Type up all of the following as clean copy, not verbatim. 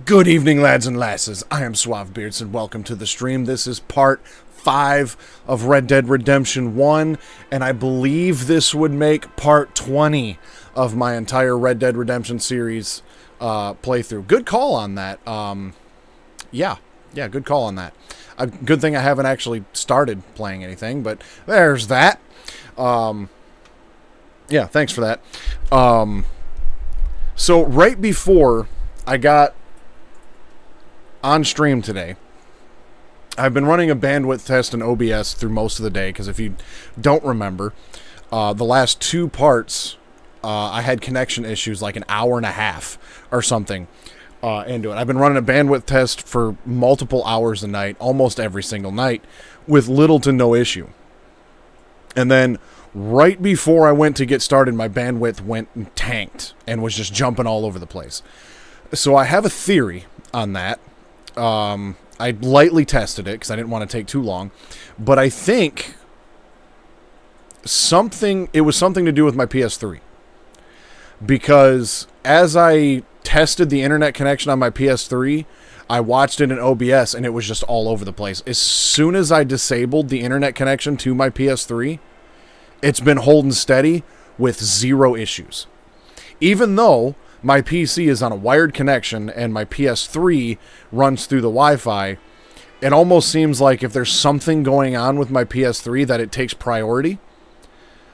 Good evening, lads and lasses. I am Suave Beards, and welcome to the stream. This is part 5 of Red Dead Redemption 1, and I believe this would make part 20 of my entire Red Dead Redemption series playthrough. Good call on that. Yeah, good call on that. Good thing I haven't actually started playing anything, but there's that. Yeah, thanks for that. So right before I got on stream today, I've been running a bandwidth test in OBS through most of the day, because if you don't remember, the last two parts, I had connection issues like an hour and a half or something into it. I've been running a bandwidth test for multiple hours a night, almost every single night, with little to no issue. And then right before I went to get started, my bandwidth went and tanked and was just jumping all over the place. So I have a theory on that. I lightly tested it because I didn't want to take too long, but I think it was something to do with my PS3, because as I tested the internet connection on my PS3, I watched it in OBS and it was just all over the place. As soon as I disabled the internet connection to my PS3, it's been holding steady with zero issues. Even though my PC is on a wired connection and my PS3 runs through the Wi-Fi, it almost seems like if there's something going on with my PS3 that it takes priority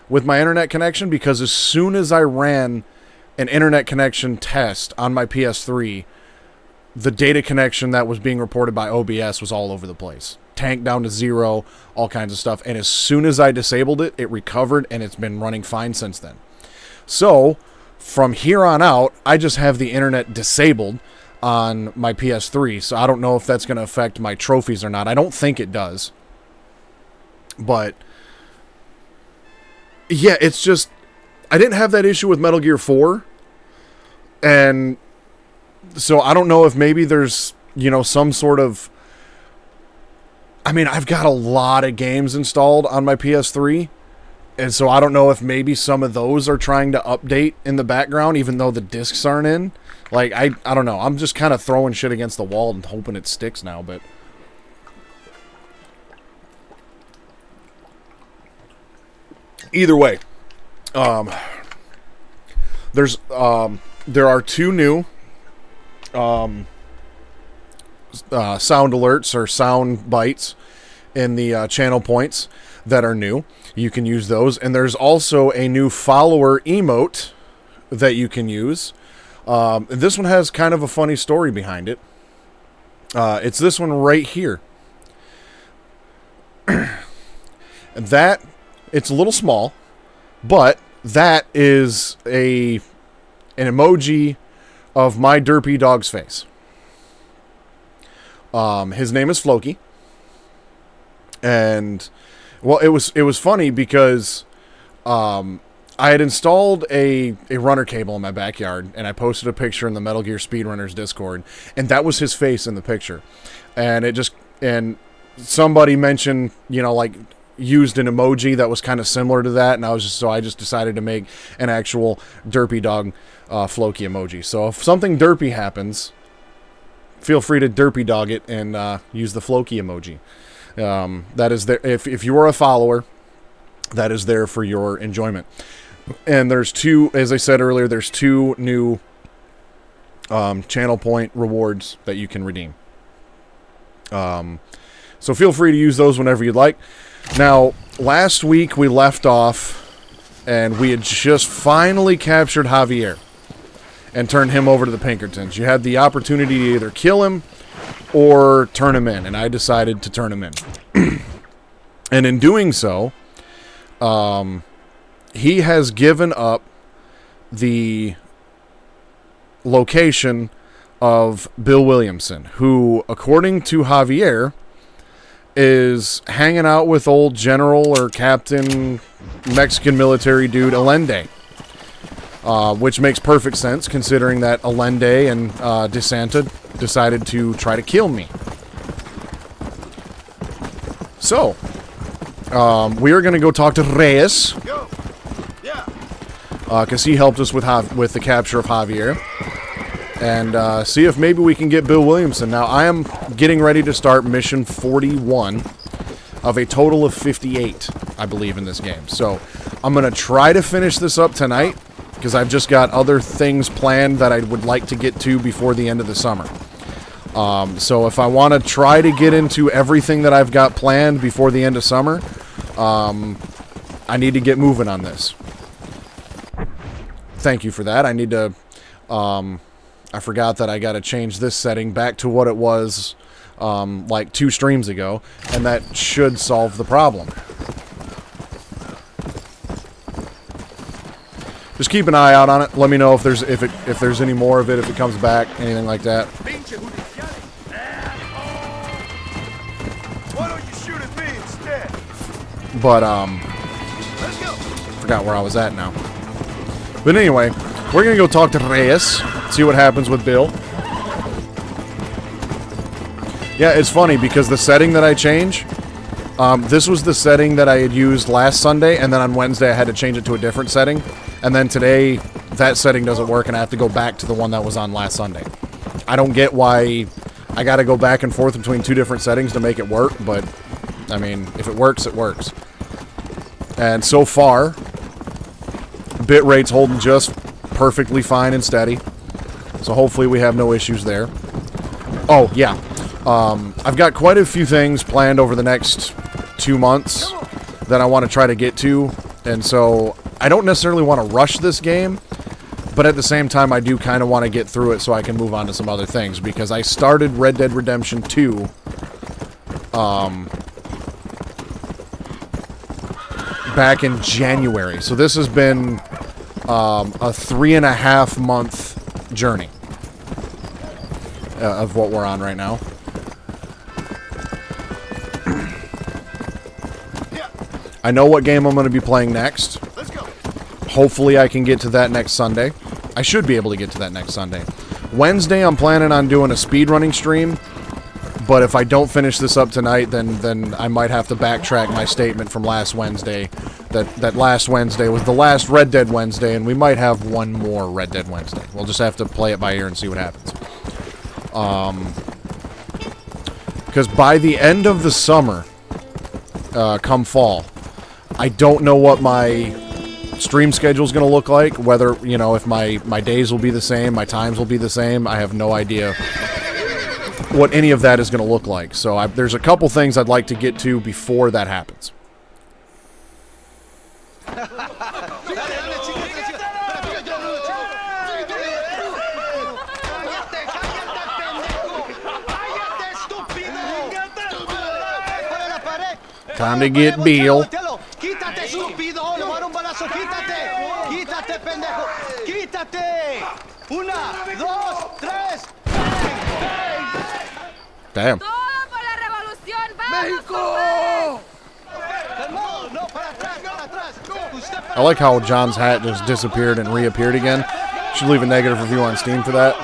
with my internet connection, because as soon as I ran an internet connection test on my PS3, the data connection that was being reported by OBS was all over the place. Tanked down to zero, all kinds of stuff. And as soon as I disabled it, it recovered, and it's been running fine since then. So from here on out, I just have the internet disabled on my PS3, so I don't know if that's going to affect my trophies or not. I don't think it does. But yeah, it's just, I didn't have that issue with Metal Gear 4, and so I don't know if maybe there's, you know, some sort of, I mean, I've got a lot of games installed on my PS3, and so I don't know if maybe some of those are trying to update in the background, even though the discs aren't in. Like, I don't know. I'm just kind of throwing shit against the wall and hoping it sticks now, but either way, there are two new sound alerts or sound bites in the channel points that are new. You can use those, and there's also a new follower emote that you can use. This one has kind of a funny story behind it. It's this one right here. That, it's a little small, but that is an emoji of my derpy dog's face. His name is Floki, and well, it was funny because I had installed a runner cable in my backyard, and I posted a picture in the Metal Gear Speedrunners Discord, and that was his face in the picture. And somebody mentioned, you know, like, used an emoji that was kind of similar to that, and I just decided to make an actual derpy dog Floki emoji. So if something derpy happens, feel free to derpy dog it and use the Floki emoji. That is there. If you are a follower, that is there for your enjoyment. And there's two, as I said earlier, there's two new channel point rewards that you can redeem. So feel free to use those whenever you'd like. Now, last week we left off, and we had just finally captured Javier and turned him over to the Pinkertons. You had the opportunity to either kill him or turn him in, and I decided to turn him in. And in doing so, he has given up the location of Bill Williamson, who, according to Javier, is hanging out with old General or Captain Mexican military dude Allende. Which makes perfect sense, considering that Allende and DeSanta decided to try to kill me. So, we are going to go talk to Reyes. Because he helped us with the capture of Javier. and see if maybe we can get Bill Williamson. Now, I am getting ready to start mission 41 of a total of 58, I believe, in this game. So I'm going to try to finish this up tonight, because I've just got other things planned that I would like to get to before the end of the summer. So if I want to try to get into everything that I've got planned before the end of summer, I need to get moving on this. Thank you for that. I need to... I forgot that I got to change this setting back to what it was like 2 streams ago, and that should solve the problem. Just keep an eye out on it. Let me know if there's any more of it, if it comes back, anything like that. Why don't you shoot at me instead? But forgot where I was at now. But anyway, we're gonna go talk to Reyes, see what happens with Bill. Yeah, it's funny because the setting that I change, this was the setting that I had used last Sunday, and then on Wednesday I had to change it to a different setting. And then today, that setting doesn't work, and I have to go back to the one that was on last Sunday. I don't get why I gotta go back and forth between 2 different settings to make it work, but, I mean, if it works, it works. And so far, bitrate's holding just perfectly fine and steady. So hopefully we have no issues there. Oh, yeah. I've got quite a few things planned over the next 2 months that I want to try to get to, and so I don't necessarily want to rush this game, but at the same time I do kind of want to get through it so I can move on to some other things, because I started Red Dead Redemption 2 back in January, so this has been a 3.5 month journey of what we're on right now. I know what game I'm going to be playing next. Let's go. Hopefully I can get to that next Sunday. I should be able to get to that next Sunday. Wednesday I'm planning on doing a speedrunning stream, but if I don't finish this up tonight, then I might have to backtrack my statement from last Wednesday. That last Wednesday was the last Red Dead Wednesday, and we might have one more Red Dead Wednesday. We'll just have to play it by ear and see what happens. Because by the end of the summer, come fall, I don't know what my stream schedule is going to look like, whether, you know, if my days will be the same, my times will be the same. I have no idea what any of that is going to look like. So there's a couple things I'd like to get to before that happens. Time to get Bill. Quítate, estúpido. Le voy a dar un balazo. Quítate. Quítate, pendejo. Quítate. 1, 2, 3. Damn. ¡Todo por la revolución! ¡Vamos, No, no, para atrás, para atrás. I like how John's hat just disappeared and reappeared again. Should leave a negative review on Steam for that.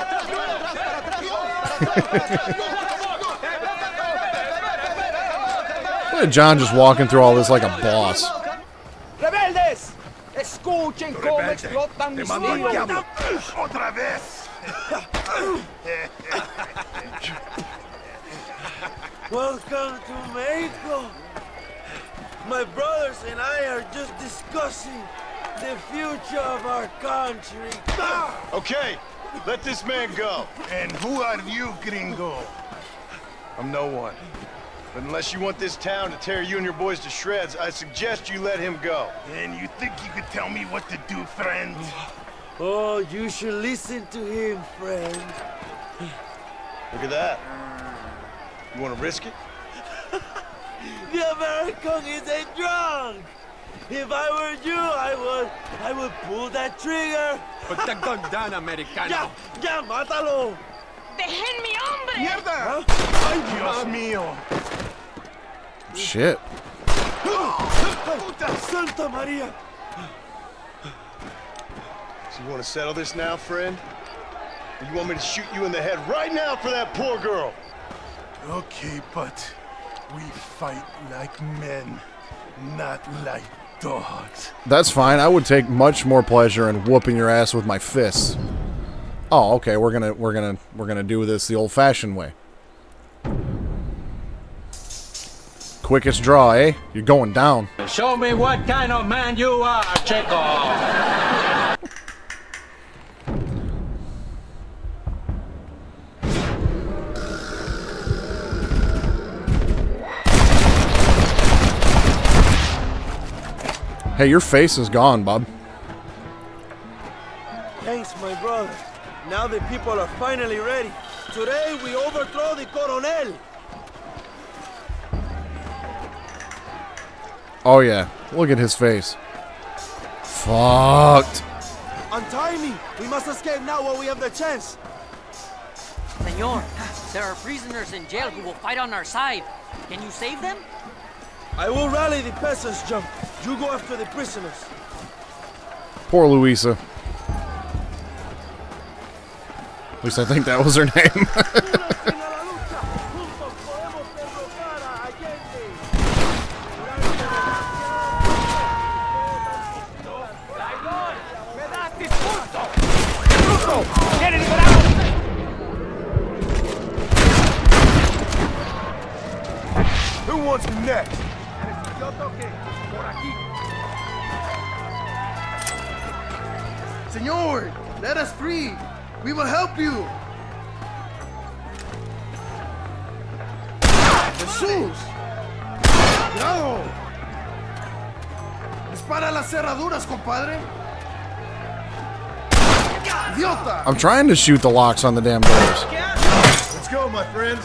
Look at John just walking through all this like a boss. ¡Rebeldes! ¡Escuchen cómo explotan mis niños! Otra vez. Welcome to Mexico. My brothers and I are just discussing the future of our country. Okay, let this man go. And who are you, gringo? I'm no one. But unless you want this town to tear you and your boys to shreds, I suggest you let him go. And you think you could tell me what to do, friend? Oh, you should listen to him, friend. Look at that. You want to risk it? The American is a drunk. If I were you, I would pull that trigger. Put the gun down, Americano. Ya, mátalo. ¡Dejen mi hombre! ¡Mierda! ¡Ay, Dios mío! Shit. Santa Maria. So you want to settle this now, friend? Or you want me to shoot you in the head right now for that poor girl? Okay, but we fight like men, not like dogs. That's fine. I would take much more pleasure in whooping your ass with my fists. Oh, okay. We're gonna do this the old-fashioned way. Quickest draw, eh? You're going down. Show me what kind of man you are, Chico. Hey, your face is gone, Bob. Thanks, my brother. Now the people are finally ready. Today we overthrow the Coronel. Oh yeah, look at his face. Fucked. Untie me. We must escape now while we have the chance. Senor, there are prisoners in jail who will fight on our side. Can you save them? I will rally the peasants, Jump. You go after the prisoners. Poor Luisa. At least I think that was her name. Who wants me next? Senor, let us free. We will help you. Jesús. Cuidado. Dispara las cerraduras, compadre. Idiota. I'm trying to shoot the locks on the damn doors. Let's go, my friends.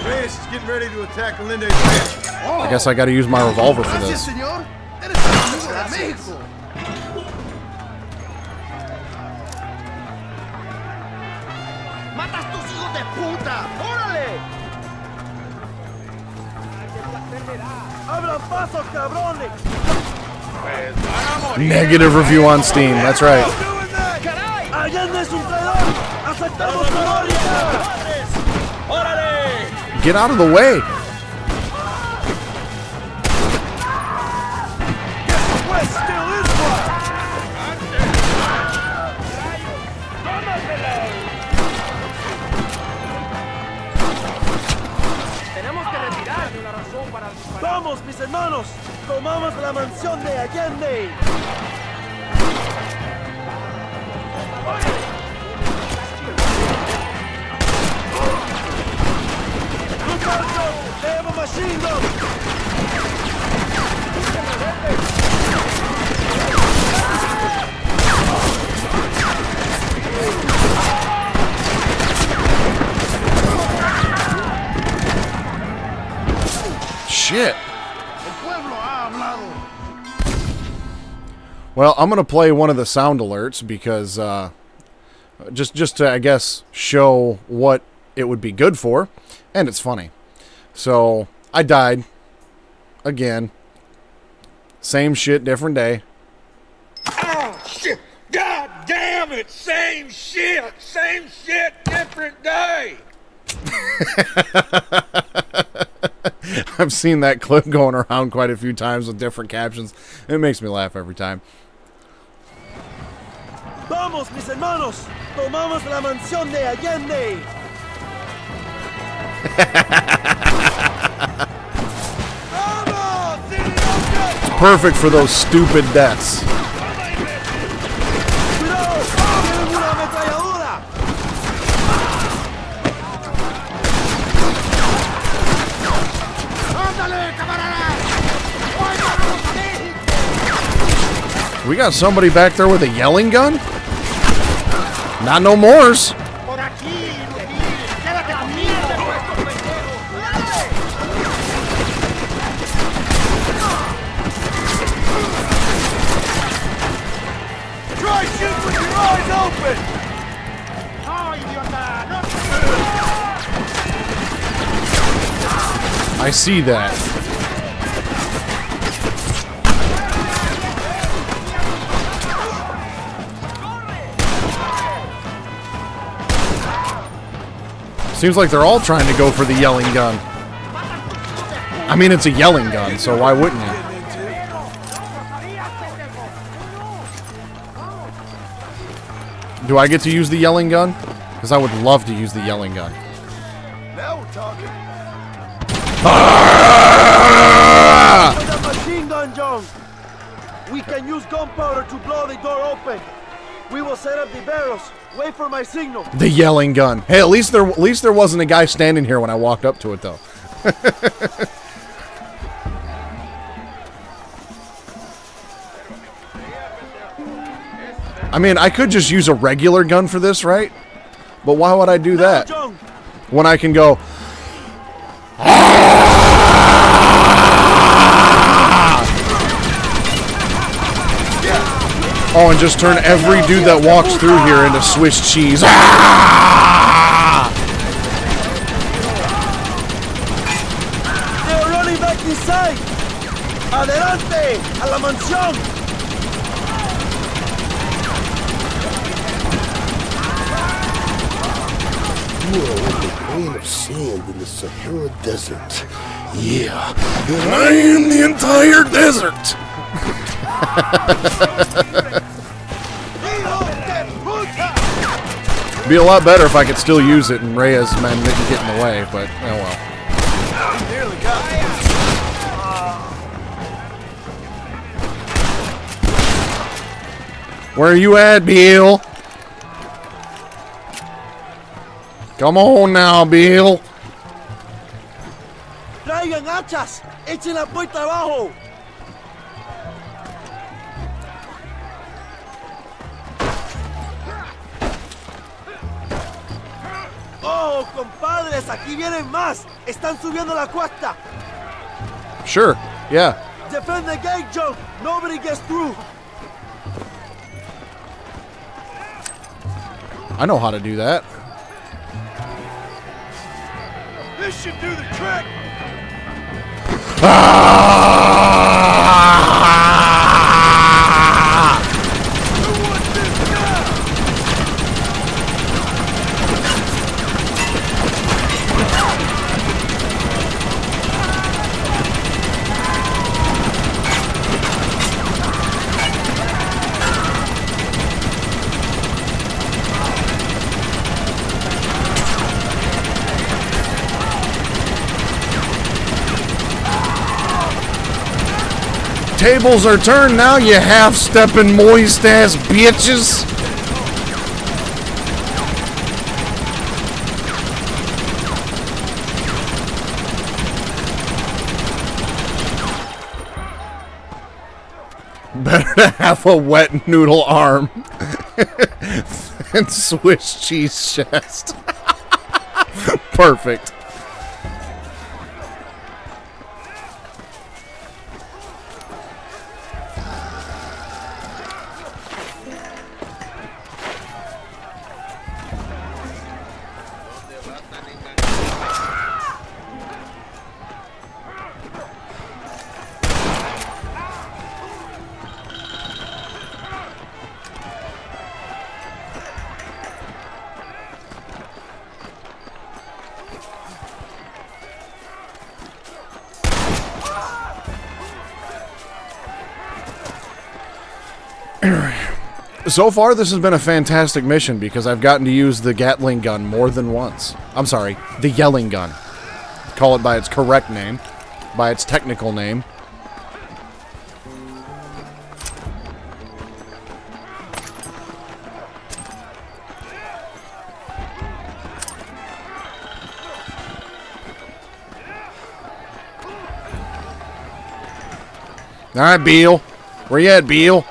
Reyes is getting ready to attack Linde's ranch. I guess I gotta use my revolver for Gracias, this. señor. Eres el amigo de México. ¡Matas tus hijos de puta! ¡Órale! ¡Abran paso, cabrones! Negative review on Steam, that's right. ¡Allende es un traidor! ¡Aceptamos su orden! Get out of the way. West still is black. ¡Vamos, mis hermanos! ¡Tomamos la mansión de Allende! ¡Look out, Joe! They have a machine gun! Shit. El pueblo ha hablado. Well, I'm gonna play one of the sound alerts because just to, I guess, show what it would be good for, and it's funny. So I died again. Same shit, different day. Oh, shit. God damn it. Same shit, different day. I've seen that clip going around quite a few times with different captions. It makes me laugh every time. ¡Vamos, mis hermanos! ¡Tomamos la mansión de Allende! Perfect for those stupid deaths. ¡Cuidado! ¡Tienen una ametralladora! We got somebody back there with a yelling gun? Not no mores. Try shooting with your eyes open! I see that. Seems like they're all trying to go for the yelling gun. I mean, it's a yelling gun, so why wouldn't you? Do I get to use the yelling gun? Because I would love to use the yelling gun. Now we're talking. With a machine gun, John. We can use gunpowder to blow the door open. We will set up the barrels. Wait for my signal. The yelling gun. Hey, at least there wasn't a guy standing here when I walked up to it, though. I mean, I could just use a regular gun for this, right? But why would I do that? When I can go... Oh, and just turn every dude that walks through here into Swiss cheese. They're running back inside. Adelante, a la mansión. You are like a grain of sand in the Sahara Desert. Yeah, and I am the entire desert. Be a lot better if I could still use it and Reyes men didn't get in the way, but oh well. Nearly got me. Where are you at, Bill? Come on now, Bill. Traigan hachas. Echen la puerta abajo. Oh, compadres, aquí vienen más. Están subiendo la cuesta. Sure, yeah. Defend the gate, Joe. Nobody gets through. I know how to do that. This should do the trick. Who wants this now? Tables are turned now, you half-stepping moist-ass bitches. Better to have a wet noodle arm than Swiss cheese chest. Perfect. So far, this has been a fantastic mission because I've gotten to use the Gatling gun more than once. I'm sorry, the yelling gun. Call it by its correct name, by its technical name. All right, Bill. Where you at, Bill?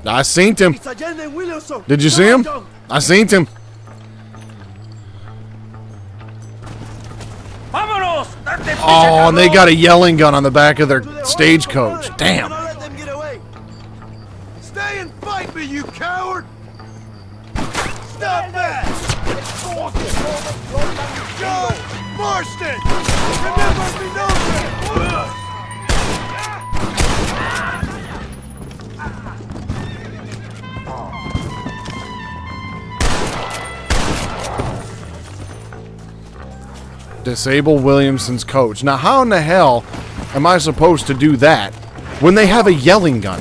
I seen him. Did you see him? I seen him. Oh, and they got a yelling gun on the back of their stagecoach. Damn. Stay and fight me, you coward! Stop that! John Marston! Remember me, no man! Disable Williamson's coach. Now, how in the hell am I supposed to do that when they have a yelling gun?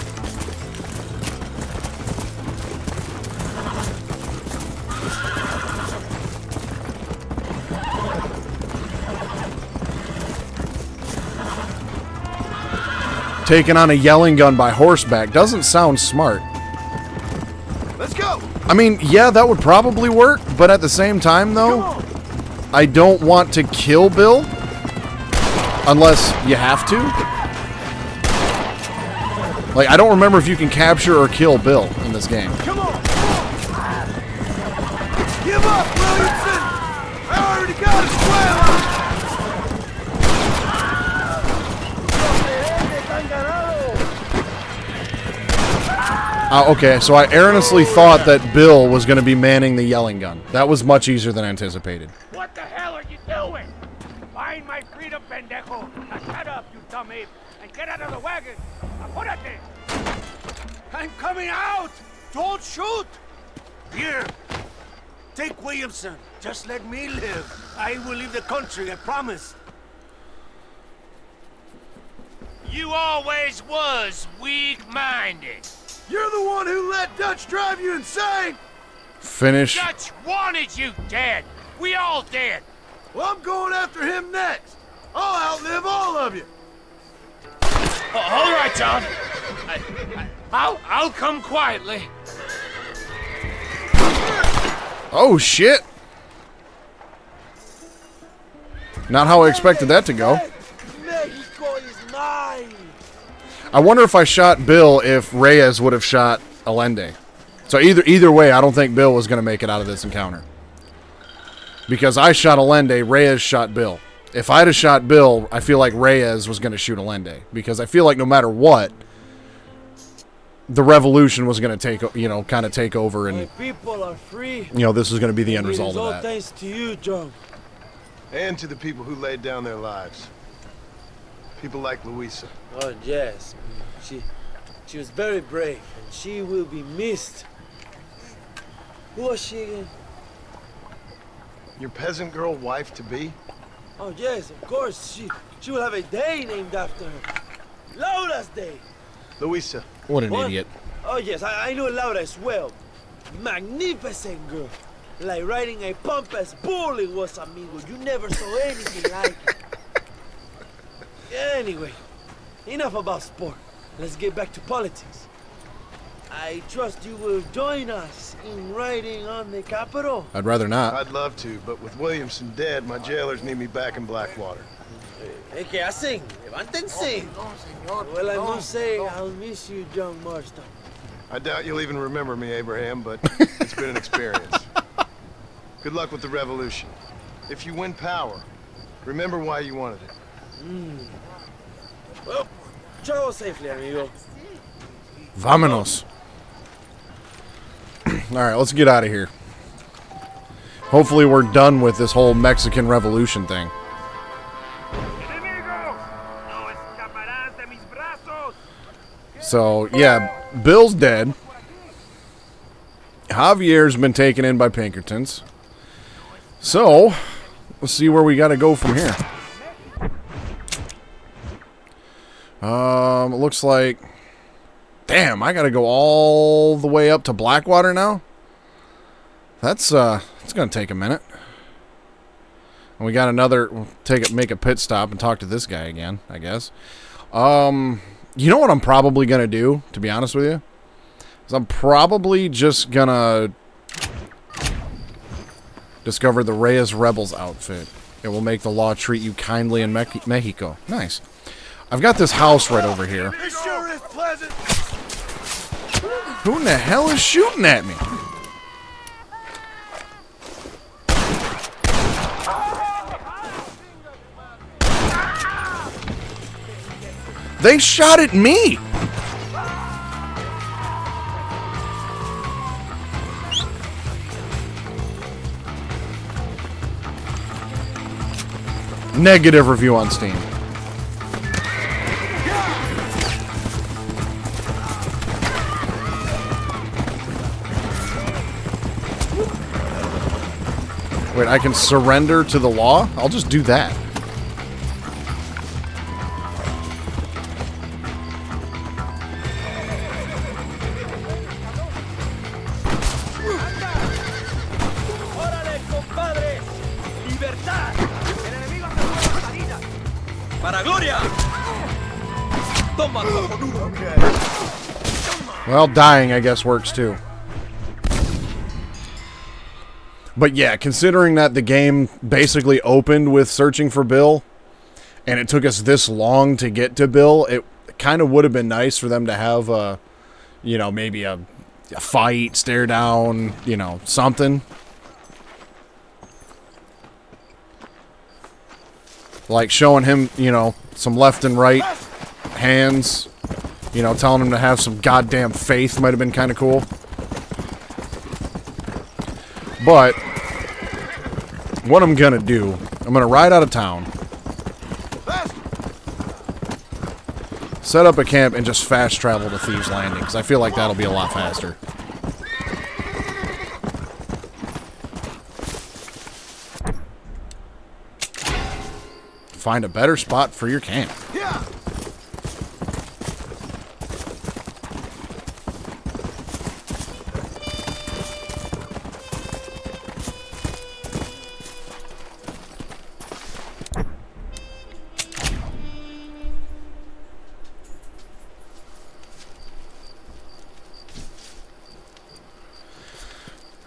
Taking on a yelling gun by horseback doesn't sound smart. Let's go. I mean, yeah, that would probably work, but at the same time, though, I don't want to kill Bill unless you have to. Like, I don't remember if you can capture or kill Bill in this game. Come on! Give up, Williamson! I already got his well. Okay, so I earnestly thought that Bill was going to be manning the yelling gun. That was much easier than anticipated. What the hell are you doing? Find my freedom, pendejo. Now shut up, you dumb ape, and get out of the wagon. Apúrate. I'm coming out! Don't shoot! Here, take Williamson. Just let me live. I will leave the country, I promise. You always was weak-minded. You're the one who let Dutch drive you insane! Finish. Dutch wanted you dead. We all dead. Well, I'm going after him next. I'll outlive all of you. All right, John. I'll come quietly. Oh, shit. Not how I expected that to go. Mexico is mine. I wonder if I shot Bill if Reyes would have shot Allende. So either way, I don't think Bill was going to make it out of this encounter. Because I shot Allende, Reyes shot Bill. If I'd have shot Bill, I feel like Reyes was going to shoot Allende. Because I feel like no matter what, the revolution was going to take, you know, kind of take over, and My people are free. you know, this was going to be the end It is result all of that. thanks to you, John. And to the people who laid down their lives. People like Luisa. Oh, yes. She was very brave, and she will be missed. Who was she again? Your peasant girl wife-to-be? Oh, yes, of course. She will have a day named after her. Laura's Day. Luisa. What an What? idiot. Oh, yes, I know Laura as well. Magnificent girl. Like riding a pompous bull it was, amigo. You never saw anything like it. Anyway, enough about sport. Let's get back to politics. I trust you will join us in riding on the Capitol. I'd rather not. I'd love to, but with Williamson dead, my jailers need me back in Blackwater. Hey, ¿qué hacen? Levántense. Well, I must say, I'll miss you, John Marston. I doubt you'll even remember me, Abraham, but it's been an experience. Good luck with the revolution. If you win power, remember why you wanted it. Well, travel safely, amigo. Vámonos. Alright, let's get out of here. Hopefully we're done with this whole Mexican Revolution thing. So, yeah, Bill's dead. Javier's been taken in by Pinkertons. So, let's see where we gotta go from here. It looks like... Damn, I gotta go all the way up to Blackwater now? It's gonna take a minute. And we got another... We'll make a pit stop and talk to this guy again, I guess. You know what I'm probably gonna do, to be honest with you? Is I'm probably just gonna... discover the Reyes Rebels outfit. It will make the law treat you kindly in Mexico. Nice. I've got this house right over here. It sure is pleasant. Who in the hell is shooting at me? They shot at me! Negative review on Steam. Wait, I can surrender to the law? I'll just do that. Well, dying, I guess, works too. But yeah, considering that the game basically opened with searching for Bill, and it took us this long to get to Bill, it kind of would have been nice for them to have a, you know, maybe a fight, stare down, you know, something. Like showing him, you know, some left and right hands. You know, telling him to have some goddamn faith might have been kind of cool. But what I'm gonna do, I'm gonna ride out of town, set up a camp, and just fast travel to Thieves Landing, because I feel like that'll be a lot faster. Find a better spot for your camp. Yeah.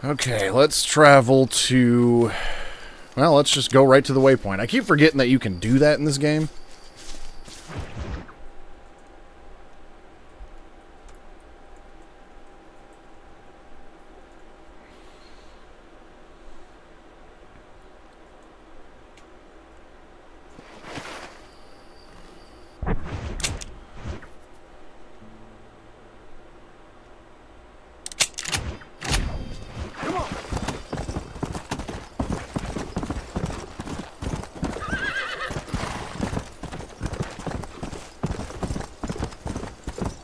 Okay, let's travel to... Well, let's just go right to the waypoint. I keep forgetting that you can do that in this game.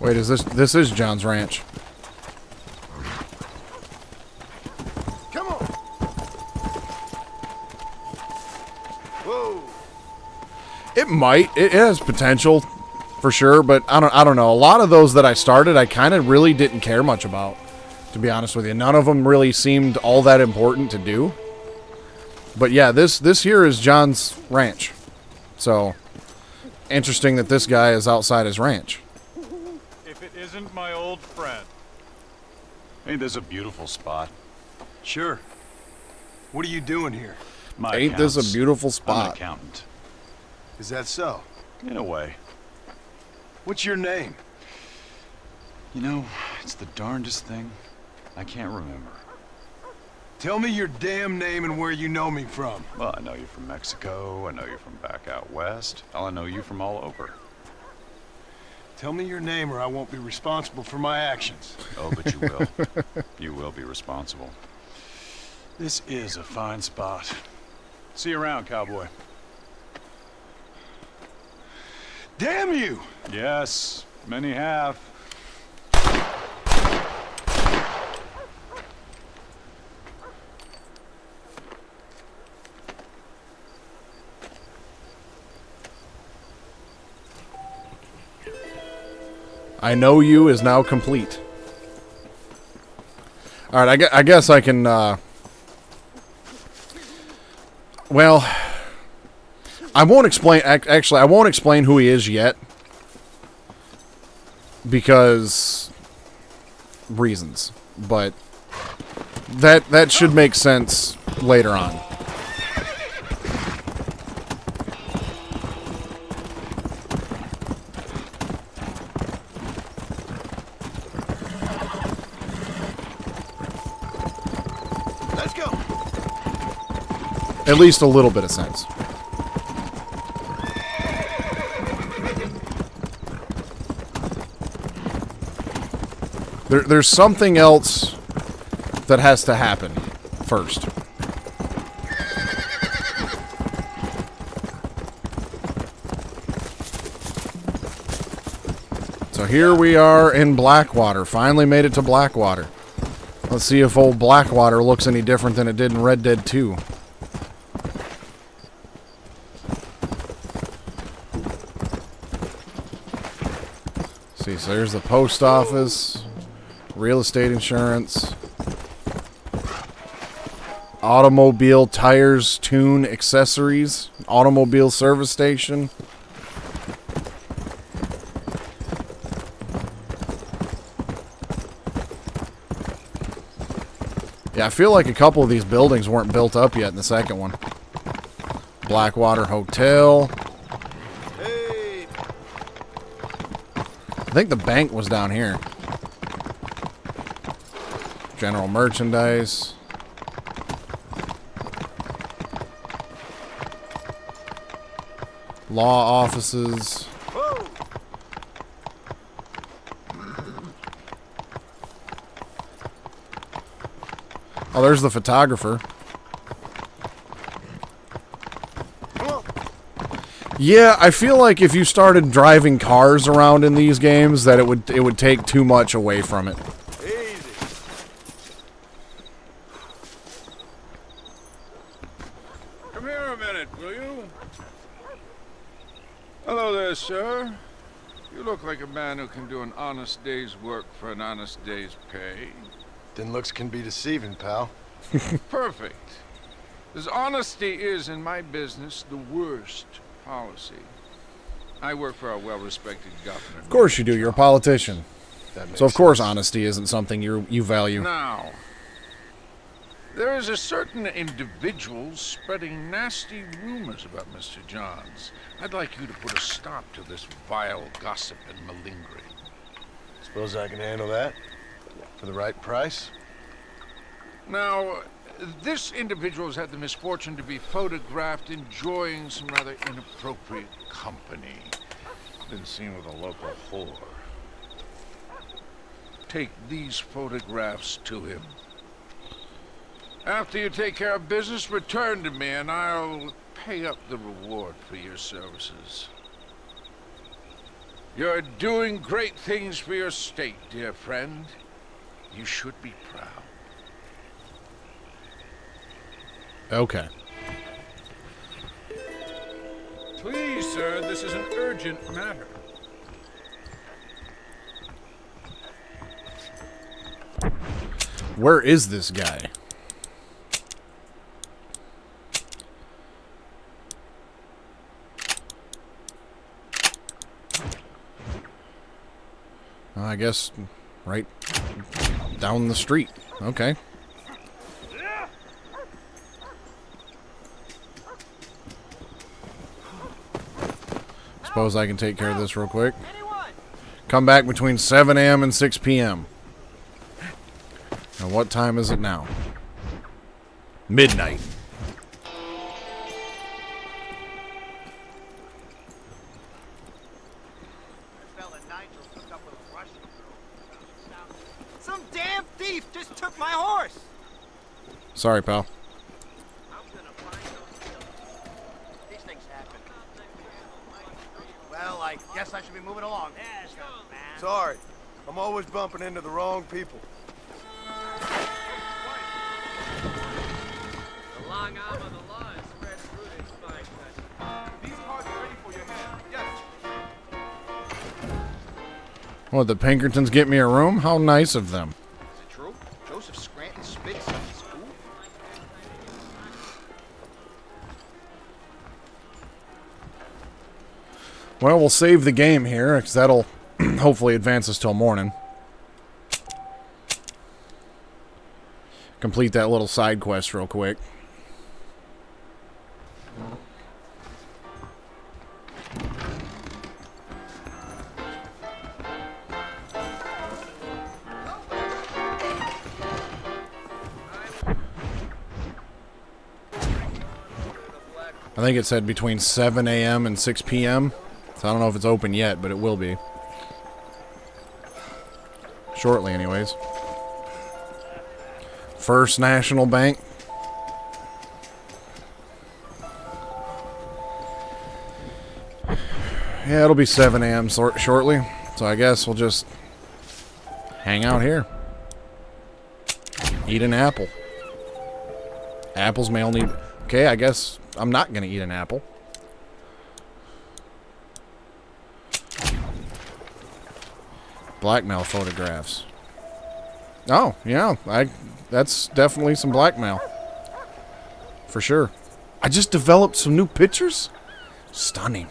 Wait, is this is John's ranch? Come on. Whoa. It might. It has potential, for sure. But I don't know. A lot of those that I started, I kind of really didn't care much about. To be honest with you, none of them really seemed all that important to do. But yeah, this here is John's ranch. So interesting that this guy is outside his ranch. Isn't my old friend. Ain't this a beautiful spot? Sure. What are you doing here? Ain't this a beautiful spot? I'm an accountant. Is that so? In a way. What's your name? You know, it's the darndest thing. I can't remember. Tell me your damn name and where you know me from. Well, I know you from Mexico. I know you from back out west. Hell, I know you from all over. Tell me your name or I won't be responsible for my actions. Oh, but you will. You will be responsible. This is a fine spot. See you around, cowboy. Damn you! Yes, many have. I know you is now complete. All right, I guess I can. Well, I won't explain. Actually, I won't explain who he is yet because reasons. But that should make sense later on. At least a little bit of sense. There's something else that has to happen first. So here we are in Blackwater. Finally made it to Blackwater. Let's see if old Blackwater looks any different than it did in Red Dead 2. See, so there's the post office, real estate insurance, automobile tires, tune, accessories, automobile service station. Yeah, I feel like a couple of these buildings weren't built up yet in the second one. Blackwater Hotel. I think the bank was down here. General merchandise. Law offices. Oh, there's the photographer. Yeah, I feel like if you started driving cars around in these games, that it would take too much away from it. Easy. Come here a minute, will you? Hello there, sir. You look like a man who can do an honest day's work for an honest day's pay. Then looks can be deceiving, pal. Perfect. As honesty is in my business the worst policy. I work for a well-respected governor. Of course you do. You're a politician. So of course sense. honesty isn't something you value. Now, there is a certain individual spreading nasty rumors about Mr. Johns. I'd like you to put a stop to this vile gossip and malingering. Suppose I can handle that? For the right price? Now, this individual has had the misfortune to be photographed enjoying some rather inappropriate company. Been seen with a local whore. Take these photographs to him. After you take care of business, return to me and I'll pay up the reward for your services. You're doing great things for your state, dear friend. You should be proud. Okay. Please, sir, this is an urgent matter. Where is this guy? I guess right down the street. Okay. Suppose I can take care of this real quick. Come back between 7 a.m. and 6 p.m. And what time is it now? Midnight. Some damn thief just took my horse. Sorry, pal. These things happen. Well, I guess I should be moving along. Sorry. I'm always bumping into the wrong people. The long arm of the law is spread through this fine country. These cards are ready for your hand. Yes. What, the Pinkertons get me a room? How nice of them. Is it true? Joseph Scranton spits in school? Well, we'll save the game here, because that'll hopefully advance us till morning. Complete that little side quest real quick. I think it said between 7 a.m. and 6 p.m. So I don't know if it's open yet, but it will be. Shortly, anyways. First National Bank. Yeah, it'll be 7 a.m. shortly. So I guess we'll just hang out here. Eat an apple. Apples may only... Okay, I guess I'm not going to eat an apple. Blackmail photographs. Oh, yeah. That's definitely some blackmail. For sure. I just developed some new pictures? Stunning.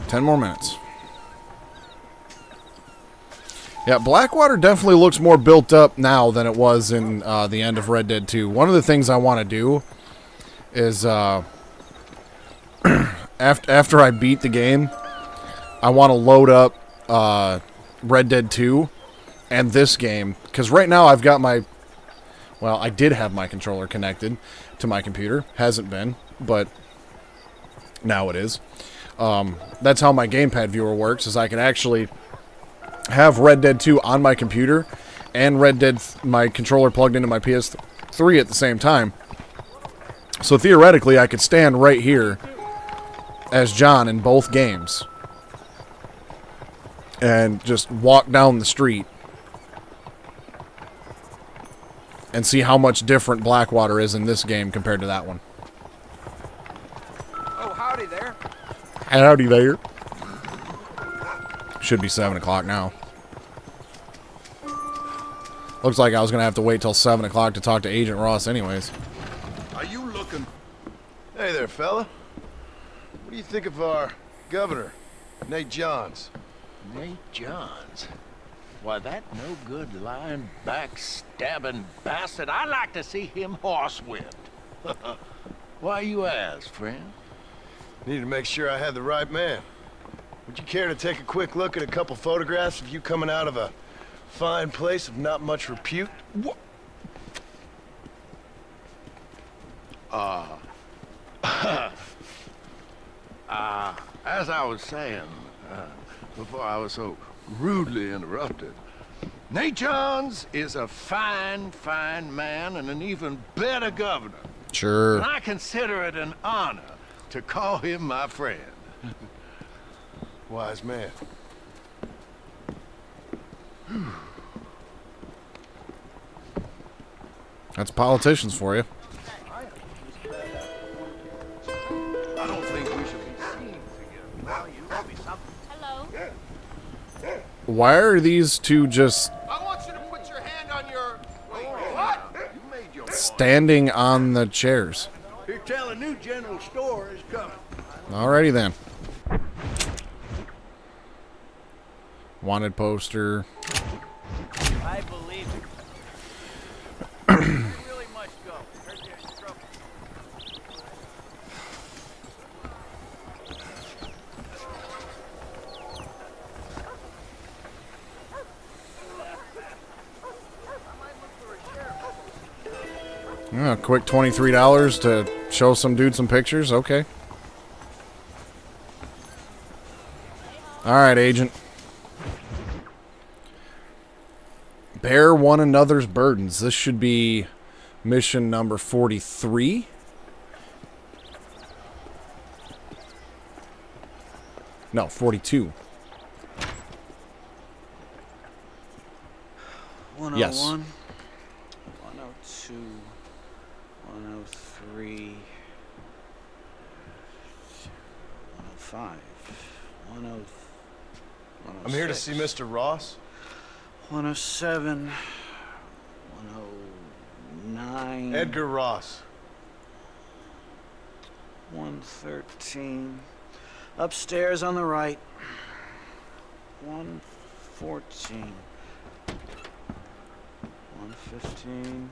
Ten more minutes. Yeah, Blackwater definitely looks more built up now than it was in the end of Red Dead 2. One of the things I want to do is, after I beat the game, I want to load up Red Dead 2 and this game. Because right now I've got my... Well, I did have my controller connected to my computer. Hasn't been, but now it is. That's how my gamepad viewer works, is I can actually have Red Dead 2 on my computer and my controller plugged into my PS3 at the same time. So theoretically, I could stand right here as John in both games and just walk down the street and see how much different Blackwater is in this game compared to that one. Oh, howdy there. Howdy there. Should be 7 o'clock now. Looks like I was going to have to wait till 7 o'clock to talk to Agent Ross anyways. Are you looking? Hey there, fella. What do you think of our governor, Nate Johns? Nate Johns? Why, that no-good, lying, backstabbing bastard. I'd like to see him horsewhipped. Why you ask, friend? Need to make sure I had the right man. Would you care to take a quick look at a couple photographs of you coming out of a fine place of not much repute? As I was saying, before I was so rudely interrupted, Nate Johns is a fine, fine man and an even better governor. Sure. And I consider it an honor to call him my friend. Wise man. That's politicians for you. I don't think we should be seen together. Now you be something. Hello? Why are these two just I want you to put your hand on your... Wait, what? You made your standing on the chairs? You're telling new general store is coming. Alrighty then. Wanted poster. I believe it. You really must go. Heard there's trouble. Yeah, quick $23 to show some dude some pictures. Okay. Alright, agent. Bear one another's burdens. This should be mission number 43. No, 42. 101, Yes. 102, 103, 105, 106. I'm here to see Mr. Ross. 107, 109. Edgar Ross. 113. Upstairs on the right. 114. 115.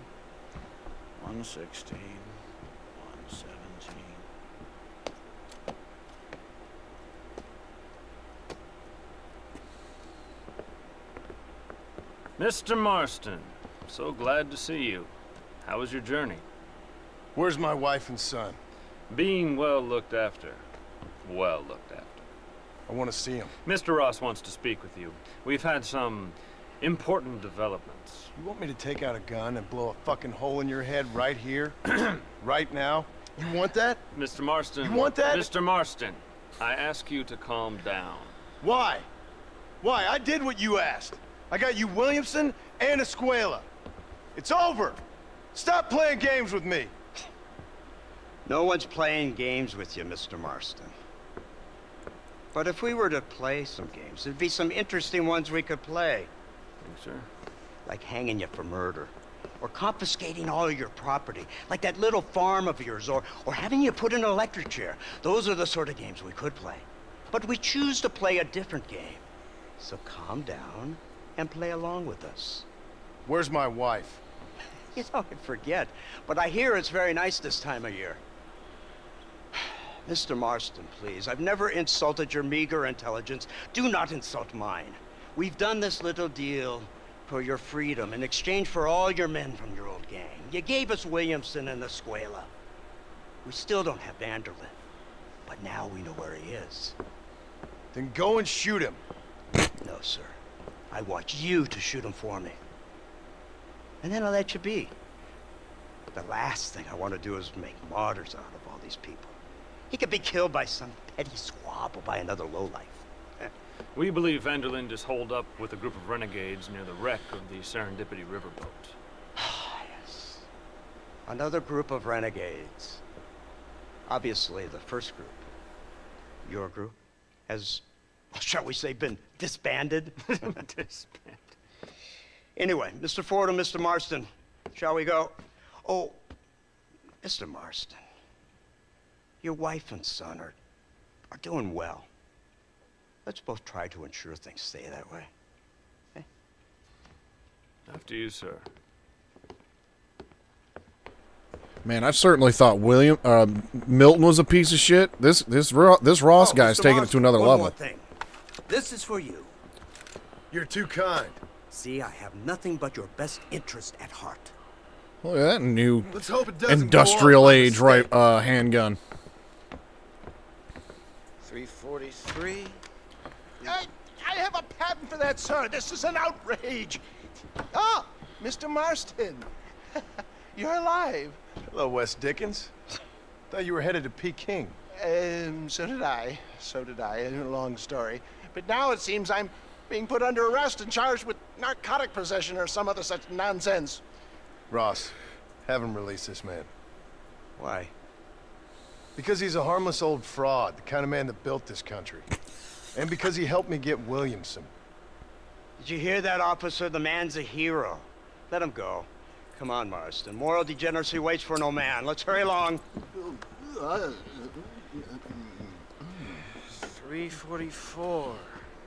116. 117. Mr. Marston, so glad to see you. How was your journey? Where's my wife and son? Being well looked after. Well looked after. I want to see him. Mr. Ross wants to speak with you. We've had some important developments. You want me to take out a gun and blow a fucking hole in your head right here? Right now? You want that? Mr. Marston. You want that? Mr. Marston, I ask you to calm down. Why? Why? I did what you asked. I got you Williamson and Escuela. It's over. Stop playing games with me. No one's playing games with you, Mr. Marston. But if we were to play some games, there'd be some interesting ones we could play. Think so? Like hanging you for murder. Or confiscating all of your property. Like that little farm of yours. Or having you put in an electric chair. Those are the sort of games we could play. But we choose to play a different game. So calm down and play along with us. Where's my wife? You know, I forget. But I hear it's very nice this time of year. Mr. Marston, please. I've never insulted your meager intelligence. Do not insult mine. We've done this little deal for your freedom in exchange for all your men from your old gang. You gave us Williamson and Escuela. We still don't have Van Der Linde, but now we know where he is. Then go and shoot him. No, sir. I want you to shoot him for me. And then I'll let you be. The last thing I want to do is make martyrs out of all these people. He could be killed by some petty squab or by another lowlife. We believe Van Der Linde is holed up with a group of renegades near the wreck of the Serendipity riverboat. Yes. Another group of renegades. Obviously, the first group, your group, has, shall we say, been disbanded? Disbanded. Anyway, Mr. Ford and Mr. Marston, shall we go? Oh, Mr. Marston, your wife and son are doing well. Let's both try to ensure things stay that way. Okay? After you, sir. Man, I certainly thought Milton was a piece of shit. This Ross guy's taking it to another one level. More thing. This is for you. You're too kind. See, I have nothing but your best interest at heart. Look at that new Let's hope it doesn't industrial age handgun. 343. I have a patent for that, sir. This is an outrage. Ah, Mr. Marston. You're alive. Hello, Wes Dickens. Thought you were headed to Peking. So did I. Long story. But now it seems I'm being put under arrest and charged with narcotic possession or some other such nonsense. Ross, have him release this man. Why? Because he's a harmless old fraud, the kind of man that built this country. And because he helped me get Williamson. Did you hear that, officer? The man's a hero. Let him go. Come on, Marston. Moral degeneracy waits for no man. Let's hurry along. 344.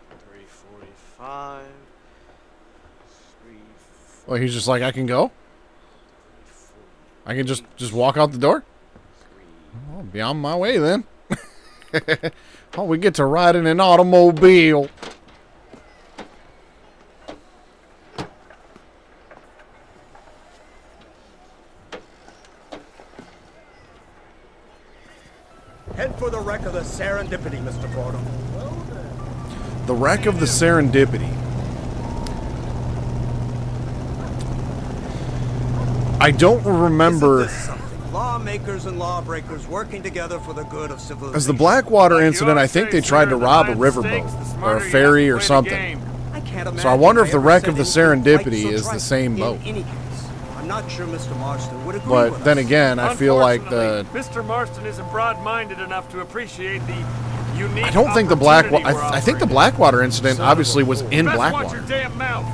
345. Well, he's just like, I can go? I can just walk out the door? I'll be on my way then. Oh, we get to ride in an automobile. Head for the wreck of the Serendipity, Mr. Fordham. The wreck of the Serendipity. I don't remember. Isn't this something? Lawmakers and lawbreakers working together for the good of civilization. As the Blackwater incident, I think they tried to rob a riverboat or a ferry or something. I can't imagine. So I wonder if the wreck of the Serendipity is the same boat. In any case, I'm not sure Mr. Marston would agree But with then us. again, I feel like the. Mr. Marston isn't broad-minded enough to appreciate the unique. I don't think the Blackwater. I think the Blackwater incident obviously was in Blackwater. Watch your damn mouth.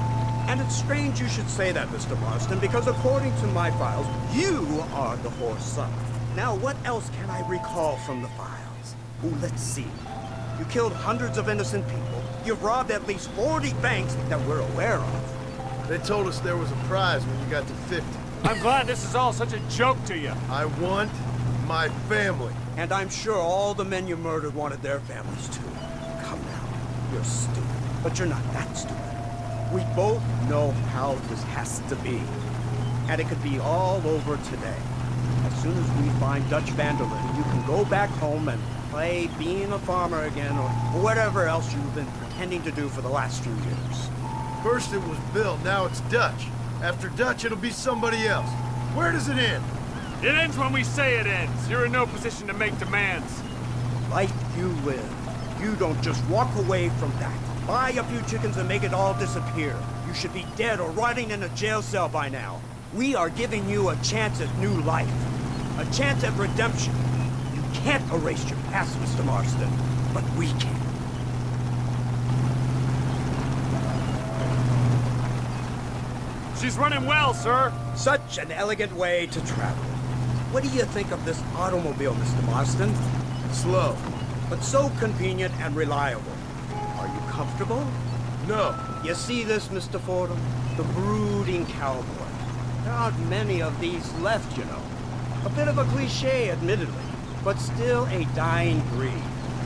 And it's strange you should say that, Mr. Marston, because according to my files, you are the whore's son. Now, what else can I recall from the files? Oh, let's see. You killed hundreds of innocent people. You've robbed at least 40 banks that we're aware of. They told us there was a prize when you got to 50. I'm glad this is all such a joke to you. I want my family. And I'm sure all the men you murdered wanted their families too. Come now, you're stupid, but you're not that stupid. We both know how this has to be. And it could be all over today. As soon as we find Dutch Van Der Linde, you can go back home and play being a farmer again or whatever else you've been pretending to do for the last few years. First it was Bill, now it's Dutch. After Dutch, it'll be somebody else. Where does it end? It ends when we say it ends. You're in no position to make demands. Life you live. You don't just walk away from that. Buy a few chickens and make it all disappear. You should be dead or rotting in a jail cell by now. We are giving you a chance at new life. A chance at redemption. You can't erase your past, Mr. Marston, but we can. She's running well, sir. Such an elegant way to travel. What do you think of this automobile, Mr. Marston? Slow. But so convenient and reliable. Are you comfortable? No. You see this, Mr. Fordham? The brooding cowboy. There aren't many of these left, you know. A bit of a cliche, admittedly, but still a dying breed.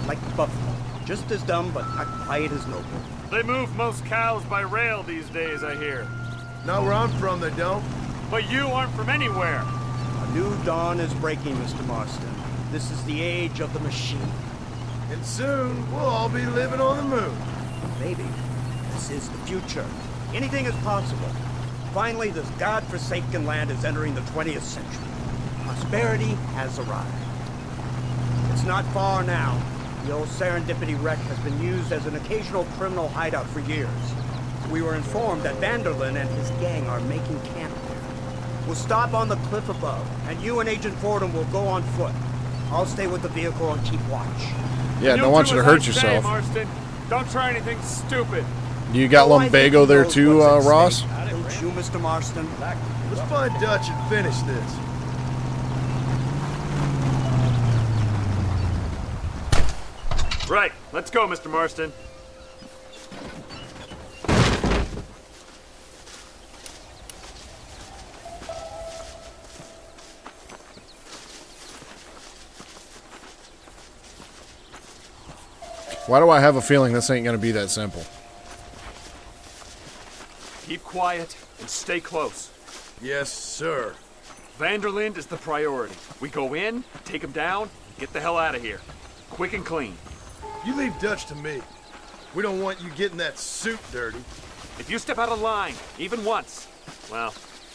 Like the buffalo. Just as dumb, but not quite as noble. They move most cows by rail these days, I hear. Not where I'm from, they don't. But you aren't from anywhere. A new dawn is breaking, Mr. Marston. This is the age of the machine. And soon, we'll all be living on the moon. Maybe. This is the future. Anything is possible. Finally, this godforsaken land is entering the 20th century. Prosperity has arrived. It's not far now. The old Serendipity wreck has been used as an occasional criminal hideout for years. We were informed that Van Der Linde and his gang are making camp there. We'll stop on the cliff above, and you and Agent Fordham will go on foot. I'll stay with the vehicle and keep watch. Yeah, don't want you to hurt yourself. Marston. Don't try anything stupid. You got lumbago there too, Ross? Don't you, Mr. Marston? Let's find Dutch and finish this. Right. Let's go, Mr. Marston. Why do I have a feeling this ain't gonna be that simple? Keep quiet and stay close. Yes, sir. Van Der Linde is the priority. We go in, take him down, get the hell out of here. Quick and clean. You leave Dutch to me. We don't want you getting that suit dirty. If you step out of line, even once, well,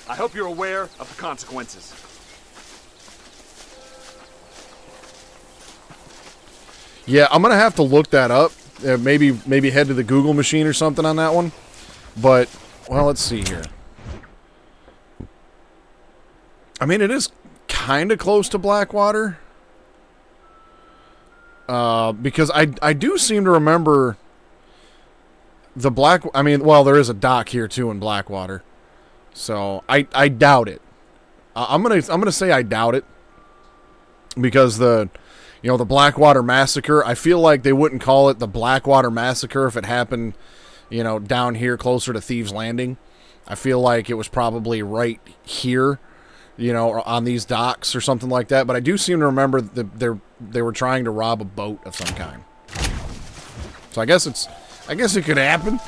I hope you're aware of the consequences. Yeah, I'm gonna have to look that up. Maybe head to the Google machine or something on that one. But, well, let's see here. I mean, it is kind of close to Blackwater. Because I do seem to remember the well, there is a dock here too in Blackwater. So, I doubt it. I'm gonna say I doubt it. Because the Blackwater Massacre, I feel like they wouldn't call it the Blackwater Massacre if it happened, down here closer to Thieves Landing. I feel like it was probably right here, on these docks or something like that. But I do seem to remember that they were trying to rob a boat of some kind. So I guess it could happen.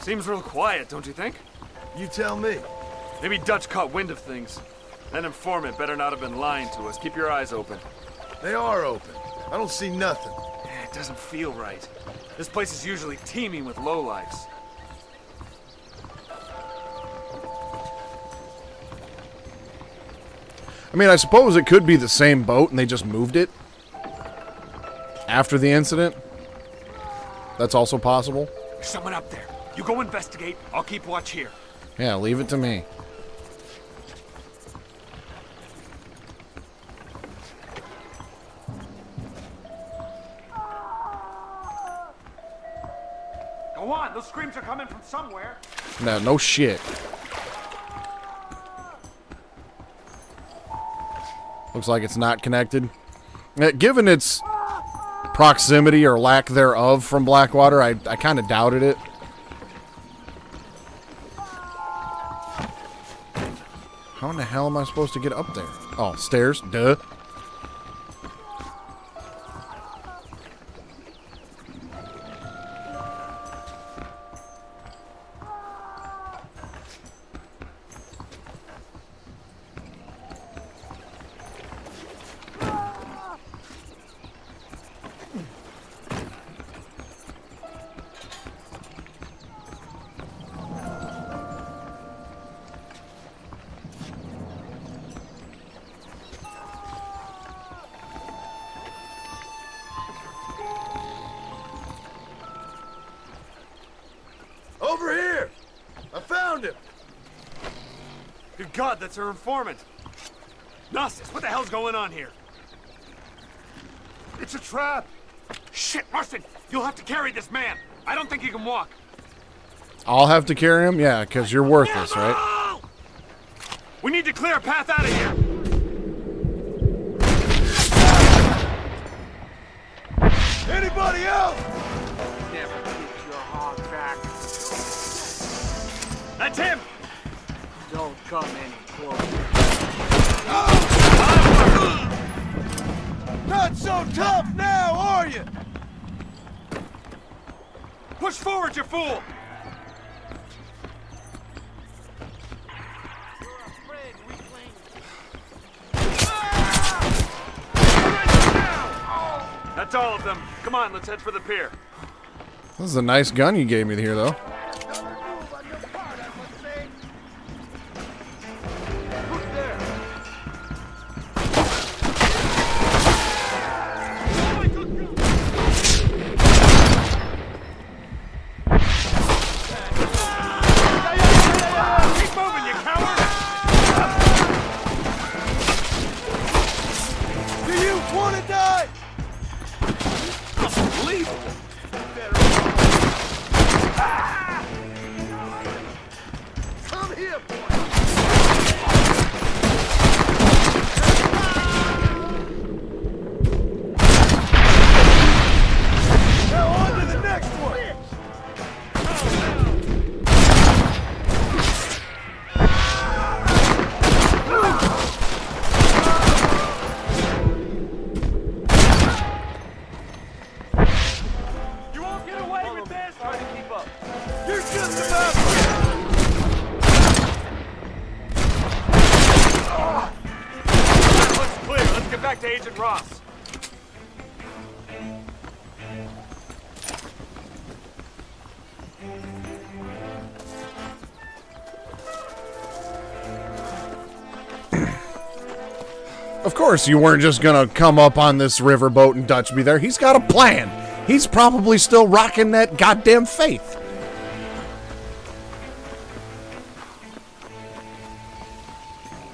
Seems real quiet, don't you think? You tell me. Maybe Dutch caught wind of things. That informant better not have been lying to us. Keep your eyes open. They are open. I don't see nothing. It doesn't feel right. This place is usually teeming with lowlifes. I mean, I suppose it could be the same boat and they just moved it after the incident. That's also possible. There's someone up there. You go investigate. I'll keep watch here. Yeah, leave it to me. Go on, those screams are coming from somewhere. No shit. Looks like it's not connected. Given its proximity or lack thereof from Blackwater, I kind of doubted it. How in the hell am I supposed to get up there? Oh, stairs? Duh. Good God, that's her informant. Gnosis, what the hell's going on here? It's a trap. Shit, Marston, you'll have to carry this man. I don't think he can walk. I'll have to carry him? Yeah, because you're worthless, right? We need to clear a path out of here. Anybody else? Never get your hog back. That's him. Don't come any closer. Not so tough now, are you? Push forward, you fool! That's all of them. Come on, let's head for the pier. This is a nice gun you gave me here, though. Of course you weren't just gonna come up on this riverboat and Dutch be there. He's got a plan. He's probably still rocking that goddamn faith.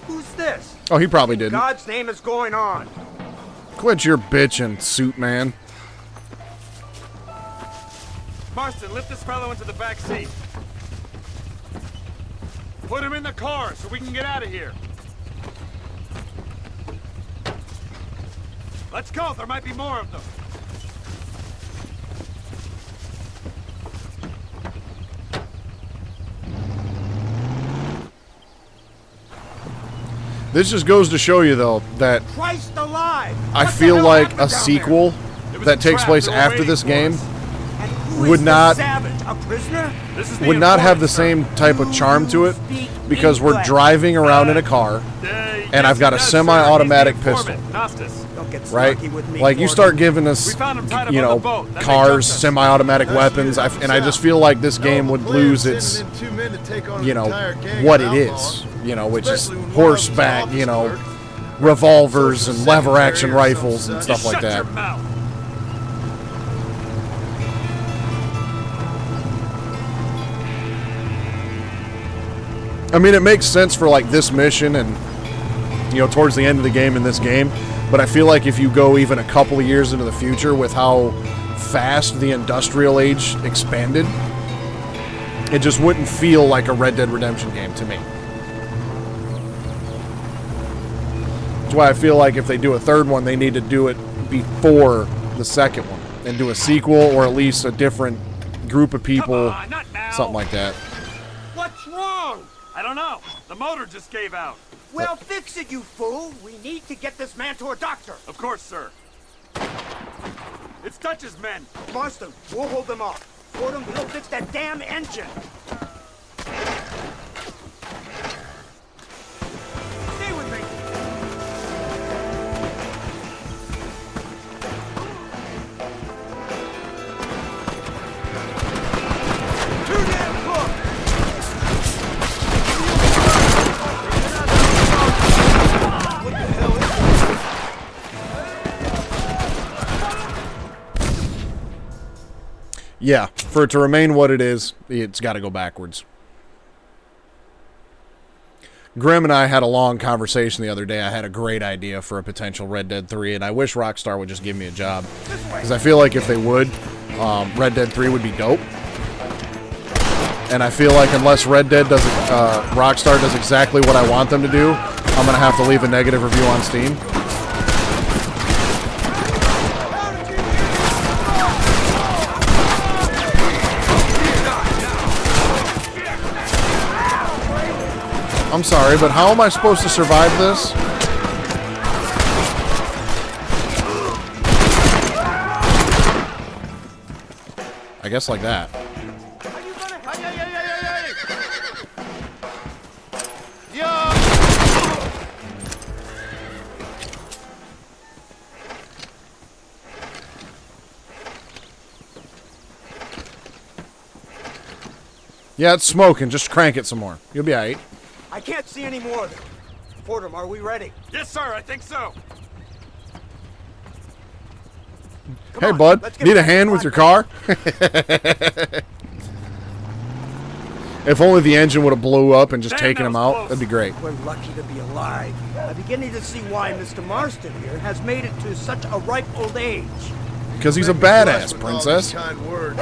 Who's this? Oh, he probably didn't. God's name is going on. Quit your bitching, suit man. Marston, lift this fellow into the back seat. Put him in the car so we can get out of here. Let's go, there might be more of them. This just goes to show you, though, that Christ alive! I feel like a sequel that takes place after this game would not have the same type of charm to it, because we're driving around in a car and I've got a semi-automatic pistol, right? Like, you start giving us, you know, cars, semi-automatic weapons, and I just feel like this game would lose its, you know, what it is, you know, which is horseback, you know, revolvers and lever-action rifles and stuff like that. I mean, it makes sense for, like, this mission and, you know, towards the end of the game in this game, but I feel like if you go even a couple of years into the future with how fast the industrial age expanded, it just wouldn't feel like a Red Dead Redemption game to me. That's why I feel like if they do a third one, they need to do it before the second one and do a sequel, or at least a different group of people, something like that. What's wrong? I don't know. The motor just gave out. Well, fix it, you fool. We need to get this man to a doctor. Of course, sir. It's Dutch's men. Marston, we'll hold them off. Fordham, we'll fix that damn engine. Stay with me. Too damn close. What the hell is this? Yeah, for it to remain what it is, it's got to go backwards. Grim and I had a long conversation the other day. I had a great idea for a potential Red Dead 3, and I wish Rockstar would just give me a job. Because I feel like if they would, Red Dead 3 would be dope. And I feel like unless Red Dead does, Rockstar does exactly what I want them to do, I'm going to have to leave a negative review on Steam. I'm sorry, but how am I supposed to survive this? I guess like that. Yeah, it's smoking. Just crank it some more. You'll be alright. I can't see any more of them. Fordham, are we ready? Yes, sir, I think so. Hey, bud, need a hand with your car? If only the engine would have blew up and just taken him out, that'd be great. We're lucky to be alive. I'm beginning to see why Mr. Marston here has made it to such a ripe old age. Because he's a badass, princess. Kind words.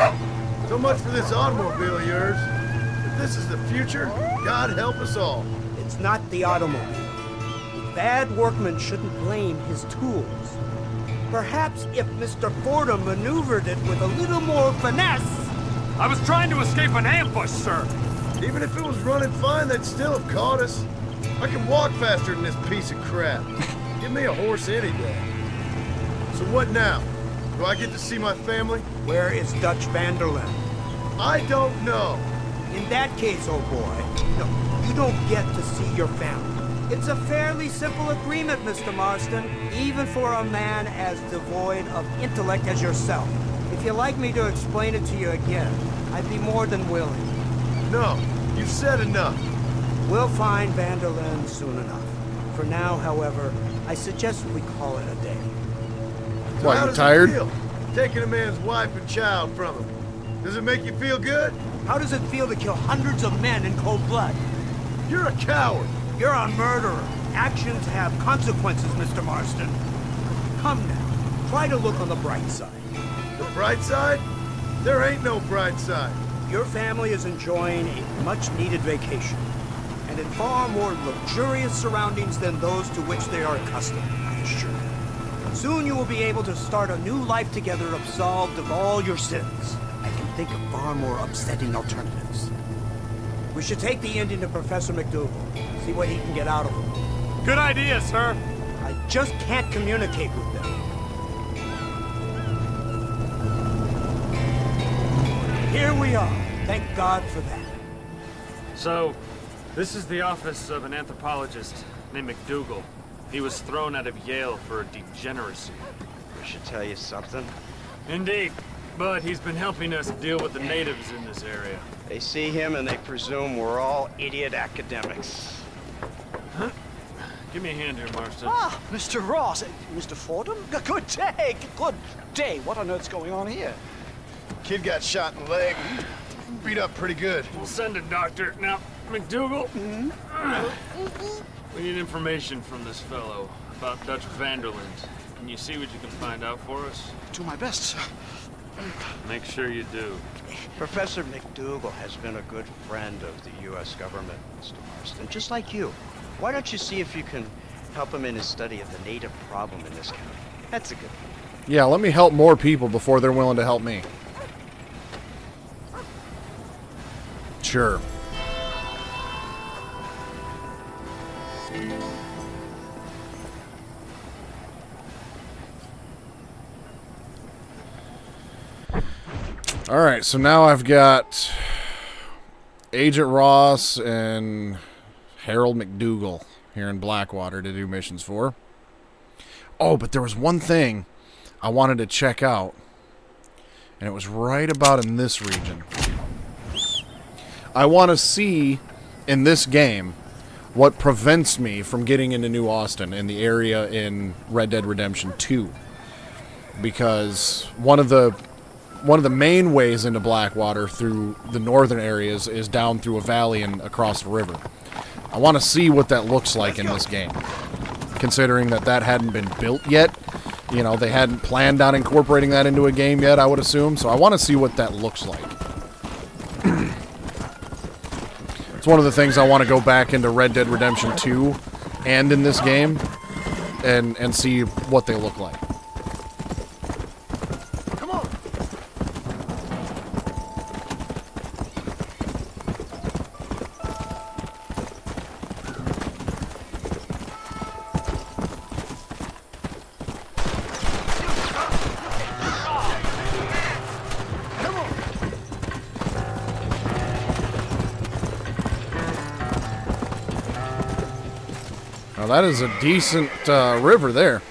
So much for this automobile of yours. If this is the future, God help us all. It's not the automobile. The bad workman shouldn't blame his tools. Perhaps if Mr. Fordham maneuvered it with a little more finesse. I was trying to escape an ambush, sir. Even if it was running fine, they'd still have caught us. I can walk faster than this piece of crap. Give me a horse any day. So what now? Do I get to see my family? Where is Dutch Van Der Linde? I don't know. In that case, oh boy, no, you don't get to see your family. It's a fairly simple agreement, Mr. Marston, even for a man as devoid of intellect as yourself. If you'd like me to explain it to you again, I'd be more than willing. No, you've said enough. We'll find Van Der Linde soon enough. For now, however, I suggest we call it a day. So what, you tired? Feel, taking a man's wife and child from him? Does it make you feel good? How does it feel to kill hundreds of men in cold blood? You're a coward. You're a murderer. Actions have consequences, Mr. Marston. Come now, try to look on the bright side. The bright side? There ain't no bright side. Your family is enjoying a much-needed vacation, and in far more luxurious surroundings than those to which they are accustomed, I assure you. Soon you will be able to start a new life together absolved of all your sins. I can think of far more upsetting alternatives. We should take the Indian to Professor McDougal, see what he can get out of him. Good idea, sir. I just can't communicate with them. Here we are. Thank God for that. So, this is the office of an anthropologist named McDougal. He was thrown out of Yale for degeneracy. We should tell you something. Indeed. But he's been helping us deal with the natives in this area. They see him and they presume we're all idiot academics. Huh? Give me a hand here, Marston. Ah, Mr. Ross. Mr. Fordham? Good day. Good day. What on earth's going on here? Kid got shot in the leg. Beat up pretty good. We'll send a doctor. Now, McDougal, we need information from this fellow about Dutch Van Der Linde. Can you see what you can find out for us? Do my best, sir. Make sure you do. Professor McDougal has been a good friend of the U.S. government, Mr. Marston, just like you. Why don't you see if you can help him in his study of the native problem in this county? That's a good thing. Yeah, let me help more people before they're willing to help me. Sure. Alright, so now I've got Agent Ross and Harold McDougal here in Blackwater to do missions for. Oh, but there was one thing I wanted to check out, and it was right about in this region. I want to see in this game what prevents me from getting into New Austin in the area in Red Dead Redemption 2. Because one of the main ways into Blackwater through the northern areas is down through a valley and across the river. I want to see what that looks like in this game. Considering that hadn't been built yet. You know, they hadn't planned on incorporating that into a game yet, I would assume. So I want to see what that looks like. It's one of the things I want to go back into Red Dead Redemption 2 and in this game and see what they look like. Come on. Now that is a decent river there.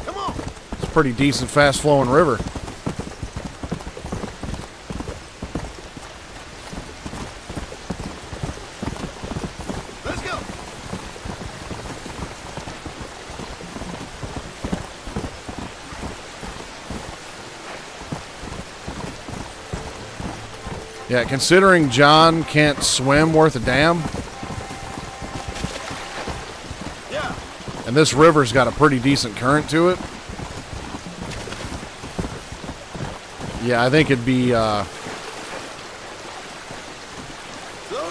Come on. It's a pretty decent, fast-flowing river. Let's go. Yeah, considering John can't swim worth a damn. And this river's got a pretty decent current to it. Yeah, I think it'd be Slow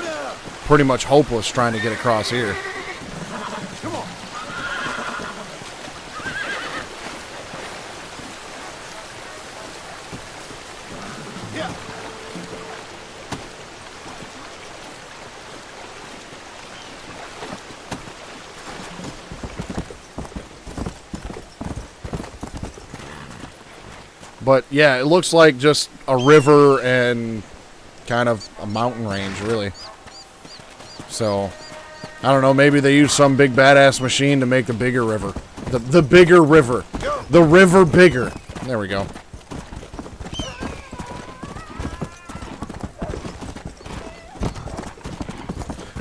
down. pretty much hopeless trying to get across here. Come on. Yeah. But yeah, it looks like just a river and kind of a mountain range, really. So, I don't know, maybe they used some big badass machine to make the bigger river. The bigger river. The river bigger. There we go.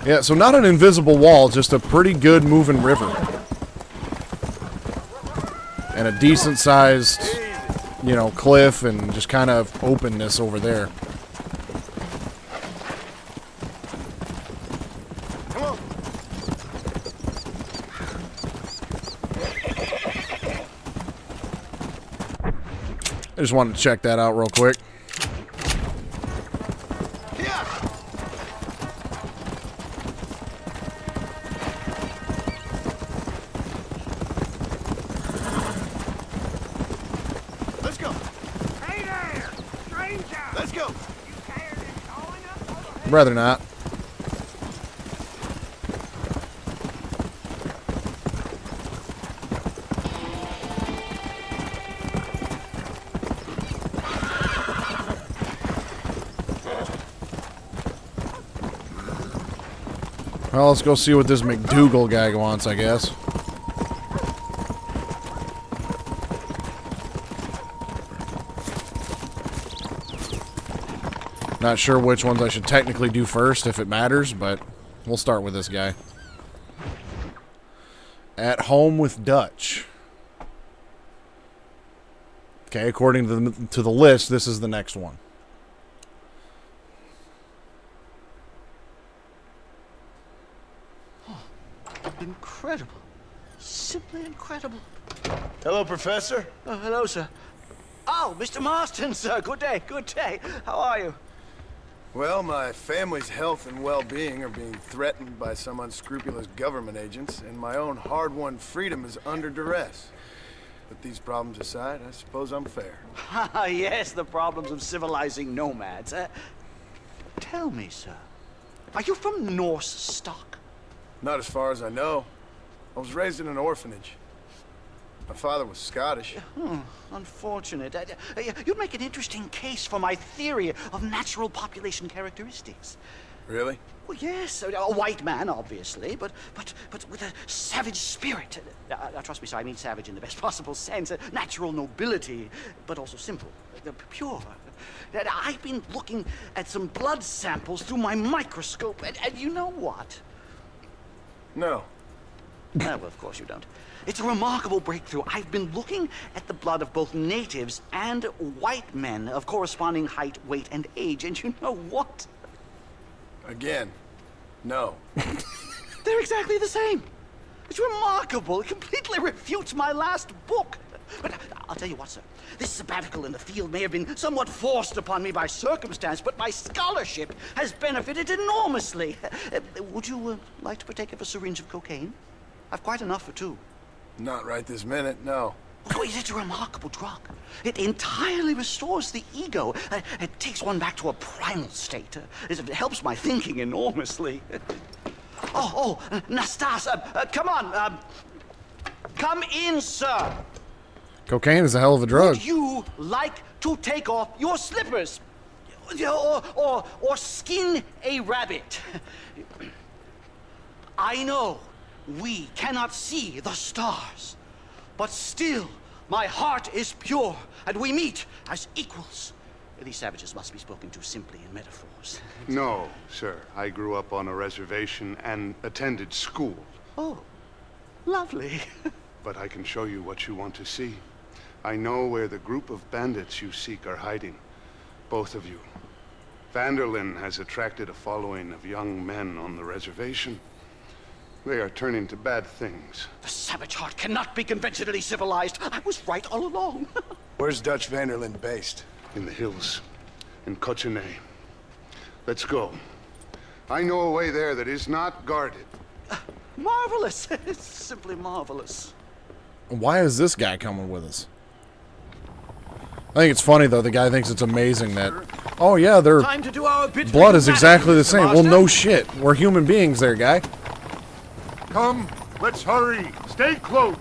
Yeah, so not an invisible wall, just a pretty good moving river. And a decent sized, you know, cliff and just kind of openness over there. Come on. I just wanted to check that out real quick. Let's go. Hey there, stranger! Let's go. You tired of going up over here? Rather not. Well, let's go see what this McDougal guy wants, I guess. Not sure which ones I should technically do first, if it matters, but we'll start with this guy. At home with Dutch. Okay, according to the list, this is the next one. Incredible. Simply incredible. Hello, Professor. Oh, hello, sir. Oh, Mr. Marston, sir. Good day, good day. How are you? Well, my family's health and well-being are being threatened by some unscrupulous government agents, and my own hard-won freedom is under duress. But these problems aside, I suppose I'm fair. Yes, the problems of civilizing nomads. Tell me, sir, are you from Norse stock? Not as far as I know. I was raised in an orphanage. My father was Scottish. Unfortunate. You'd make an interesting case for my theory of natural population characteristics. Really? Well, yes, a white man, obviously, but with a savage spirit. Trust me, sir, I mean savage in the best possible sense. Natural nobility, but also simple, pure. I've been looking at some blood samples through my microscope, and you know what? No. Well, of course you don't. It's a remarkable breakthrough. I've been looking at the blood of both natives and white men of corresponding height, weight, and age, and you know what? Again, No. They're exactly the same. It's remarkable. It completely refutes my last book. But I'll tell you what, sir. This sabbatical in the field may have been somewhat forced upon me by circumstance, but my scholarship has benefited enormously. Would you like to partake of a syringe of cocaine? I've quite enough for two. Not right this minute, no. Oh, it's a remarkable drug. It entirely restores the ego. It takes one back to a primal state. It helps my thinking enormously. Nastas, come on. Come in, sir. Cocaine is a hell of a drug. Would you like to take off your slippers? Or skin a rabbit? I know we cannot see the stars, but still my heart is pure, and we meet as equals. These savages must be spoken to simply in metaphors. No, sir. I grew up on a reservation and attended school. Oh, lovely. But I can show you what you want to see. I know where the group of bandits you seek are hiding. Both of you. Van Der Linde has attracted a following of young men on the reservation. They are turning to bad things. The savage heart cannot be conventionally civilized. I was right all along. Where's Dutch Van Der Linde based? In the hills. In Cochene. Let's go. I know a way there that is not guarded. Marvelous. It's simply marvelous. Why is this guy coming with us? I think it's funny, though. The guy thinks it's amazing that... Oh, yeah, their Time to do our bit blood is exactly the Mr. same. Well, no shit. We're human beings there, guy. Come, let's hurry. Stay close.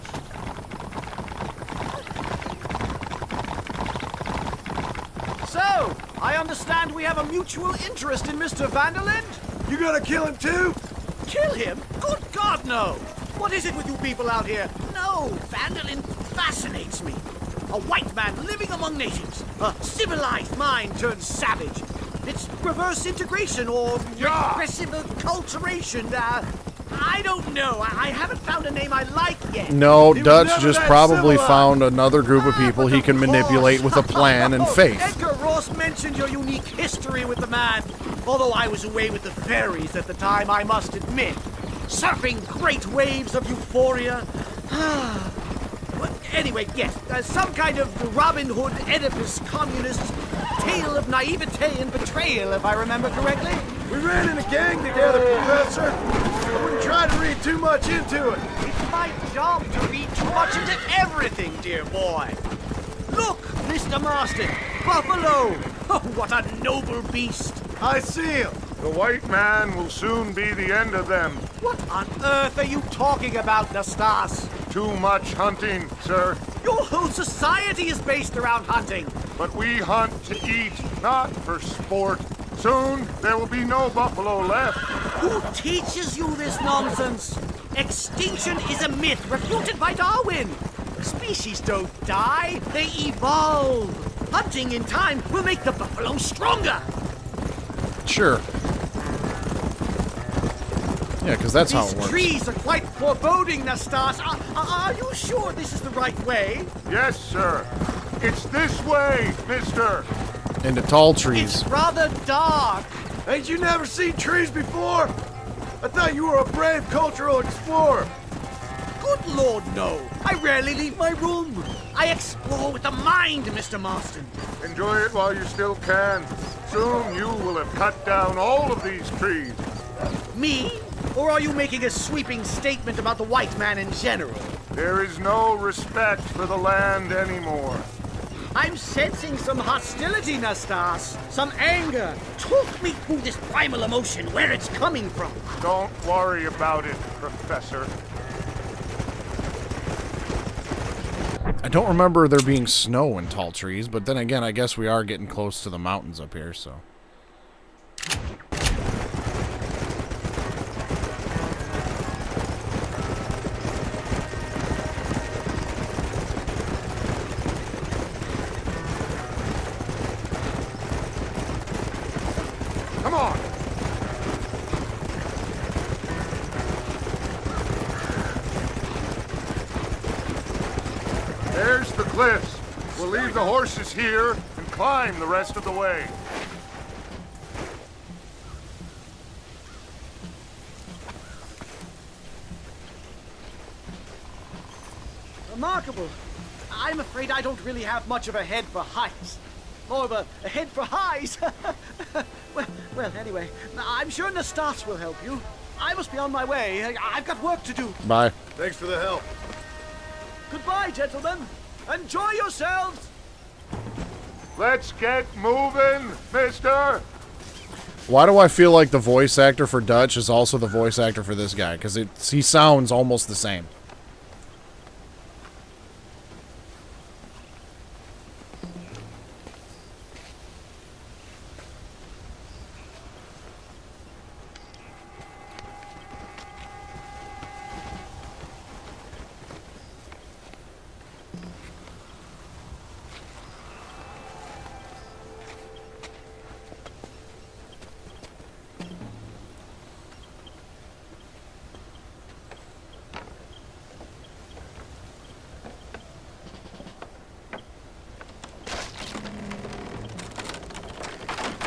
So, I understand we have a mutual interest in Mr. Van Der Linde? You gonna kill him too? Kill him? Good God, no! What is it with you people out here? No, Van Der Linde fascinates me. A white man living among natives. A civilized mind turned savage. It's reverse integration or regressive acculturation. I don't know. I haven't found a name I like yet. No, Dutch just probably found another group of people he can manipulate with a plan and faith. Edgar Ross mentioned your unique history with the man. Although I was away with the fairies at the time, I must admit. Surfing great waves of euphoria. But anyway, yes, some kind of Robin Hood, Oedipus, communist tale of naivete and betrayal, if I remember correctly. We ran in a gang together, Professor. I wouldn't try to read too much into it. It's my job to read too much into everything, dear boy. Look, Mr. Marston, buffalo. Oh, what a noble beast. I see him. The white man will soon be the end of them. What on earth are you talking about, Nastas? Too much hunting, sir. Your whole society is based around hunting. But we hunt to eat, not for sport. Soon, there will be no buffalo left. Who teaches you this nonsense? Extinction is a myth refuted by Darwin. Species don't die, they evolve. Hunting in time will make the buffalo stronger. Sure. Yeah, because that's how it works. These trees are quite foreboding, Nastas. Are you sure this is the right way? Yes, sir. It's this way, mister. Into tall trees. It's rather dark. Ain't you never seen trees before? I thought you were a brave cultural explorer. Good Lord, no. I rarely leave my room. I explore with the mind, Mr. Marston. Enjoy it while you still can. Soon you will have cut down all of these trees. Me? Or are you making a sweeping statement about the white man in general? There is no respect for the land anymore. I'm sensing some hostility, Nastas. Some anger. Talk me through this primal emotion, where it's coming from. Don't worry about it, Professor. I don't remember there being snow in tall trees, but then again, I guess we are getting close to the mountains up here, so... Come on! There's the cliffs. We'll leave the horses here and climb the rest of the way. remarkable. I'm afraid I don't really have much of a head for heights. More of a head for highs. well, anyway, I'm sure Nastas will help you. I must be on my way. I've got work to do. Bye. Thanks for the help. Goodbye, gentlemen. Enjoy yourselves. Let's get moving, mister. Why do I feel like the voice actor for Dutch is also the voice actor for this guy? Because he sounds almost the same.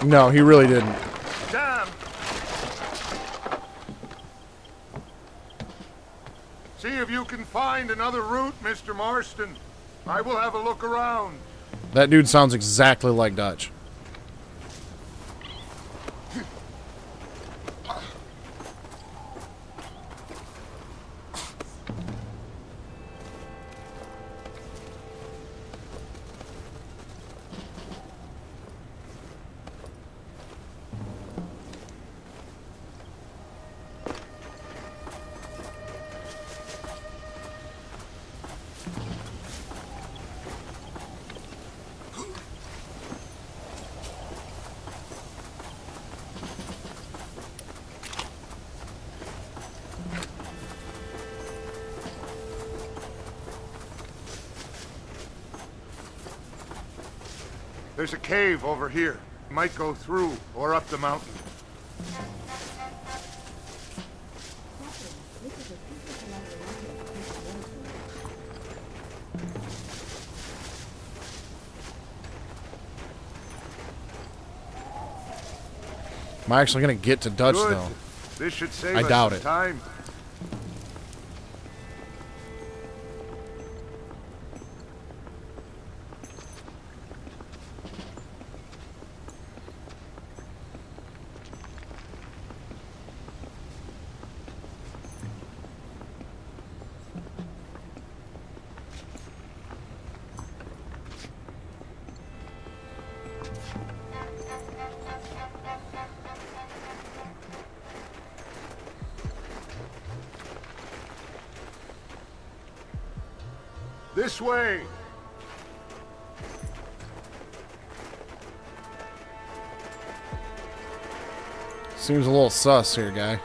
No, he really didn't. Damn. See if you can find another route, Mr. Marston. I will have a look around. That dude sounds exactly like Dutch. There's a cave over here. Might go through or up the mountain. Am I actually going to get to Dutch, Good. though? This should save I us doubt some it. time. This way! Seems a little sus here, guy.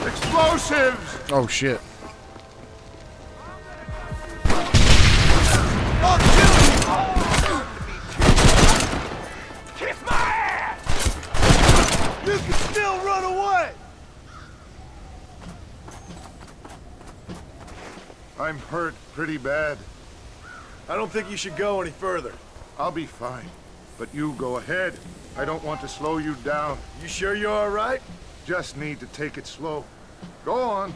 Explosives! Oh, shit. Kiss my ass! You can still run away! I'm hurt pretty bad. I don't think you should go any further. I'll be fine. But you go ahead. I don't want to slow you down. You sure you're all right? Just need to take it slow. Go on.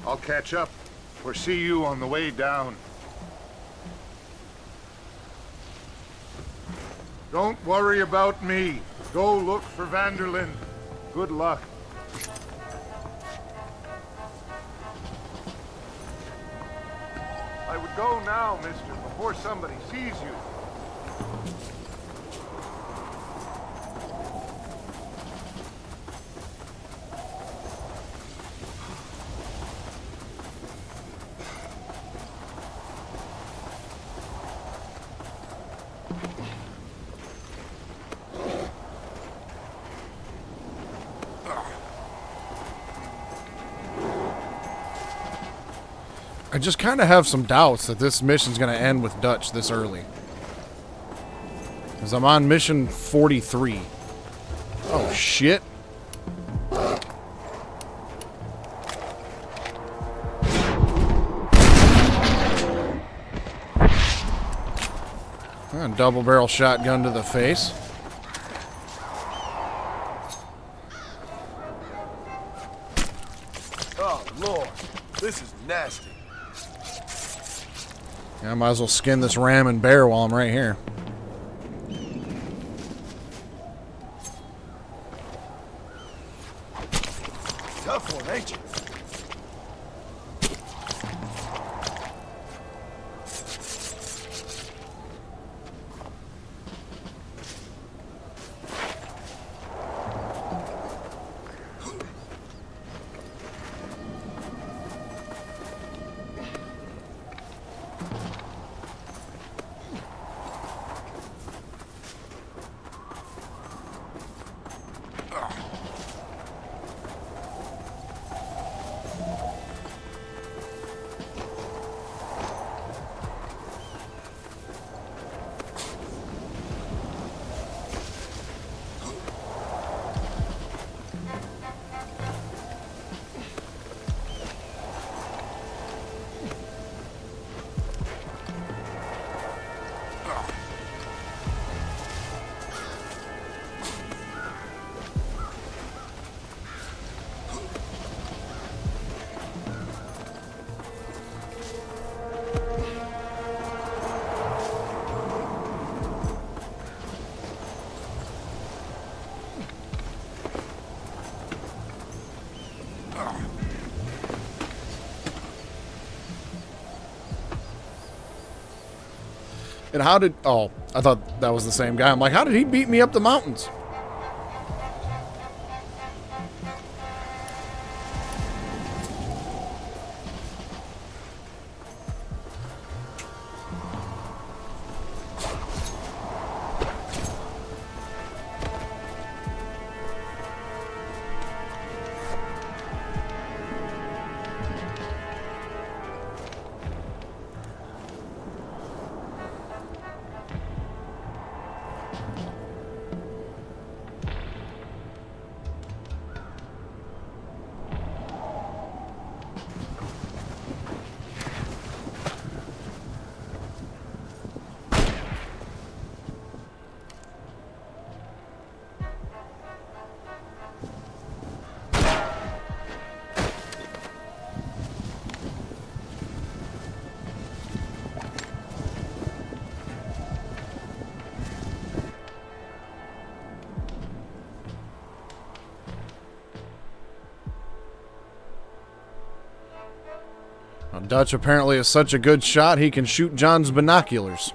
I'll catch up or see you on the way down. Don't worry about me. Go look for Van Der Linde. Good luck. I would go now, mister, before somebody sees you. I just kind of have some doubts that this mission's going to end with Dutch this early. Because I'm on mission 43. Oh, shit. Double barrel shotgun to the face. Oh, Lord. This is nasty. Yeah, I might as well skin this ram and bear while I'm right here. Tough one, ain't you? And how did... Oh, I thought that was the same guy. I'm like, how did he beat me up the mountains? Dutch apparently is such a good shot, he can shoot John's binoculars.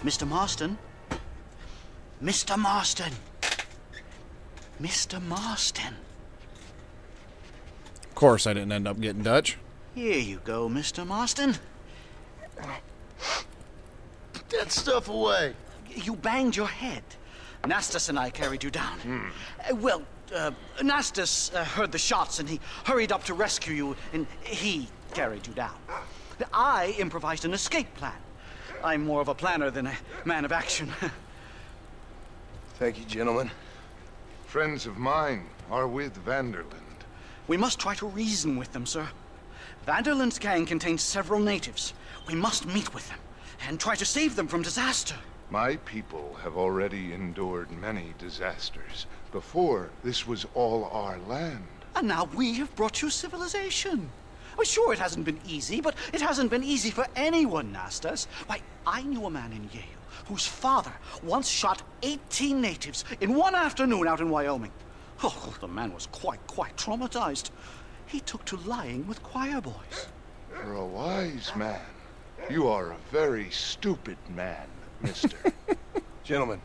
Mr. Marston? Mr. Marston! Mr. Marston! Of course I didn't end up getting Dutch. Here you go, Mr. Marston. Put that stuff away. You banged your head. Nastas and I carried you down. Nastas heard the shots and he hurried up to rescue you and he carried you down. I improvised an escape plan. I'm more of a planner than a man of action. Thank you, gentlemen. Friends of mine are with Van Der Linde. We must try to reason with them, sir. Van Der Linde's gang contains several natives. We must meet with them and try to save them from disaster. My people have already endured many disasters. Before, this was all our land. And now we have brought you civilization. Well, sure, it hasn't been easy, but it hasn't been easy for anyone, Nastas. Why, I knew a man in Yale whose father once shot 18 natives in one afternoon out in Wyoming. Oh, the man was quite traumatized. He took to lying with choir boys. For a wise man, you are a very stupid man, mister. Gentlemen,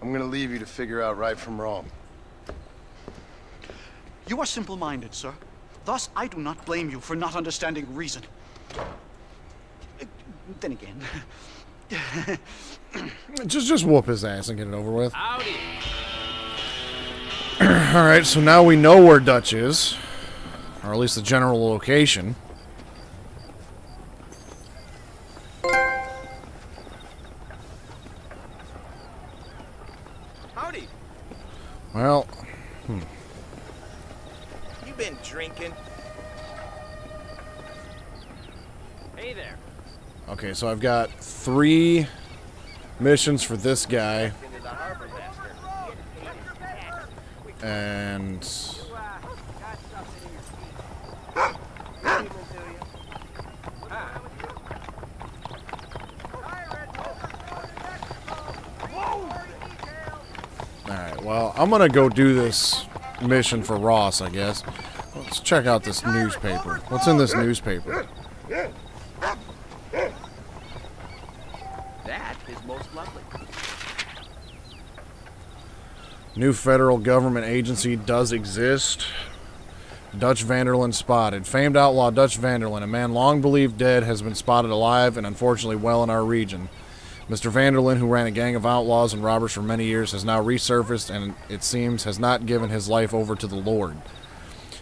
I'm gonna leave you to figure out right from wrong. You are simple-minded, sir. Thus, I do not blame you for not understanding reason. Then again... just whoop his ass and get it over with. Howdy. Alright, so now we know where Dutch is. Or at least the general location. Howdy. Well, You been drinking? Hey there. okay, so I've got 3 missions for this guy. Into the harbor master. And Got something in your feet. Able to you. alright, well, I'm gonna go do this mission for Ross, I guess. Let's check out this newspaper. What's in this newspaper? That is most lovely. New federal government agency does exist. Dutch Van Der Linde spotted. Famed outlaw Dutch Van Der Linde, a man long believed dead, has been spotted alive and unfortunately well in our region. Mr. Van Der Linde, who ran a gang of outlaws and robbers for many years, has now resurfaced and, it seems, has not given his life over to the Lord.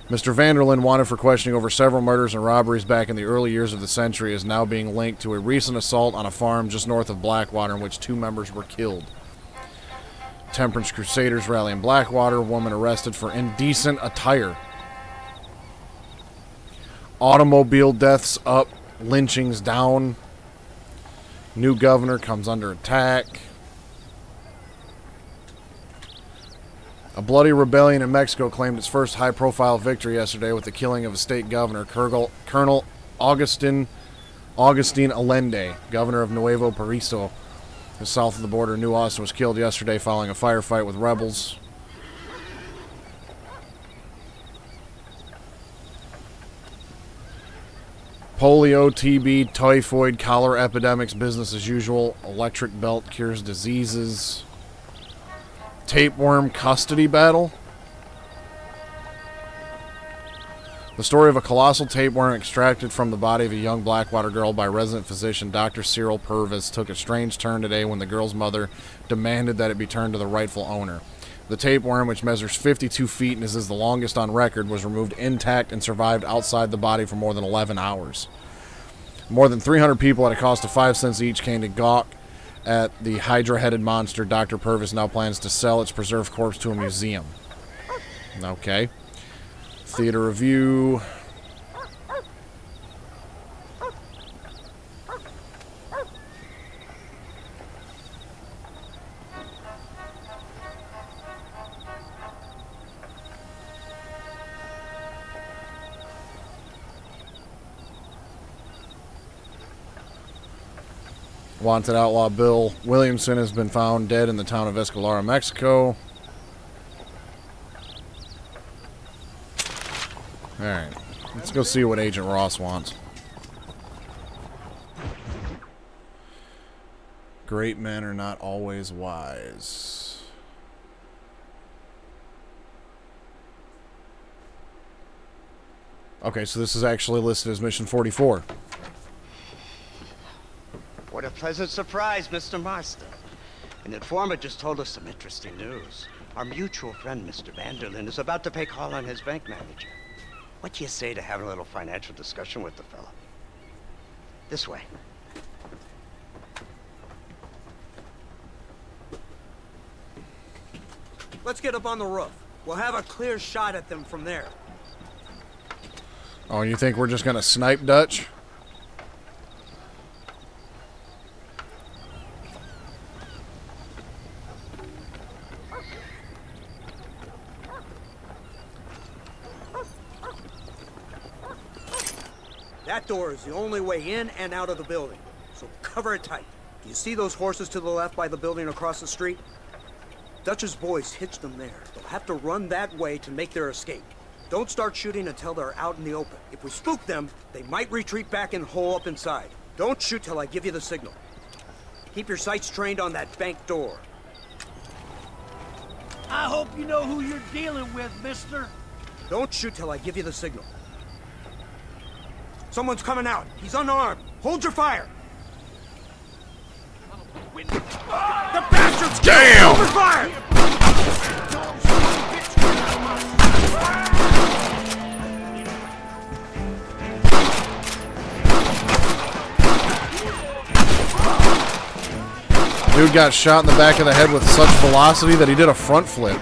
Mr. Van Der Linde, wanted for questioning over several murders and robberies back in the early years of the century, is now being linked to a recent assault on a farm just north of Blackwater in which 2 members were killed. Temperance Crusaders rally in Blackwater. Woman arrested for indecent attire. Automobile deaths up. Lynchings down. New governor comes under attack. A bloody rebellion in Mexico claimed its first high-profile victory yesterday with the killing of a state governor, Colonel Agustin Allende, governor of Nuevo Paraiso. South of the border, New Austin was killed yesterday following a firefight with rebels. Polio, TB, typhoid, cholera epidemics, business as usual. Electric belt cures diseases. Tapeworm custody battle. The story of a colossal tapeworm extracted from the body of a young Blackwater girl by resident physician Dr. Cyril Purvis took a strange turn today when the girl's mother demanded that it be turned to the rightful owner. The tapeworm, which measures 52 feet and is the longest on record, was removed intact and survived outside the body for more than 11 hours. More than 300 people at a cost of 5 cents each came to gawk at the hydra-headed monster. Dr. Purvis now plans to sell its preserved corpse to a museum. Okay. Theater review. Wanted outlaw Bill Williamson has been found dead in the town of Escalera, Mexico. Alright, let's go see what Agent Ross wants. Great men are not always wise. Okay, so this is actually listed as Mission 44. What a pleasant surprise, Mr. Marston. An informant just told us some interesting news. Our mutual friend, Mr. Van Der Linde, is about to pay call on his bank manager. What do you say to having a little financial discussion with the fella? This way. Let's get up on the roof. We'll have a clear shot at them from there. Oh, you think we're just gonna snipe Dutch? That door is the only way in and out of the building, so cover it tight. Do you see those horses to the left by the building across the street? Dutch's boys hitched them there. They'll have to run that way to make their escape. Don't start shooting until they're out in the open. If we spook them, they might retreat back and hole up inside. Don't shoot till I give you the signal. Keep your sights trained on that bank door. I hope you know who you're dealing with, mister. Don't shoot till I give you the signal. Someone's coming out. He's unarmed. Hold your fire. The bastard's damn! Open fire! dude got shot in the back of the head with such velocity that he did a front flip.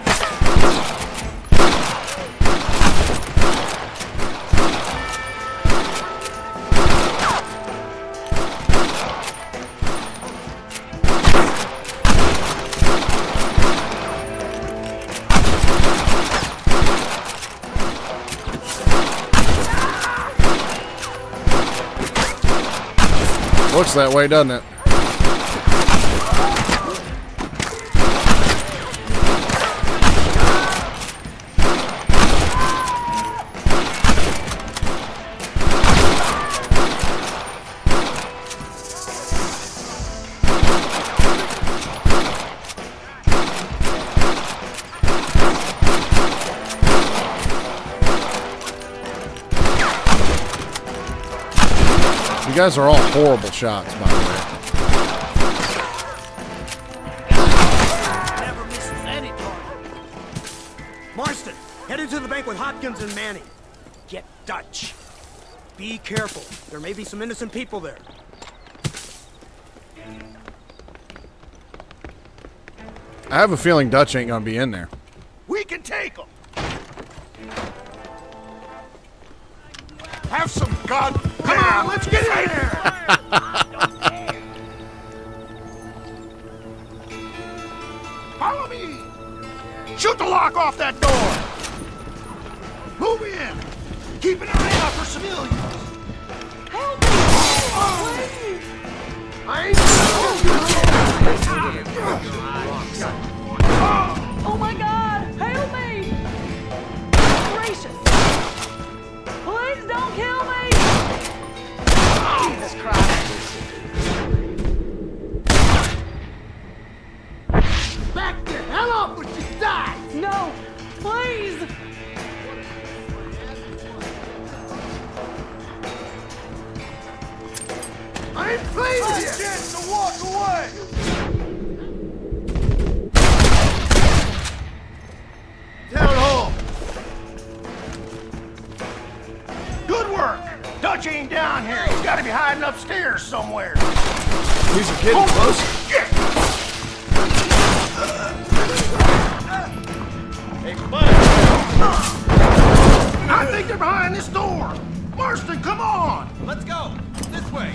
Looks that way, doesn't it? You guys are all horrible shots, by the way. Never misses any target. Marston, head into the bank with Hopkins and Manning. Get Dutch. Be careful. There may be some innocent people there. I have a feeling Dutch ain't gonna be in there. We can take them. Have some gun. Come on, let's get in there. Follow me. Shoot the lock off that door. Move in. Keep an eye out for civilians. Help me! Please! I ain't Oh my God! Help me! Gracious! Please don't kill me! Jesus Christ! Back the hell up when you die! No! Please! I ain't playing with you! Chance to walk away! Down home! Good work! Dutch ain't down here. He's got to be hiding upstairs somewhere. These are getting closer. Hey, buddy! I think they're behind this door. Marston, come on! Let's go. This way.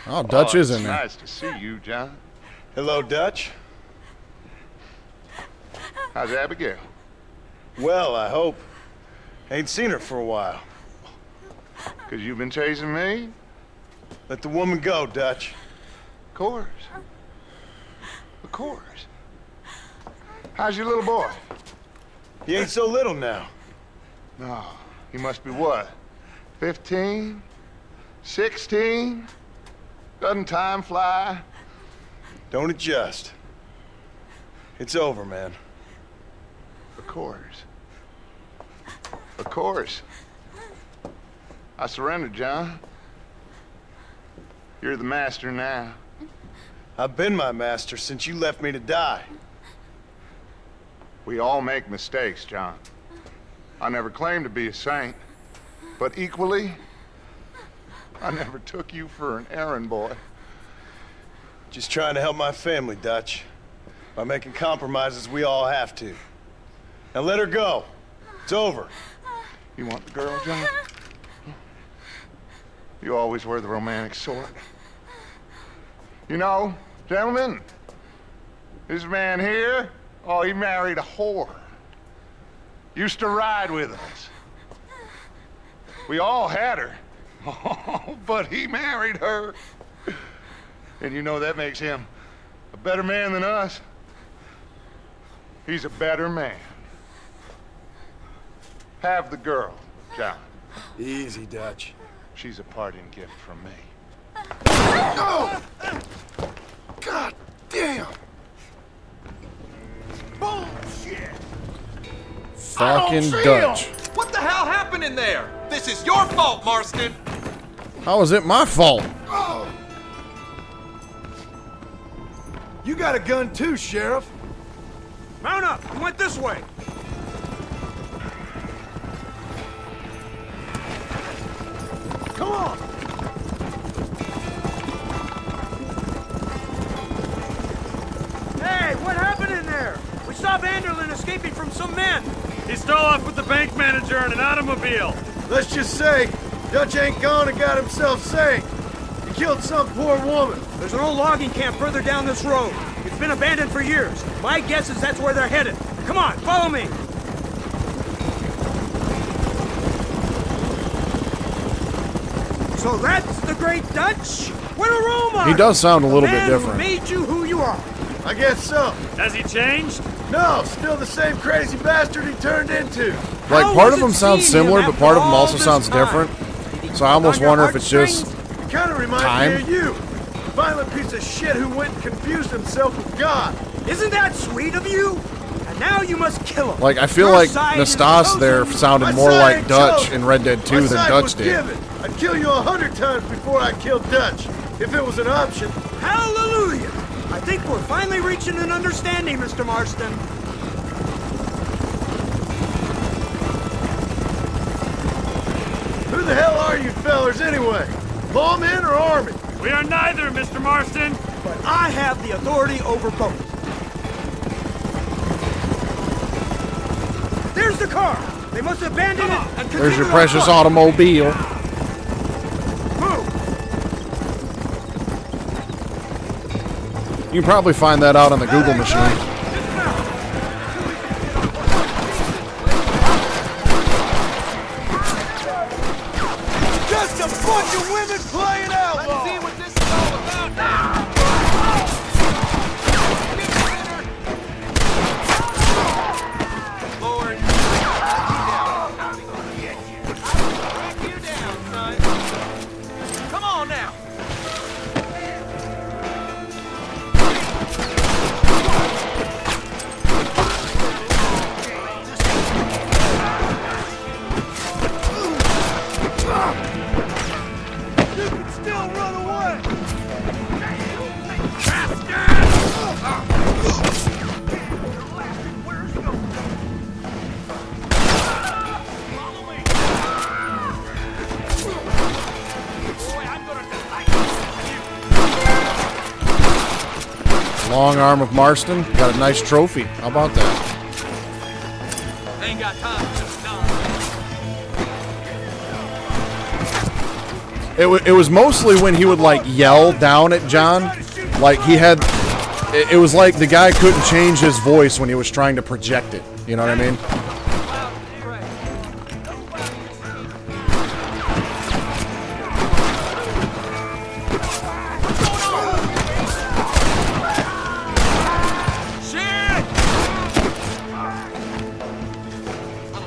Oh, Dutch is in there. Nice to see you, John. Hello, Dutch. How's Abigail? Well, I hope. Ain't seen her for a while. 'Cause you've been chasing me? Let the woman go, Dutch. Of course. Of course. How's your little boy? He ain't so little now. No, he must be what? 15? 16? Doesn't time fly? Don't adjust. It's over, man. Of course. Of course. I surrendered, John. You're the master now. I've been my master since you left me to die. We all make mistakes, John. I never claimed to be a saint, but equally, I never took you for an errand boy. Just trying to help my family, Dutch. By making compromises we all have to. Now let her go. It's over. You want the girl, John? You always were the romantic sort. You know, gentlemen, this man here, oh, he married a whore. Used to ride with us. We all had her. Oh, but he married her. And you know that makes him a better man than us. He's a better man. Have the girl, John. Easy, Dutch. She's a parting gift from me. Oh! God damn! Bullshit! Fucking Dutch. What the hell happened in there? This is your fault, Marston. How is it my fault? Oh! You got a gun too, Sheriff. Mount up! We went this way! Come on! escaping from some men. He stole off with the bank manager in an automobile. Let's just say, Dutch ain't gone and got himself saved. He killed some poor woman. There's an old logging camp further down this road. It's been abandoned for years. My guess is that's where they're headed. Come on, follow me. So that's the great Dutch? What a Roma! He does sound a little bit different. Man who made you who you are. I guess so. Has he changed? No, still the same crazy bastard he turned into. Like, part of him sounds similar, but part of him also sounds different. So I almost wonder if it's just It kind of reminds time. me of you. A violent piece of shit who went and confused himself with God. Isn't that sweet of you? And now you must kill him. Like, I feel Your like side is Nastas chosen. there sounded My more side like Dutch chosen. in Red Dead 2 My than side Dutch was did. given. I'd kill you 100 times before I killed Dutch, if it was an option. Hallelujah! I think we're finally reaching an understanding, Mr. Marston. Who the hell are you fellers anyway? Lawmen or army? We are neither, Mr. Marston. But I have the authority over both. There's the car. They must abandon it and continue. There's your on precious foot. automobile. You can probably find that out on the Google machine. Just a bunch of women playing outlaw. Let's see what this is all about now. Lord, track you down, son. Come on now. You can still run away. Long arm of Marston. Got a nice trophy. How about that? Ain't got time for this nonsense. It was mostly when he would like yell down at John. Like he had, it was like the guy couldn't change his voice when he was trying to project it. You know what I mean?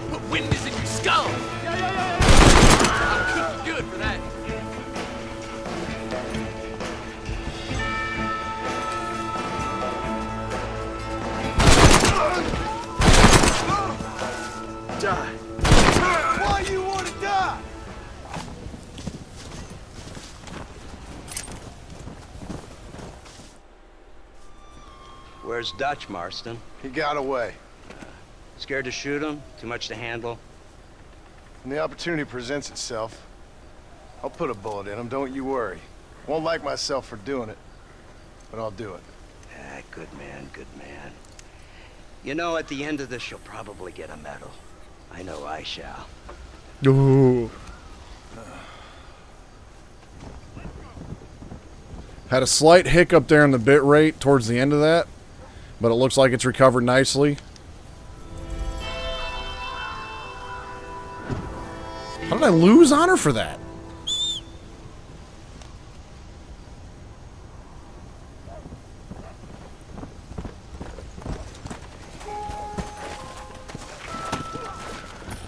Put windows in your skull. I couldn't do it for that. Die. Why you want to die? Where's Dutch, Marston? He got away. Scared to shoot him? Too much to handle? When the opportunity presents itself, I'll put a bullet in him, don't you worry. Won't like myself for doing it, but I'll do it. Ah, good man, good man. You know, at the end of this, you'll probably get a medal. I know I shall. Ooh. Had a slight hiccup there in the bit rate towards the end of that, but it looks like it's recovered nicely. How did I lose honor for that?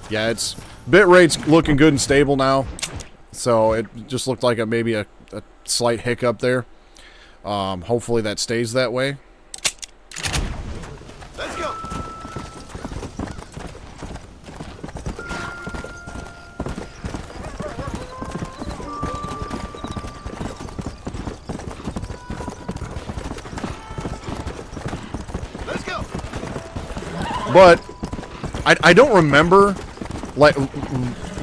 Yeah, it's bit rate's looking good and stable now, so it just looked like maybe a slight hiccup there. Hopefully that stays that way. Let's go. Let's go. But I don't remember, like,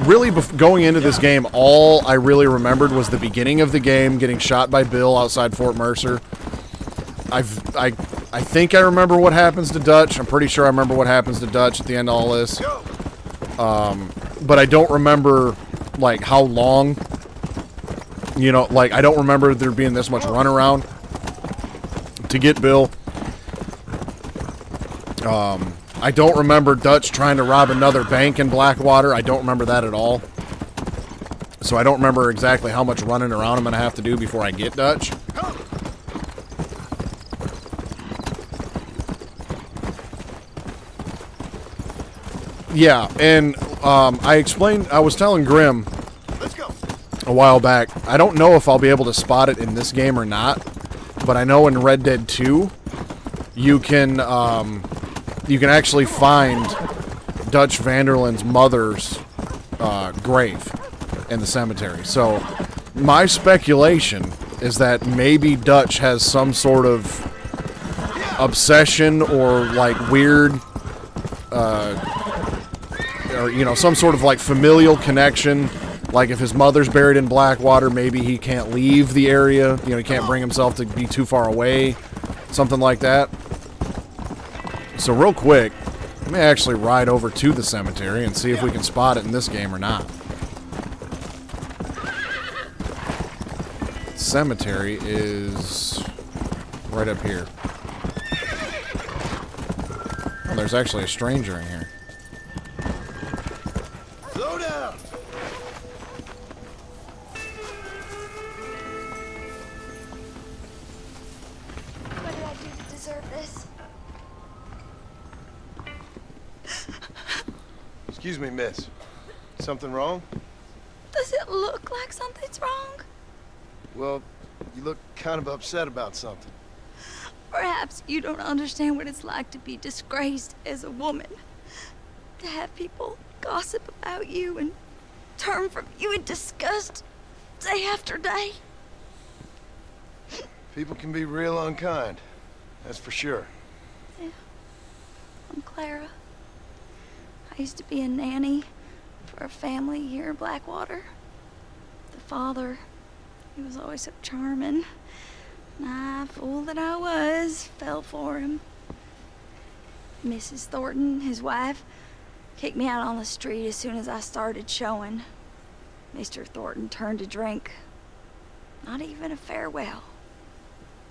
really going into this game, all I really remembered was the beginning of the game, getting shot by Bill outside Fort Mercer. I I think I remember what happens to Dutch. I'm pretty sure I remember what happens to Dutch at the end of all this. But I don't remember, like, how long. You know, like, I don't remember there being this much runaround to get Bill. I don't remember Dutch trying to rob another bank in Blackwater. I don't remember that at all. So I don't remember exactly how much running around I'm going to have to do before I get Dutch. Yeah, and I was telling Grim a while back, I don't know if I'll be able to spot it in this game or not, but I know in Red Dead 2, you can actually find Dutch Van Der Linde's mother's grave in the cemetery. So my speculation is that maybe Dutch has some sort of obsession or like weird or you know, some sort of like familial connection. Like if his mother's buried in Blackwater, maybe he can't leave the area, you know, he can't bring himself to be too far away, something like that. So real quick, let me actually ride over to the cemetery and see if we can spot it in this game or not. Cemetery is right up here. Oh, there's actually a stranger in here. Slow down. What did I do to deserve this? Excuse me, miss. Something wrong? Does it look like something's wrong? Well, you look kind of upset about something. Perhaps you don't understand what it's like to be disgraced as a woman. To have people gossip about you and turn from you in disgust day after day. People can be real unkind, that's for sure. Yeah. I'm Clara. I used to be a nanny for a family here in Blackwater. The father, he was always so charming. And I, fool that I was, fell for him. Mrs. Thornton, his wife, kicked me out on the street as soon as I started showing. Mr. Thornton turned to drink. Not even a farewell.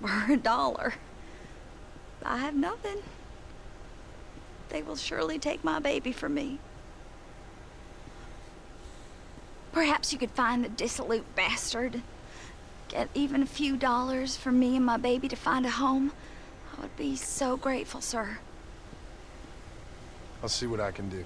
For $1. I have nothing. They will surely take my baby from me. Perhaps you could find the dissolute bastard. Get even a few dollars for me and my baby to find a home. I would be so grateful, sir. I'll see what I can do.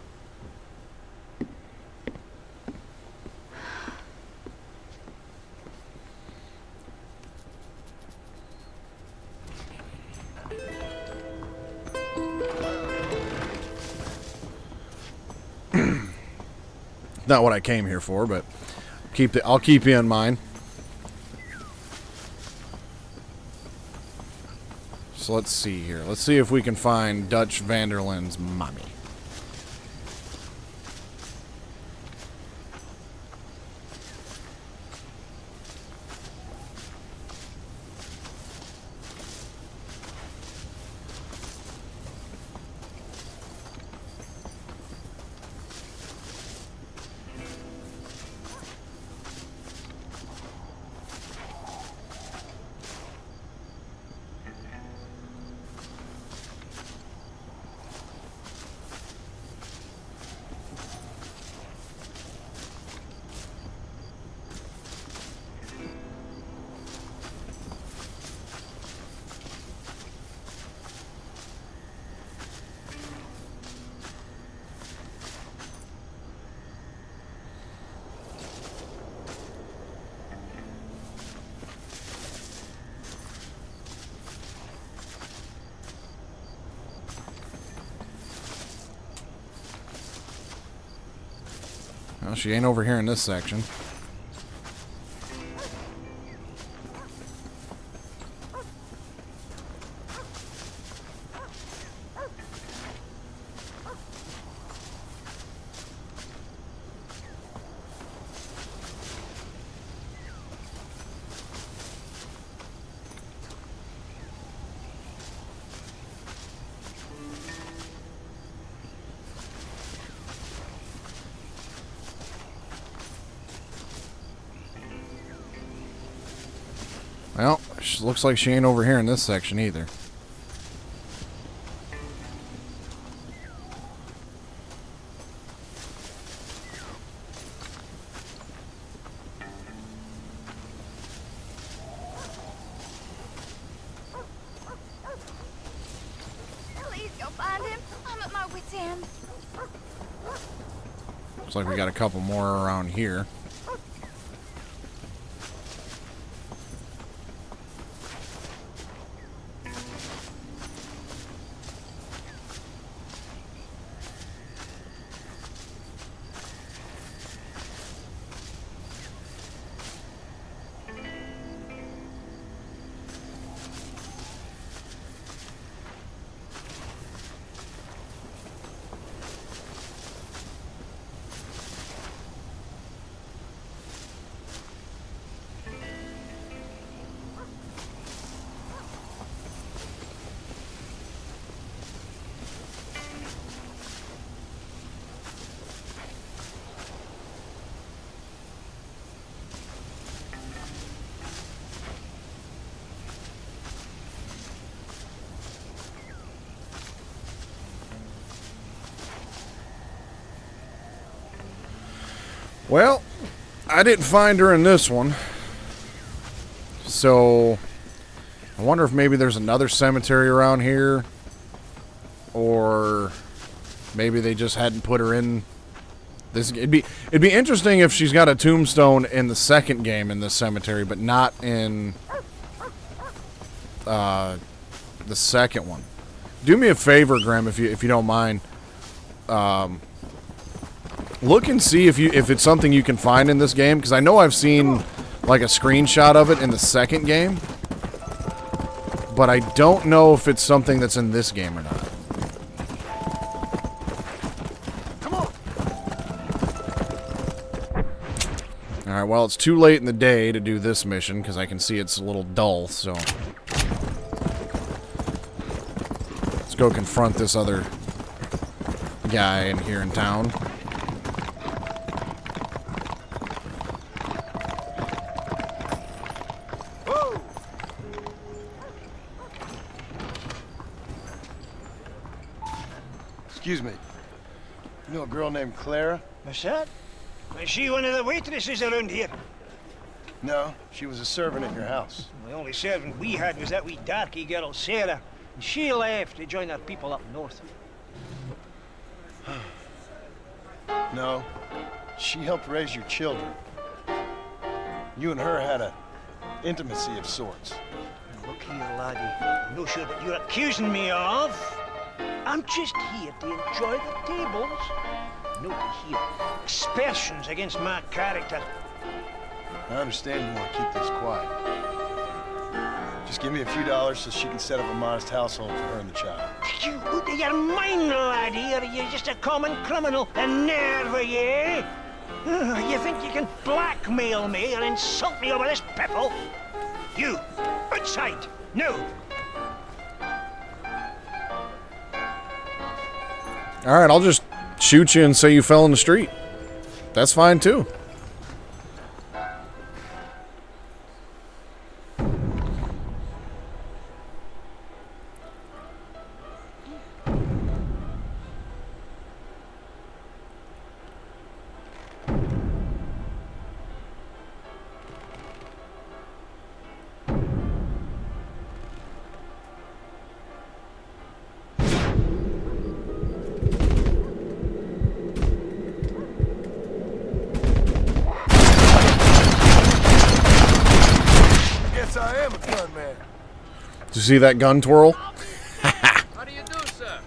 Not what I came here for, but I'll keep you in mind. So let's see here. Let's see if we can find Dutch Van Der Linde's mommy. Well, she ain't over here in this section. Looks like she ain't over here in this section either. Please go find him. I'm at my wit's end. Looks like we got a couple more around here. Well, I didn't find her in this one. So, I wonder if maybe there's another cemetery around here. Or maybe they just hadn't put her in this. It'd be interesting if she's got a tombstone in the second game in this cemetery, but not in the second one. Do me a favor, Graham, if you don't mind. Look and see if it's something you can find in this game, because I know I've seen like a screenshot of it in the second game, but I don't know if it's something that's in this game or not. Come on. All right, well, it's too late in the day to do this mission because I can see it's a little dull, so let's go confront this other guy in here in town. Excuse me. You know a girl named Clara? What's that? Is she one of the waitresses around here? No, she was a servant at your house. The only servant we had was that wee darky girl, Sarah. And she left to join our people up north. No, she helped raise your children. You and her had a intimacy of sorts. Look here, laddie. I'm not sure what you're accusing me of. I'm just here to enjoy the tables. Not to hear aspersions against my character. I understand you want to keep this quiet. Just give me a few dollars so she can set up a modest household for her and the child. You out of your mind, laddie, or are you just a common criminal? A nerve, are you? You think you can blackmail me or insult me over this piffle? You, outside, no! Alright, I'll just shoot you and say you fell in the street. That's fine, too. Did you see that gun twirl? How do you do, sir?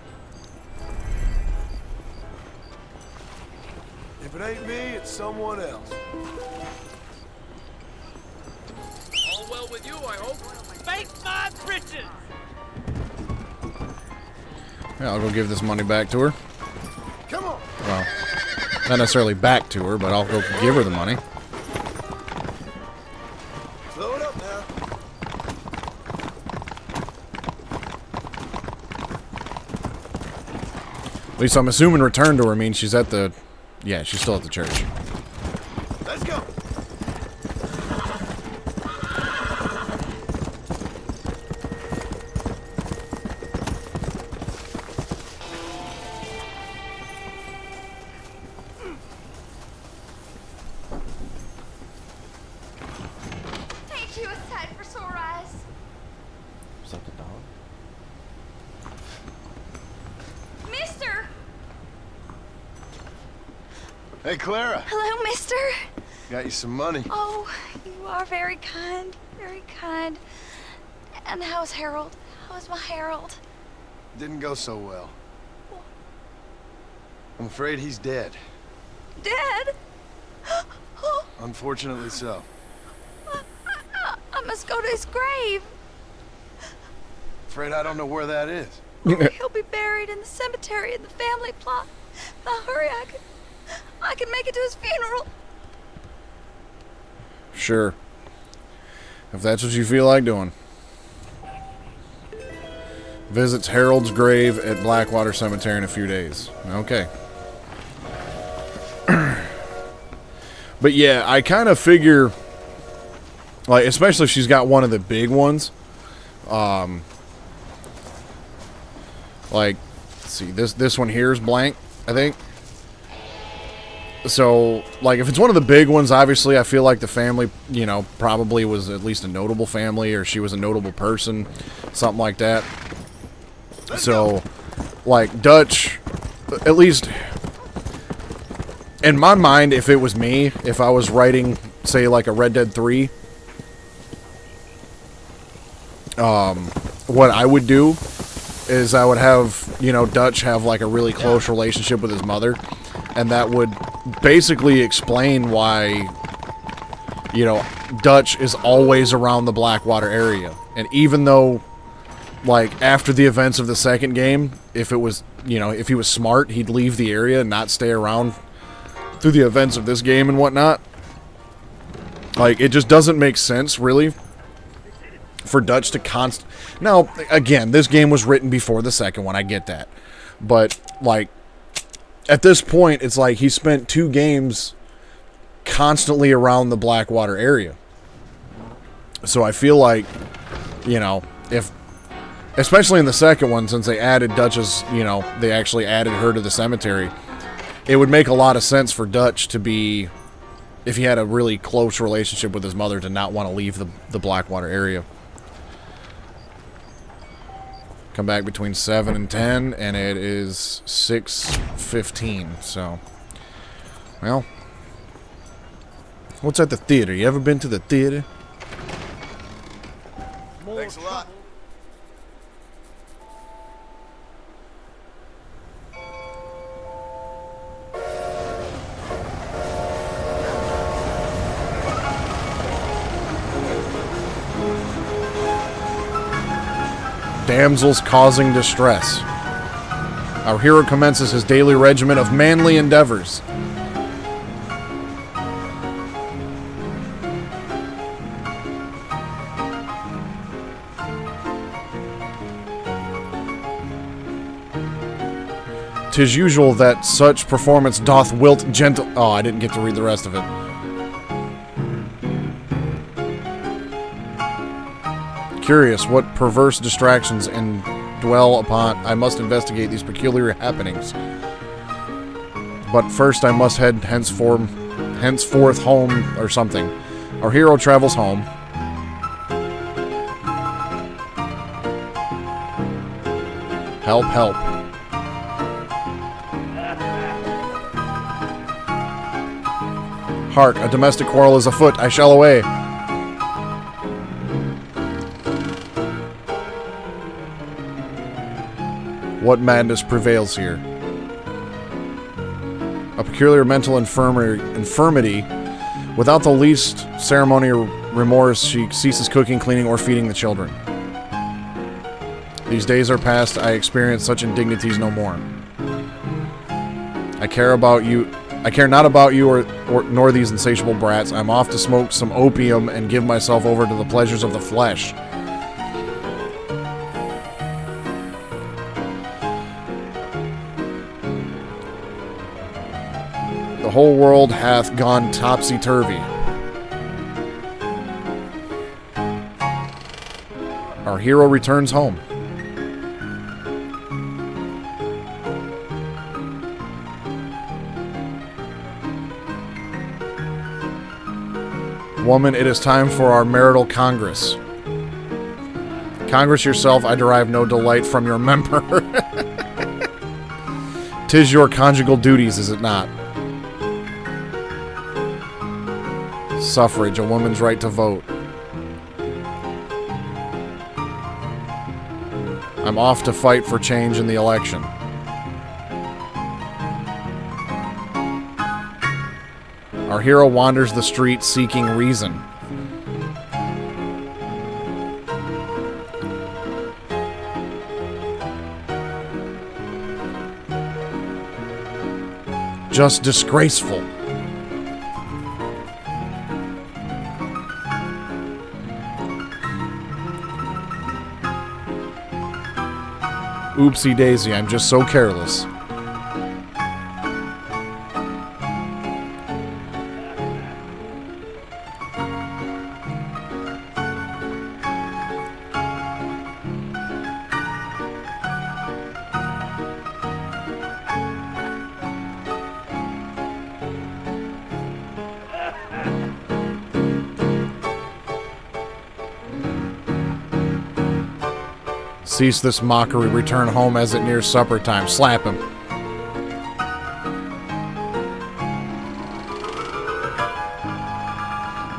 If it ain't me, it's someone else. All well with you, I hope. Make my britches! Yeah, I'll go give this money back to her. Come on. Well, not necessarily back to her, but I'll go give her the money. Slow it up now. At least I'm assuming return to her means she's at the... Yeah, she's still at the church. Let's go. Looks like a dog. Mister! Hey, Clara. Hello, mister. Got you some money. Oh, you are very kind. Very kind. And how's Harold? How's my Harold? Didn't go so well. I'm afraid he's dead. Dead? Unfortunately so. I must go to his grave. Afraid I don't know where that is. He'll be buried in the cemetery in the family plot. Now hurry, I can make it to his funeral. Sure. If that's what you feel like doing. Visits Harold's grave at Blackwater Cemetery in a few days. Okay. But yeah, I kind of figure, like, especially if she's got one of the big ones. Like, let's see, this one here is blank, I think. So, like, if it's one of the big ones, obviously I feel like the family, you know, probably was at least a notable family, or she was a notable person, something like that. So, like, Dutch, at least in my mind, if it was me, if I was writing, say, like a Red Dead 3, what I would do is I would have, you know, Dutch have, like, a really close relationship with his mother, and that would basically explain why, you know, Dutch is always around the Blackwater area. And even though, like, after the events of the second game, if it was, you know, if he was smart, he'd leave the area and not stay around through the events of this game and whatnot. Like, it just doesn't make sense, really, for Dutch to Now, again, this game was written before the second one, I get that. But, like, at this point, it's like he spent 2 games constantly around the Blackwater area. So I feel like, you know, if, especially in the second one, since they added Dutch's, you know, they actually added her to the cemetery, it would make a lot of sense for Dutch to be, if he had a really close relationship with his mother, to not want to leave the Blackwater area. Come back between 7 and 10, and it is 6:15, so, well, what's at the theater? You ever been to the theater? Thanks a lot. Damsels causing distress. Our hero commences his daily regimen of manly endeavors. "'Tis usual that such performance doth wilt gentle..." Oh, I didn't get to read the rest of it. "Curious what perverse distractions and dwell upon. I must investigate these peculiar happenings. But first I must head henceforth home," or something. Our hero travels home. Help, help. "Hark, a domestic quarrel is afoot. I shall away." What madness prevails here? A peculiar mental infirmity. Without the least ceremony or remorse, she ceases cooking, cleaning, or feeding the children. These days are past. I experience such indignities no more. I care not about you nor these insatiable brats. I'm off to smoke some opium and give myself over to the pleasures of the flesh. The whole world hath gone topsy-turvy. Our hero returns home. "Woman, it is time for our marital congress." Congress yourself, I derive no delight from your member. 'Tis your conjugal duties, is it not? Suffrage, a woman's right to vote. I'm off to fight for change in the election. Our hero wanders the streets seeking reason. Just disgraceful. Oopsie daisy, I'm just so careless. Cease this mockery, return home as it nears supper time. Slap him.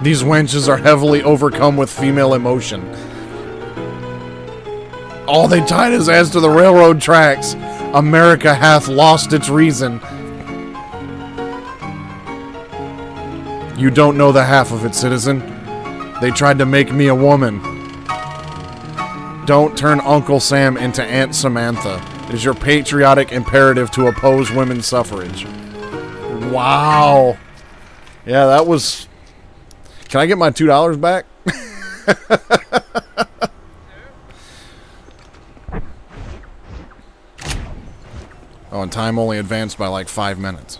These wenches are heavily overcome with female emotion. All they tied his ass to the railroad tracks. America hath lost its reason. You don't know the half of it, citizen. They tried to make me a woman. Don't turn Uncle Sam into Aunt Samantha. It is your patriotic imperative to oppose women's suffrage. Wow. Yeah, that was... Can I get my $2 back? Oh, and time only advanced by like 5 minutes.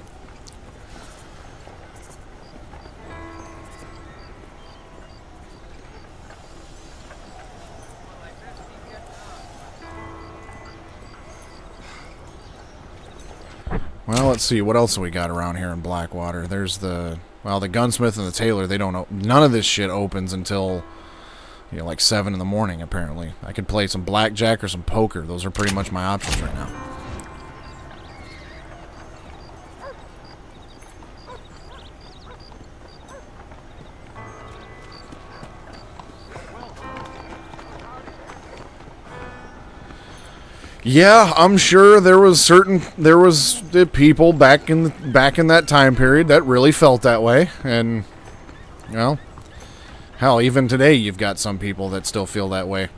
Well, let's see. What else have we got around here in Blackwater? There's the... Well, the gunsmith and the tailor, they don't know. None of this shit opens until, you know, like 7 in the morning, apparently. I could play some blackjack or some poker. Those are pretty much my options right now. Yeah, I'm sure there was the people back in that time period that really felt that way, and you know, hell, even today you've got some people that still feel that way.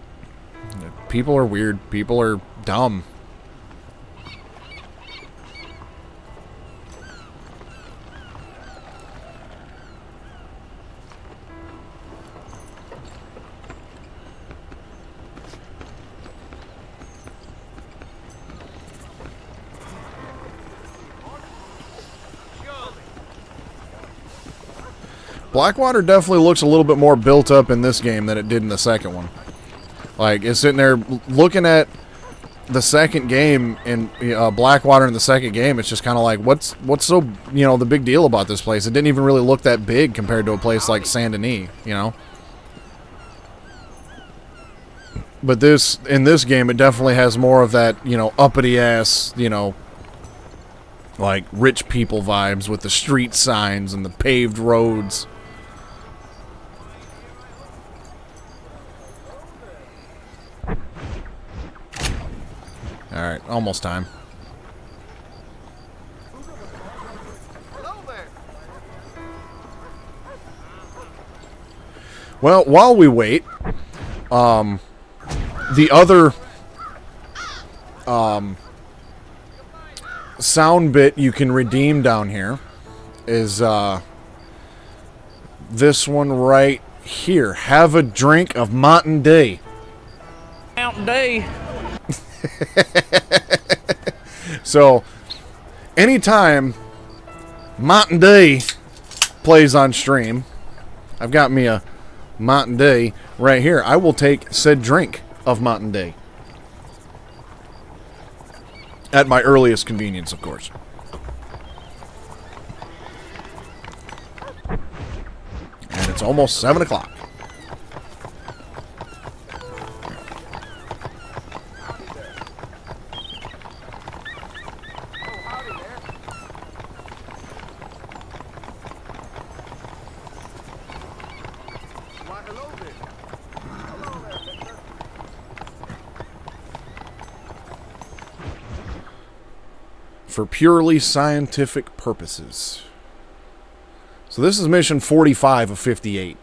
People are weird. People are dumb. Blackwater definitely looks a little bit more built up in this game than it did in the second one. Like, it's sitting there looking at the second game in Blackwater in the second game. It's just kind of like, what's so, you know, the big deal about this place? It didn't even really look that big compared to a place like Saint Denis, you know. But in this game, it definitely has more of that, you know, uppity ass, you know, like rich people vibes with the street signs and the paved roads. Alright, almost time. Well, while we wait, the other sound bit you can redeem down here is this one right here. Have a drink of Mountain Dew. Mountain Dew. So, anytime Mountain Dew plays on stream, I've got me a Mountain Dew right here. I will take said drink of Mountain Dew. At my earliest convenience, of course. And it's almost 7 o'clock. for purely scientific purposes. So this is mission 45 of 58.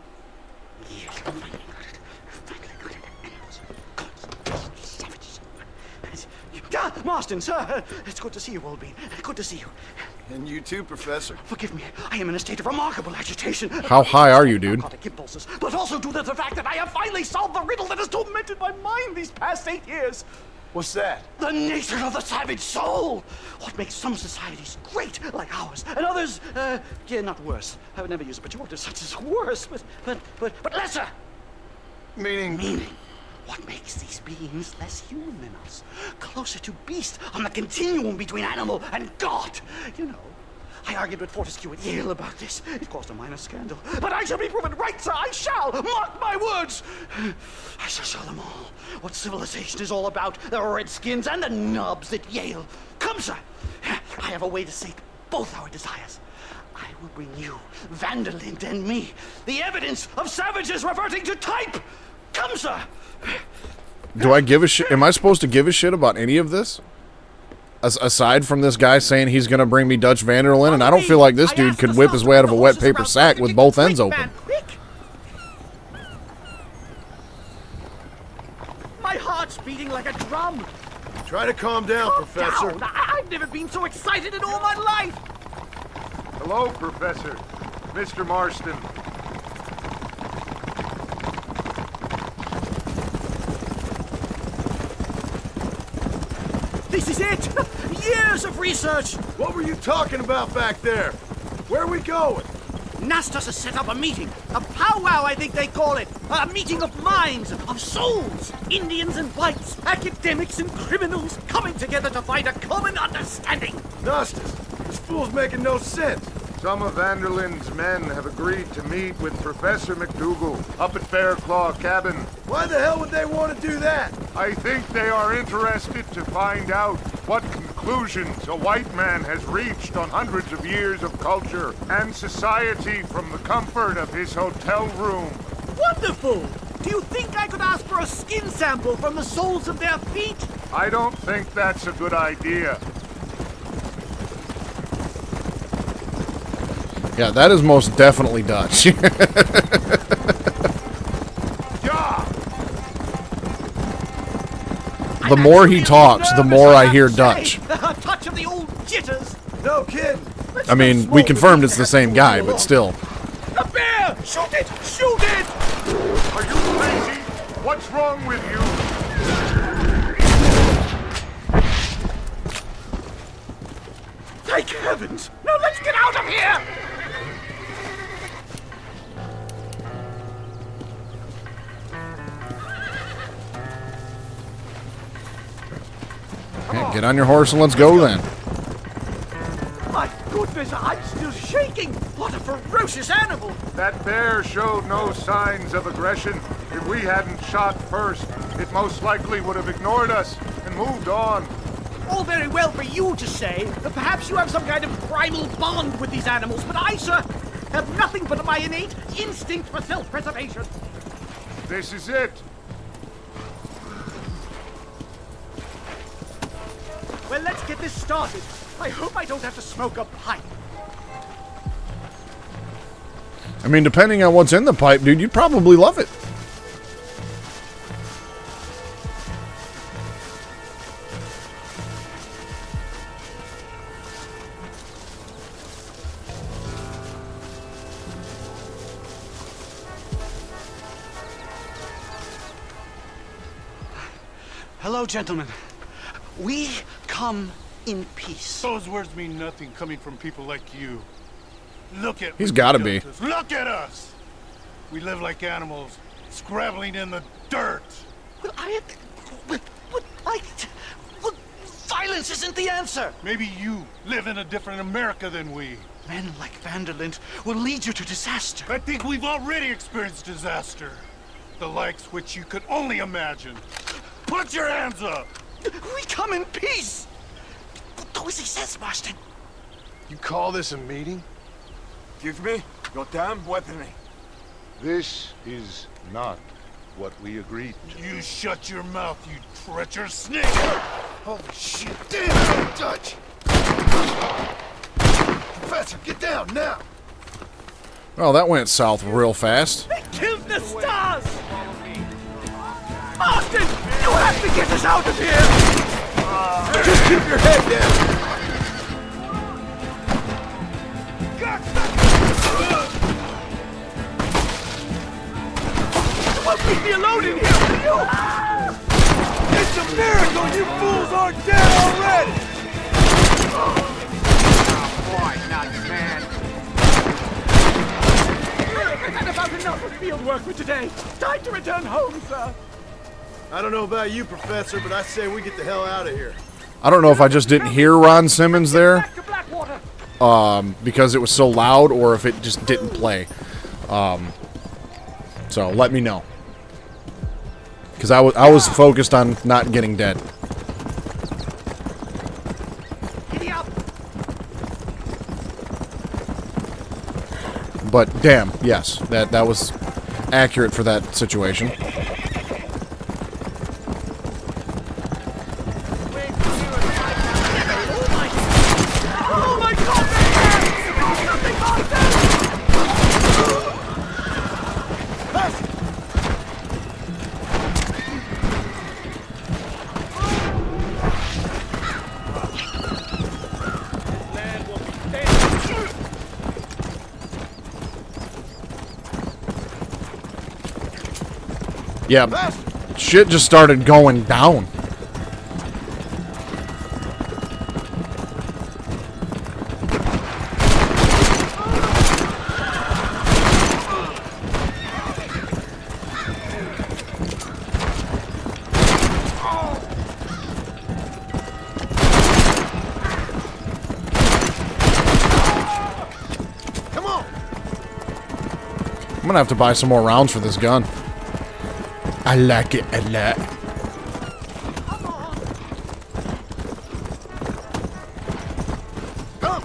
Marston, sir, it's good to see you, old bean. Good to see you. And you too, Professor. Forgive me, I am in a state of remarkable agitation. How high are you, dude? Narcotic impulses, but also due to the fact that I have finally solved the riddle that has tormented my mind these past 8 years. What's that? The nature of the savage soul. What makes some societies great, like ours, and others, yeah, not worse. I would never use a pejorative such as worse, but lesser. Meaning. What makes these beings less human than us? Closer to beast on the continuum between animal and God. You know, I argued with Fortescue at Yale about this. It caused a minor scandal. But I shall be proven right, sir. I shall. Mark my words. I shall show them all what civilization is all about. The redskins and the nubs at Yale. Come, sir. I have a way to sate both our desires. I will bring you, Van Der Linde, and me, the evidence of savages reverting to type. Come, sir. Do I give a shit? Am I supposed to give a shit about any of this? Aside from this guy saying he's going to bring me Dutch Van Der Linde, and I don't feel like this dude could whip his way out of a wet paper sack with both ends open. My heart's beating like a drum. Try to calm down, Professor. I've never been so excited in all my life. Hello, Professor. Mr. Marston. This is it! Years of research! What were you talking about back there? Where are we going? Nastas has set up a meeting. A powwow, I think they call it. A meeting of minds, of souls. Indians and whites, academics and criminals coming together to find a common understanding. Nastas, this fool's making no sense. Some of Van Der Linde's men have agreed to meet with Professor McDougal up at Bearclaw Cabin. Why the hell would they want to do that? I think they are interested to find out what conclusions a white man has reached on hundreds of years of culture and society from the comfort of his hotel room. Wonderful! Do you think I could ask for a skin sample from the soles of their feet? I don't think that's a good idea. Yeah, that is most definitely Dutch. The more he talks, the more I hear Dutch. A touch of the old jitters. No kidding. I mean, we confirmed it's the same guy, but still. A bear! Shoot it! Shoot it! Are you crazy? What's wrong with you? Thank heavens! Now let's get out of here! Okay, get on your horse and let's go then. My goodness, I'm still shaking! What a ferocious animal! That bear showed no signs of aggression. If we hadn't shot first, it most likely would have ignored us and moved on. All very well for you to say. Perhaps you have some kind of primal bond with these animals, but I, sir, have nothing but my innate instinct for self-preservation. This is it. Well, let's get this started. I hope I don't have to smoke a pipe. I mean, depending on what's in the pipe, dude, you'd probably love it. Hello, gentlemen. We come in peace. Those words mean nothing coming from people like you. Look at He's got to be. Look at us! We live like animals, scrabbling in the dirt. Well, violence isn't the answer. Maybe you live in a different America than we. Men like Van Der Linde will lead you to disaster. I think we've already experienced disaster. The likes which you could only imagine. Put your hands up! We come in peace! Do as he says, Marston. You call this a meeting? Give me your damn weaponry. This is not what we agreed to. You shut your mouth, you treacherous snake! Holy shit, damn it, Dutch! Professor, get down now! Oh, that went south real fast. They killed the stars! Austin, you have to get us out of here! Just keep your head down! You won't leave me alone in here, will you? It's a miracle you fools aren't dead already! Boy, nuts, man. I've had about enough of field work for today. Time to return home, sir. I don't know about you, Professor, but I say we get the hell out of here. I don't know if I just didn't hear Ron Simmons there because it was so loud, or if it just didn't play. So let me know, because I was focused on not getting dead. But damn, yes, that was accurate for that situation. Yeah, shit just started going down. Come on! I'm gonna have to buy some more rounds for this gun. I like it a lot. Come!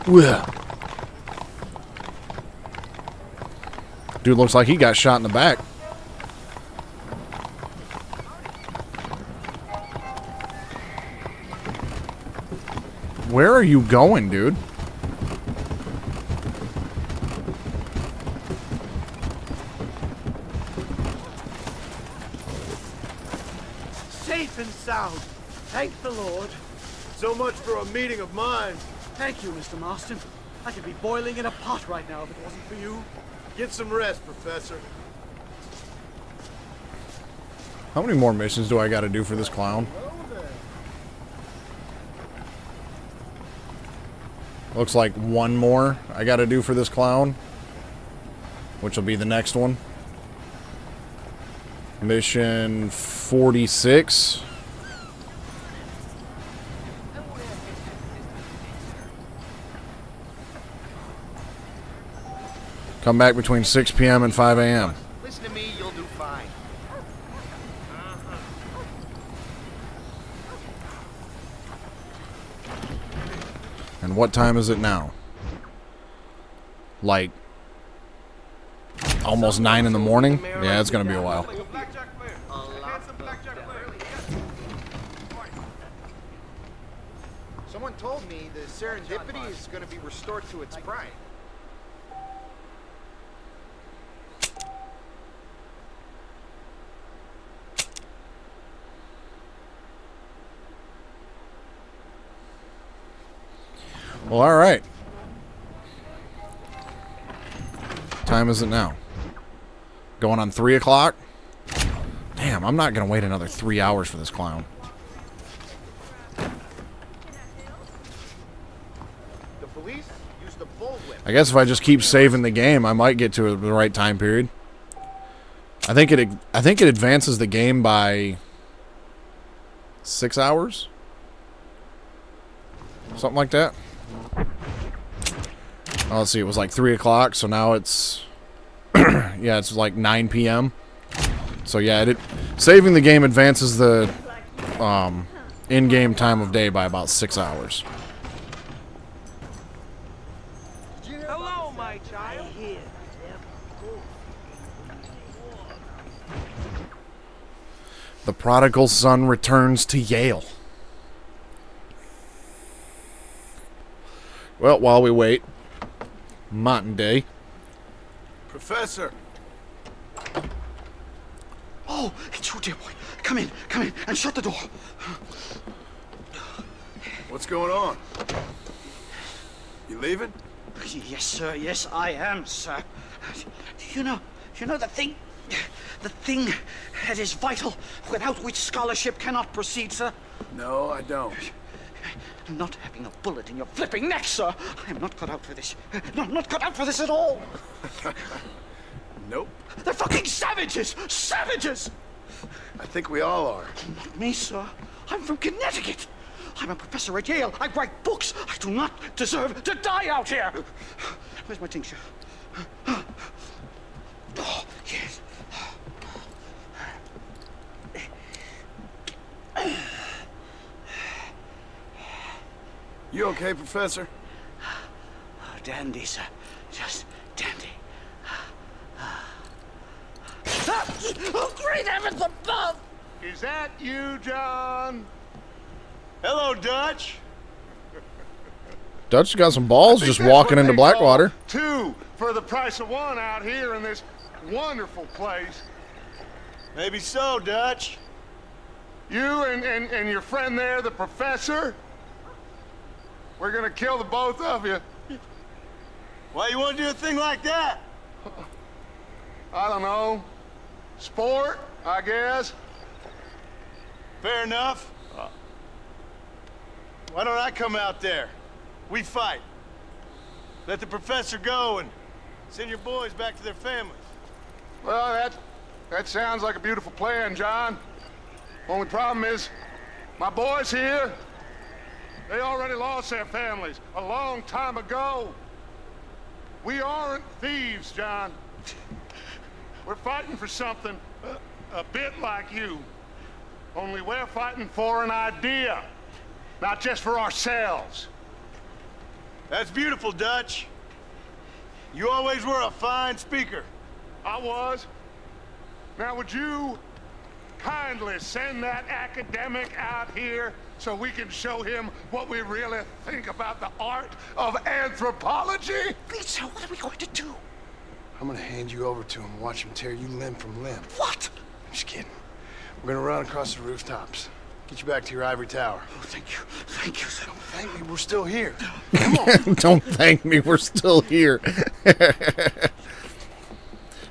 Well, dude looks like he got shot in the back. Where are you going, dude? Safe and sound. Thank the Lord. So much for a meeting of minds. Thank you, Mr. Marston. I could be boiling in a pot right now if it wasn't for you. Get some rest, Professor. How many more missions do I got to do for this clown? Looks like one more I got to do for this clown, which will be the next one. Mission 46. Come back between 6 p.m. and 5 a.m. Listen to me, you'll do fine. And what time is it now? Like almost 9 in the morning? Yeah, it's gonna be a while. Someone told me the serendipity is going to be restored to its prime. Well, all right. Time is it now? Going on 3 o'clock? Damn, I'm not gonna wait another 3 hours for this clown. The police used the bullwhip. I guess if I just keep saving the game, I might get to the right time period. I think it advances the game by 6 hours. Something like that. Oh, let's see, it was like 3 o'clock, so now it's... yeah, it's like 9 p.m. So yeah, saving the game advances the in-game time of day by about 6 hours. Hello, my child. The prodigal son returns to Yale. Well, while we wait, Mountain Day. Professor. Oh, it's you, dear boy. Come in, and shut the door. What's going on? You leaving? Yes, sir. Yes, I am, sir. You know the thing that is vital, without which scholarship cannot proceed, sir? No, I don't. Not having a bullet in your flipping neck, sir. I am not cut out for this. No, I'm not cut out for this at all. Nope. They're fucking savages! Savages! I think we all are. Not me, sir. I'm from Connecticut. I'm a professor at Yale. I write books. I do not deserve to die out here. Where's my tincture? Oh, yes. You okay, Professor? Oh, dandy, sir. Just dandy. Oh, great heavens above! Is that you, John? Hello, Dutch. Dutch got some balls just walking into Blackwater. 2 for the price of 1 out here in this wonderful place. Maybe so, Dutch. You and your friend there, the professor? We're gonna kill the both of you. Why you want to do a thing like that? I don't know. Sport, I guess. Fair enough. Why don't I come out there? We fight. Let the professor go and send your boys back to their families. Well, that sounds like a beautiful plan, John. Only problem is, my boys here, they already lost their families a long time ago. We aren't thieves, John. We're fighting for something a bit like you. Only we're fighting for an idea, not just for ourselves. That's beautiful, Dutch. You always were a fine speaker. I was. Now, would you kindly send that academic out here so we can show him what we really think about the art of anthropology? Please, what are we going to do? I'm gonna hand you over to him and watch him tear you limb from limb. What? I'm just kidding. We're gonna run across the rooftops. Get you back to your ivory tower. Oh, thank you. Thank you, sir. Don't thank me, we're still here. Come on. Don't thank me, we're still here.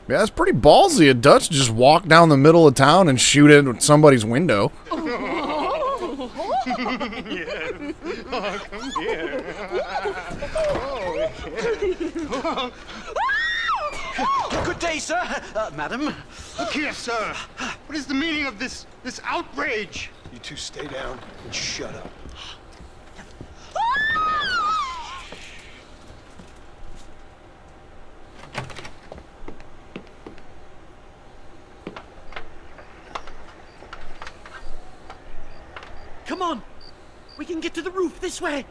Man, that's pretty ballsy. A Dutch just walk down the middle of town and shoot at somebody's window. Yes. Oh, come here. Good day, sir. Madam. Look here, sir. What is the meaning of this outrage? You two stay down and shut up. Come on! We can get to the roof this way!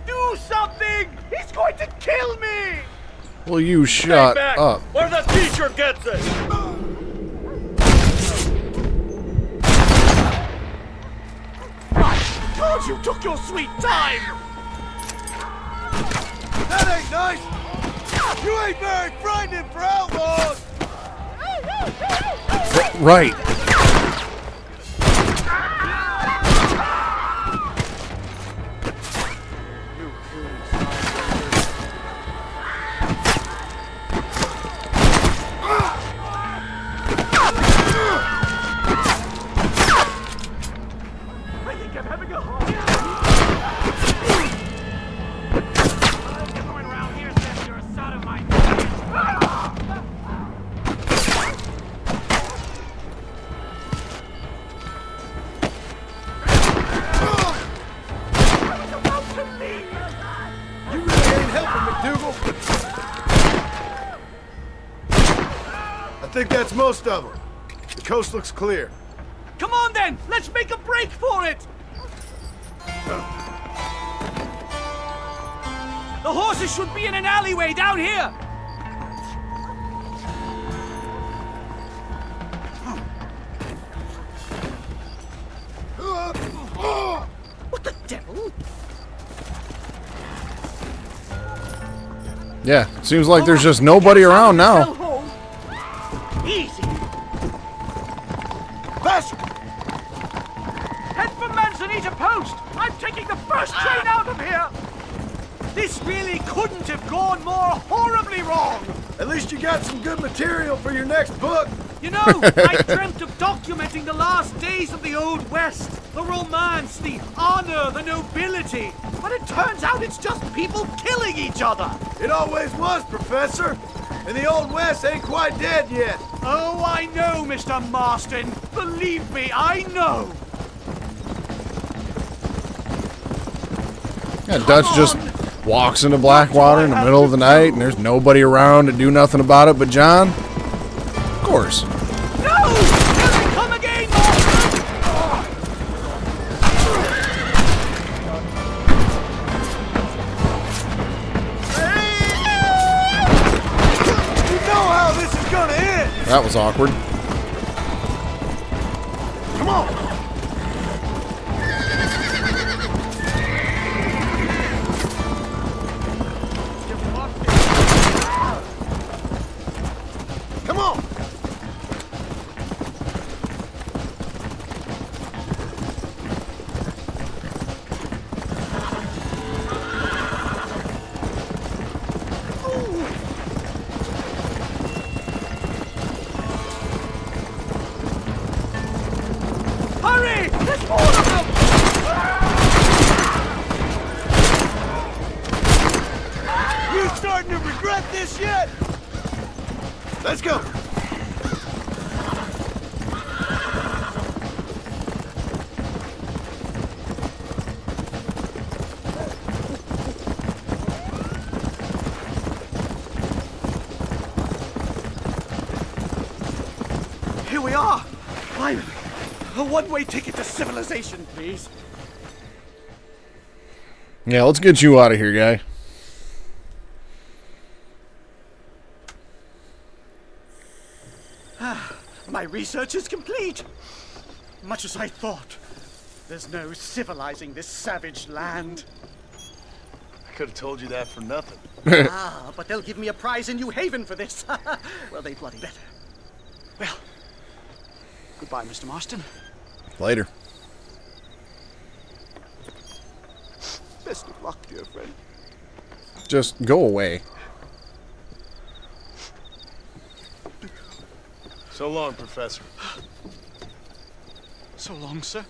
Do something! He's going to kill me! Will you shut up? Or the teacher gets it! I told you took your sweet time! That ain't nice! You ain't very frightening for outlaws! Right. I think I'm having a heart. Everyone around here says you're a sodomite. McDougal? I think that's most of them. The coast looks clear. Come on then, let's make a break for it! The horses should be in an alleyway down here! What the devil? Yeah, it seems like there's just nobody around now. Easy. Faster! Head for Manzanita Post! I'm taking the first train out of here! This really couldn't have gone more horribly wrong! At least you got some good material for your next book. You know, I dreamt of documenting the last days of the Old West. The romance, the honor, the nobility. But it turns out it's just people killing each other. It always was, Professor. And the Old West ain't quite dead yet. Oh, I know, Mr. Marston. Believe me, I know. Yeah, Dutch just walks into Blackwater in the middle of the night, and there's nobody around to do nothing about it but John. Of course. No! Here they come again, Marston! You know how this is gonna end. That was awkward. Come on. Come on. Hurry! There's more of them! You starting to regret this yet? Let's go. Here we are! Finally! A one-way ticket to civilization, please. Yeah, let's get you out of here, guy. My research is complete. Much as I thought. There's no civilizing this savage land. I could have told you that for nothing. But they'll give me a prize in New Haven for this. Well, they bloody better. Well, goodbye, Mr. Marston. Later. Best of luck, dear friend. Just go away. So long, Professor. So long, sir.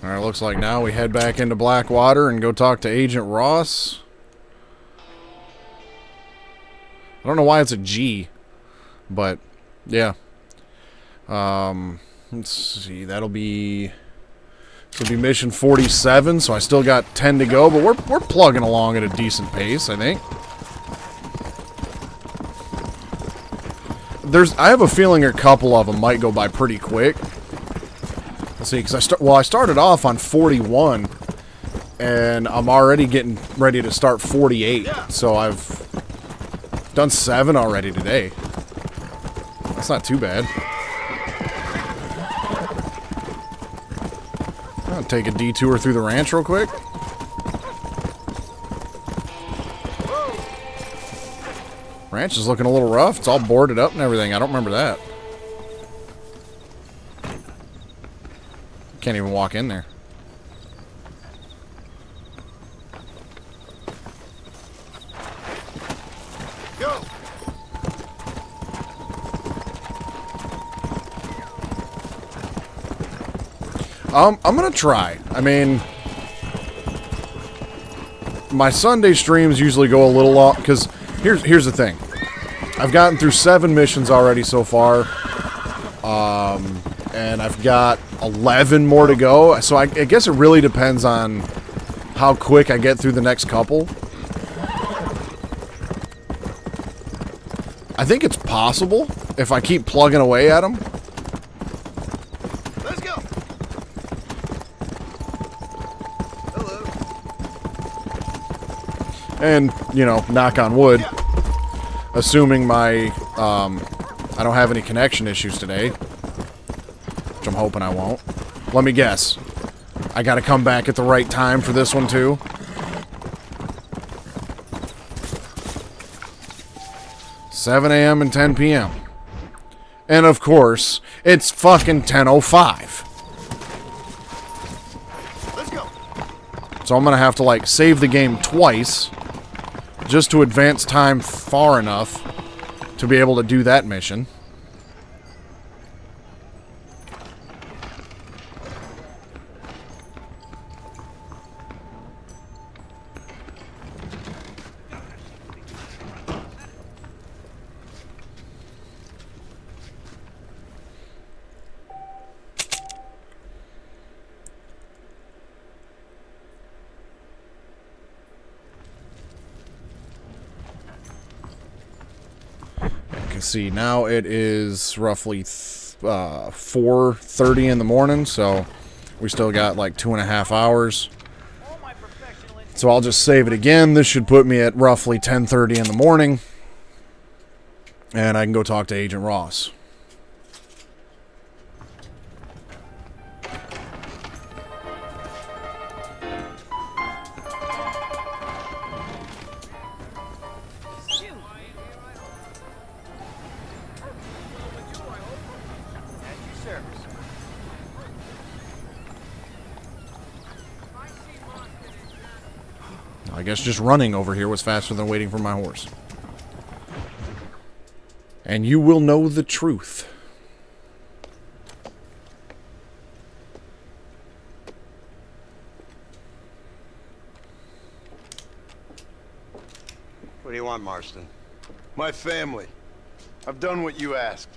Alright, looks like now we head back into Blackwater and go talk to Agent Ross. I don't know why it's a G, but yeah. Let's see, that'll be mission 47, so I still got 10 to go, but we're plugging along at a decent pace, I think. I have a feeling a couple of them might go by pretty quick. Let's see, because I started off on 41, and I'm already getting ready to start 48, so I've done 7 already today. That's not too bad. I'll take a detour through the ranch real quick. Ranch is looking a little rough. It's all boarded up and everything. I don't remember that. Can't even walk in there. Go. I'm gonna try. I mean, my Sunday streams usually go a little long, because here's the thing. I've gotten through 7 missions already so far, and I've got 11 more to go, so I guess it really depends on how quick I get through the next couple. I think it's possible if I keep plugging away at them. Let's go. Hello. And, you know, knock on wood, assuming my, I don't have any connection issues today, which I'm hoping I won't. Let me guess. I gotta come back at the right time for this one, too. $7 a.m. and 10 p.m. And, of course, it's fucking 10:05. Let's go. So I'm gonna have to, like, save the game twice just to advance time far enough to be able to do that mission. See, now it is roughly 4:30 in the morning, so we still got like 2.5 hours. So I'll just save it again. This should put me at roughly 10:30 in the morning, and I can go talk to Agent Ross. I guess just running over here was faster than waiting for my horse. And you will know the truth. What do you want, Marston? My family. I've done what you asked.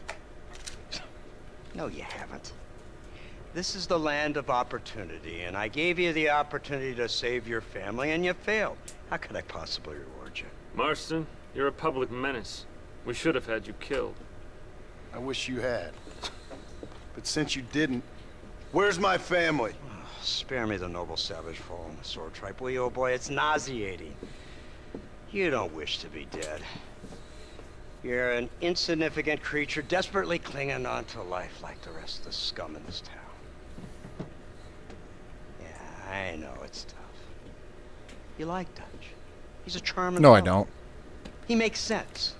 No, you haven't. This is the land of opportunity, and I gave you the opportunity to save your family, and you failed. How could I possibly reward you? Marston, you're a public menace. We should have had you killed. I wish you had. But since you didn't, where's my family? Oh, spare me the noble savage fall on the sword tripe, will you, old boy? It's nauseating. You don't wish to be dead. You're an insignificant creature desperately clinging on to life like the rest of the scum in this town. I know it's tough. You like Dutch. He's a charming No, fellow. I don't. He makes sense.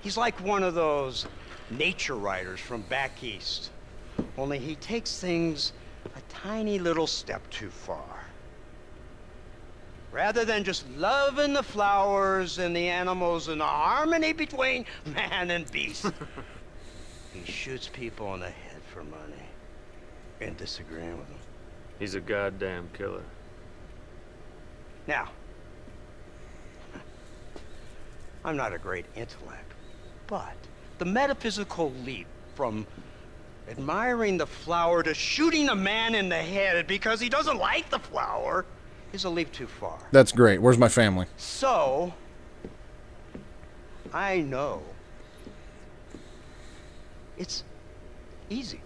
He's like one of those nature writers from back east. Only he takes things a tiny little step too far. Rather than just loving the flowers and the animals and the harmony between man and beast, he shoots people in the head for money and disagreeing with them. He's a goddamn killer. Now, I'm not a great intellect, but the metaphysical leap from admiring the flower to shooting a man in the head because he doesn't like the flower is a leap too far. That's great. Where's my family? So, I know it's easy.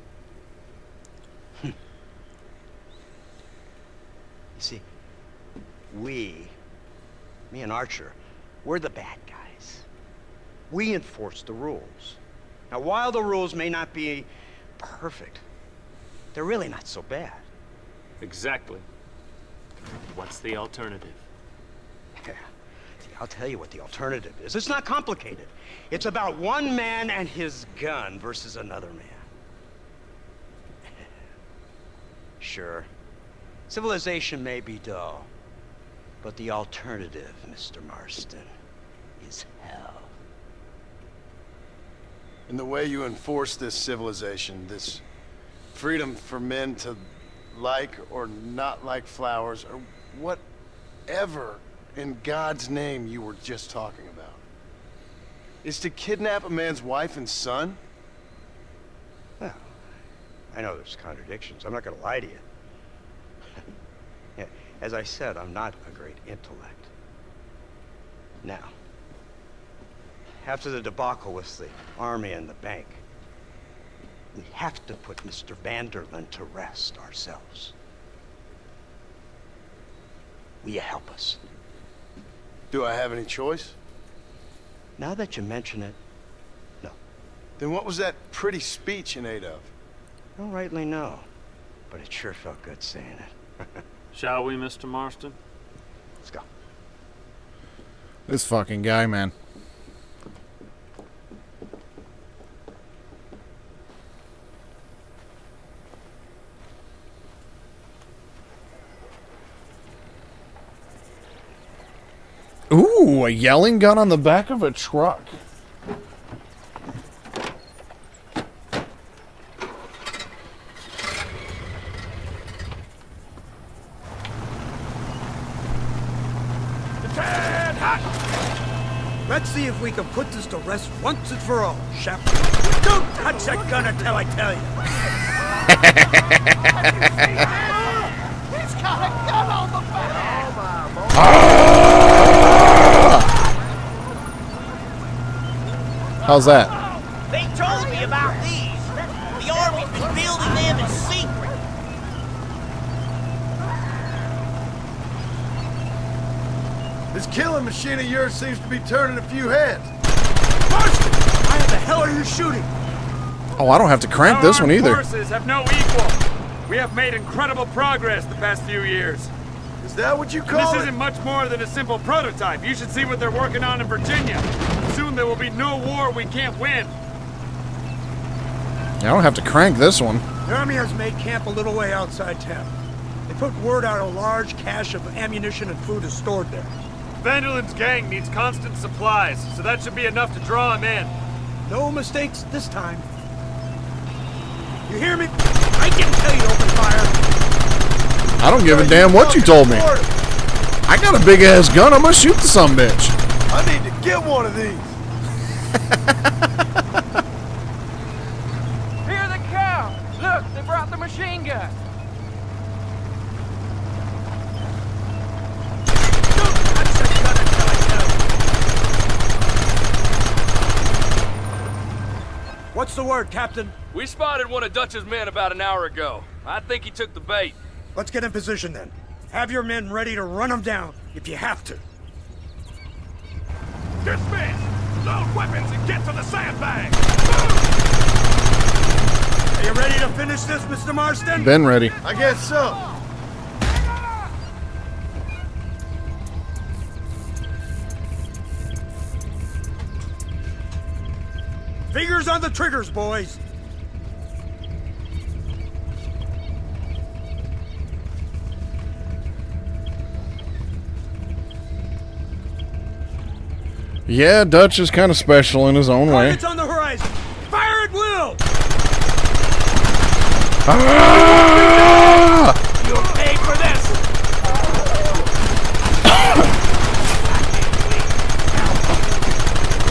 You see, me and Archer, we're the bad guys. We enforce the rules. Now, while the rules may not be perfect, they're really not so bad. Exactly. What's the alternative? Yeah. See, I'll tell you what the alternative is. It's not complicated. It's about one man and his gun versus another man. Sure. Civilization may be dull, but the alternative, Mr. Marston, is hell. And the way you enforce this civilization, this freedom for men to like or not like flowers, or whatever in God's name you were just talking about? Is to kidnap a man's wife and son? Well, I know there's contradictions. I'm not going to lie to you. Yeah, as I said, I'm not a great intellect. Now, after the debacle with the army and the bank, we have to put Mr. Van Der Linde to rest ourselves. Will you help us? Do I have any choice? Now that you mention it, no. Then what was that pretty speech in aid of? I don't rightly know, but it sure felt good saying it. Shall we, Mr. Marston? Let's go. This fucking guy, man. Ooh, a yelling gun on the back of a truck. Let's see if we can put this to rest once and for all, Shep. Don't touch that gun until I tell you. He's got a gun on the back! How's that? They told me about these. The Army's been building them in secret. This killing machine of yours seems to be turning a few heads. Marston! Why the hell are you shooting? Oh, I don't have to crank this one either. Our forces have no equal. We have made incredible progress the past few years. Is that what you call it? This isn't much more than a simple prototype. You should see what they're working on in Virginia. Soon there will be no war we can't win. I don't have to crank this one. The Army has made camp a little way outside town. They put word out a large cache of ammunition and food is stored there. Van Der Linde's gang needs constant supplies, so that should be enough to draw him in. No mistakes this time. You hear me? I didn't tell you to open fire. I don't give a damn what you told me. I got a big ass gun. I'm gonna shoot the sumbitch. I need to get one of these. Here they come! Look, they brought the machine gun. What's the word, Captain? We spotted one of Dutch's men about an hour ago. I think he took the bait. Let's get in position then. Have your men ready to run them down if you have to. Dismiss! Load weapons and get to the sandbag! Are you ready to finish this, Mr. Marston? Been ready. I guess so. Fingers on the triggers, boys. Yeah, Dutch is kind of special in his own way. Target's on the horizon. Fire at will. Ah! You'll pay for this.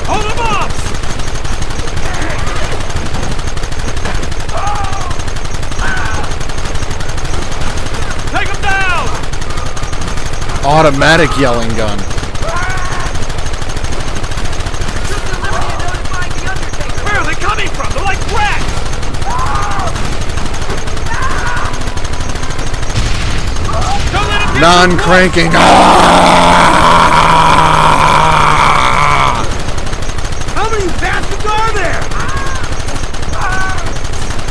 Hold them off. Take them down. Automatic yelling gun. Where are they coming from? They're like rats. Non-cranking. Ah! How many bastards are there?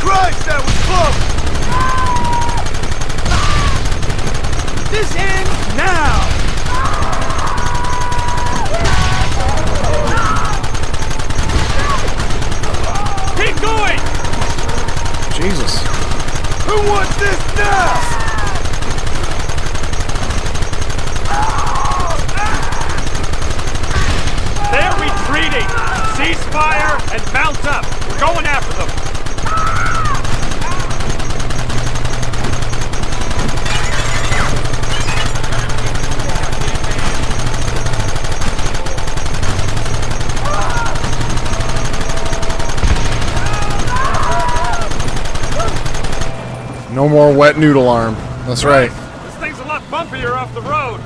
Christ, that was close! This ends now. Keep going. Jesus. Who wants this now? They're retreating! Cease fire and mount up! We're going after them! No more wet noodle arm. That's right. This thing's a lot bumpier off the road.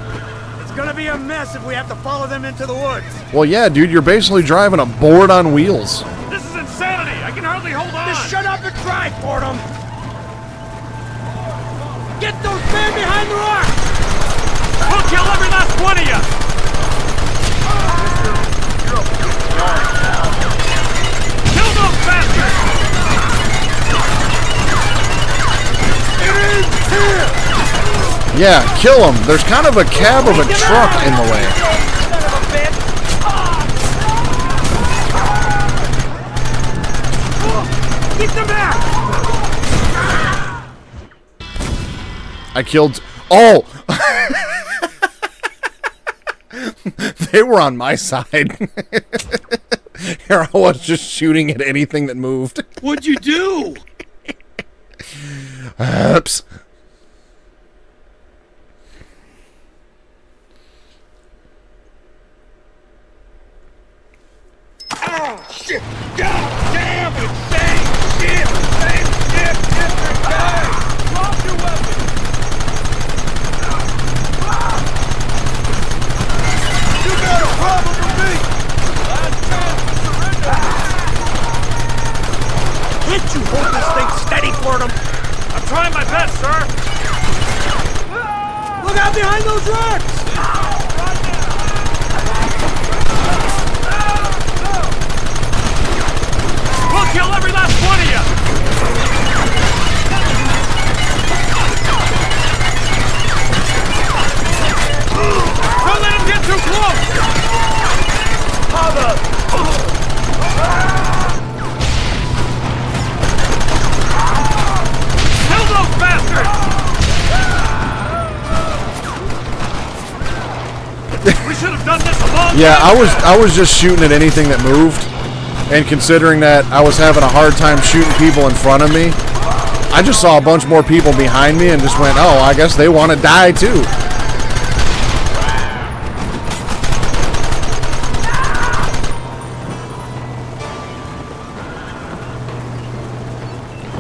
It's gonna be a mess if we have to follow them into the woods. Well, yeah, dude, you're basically driving a board on wheels. This is insanity. I can hardly hold on. Just shut up and drive, Fordham. Get those men behind the rock. We'll kill every last one of you. Kill those bastards. It is here. Yeah, kill them. There's kind of a cab of a truck in the way. Keep them back. I killed... Oh! They were on my side. Here I was just shooting at anything that moved. What'd you do? Oops. Oh, shit! God damn it! Same shit! Same shit! Different guy! Drop your weapon! You got a problem with me! Last chance to surrender! Can't you hold this thing steady, Fordham? I'm trying my best, sir. Look out behind those rocks! We'll kill every last one of you! Don't let him get too close! Cover! Kill those bastards! We should have done this a long Yeah, time I was just shooting at anything that moved. And considering that I was having a hard time shooting people in front of me, I just saw a bunch more people behind me and just went, oh, I guess they want to die too.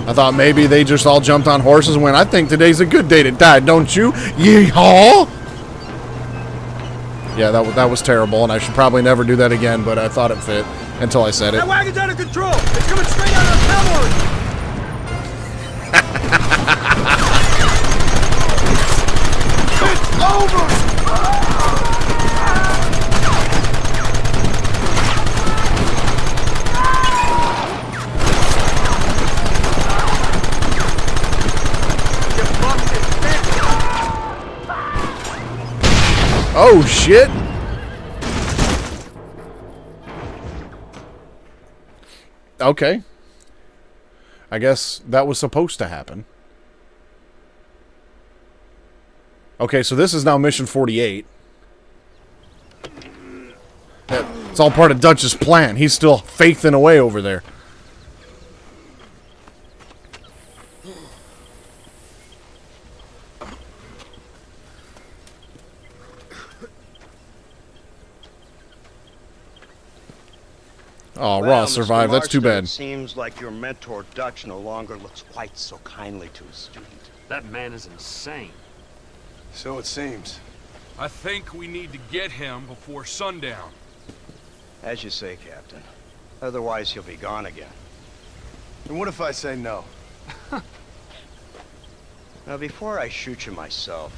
I thought maybe they just all jumped on horses and went, I think today's a good day to die, don't you? Yeehaw! Yeah, that was terrible, and I should probably never do that again, but I thought it fit until I said it. That wagon's out of control! It's coming straight out of cavalry! It's over! Oh, shit! Okay. I guess that was supposed to happen. Okay, so this is now mission 48. It's all part of Dutch's plan. He's still faithing away over there. Oh, Well, Ross Mr. survived. That's too Marston, bad. It seems like your mentor Dutch no longer looks quite so kindly to his student. That man is insane. So it seems. I think we need to get him before sundown. As you say, Captain. Otherwise, he'll be gone again. And what if I say no? Now, before I shoot you myself,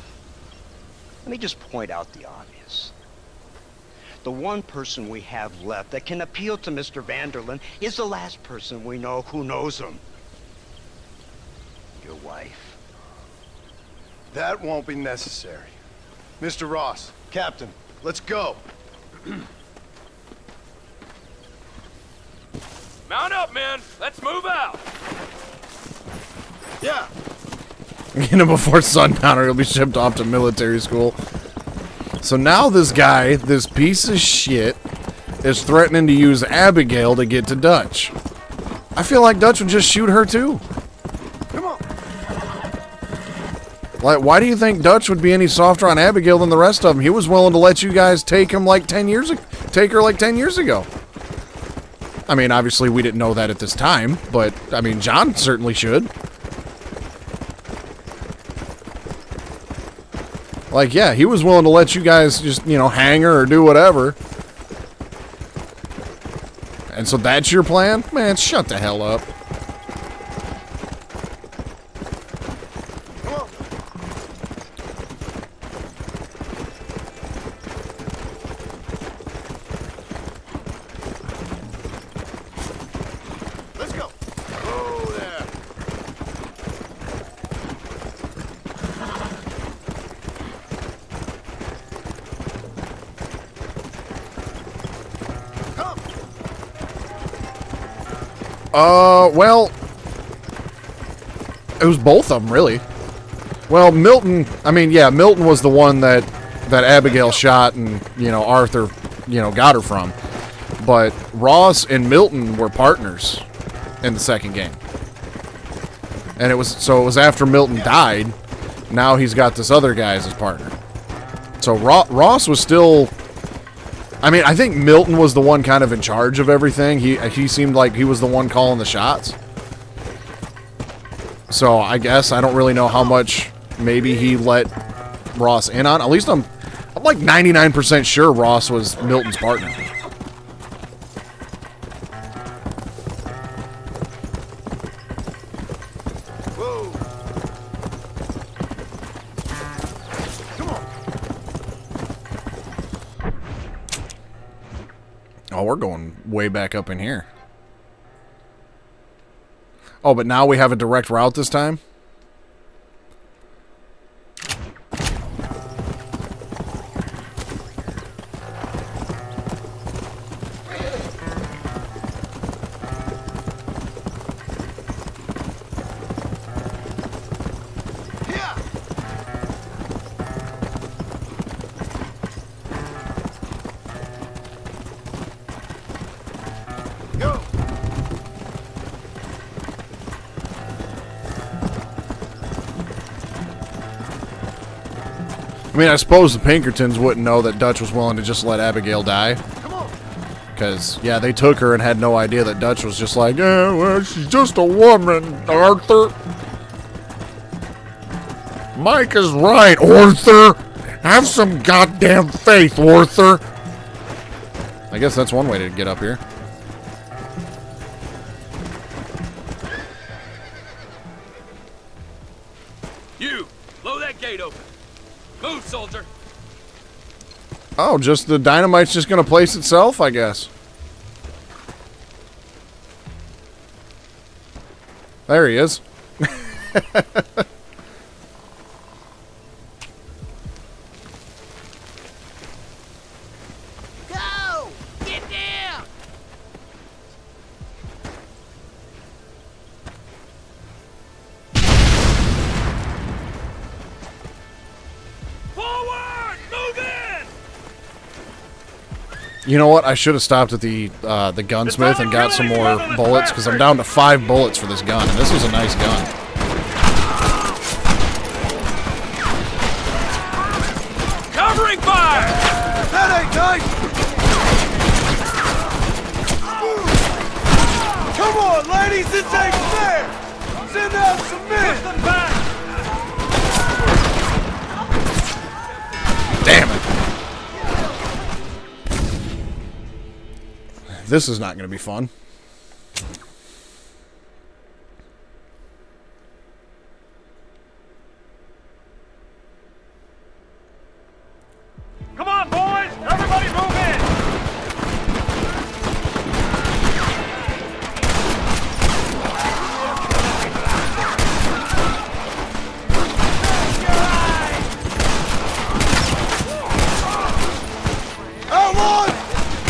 let me just point out the obvious. The one person we have left that can appeal to Mr. Van Der Linde is the last person we know who knows him. Your wife. That won't be necessary. Mr. Ross, Captain, let's go. Mount up, men. Let's move out. Yeah. Get him before sundown or he'll be shipped off to military school. So now this guy, this piece of shit, is threatening to use Abigail to get to Dutch. I feel like Dutch would just shoot her too. Come on. Like, why do you think Dutch would be any softer on Abigail than the rest of them? He was willing to let you guys take him like 10 years ago. Take her like 10 years ago. I mean, obviously we didn't know that at this time, but I mean, John certainly should. Like, yeah, he was willing to let you guys just, you know, hang her or do whatever. And so that's your plan? Man, shut the hell up. Well, it was both of them, really. Well, Milton, I mean, yeah, Milton was the one that Abigail shot and, you know, Arthur, you know, got her from. But Ross and Milton were partners in the second game. And it was after Milton died, now he's got this other guy as his partner. So Ross was still... I mean, I think Milton was the one kind of in charge of everything. He seemed like he was the one calling the shots. So I guess I don't really know how much maybe he let Ross in on. At least I'm like 99% sure Ross was Milton's partner. Oh, we're going way back up in here. Oh, but now we have a direct route this time? I mean, I suppose the Pinkertons wouldn't know that Dutch was willing to just let Abigail die. Because, yeah, they took her and had no idea that Dutch was just like, yeah, well, she's just a woman, Arthur. Mike is right, Arthur. Have some goddamn faith, Arthur. I guess that's one way to get up here. You, blow that gate open. Move, soldier. Oh, just the dynamite's just going to place itself, I guess. There he is. Go! Get down! Forward! Move in! You know what? I should have stopped at the gunsmith and got some more bullets, because I'm down to 5 bullets for this gun, and this was a nice gun. Covering fire! That ain't nice! Come on, ladies, this ain't fair! Send out some men! Push them back! Damn it! This is not going to be fun. Come on, boys! Everybody move in! Outlaws!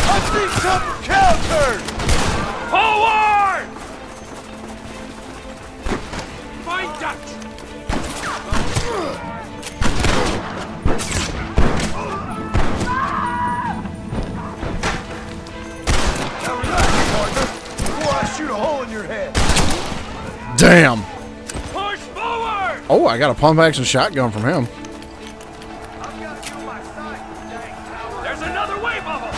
I see something countered! Forward! Find Dutch! Now relax, partner, before I shoot a hole in your head. Damn! Push forward! Oh, I got a pump-action shotgun from him. There's another wave of them!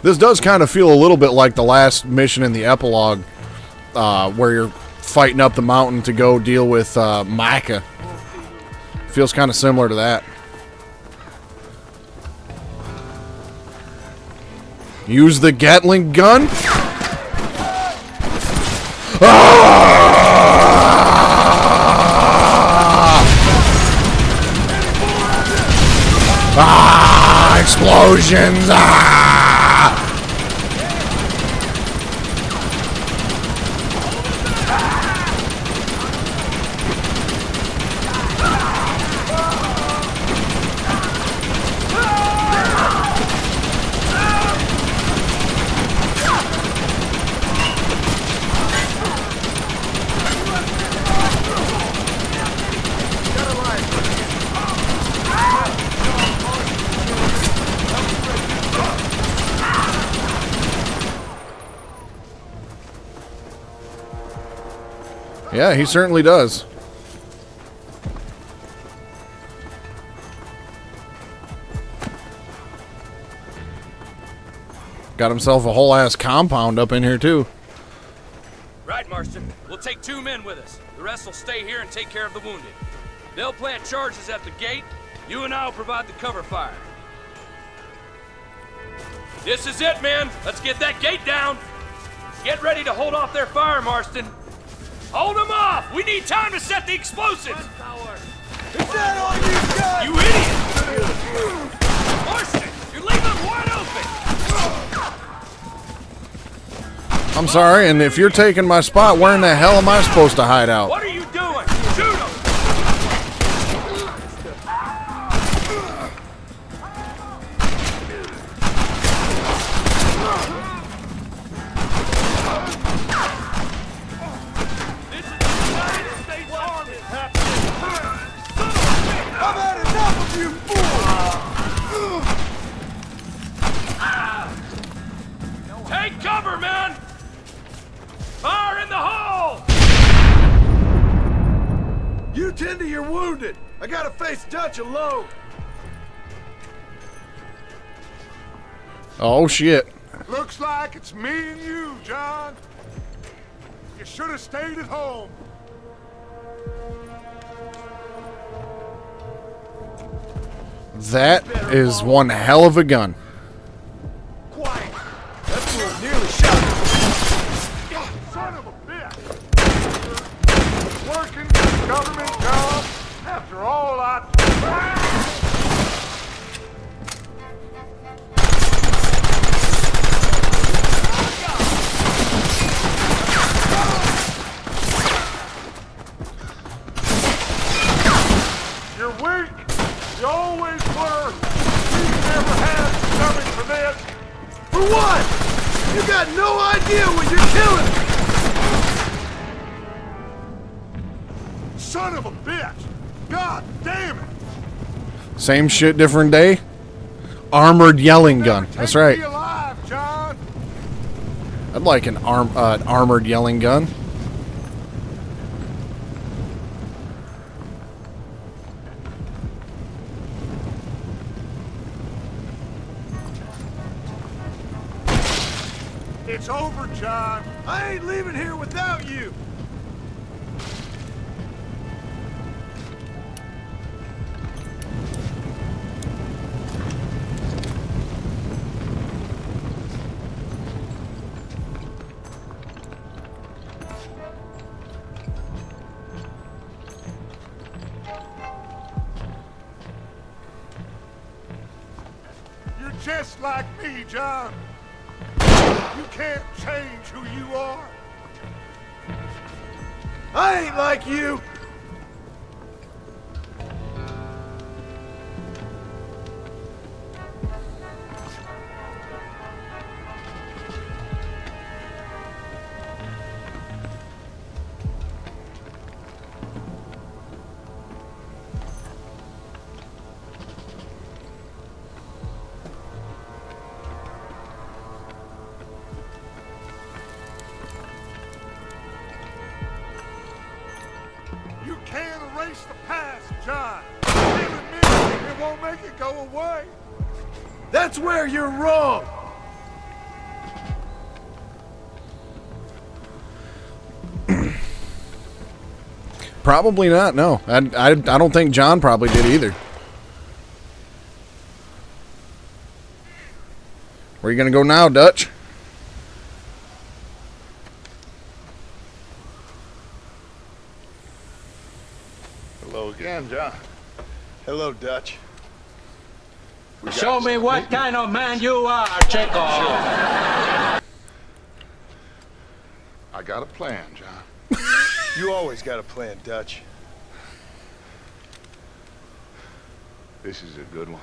This does kind of feel a little bit like the last mission in the epilogue, where you're fighting up the mountain to go deal with Micah. Feels kind of similar to that. Use the Gatling gun. Explosions! Yeah, he certainly does. Got himself a whole ass compound up in here too. Right, Marston. We'll take 2 men with us. The rest will stay here and take care of the wounded. They'll plant charges at the gate. You and I will provide the cover fire. This is it, men. Let's get that gate down. Get ready to hold off their fire, Marston. Hold them off! We need time to set the explosives! Is that all you got? You idiot! Marston, you're leaving them wide open! I'm sorry, and if you're taking my spot, where in the hell am I supposed to hide out? What are you doing? Shoot them! Take cover, man! Fire in the hole! You tend to your wounded. I gotta face Dutch alone. Oh shit. Looks like it's me and you, John. You should have stayed at home. That is one hell of a gun. Quiet. That fool nearly shot me. Son of a bitch! Working a government job after all I... You're weak. You always were. You never had stomach for this. For what? You got no idea what you're killing. Son of a bitch! God damn it! Same shit, different day. Armored yelling gun. That's right. Alive, John. I'd like an armored yelling gun. It's over, John. I ain't leaving here without you. You're just like me, John. You can't change who you are. I ain't like you. You can't erase the past, John. Even me, it won't make it go away. That's where you're wrong. Probably not, no. I don't think John probably did either. Where are you going to go now, Dutch? Hello again, John. Hello, Dutch. Show me what kind of man you are, Checo. I got a plan, John. You always got a plan, Dutch. This is a good one.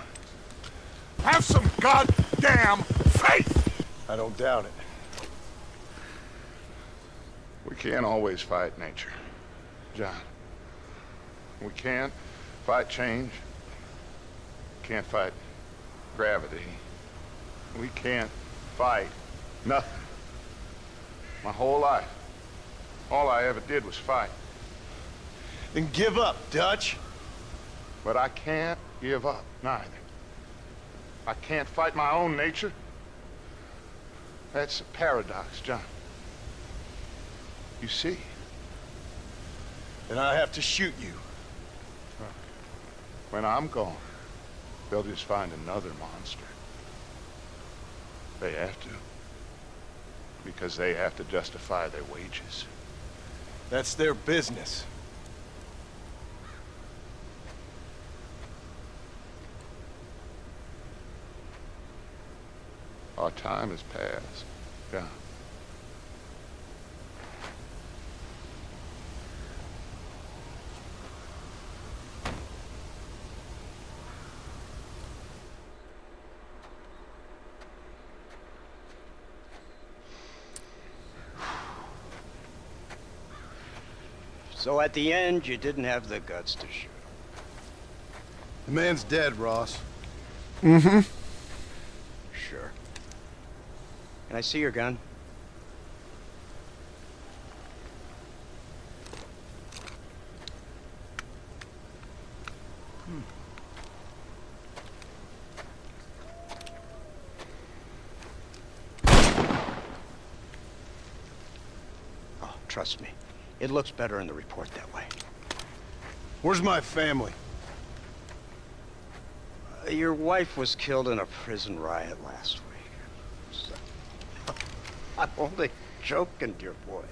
Have some goddamn faith! I don't doubt it. We can't always fight nature, John. We can't fight change. Can't fight gravity. We can't fight nothing. My whole life, all I ever did was fight. Then give up, Dutch. But I can't give up, neither. I can't fight my own nature. That's a paradox, John. You see? Then I have to shoot you. When I'm gone, they'll just find another monster. They have to. Because they have to justify their wages. That's their business. Our time has passed, John. So at the end, you didn't have the guts to shoot. The man's dead, Ross. Mm-hmm. Sure. Can I see your gun? Oh, trust me. It looks better in the report that way. Where's my family? Your wife was killed in a prison riot last week. So, I'm only joking, dear boy.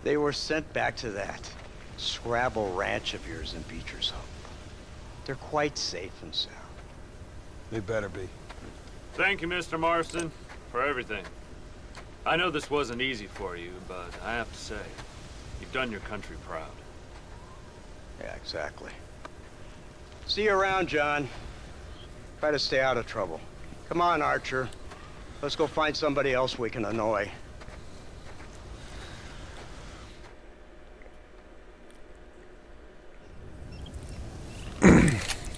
They were sent back to that Scrabble ranch of yours in Beecher's Hope. They're quite safe and sound. They better be. Thank you, Mr. Marston, for everything. I know this wasn't easy for you, but I have to say, you've done your country proud. Yeah, exactly. See you around, John. Try to stay out of trouble. Come on, Archer. Let's go find somebody else we can annoy.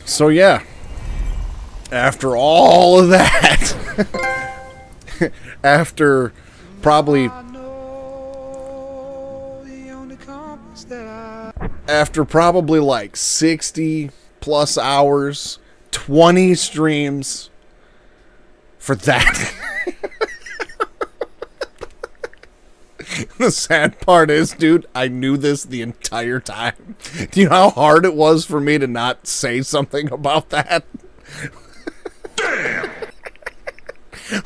So yeah, after all of that, after probably like 60 plus hours, 20 streams for that. The sad part is, dude, I knew this the entire time. Do you know how hard it was for me to not say something about that? Damn!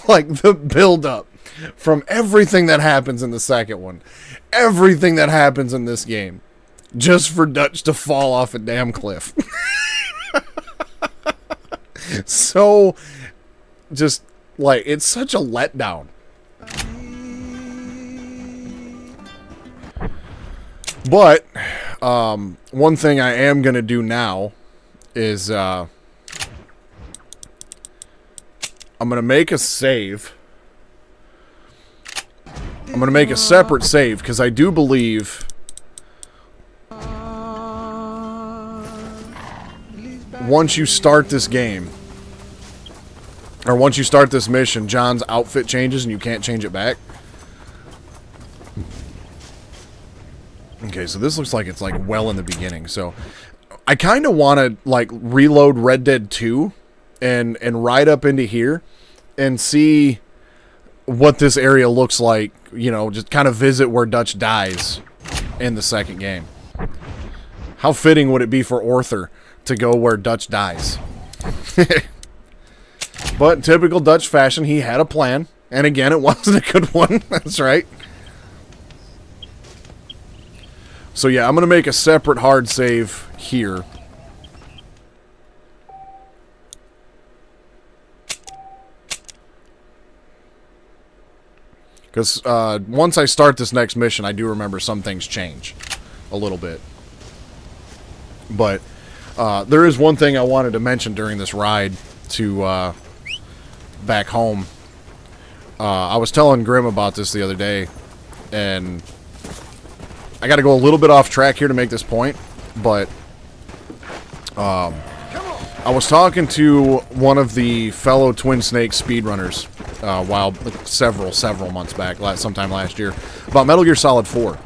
Like, the build-up from everything that happens in the second one, everything that happens in this game, just for Dutch to fall off a damn cliff. So, just, like, it's such a letdown. But, one thing I am going to do now is, I'm going to make a save. I'm going to make a separate save, because I do believe once you start this game, or once you start this mission, John's outfit changes and you can't change it back. Okay, so this looks like it's like well in the beginning. So I kind of want to like reload Red Dead 2 and ride up into here and see what this area looks like, you know, just kind of visit where Dutch dies in the second game. How fitting would it be for Arthur to go where Dutch dies? But in typical Dutch fashion, he had a plan. And again, it wasn't a good one. That's right. So yeah, I'm going to make a separate hard save here. Because once I start this next mission, I do remember some things change a little bit. But there is one thing I wanted to mention during this ride to back home. I was telling Grim about this the other day, and I got to go a little bit off track here to make this point, but I was talking to one of the fellow Twin Snakes speedrunners several months back, sometime last year, about Metal Gear Solid 4.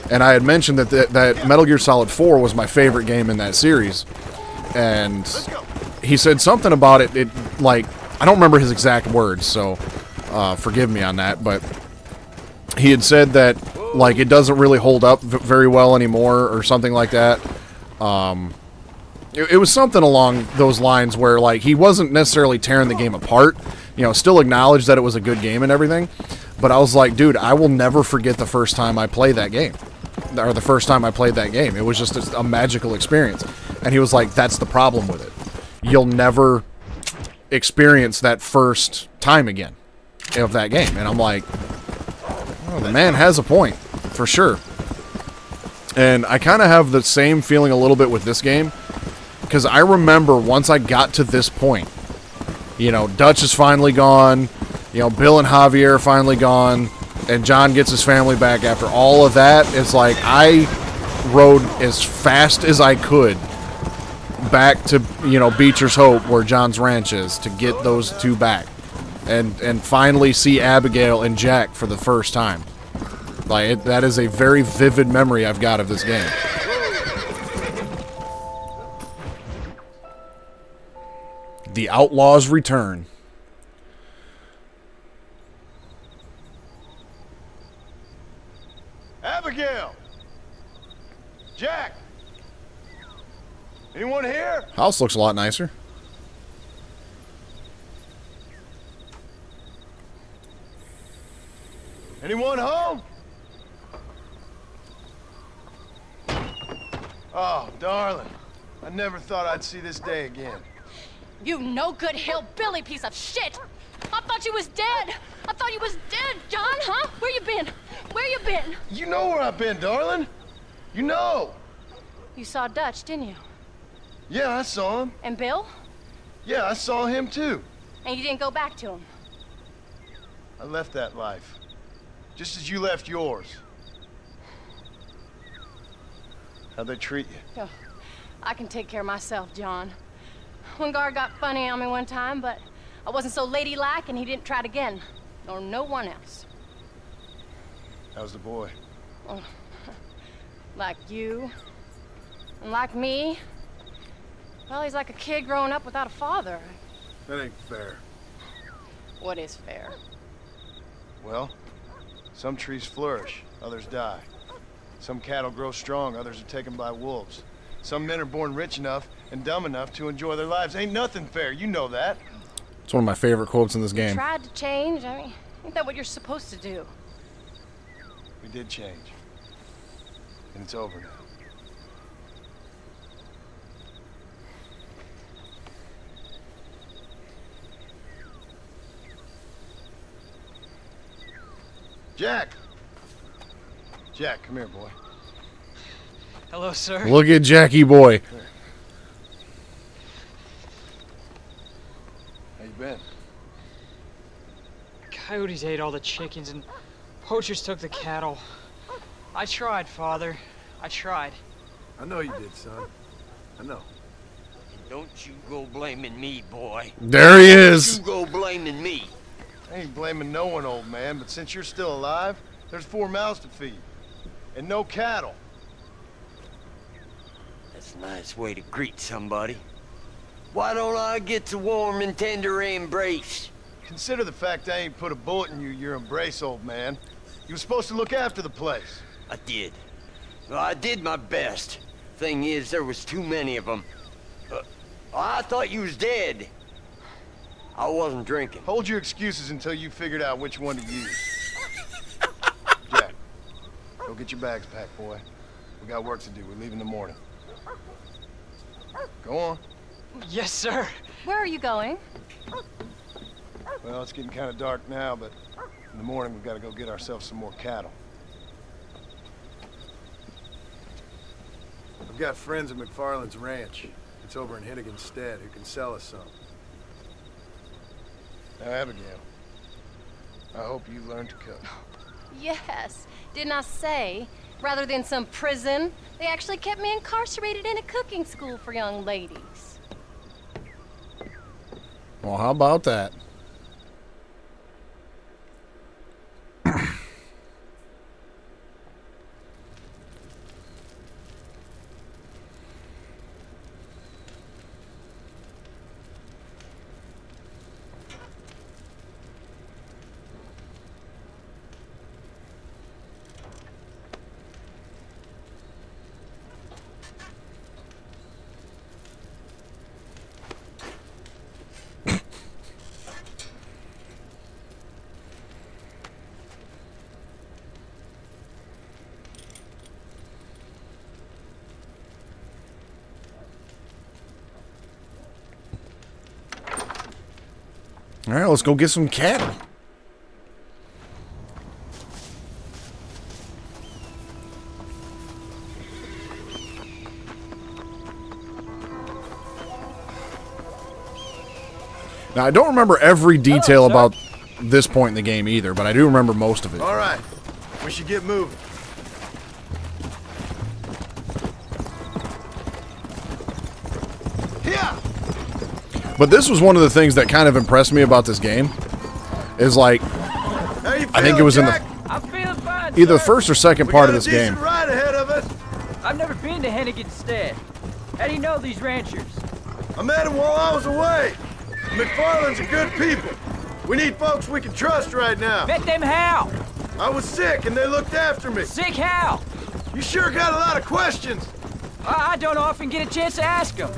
And I had mentioned that Metal Gear Solid 4 was my favorite game in that series. And he said something about it, like, I don't remember his exact words, so forgive me on that, but he had said that, like, it doesn't really hold up very well anymore, or something like that. It was something along those lines where, like, he wasn't necessarily tearing the game apart, you know, still acknowledged that it was a good game and everything, but I was like, dude, I will never forget the first time I played that game, or the first time I played that game. It was just a magical experience. And he was like, that's the problem with it. You'll never experience that first time again of that game. And I'm like, oh, the man has a point, for sure. And I kind of have the same feeling a little bit with this game, because I remember once I got to this point, you know, Dutch is finally gone, you know, Bill and Javier are finally gone, and John gets his family back after all of that. It's like I rode as fast as I could back to, you know, Beecher's Hope, where John's ranch is, to get those two back and finally see Abigail and Jack for the first time. Like, that is a very vivid memory I've got of this game. The Outlaws return. Abigail! Jack! Anyone here? House looks a lot nicer. Anyone home? Oh, darling. I never thought I'd see this day again. You no-good hillbilly piece of shit! I thought you was dead! I thought you was dead, John, huh? Where you been? Where you been? You know where I've been, darling. You know. You saw Dutch, didn't you? Yeah, I saw him. And Bill? Yeah, I saw him too. And you didn't go back to him? I left that life. Just as you left yours. How'd they treat you? Oh, I can take care of myself, John. One guard got funny on me one time, but I wasn't so ladylike, and he didn't try it again. Nor no one else. How's the boy? Oh, like you. And like me. Well, he's like a kid growing up without a father. That ain't fair. What is fair? Well, some trees flourish, others die. Some cattle grow strong, others are taken by wolves. Some men are born rich enough and dumb enough to enjoy their lives. Ain't nothing fair, you know that. It's one of my favorite quotes in this game. You tried to change. I mean, ain't that what you're supposed to do? We did change. And it's over now. Jack! Jack, come here, boy. Hello, sir. Look at Jackie boy. How you been? Coyotes ate all the chickens and poachers took the cattle. I tried, Father. I tried. I know you did, son. I know. Don't you go blaming me, boy. There he is. Don't you go blaming me. I ain't blaming no one, old man, but since you're still alive, there's 4 mouths to feed. And no cattle. That's a nice way to greet somebody. Why don't I get the warm and tender embrace? Consider the fact I ain't put a bullet in your embrace, old man. You were supposed to look after the place. I did. Well, I did my best. thing is, there was too many of them. I thought you was dead. I wasn't drinking. Hold your excuses until you figured out which one to use. Jack, go get your bags packed, boy. We got work to do. We're leaving in the morning. Go on. Yes, sir. Where are you going? Well, it's getting kind of dark now, but in the morning we've got to go get ourselves some more cattle. I've got friends at McFarland's ranch. It's over in Hennigan's Stead who can sell us some. Now, Abigail, I hope you learn to cook. Yes. Didn't I say, rather than some prison, they actually kept me incarcerated in a cooking school for young ladies. Well, how about that? All right, let's go get some cattle. Now, I don't remember every detail about this point in the game either, but I do remember most of it. All right, we should get moving. But this was one of the things that kind of impressed me about this game. Is like, I think it was in the I'm feeling fine, either the sir. first or second part of this game. Right ahead of us. I've never been to Hennigan's Stead. How do you know these ranchers? I met them while I was away. McFarland's are good people. We need folks we can trust right now. Met them how? I was sick and they looked after me. Sick how? You sure got a lot of questions. I don't often get a chance to ask them.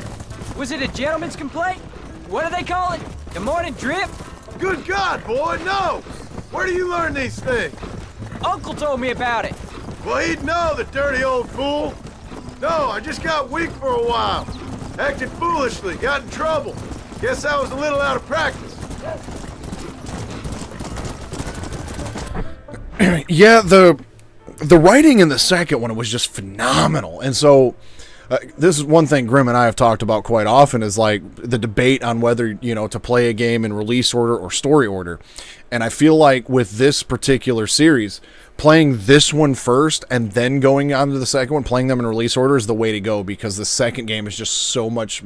Was it a gentleman's complaint? What do they call it? The morning drip? Good God, boy, no! Where do you learn these things? Uncle told me about it. Well, he'd know, the dirty old fool. No, I just got weak for a while. Acted foolishly, got in trouble. Guess I was a little out of practice. Yeah, the writing in the second one was just phenomenal, and so this is one thing Grim and I have talked about quite often, is like the debate on whether, you know, to play a game in release order or story order. And I feel like with this particular series, playing this one first and then going on to the second one, playing them in release order is the way to go, because the second game is just so much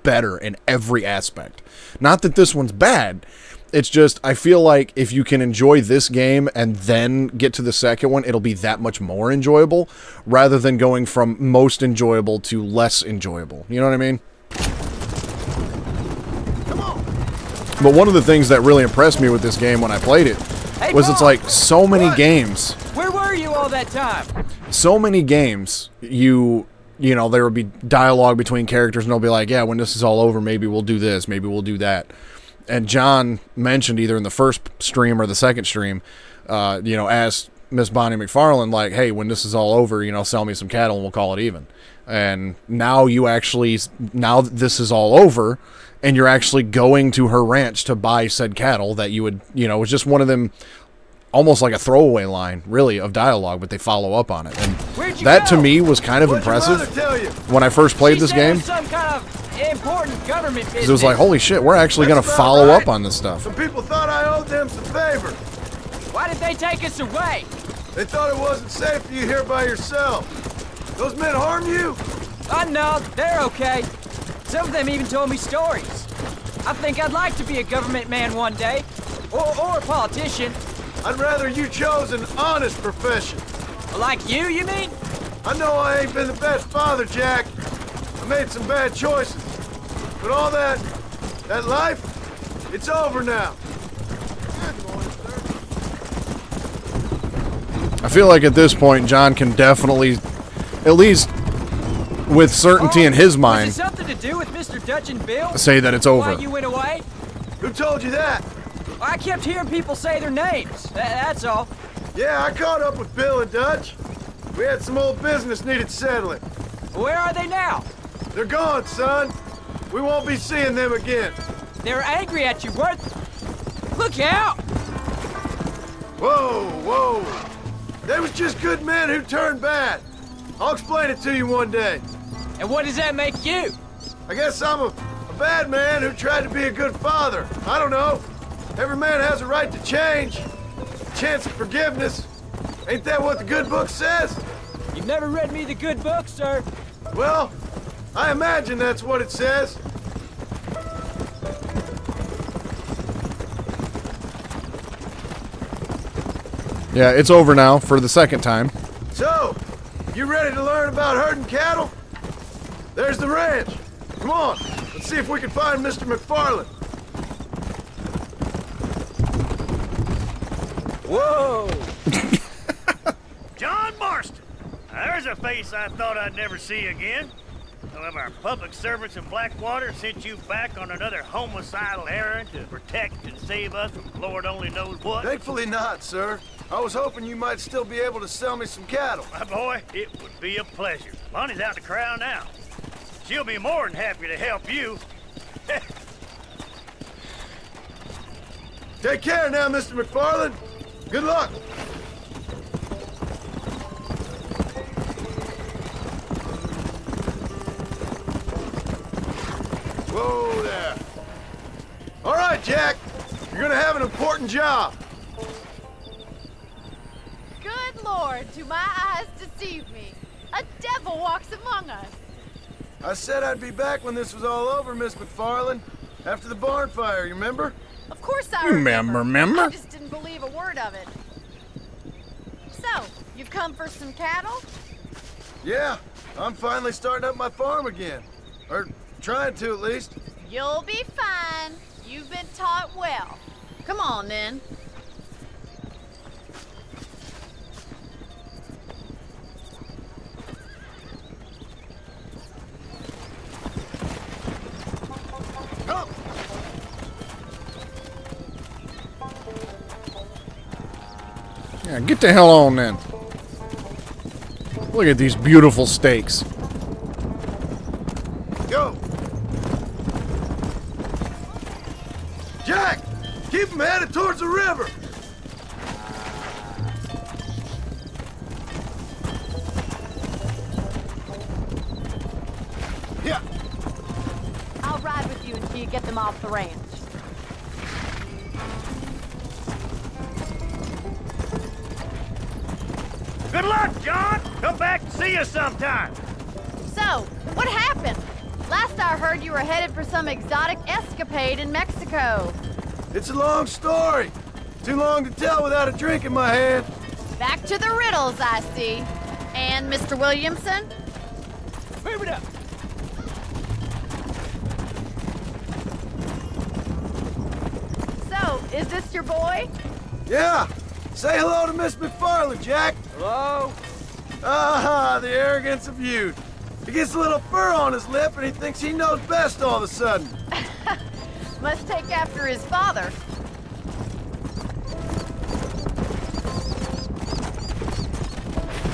better in every aspect. Not that this one's bad. It's just, I feel like if you can enjoy this game and then get to the second one, it'll be that much more enjoyable, rather than going from most enjoyable to less enjoyable. You know what I mean? But one of the things that really impressed me with this game when I played it was it's like so many games. Where were you all that time? So many games, you know, there would be dialogue between characters and they'll be like, yeah, when this is all over, maybe we'll do this, maybe we'll do that. And John mentioned either in the first stream or the second stream, you know, asked Miss Bonnie McFarland, like, hey, when this is all over, you know, sell me some cattle and we'll call it even. And now you actually, now that this is all over, and you're actually going to her ranch to buy said cattle that you would, you know, it was just one of them, almost like a throwaway line, really, of dialogue, but they follow up on it. And that, to me, was kind of impressive when I first played this game. Some kind of important government business. It was like, holy shit, we're actually going to follow up on this stuff. Some people thought I owed them some favor. Why did they take us away? They thought it wasn't safe for you here by yourself. Those men harm you? No, they're okay. Some of them even told me stories. I think I'd like to be a government man one day. Or a politician. I'd rather you chose an honest profession. Like you mean? I know I ain't been the best father, Jack. I made some bad choices. But all that life, it's over now. I feel like at this point, John can definitely at least with certainty in his mind, Was it something to do with Mr. Dutch and Bill? say that it's over. Why you went away? Who told you that? I kept hearing people say their names. That's all. Yeah, I caught up with Bill and Dutch. We had some old business needed settling. Where are they now? They're gone, son. We won't be seeing them again. They're angry at you, Worth. Look out! Whoa, whoa. They was just good men who turned bad. I'll explain it to you one day. And what does that make you? I guess I'm a bad man who tried to be a good father. I don't know. Every man has a right to change. A chance of forgiveness. Ain't that what the good book says? You've never read me the good book, sir. Well, I imagine that's what it says. Yeah, it's over now for the second time. So, you ready to learn about herding cattle? There's the ranch. Come on, let's see if we can find Mr. McFarland. Whoa! John Marston! There's a face I thought I'd never see again. Some of our public servants in Blackwater sent you back on another homicidal errand to protect and save us from Lord only knows what. Thankfully not, sir. I was hoping you might still be able to sell me some cattle. My boy, it would be a pleasure. Bonnie's out to Crown now. She'll be more than happy to help you. Take care now, Mr. McFarland. Good luck. Whoa there. All right, Jack. You're gonna have an important job. Good Lord, do my eyes deceive me? A devil walks among us. I said I'd be back when this was all over, Miss McFarland. After the barn fire, you remember? Of course I remember. Remember? I just didn't believe a word of it. So, you've come for some cattle? Yeah, I'm finally starting up my farm again. Or trying to, at least. You'll be fine. You've been taught well. Come on, then. Come! Yeah, get the hell on then. Look at these beautiful steaks. Go! Jack! Keep them headed towards the river! Yeah. I'll ride with you until you get them off the ranch. Good luck, John! Come back and see us sometime. So, what happened? Last I heard you were headed for some exotic escapade in Mexico. It's a long story. Too long to tell without a drink in my hand. Back to the riddles, I see. And Mr. Williamson? Move it up! So, is this your boy? Yeah. Say hello to Miss McFarland, Jack. Hello? Ah, the arrogance of youth. He gets a little fur on his lip and he thinks he knows best all of a sudden. Must take after his father.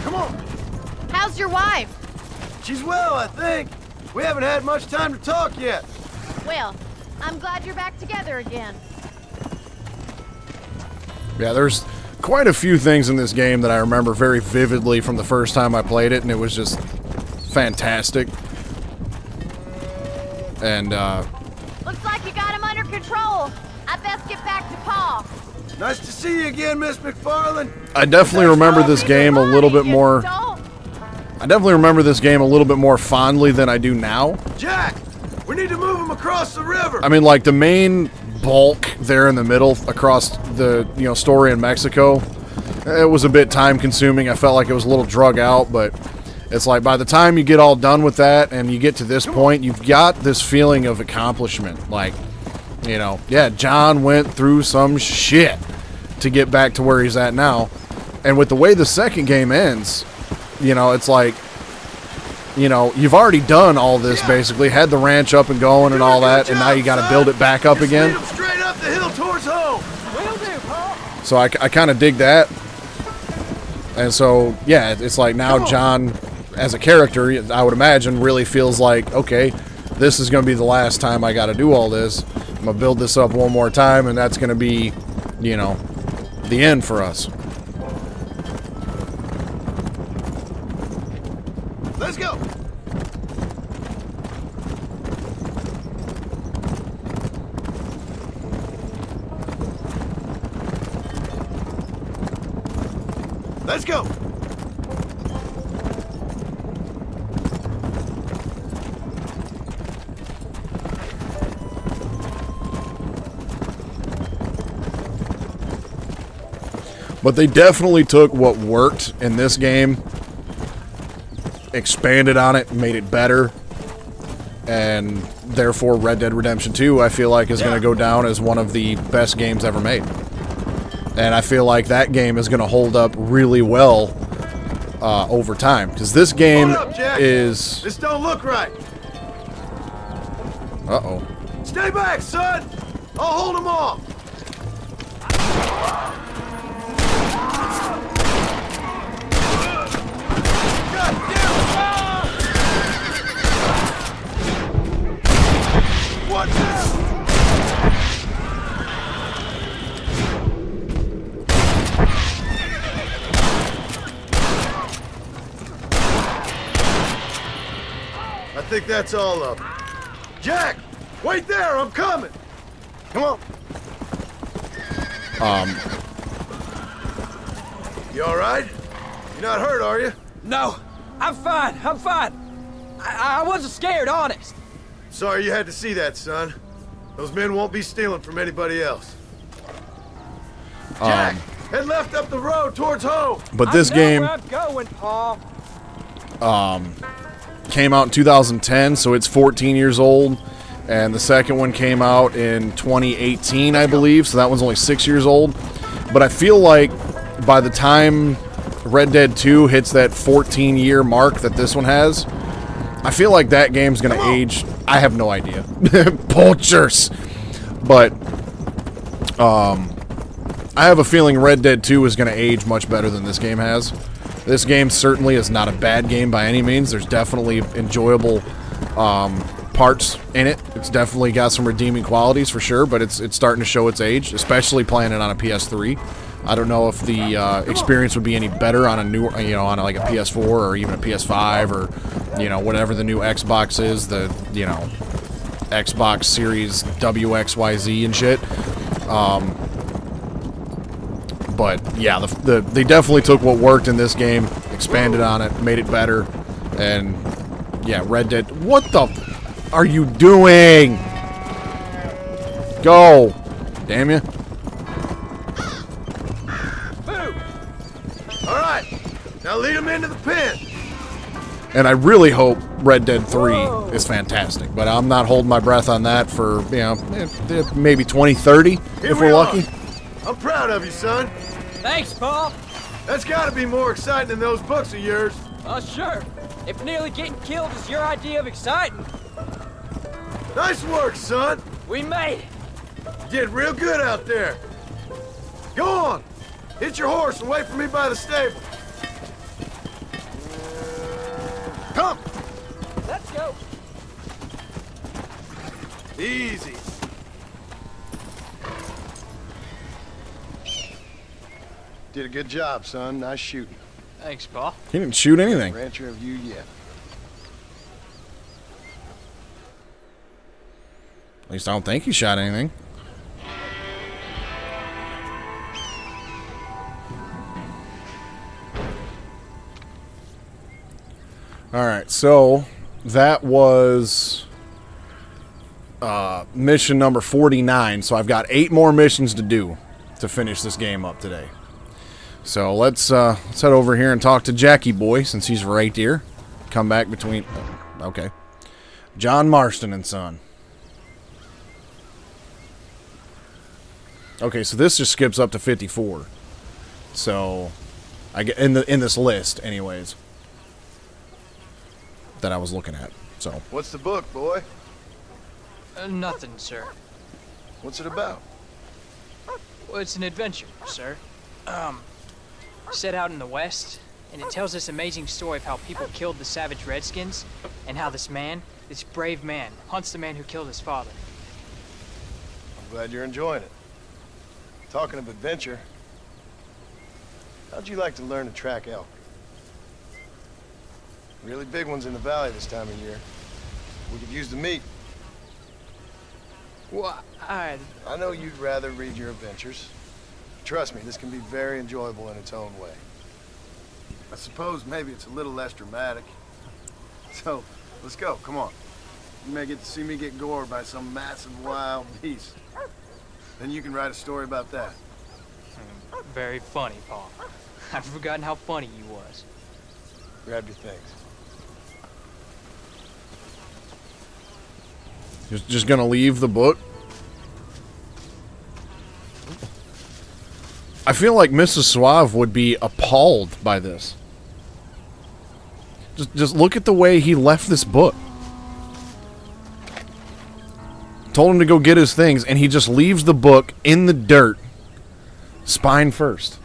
Come on. How's your wife? She's well, I think. We haven't had much time to talk yet. Well, I'm glad you're back together again. Yeah, there's quite a few things in this game that I remember very vividly from the first time I played it, and it was just fantastic. And, Looks like you got him under control. I best get back to Pa. Nice to see you again, Miss McFarland. I definitely remember this game a little bit more... I definitely remember this game a little bit more fondly than I do now. Jack, we need to move him across the river. I mean, like, the main bulk there in the middle across the, story in Mexico, it was a bit time-consuming. I felt like it was a little drug out, but it's like by the time you get all done with that and you get to this point, you've got this feeling of accomplishment. Like, yeah, John went through some shit to get back to where he's at now. And with the way the second game ends, it's like you know, you've already done all this basically, had the ranch up and going and all that, and now you got to build it back up again. Straight up the hill towards home. Will do, Paul. So I kind of dig that. And so, yeah, it's like now John, as a character, I would imagine, really feels like, okay, this is going to be the last time I got to do all this. I'm going to build this up one more time, and that's going to be, you know, the end for us. Let's go. Let's go. But they definitely took what worked in this game, expanded on it, made it better, and therefore Red Dead Redemption 2, I feel like, is going to go down as one of the best games ever made. And I feel like that game is going to hold up really well over time, because this game Hold up, Jack. is... This don't look right. Uh-oh. Stay back, son. I'll hold him off. Watch out! I think that's all of them. Jack! Wait there! I'm coming! Come on! You alright? You're not hurt, are you? No, I'm fine. I'm fine. I wasn't scared, honest. Sorry you had to see that, son. Those men won't be stealing from anybody else. Jack, head left up the road towards home. But this game... I'm going, Paul. Came out in 2010, so it's 14 years old. And the second one came out in 2018, I believe, so that one's only 6 years old. But I feel like by the time Red Dead 2 hits that 14-year mark that this one has, I feel like that game's going to age... I have no idea. Poachers! But, I have a feeling Red Dead 2 is going to age much better than this game has. This game certainly is not a bad game by any means. There's definitely enjoyable parts in it. It's definitely got some redeeming qualities for sure, but it's starting to show its age, especially playing it on a PS3. I don't know if the experience would be any better on a new, you know, on like a PS4 or even a PS5 or, you know, whatever the new Xbox is, the, you know, Xbox Series WXYZ and shit. But yeah, they definitely took what worked in this game, expanded on it, made it better, and yeah, Red Dead. What the are you doing? Go, damn you! All right, now lead him into the pen. And I really hope Red Dead 3 is fantastic, but I'm not holding my breath on that for, you know, maybe 2030 if we're lucky. I'm proud of you, son. Thanks, Paul. That's got to be more exciting than those books of yours. Sure. If nearly getting killed is your idea of exciting. Nice work, son. We made it. You did real good out there. Go on. Hit your horse and wait for me by the stable. Come. Let's go. Easy. Did a good job, son. Nice shooting. Thanks, Paul. He didn't shoot anything. Rancher of you yet. At least I don't think he shot anything. Alright, so that was mission number 49. So I've got 8 more missions to do to finish this game up today. So let's head over here and talk to Jackie Boy, since he's right here. Come back between... okay. John Marston and Son. Okay, so this just skips up to 54. So I get in this list, anyways. that I was looking at. So. What's the book, boy? Nothing, sir. What's it about? Well, it's an adventure, sir. Set out in the West, and it tells this amazing story of how people killed the savage Redskins, and how this man, this brave man, hunts the man who killed his father. I'm glad you're enjoying it. Talking of adventure, how'd you like to learn to track elk? Really big ones in the valley this time of year. We could use the meat. Well, I know you'd rather read your adventures. Trust me, this can be very enjoyable in its own way. I suppose maybe it's a little less dramatic. So, let's go, come on. You may get to see me get gored by some massive wild beast. Then you can write a story about that. Very funny, Paul. I've forgotten how funny you was. Grab your things. Just gonna leave the book? I feel like Mrs. Suave would be appalled by this. Just look at the way he left this book. Told him to go get his things, and he just leaves the book in the dirt, spine first.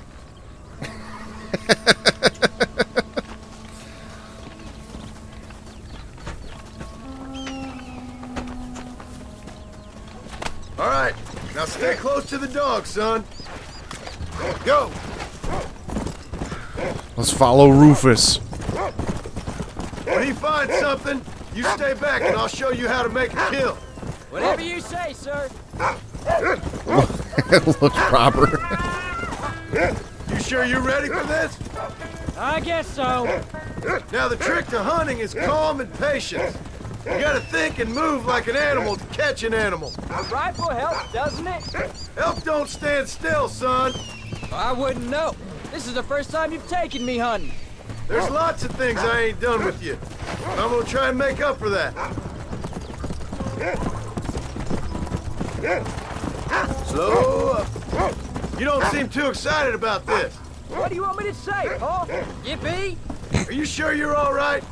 All right, now stay close to the dog, son. Go. Let's follow Rufus. When he finds something, you stay back and I'll show you how to make a kill. Whatever you say, sir. Looks proper. You sure you're ready for this? I guess so. Now the trick to hunting is calm and patience. You gotta think and move like an animal to catch an animal. A rifle helps, doesn't it? Elk don't stand still, son. I wouldn't know. This is the first time you've taken me hunting. There's lots of things I ain't done with you. I'm gonna try and make up for that. Slow up. You don't seem too excited about this. What do you want me to say, Paul? Yippee? Are you sure you're all right?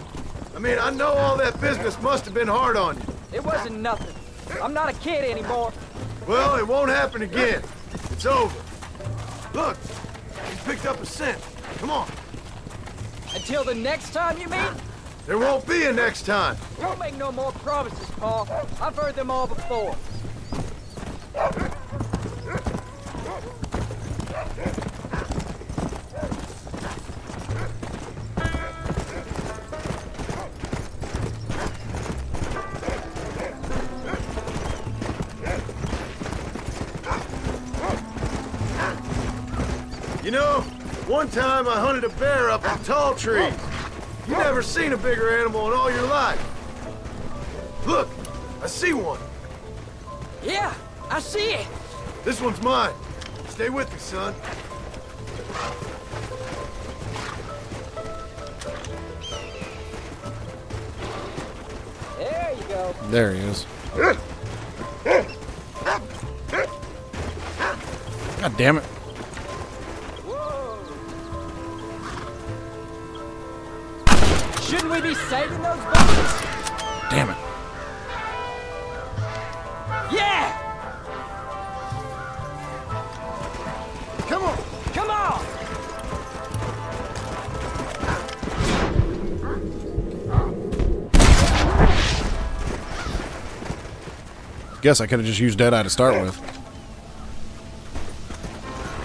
I mean, I know all that business must have been hard on you. It wasn't nothing. I'm not a kid anymore. Well, it won't happen again. It's over. Look, you picked up a scent. Come on. Until the next time, you mean? There won't be a next time. Don't make no more promises, Paul. I've heard them all before. You know, one time I hunted a bear up in tall trees. You never seen a bigger animal in all your life. Look, I see one. Yeah, I see it. This one's mine. Stay with me, son. There you go. There he is. God damn it. Shouldn't we be saving those bullets? Damn it. Yeah! Come on! Come on! Guess I could have just used Deadeye to start with.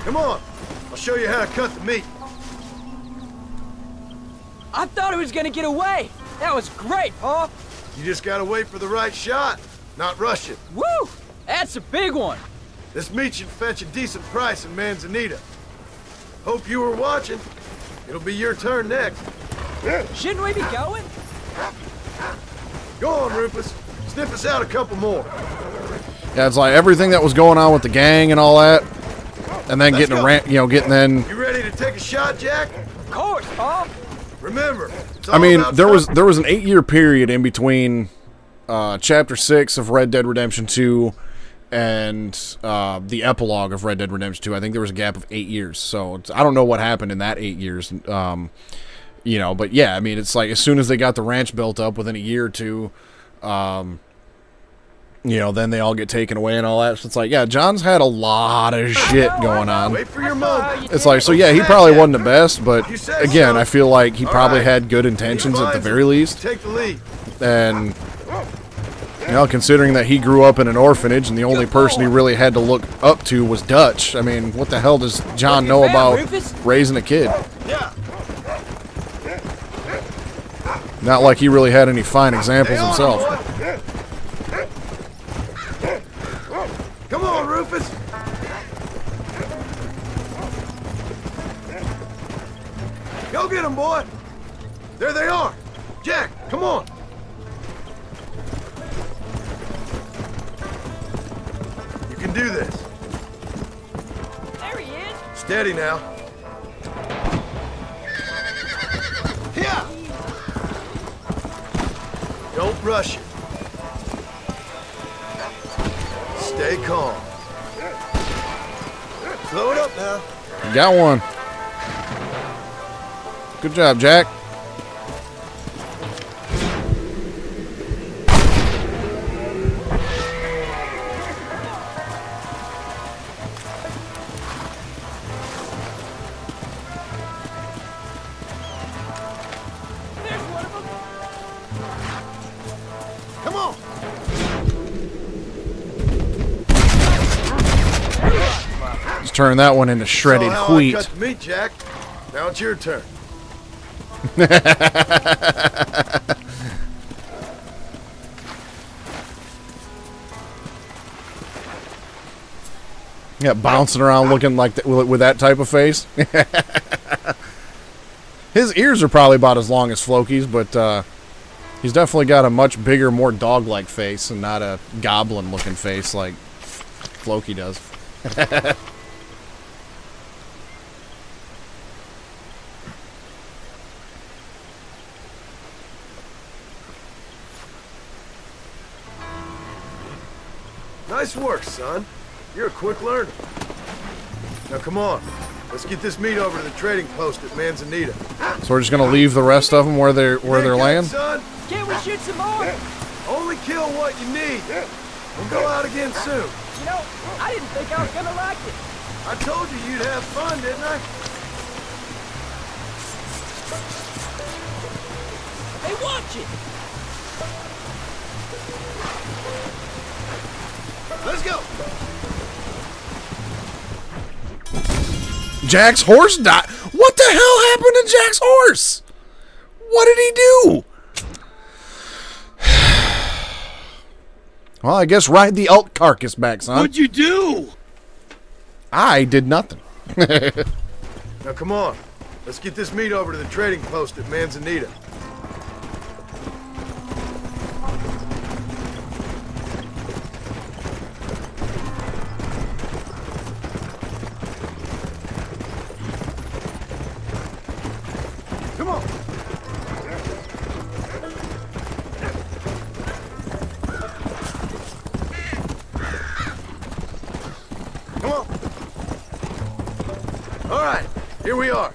Come on! I'll show you how to cut the meat. I thought it was gonna get away. That was great, Paul. You just gotta wait for the right shot, not rush it. Woo! That's a big one. This meat should fetch a decent price in Manzanita. Hope you were watching. It'll be your turn next. Shouldn't we be going? Go on, Rufus. Sniff us out a couple more. Yeah, it's like everything that was going on with the gang and all that, and then getting then. You ready to take a shot, Jack? Of course, Paul. Remember, I mean, there was an 8-year period in between Chapter 6 of Red Dead Redemption 2 and the epilogue of Red Dead Redemption 2. I think there was a gap of 8 years. So I don't know what happened in that 8 years. You know, but yeah, I mean, it's like as soon as they got the ranch built up, within a year or two, you know, then they all get taken away and all that. So it's like, yeah, John's had a lot of shit going on. Wait for your moment. It's like, so yeah, he probably wasn't the best, but again, I feel like he probably had good intentions at the very least. Take the lead. And, you know, considering that he grew up in an orphanage and the only person he really had to look up to was Dutch, I mean, what the hell does John know about raising a kid? Yeah. Not like he really had any fine examples himself. Come on, Rufus. Go get him, boy. There they are. Jack, come on. You can do this. There he is. Steady now. Yeah. Don't rush it. Stay calm. Slow it up now. You got one. Good job, Jack. Come on. Let's turn that one into shredded Saw how wheat. I cut the meat, Jack. Now it's your turn. Yeah, bouncing around looking like with that type of face. His ears are probably about as long as Floki's, but he's definitely got a much bigger, more dog-like face and not a goblin-looking face like Floki does. Nice work, son. You're a quick learner. Now come on. Let's get this meat over to the trading post at Manzanita. So we're just gonna leave the rest of them where they're laying. Son, Can't we shoot some more? only kill what you need. We'll go out again soon. You know, I didn't think I was gonna like it. I told you you'd have fun, didn't I? Hey, watch it. Let's go. Jack's horse died. What the hell happened to Jack's horse? What did he do? Well, I guess ride the elk carcass back, son. What'd you do? I did nothing. Now come on. Let's get this meat over to the trading post at Manzanita. Come on. Come on. All right, here we are.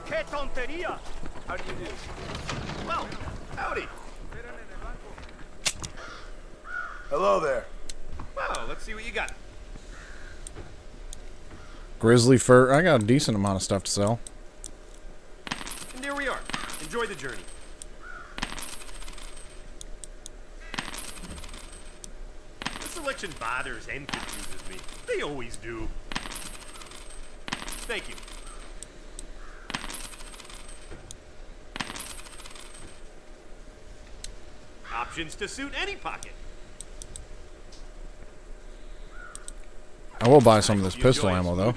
Que tonteria! How do you do? Well, howdy. Hello there. Well, let's see what you got. Grizzly fur. I got a decent amount of stuff to sell. And here we are. Enjoy the journey. This selection bothers and confuses me. They always do. Thank you. Options to suit any pocket. I will buy some of this pistol ammo, though.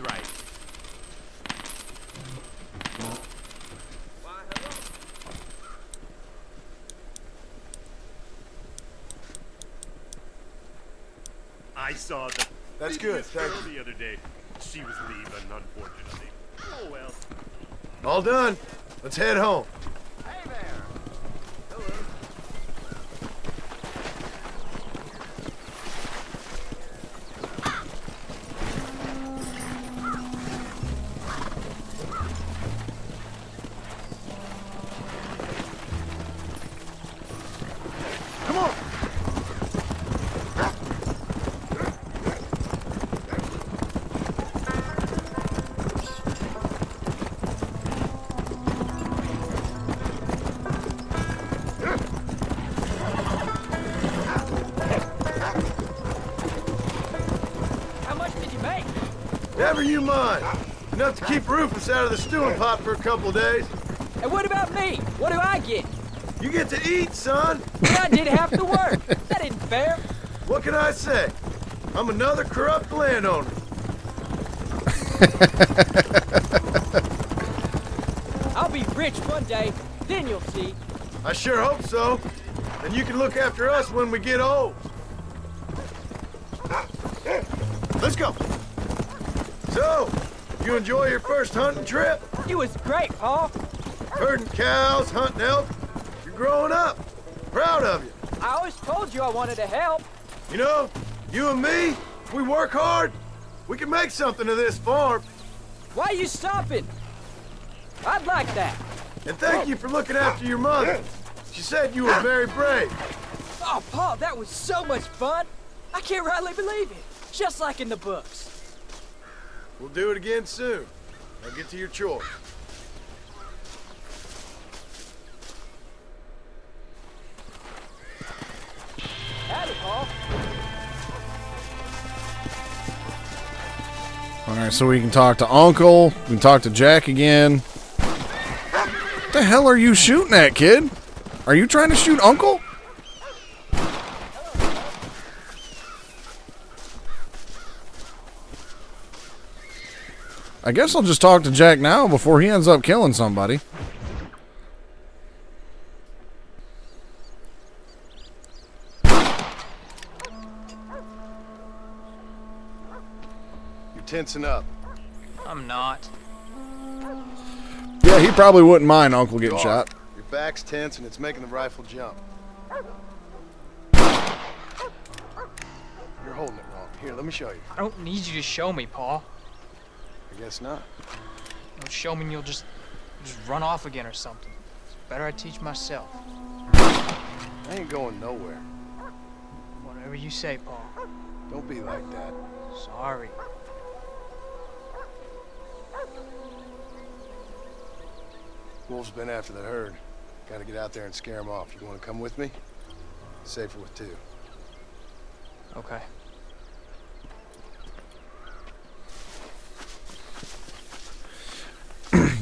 I saw the That's good, thank girl the other day. She was leaving, unfortunately. Oh well. All done. Let's head home. How much did you make? Never you mind. Enough to keep Rufus out of the stewing pot for a couple of days. And what about me? What do I get? You get to eat, son. But I did half the work. That isn't fair. What can I say? I'm another corrupt landowner. I'll be rich one day, then you'll see. I sure hope so. And you can look after us when we get old. Let's go. So, you enjoy your first hunting trip? It was great, Paul. Herding cows, hunting elk. You're growing up. Proud of you. I always told you I wanted to help. You know, you and me, if we work hard, we can make something of this farm. Why are you stopping? I'd like that. And thank you for looking after your mother. She said you were very brave. Oh, Paul, that was so much fun. I can't rightly believe it. Just like in the books. We'll do it again soon. Now get to your chores. Howdy, Paul. Alright, so we can talk to Uncle. We can talk to Jack again. What the hell are you shooting at, kid? Are you trying to shoot Uncle? I guess I'll just talk to Jack now before he ends up killing somebody. You're tensing up. I'm not. Yeah, he probably wouldn't mind Uncle getting shot. Your back's tense and it's making the rifle jump. You're holding it wrong. Here, let me show you. I don't need you to show me, Paul. I guess not. You'll show me and you'll just run off again or something. It's better I teach myself. I ain't going nowhere. Whatever you say, Paul. Don't be like that. Sorry. Wolf's been after the herd. Gotta get out there and scare him off. You wanna come with me? Safer with two. Okay.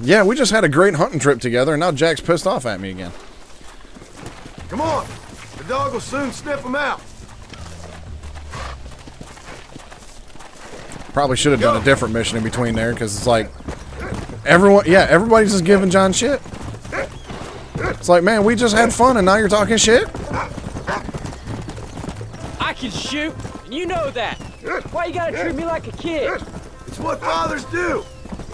Yeah, we just had a great hunting trip together, and now Jack's pissed off at me again. Come on! The dog will soon sniff him out. Probably should have done a different mission in between there, because it's like everybody's just giving John shit. It's like, man, we just had fun, and now you're talking shit. I can shoot, and you know that. Why you gotta treat me like a kid? It's what fathers do.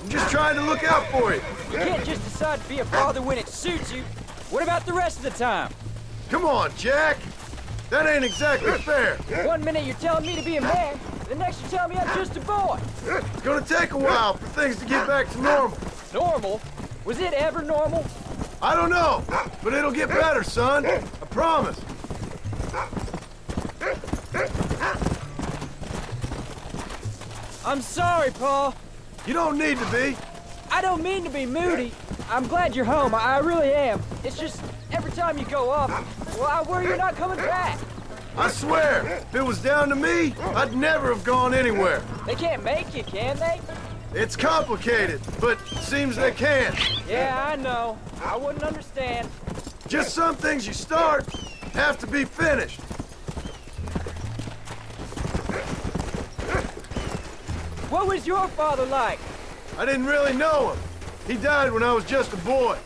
I'm just trying to look out for you. You can't just decide to be a father when it suits you. What about the rest of the time? Come on, Jack. That ain't exactly fair. 1 minute you're telling me to be a man, the next you're telling me I'm just a boy. It's gonna take a while for things to get back to normal. Normal? Was it ever normal? I don't know, but it'll get better, son. I promise. I'm sorry, Paul. You don't need to be. I don't mean to be moody. I'm glad you're home. I really am. It's just every time you go off, well, I worry you're not coming back. I swear, if it was down to me, I'd never have gone anywhere. They can't make you, can they? It's complicated, but seems they can. Yeah, I know. I wouldn't understand. Just some things you start have to be finished. What was your father like? I didn't really know him. He died when I was just a boy.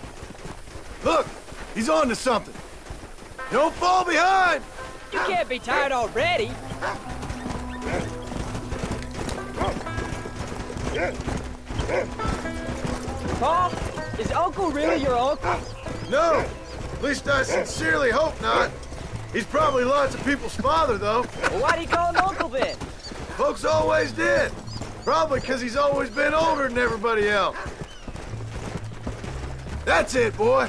Look, he's on to something. Don't fall behind! You can't be tired already. Paul, is Uncle really your uncle? No, at least I sincerely hope not. He's probably lots of people's father, though. Well, why do you call him Uncle then? Folks always did. Probably because he's always been older than everybody else. That's it, boy.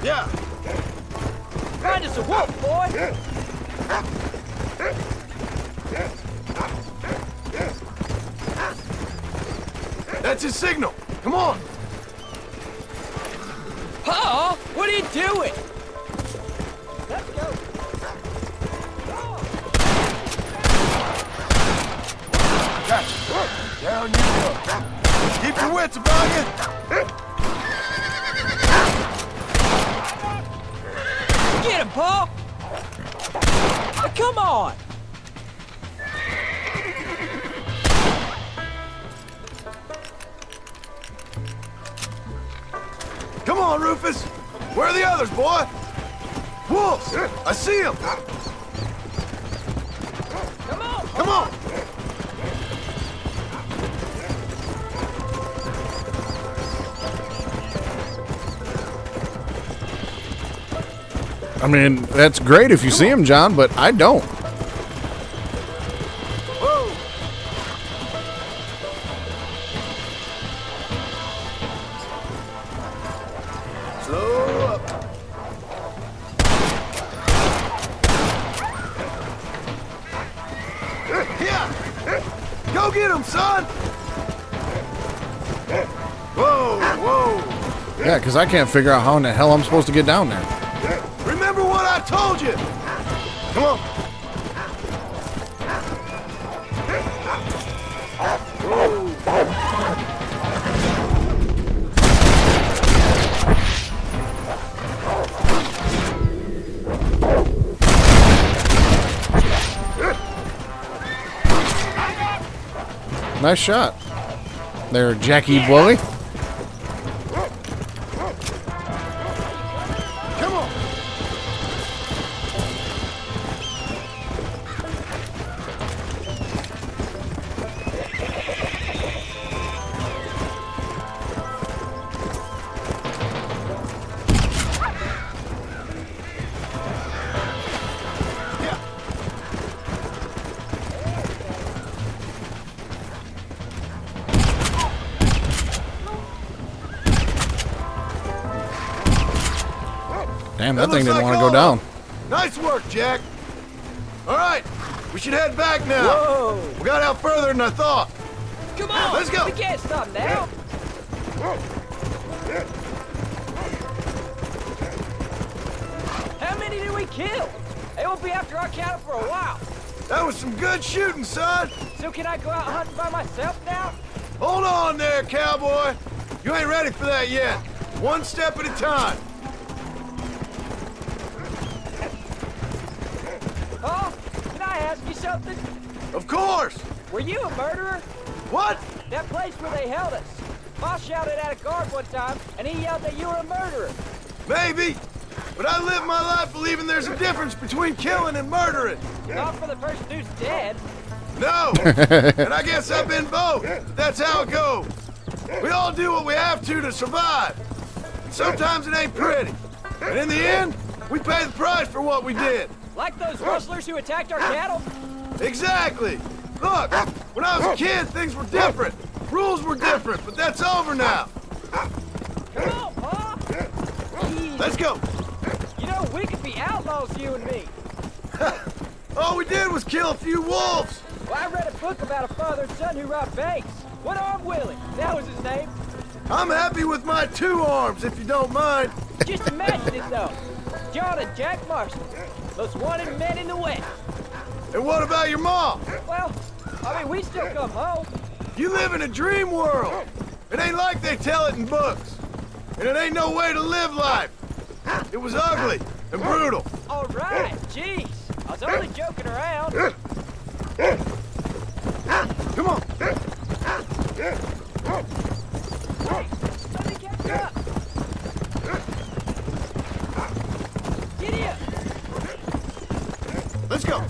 Yeah. Find us a wolf, boy. That's his signal. Come on. Paul, what are you doing? Let's go. Keep your wits about you. Get him, Paul! Come on! Come on, Rufus. Where are the others, boy? Wolves! I see them! Come on! Come on! I mean, that's great if you see him, John, but I don't. Whoa! Slow up. Yeah! Go get him, son! Whoa, whoa! Yeah, because I can't figure out how in the hell I'm supposed to get down there. Remember what I told you! Come on! Nice shot. There, Jackie Boy. Come on! Damn, that thing didn't want to go down. Nice work, Jack. All right, we should head back now. Whoa! We got out further than I thought. Come on! Let's go. We can't stop now! How many did we kill? They won't be after our cattle for a while. That was some good shooting, son. So can I go out hunting by myself now? Hold on there, cowboy. You ain't ready for that yet. One step at a time. Oh, can I ask you something? Of course. Were you a murderer? What? That place where they held us. Ma shouted at a guard one time, and he yelled that you were a murderer. Maybe. But I live my life believing there's a difference between killing and murdering. Not for the person who's dead. No. And I guess I've been both. That's how it goes. We all do what we have to survive. And sometimes it ain't pretty. And in the end, we pay the price for what we did. Like those rustlers who attacked our cattle? Exactly. Look, when I was a kid, things were different. Rules were different, but that's over now. Come on, Pa! Let's go. You know, we could be outlaws, you and me. All we did was kill a few wolves. Well, I read a book about a father and son who robbed banks. One-Armed Willie, that was his name. I'm happy with my 2 arms, if you don't mind. Just imagine it, though. John and Jack Marston, most wanted men in the West. And what about your mom? Well, I mean, we still come home. You live in a dream world. It ain't like they tell it in books. And it ain't no way to live life. It was ugly and brutal. All right, jeez. I was only joking around. Come on. Let me catch up. Giddy up. Let's go.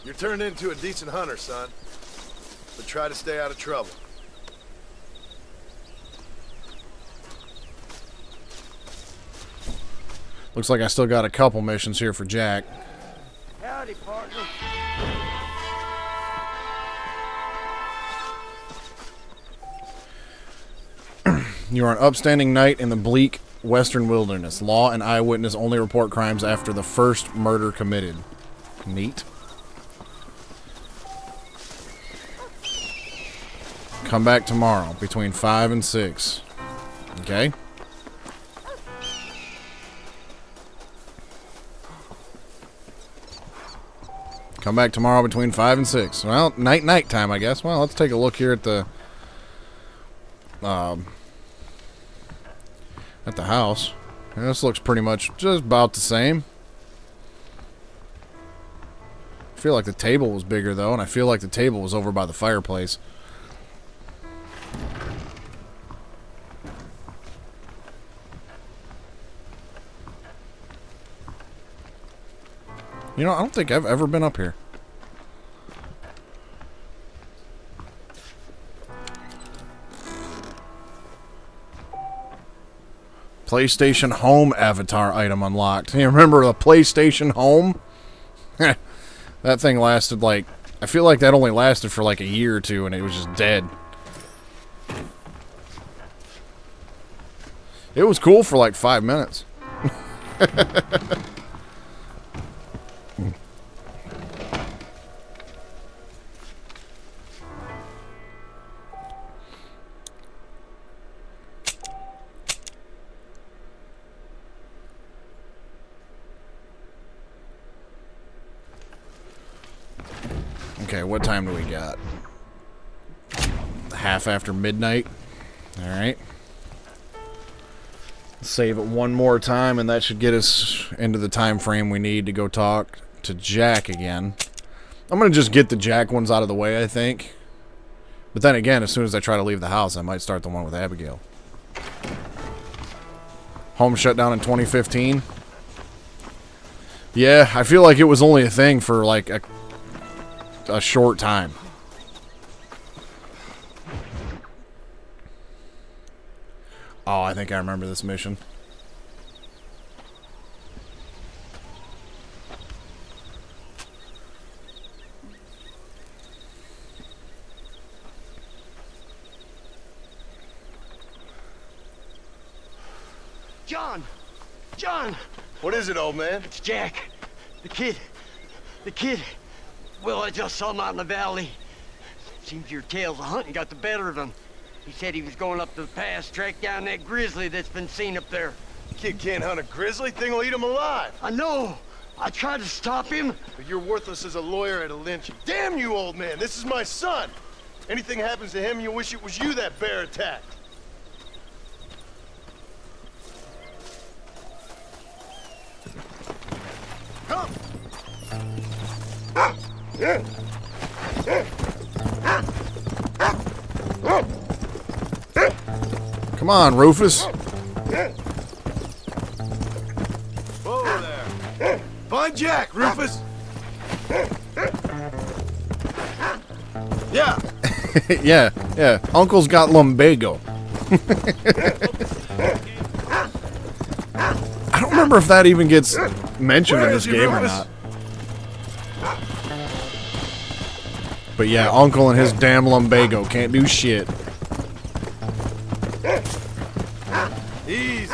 You're turned into a decent hunter, son. But try to stay out of trouble. Looks like I still got a couple missions here for Jack. Howdy, partner. You are an upstanding knight in the bleak western wilderness. Law and eyewitness only report crimes after the first murder committed. Neat. Come back tomorrow between 5 and 6. Okay? Come back tomorrow between 5 and 6. Well, night time, I guess. Well, let's take a look here at the house. And this looks pretty much just about the same. I feel like the table was bigger, though, and I feel like the table was over by the fireplace. You know, I don't think I've ever been up here. PlayStation Home avatar item unlocked. You remember the PlayStation Home? That thing lasted like... I feel like that only lasted for like a year or two and it was just dead. It was cool for like 5 minutes. Okay, what time do we got? Half after midnight. Alright. Save it one more time, and that should get us into the time frame we need to go talk to Jack again. I'm going to just get the Jack ones out of the way, I think. But then again, as soon as I try to leave the house, I might start the one with Abigail. Home shut down in 2015. Yeah, I feel like it was only a thing for like a short time. Oh, I think I remember this mission. John! John! What is it, old man? It's Jack. The kid. The kid. Well, I just saw him out in the valley. Seems your tales of hunting got the better of him. He said he was going up to the pass, track down that grizzly that's been seen up there. Kid can't hunt a grizzly. Thing will eat him alive. I know. I tried to stop him. But you're worthless as a lawyer at a lynching. Damn you, old man. This is my son. Anything happens to him, you'll wish it was you that bear attacked. Come! Come on, Rufus. Whoa there. Find Jack, Rufus. Yeah. yeah. Uncle's got lumbago. I don't remember if that even gets mentioned in this game or not. But yeah, Uncle and his damn lumbago can't do shit. Easy.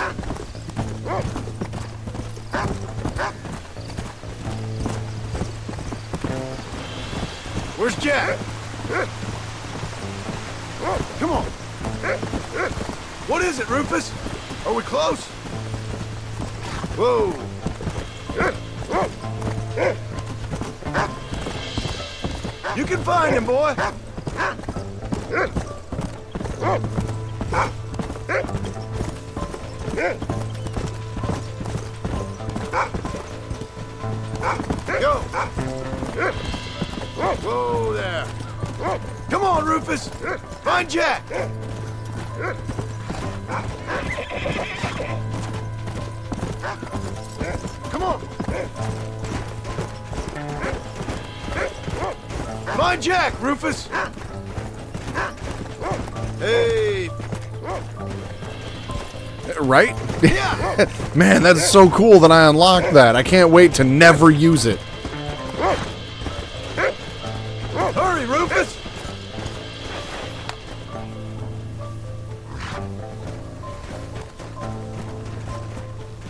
Where's Jack? Come on. What is it, Rufus? Are we close? Whoa. You can find him, boy. Go. Whoa there. Come on, Rufus. Find Jack. Come on. Find Jack, Rufus. Hey. Right? Man, that's so cool that I unlocked that. I can't wait to never use it. Hurry, Rufus.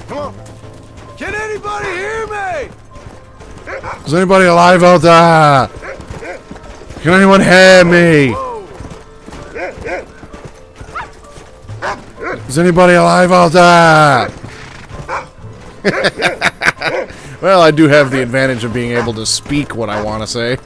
Come on. Can anybody hear me? Is anybody alive out there? Can anyone hear me? Is anybody alive out there? Well, I do have the advantage of being able to speak what I want to say.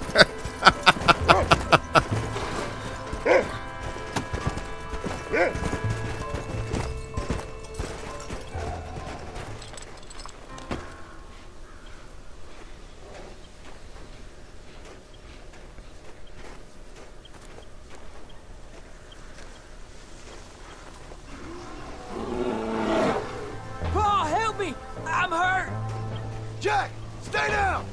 Paul, help me! I'm hurt! Jack, stay down!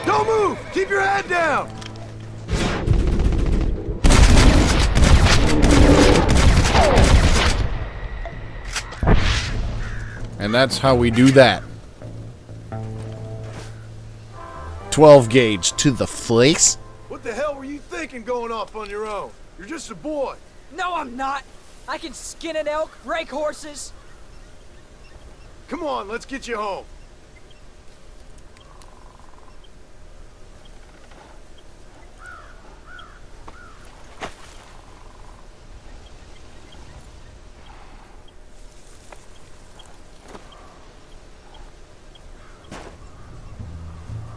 Don't move! Keep your head down! And that's how we do that. 12 gauge to the face. What the hell were you thinking going off on your own? You're just a boy. No, I'm not. I can skin an elk, rake horses. Come on, let's get you home.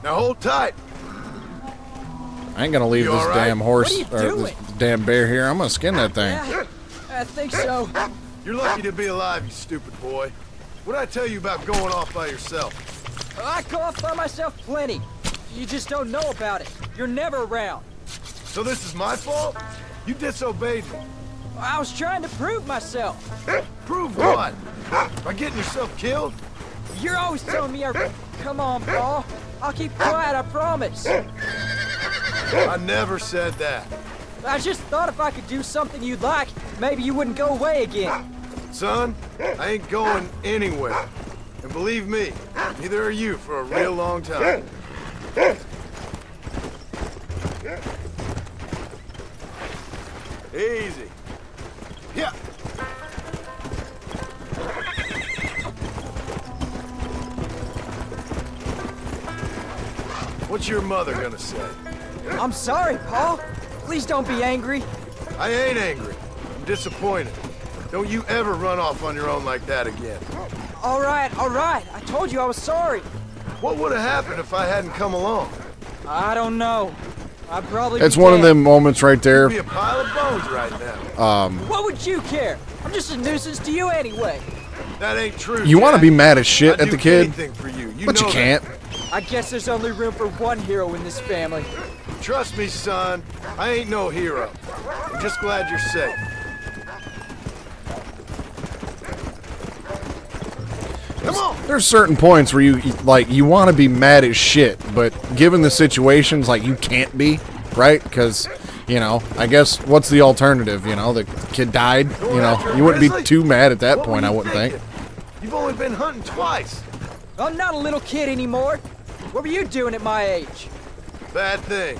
Now hold tight. I ain't gonna leave You this all right? damn horse What are you or this doing? damn bear here. I'm gonna skin that thing. Yeah, I think so. You're lucky to be alive, you stupid boy. What'd I tell you about going off by yourself? I go off by myself plenty. You just don't know about it. You're never around. So this is my fault? You disobeyed me. I was trying to prove myself. Prove what? By getting yourself killed? You're always telling me everything. Come on, Paul. I'll keep quiet, I promise. I never said that. I just thought if I could do something you'd like, maybe you wouldn't go away again. Son, I ain't going anywhere. And believe me, neither are you for a real long time. Easy. Yeah. What's your mother gonna say? I'm sorry, Paul. Please don't be angry. I ain't angry. I'm disappointed. Don't you ever run off on your own like that again. All right, all right. I told you I was sorry. What would have happened if I hadn't come along? I don't know. I'd probably It's be one of dead. them moments right there. You'd be a pile of bones right now. What would you care? I'm just a nuisance to you anyway. That ain't true. You want to Jack. be mad as shit I'd at the do kid, anything for you. but you know can't. I guess there's only room for one hero in this family. that. Trust me, son. I ain't no hero. I'm just glad you're safe. Come on. There's certain points where you want to be mad as shit, but given the situations, like, you can't be, right? Because, you know, I guess what's the alternative? You know, the kid died. You know, you wouldn't be too mad at that point. I wouldn't think. You've only been hunting twice. I'm not a little kid anymore. What were you doing at my age? Bad things.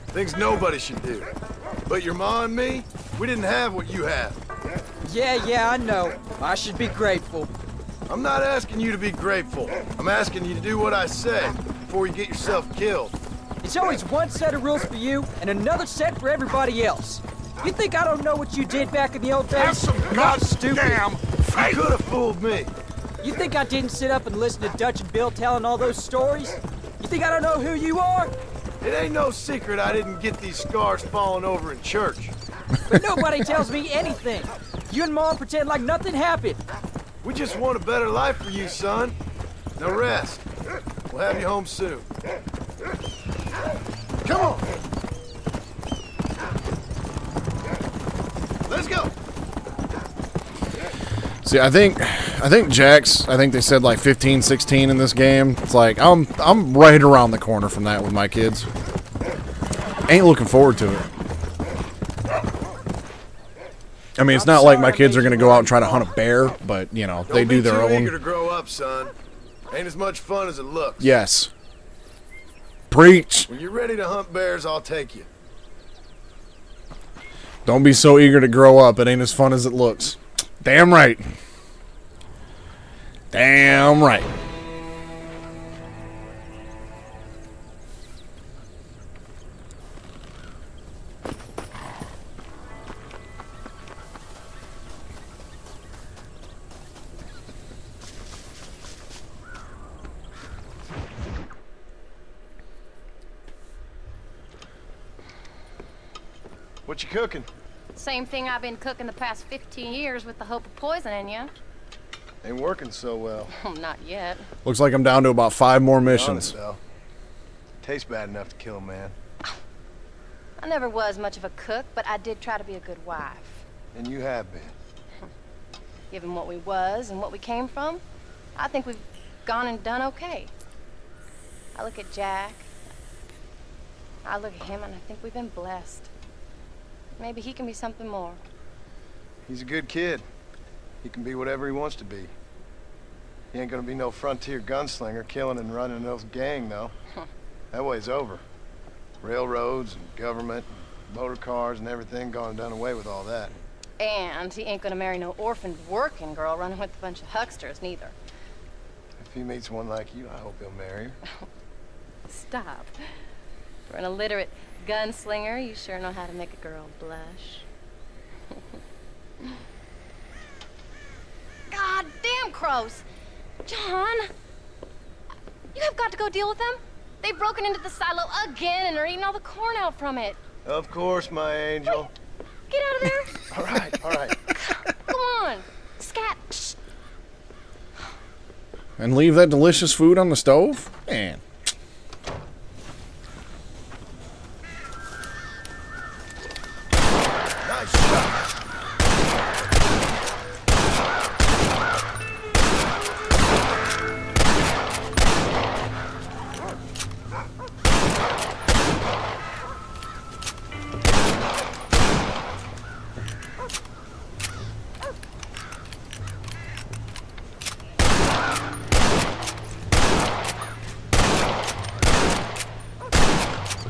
Things nobody should do. But your ma and me, we didn't have what you have. Yeah, I know. I should be grateful. I'm not asking you to be grateful. I'm asking you to do what I say before you get yourself killed. It's always one set of rules for you and another set for everybody else. You think I don't know what you did back in the old days? Have some Not stupid. goddamn faith! You could have fooled me. You think I didn't sit up and listen to Dutch and Bill telling all those stories? You think I don't know who you are? It ain't no secret I didn't get these scars falling over in church. But nobody tells me anything. You and Mom pretend like nothing happened. We just want a better life for you, son. Now rest. We'll have you home soon. Come on. Let's go. See, I think Jack's, I think they said like 15, 16 in this game. It's like, I'm right around the corner from that with my kids. Ain't looking forward to it. I mean, it's not like my kids are going to go out and try to hunt a bear, but, you know, they do their Don't be too own. eager to grow up, son. Ain't as much fun as it looks. Yes. Preach. When you're ready to hunt bears, I'll take you. Don't be so eager to grow up. It ain't as fun as it looks. Damn right. Damn right. What you cooking? Same thing I've been cooking the past 15 years with the hope of poisoning you. Ain't working so well. Not yet. Looks like I'm down to about 5 more missions. Honest, tastes bad enough to kill a man. I never was much of a cook, but I did try to be a good wife. And you have been. Given what we was and what we came from, I think we've gone and done okay. I look at Jack. I look at him and I think we've been blessed. Maybe he can be something more. He's a good kid. He can be whatever he wants to be. He ain't gonna be no frontier gunslinger killing and running no gang, though. That way's over. Railroads and government and motor cars and everything gone and done away with all that. And he ain't gonna marry no orphaned working girl running with a bunch of hucksters, neither. If he meets one like you, I hope he'll marry her. Stop. For an illiterate gunslinger, you sure know how to make a girl blush. God damn crows! John! You have got to go deal with them. They've broken into the silo again and are eating all the corn out from it. Of course, my angel. Wait, get out of there. All right, all right. Come on. Scat. Shh. And leave that delicious food on the stove? Man. Nice shot.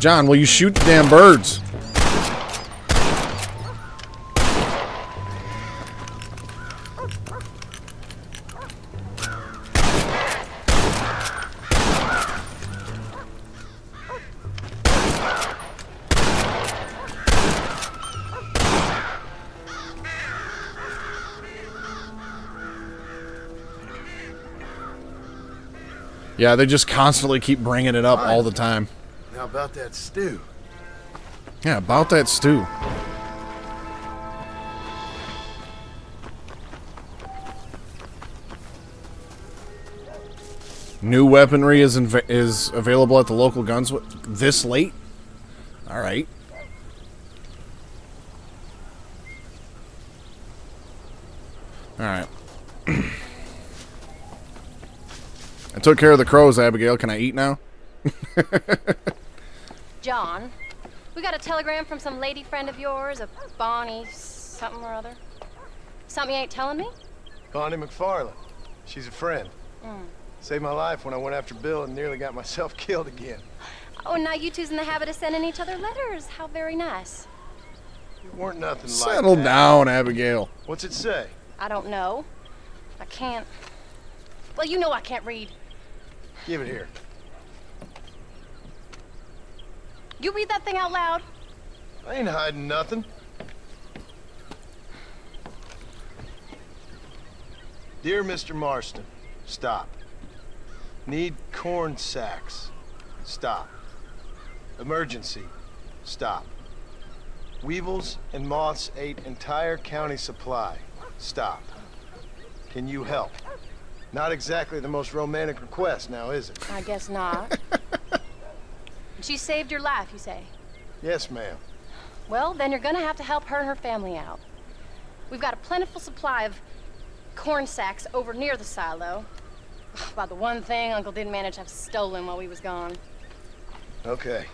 John, will you shoot the damn birds? Yeah, they just constantly keep bringing it up all the time. How about that stew? Yeah, about that stew. New weaponry is available at the local guns this late? All right. All right. I took care of the crows, Abigail. Can I eat now? John, we got a telegram from some lady friend of yours, a Bonnie something or other. Something you ain't telling me? Bonnie McFarland. She's a friend. Mm. Saved my life when I went after Bill and nearly got myself killed again. Oh, now you two's in the habit of sending each other letters. How very nice. It weren't nothing like Settle that. down, Abigail. What's it say? I don't know. I can't. Well, you know I can't read. Give it here. You read that thing out loud? I ain't hiding nothing. Dear Mr. Marston, stop. Need corn sacks. Stop. Emergency. Stop. Weevils and moths ate entire county supply. Stop. Can you help? Not exactly the most romantic request now, is it? I guess not. She saved your life, you say? Yes, ma'am. Well, then you're gonna have to help her and her family out. We've got a plentiful supply of corn sacks over near the silo. About the one thing Uncle didn't manage to have stolen while we was gone. Okay.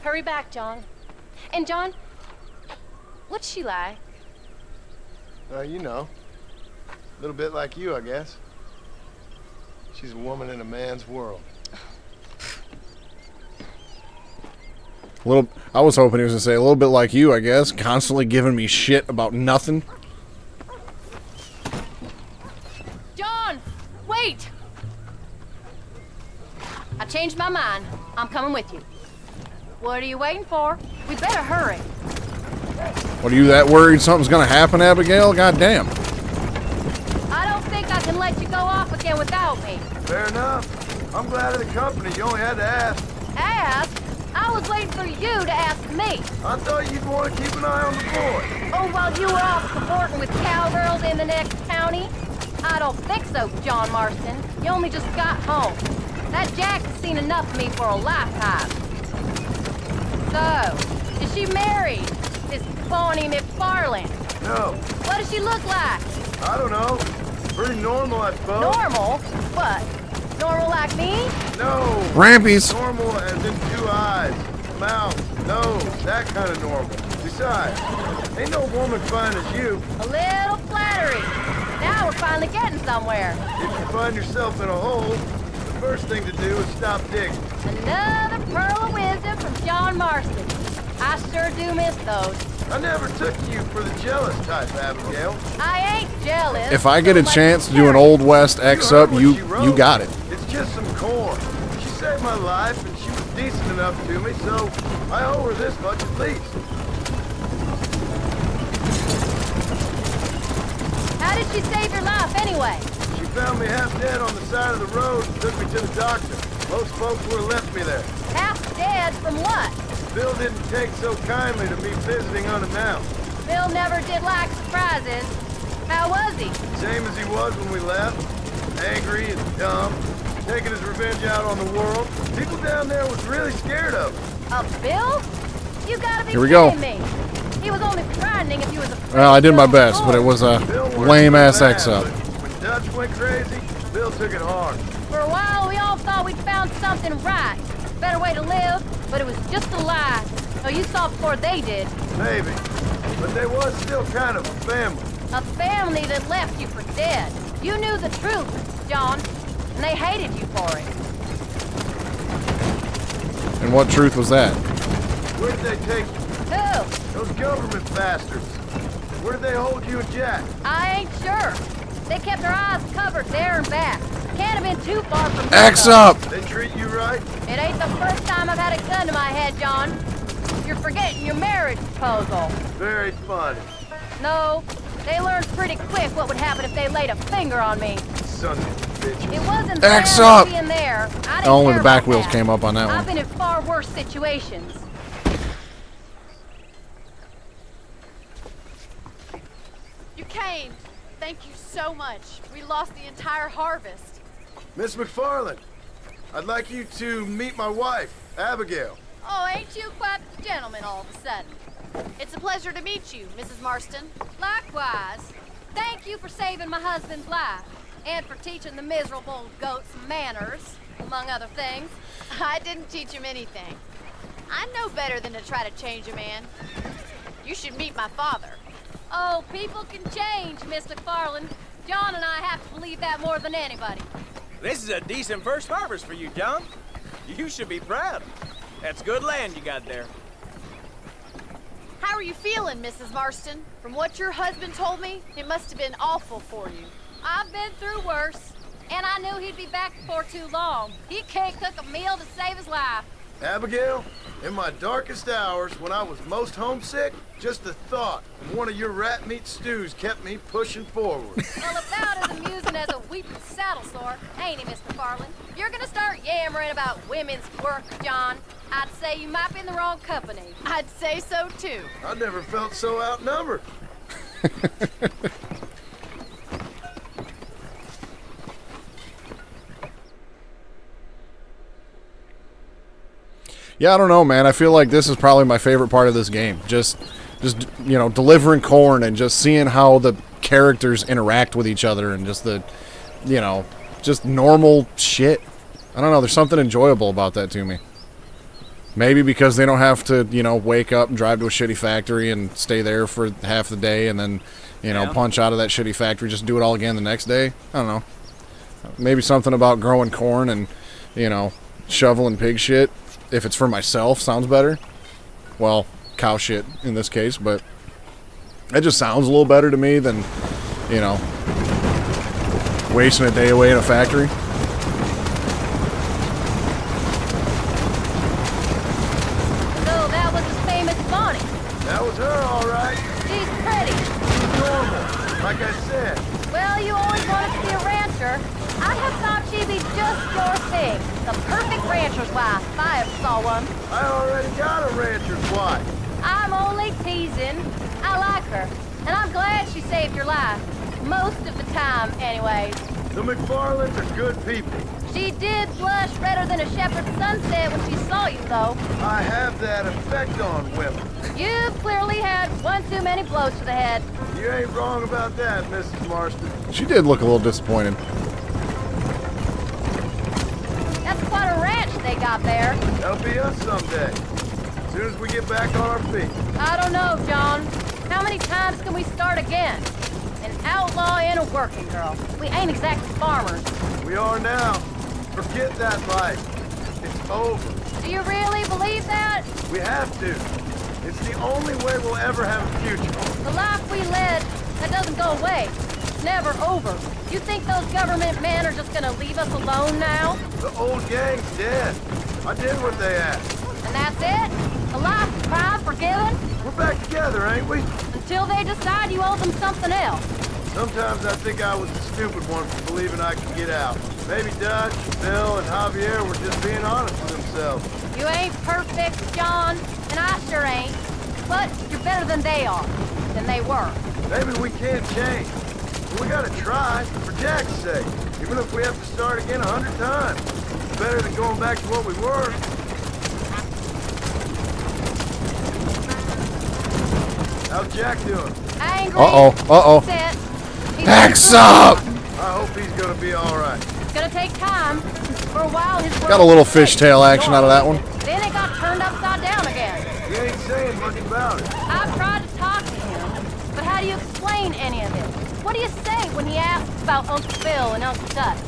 Hurry back, John. And John, what's she like? You know. A little bit like you, I guess. She's a woman in a man's world. I was hoping he was going to say a little bit like you, I guess. Constantly giving me shit about nothing. John, wait! I changed my mind. I'm coming with you. What are you waiting for? We better hurry. What, are you that worried something's going to happen, Abigail? Goddamn. I don't think I can let you go off again without me. Fair enough. I'm glad of the company. You only had to ask. Ask? I I was waiting for you to ask me. I thought you'd want to keep an eye on the boy. Oh, while you were off cavorting with cowgirls in the next county? I don't think so, John Marston. You only just got home. That Jack has seen enough of me for a lifetime. So, is she married, this Bonnie McFarland? No. What does she look like? I don't know. Pretty normal, I suppose. Normal? What? Normal like me? No. Rampies. Normal as in 2 eyes, mouth, nose, that kind of normal. Besides, ain't no woman fine as you. A little flattery. Now we're finally getting somewhere. If you find yourself in a hole, the first thing to do is stop digging. Another pearl of wisdom from John Marston. I sure do miss those. I never took you for the jealous type, Abigail. I ain't jealous. If I get a chance to do an Old West X-Up, you got it. It's just some corn. She saved my life, and she was decent enough to me, so I owe her this much at least. How did she save your life, anyway? She found me half dead on the side of the road and took me to the doctor. Most folks would have left me there. Half dead from what? Bill didn't take so kindly to me visiting unannounced. Bill never did like surprises. How was he? Same as he was when we left. Angry and dumb. Taking his revenge out on the world. People down there was really scared of him. Of Bill? You gotta be Here we go. kidding me. He was only frightening if he was afraid. Well, I did my best, but it was a lame-ass X-Up. When Dutch went crazy, Bill took it hard. For a while, we all thought we'd found something right. Better way to live, but it was just a lie. So you saw before they did. Maybe. But they was still kind of a family. A family that left you for dead. You knew the truth, John, and they hated you for it. And what truth was that? Where did they take you? Who? Those government bastards. Where did they hold you and Jack? I ain't sure. They kept their eyes covered there and back. Can't have been too far from X-Up! They treat you right? It ain't the first time I've had a gun to my head, John. You're forgetting your marriage proposal. Very funny. No, they learned pretty quick what would happen if they laid a finger on me. Son of a bitch. It wasn't X-Up! being there. I didn't Only care the back about wheels that. came up on that I've one. been in far worse situations. You came. Thank you so much. We lost the entire harvest. Miss McFarland, I'd like you to meet my wife, Abigail. Oh, ain't you quite the gentleman all of a sudden? It's a pleasure to meet you, Mrs. Marston. Likewise. Thank you for saving my husband's life. And for teaching the miserable goat some manners, among other things. I didn't teach him anything. I know better than to try to change a man. You should meet my father. Oh, people can change, Miss McFarland. John and I have to believe that more than anybody. This is a decent first harvest for you, John. You should be proud. That's good land you got there. How are you feeling, Mrs. Marston? From what your husband told me, it must have been awful for you. I've been through worse, and I knew he'd be back before too long. He can't cook a meal to save his life. Abigail, in my darkest hours, when I was most homesick, just the thought of one of your rat meat stews kept me pushing forward. Well, about as amusing as a weeping saddle sore, ain't he, Mr. Farland? If you're gonna start yammering about women's work, John, I'd say you might be in the wrong company. I'd say so, too. I never felt so outnumbered. Yeah, I don't know, man. I feel like this is probably my favorite part of this game. Just you know, delivering corn and just seeing how the characters interact with each other and just the, you know, just normal shit. I don't know. There's something enjoyable about that to me. Maybe because they don't have to, you know, wake up and drive to a shitty factory and stay there for half the day and then, you know, punch out of that shitty factory, just do it all again the next day. I don't know. Maybe something about growing corn and, you know, shoveling pig shit. If it's for myself, sounds better. Well, cow shit in this case, but it just sounds a little better to me than, you know, wasting a day away in a factory. So that was his famous Bonnie. That was her, all right. She's pretty. Normal, like I said. Well, you always wanted to be a rancher. I have thought she'd be just your thing. The perfect rancher's wife, if I ever saw one. I already got a rancher's wife. I'm only teasing. I like her, and I'm glad she saved your life. Most of the time, anyways. The McFarlands are good people. She did blush redder than a shepherd's sunset when she saw you, though. I have that effect on women. You've clearly had one too many blows to the head. You ain't wrong about that, Mrs. Marston. She did look a little disappointed. That's quite a ranch they got there. That'll be us someday. As soon as we get back on our feet. I don't know, John. How many times can we start again? An outlaw and a working girl. We ain't exactly farmers. We are now. Forget that life. It's over. Do you really believe that? We have to. It's the only way we'll ever have a future. The life we led, that doesn't go away. It's never over. You think those government men are just gonna leave us alone now? The old gang's dead. I did what they asked. And that's it? A life of crime forgiven? We're back together, ain't we? Until they decide you owe them something else. Sometimes I think I was the stupid one for believing I could get out. Maybe Dutch, Bill, and Javier were just being honest with themselves. You ain't perfect, John, and I sure ain't. But you're better than they are. Than they were. Maybe we can't change. But we gotta try, for Jack's sake. Even if we have to start again 100 times. It's better than going back to what we were. How's Jack doing? Angry. Uh-oh. Upset. Axe up! I hope he's gonna be alright. It's gonna take time. For a while, his Got a little fishtail action out of that one. Then it got turned upside down again. He ain't saying much about it. I've tried to talk to him, but how do you explain any of it? What do you say when he asks about Uncle Bill and Uncle Dutch?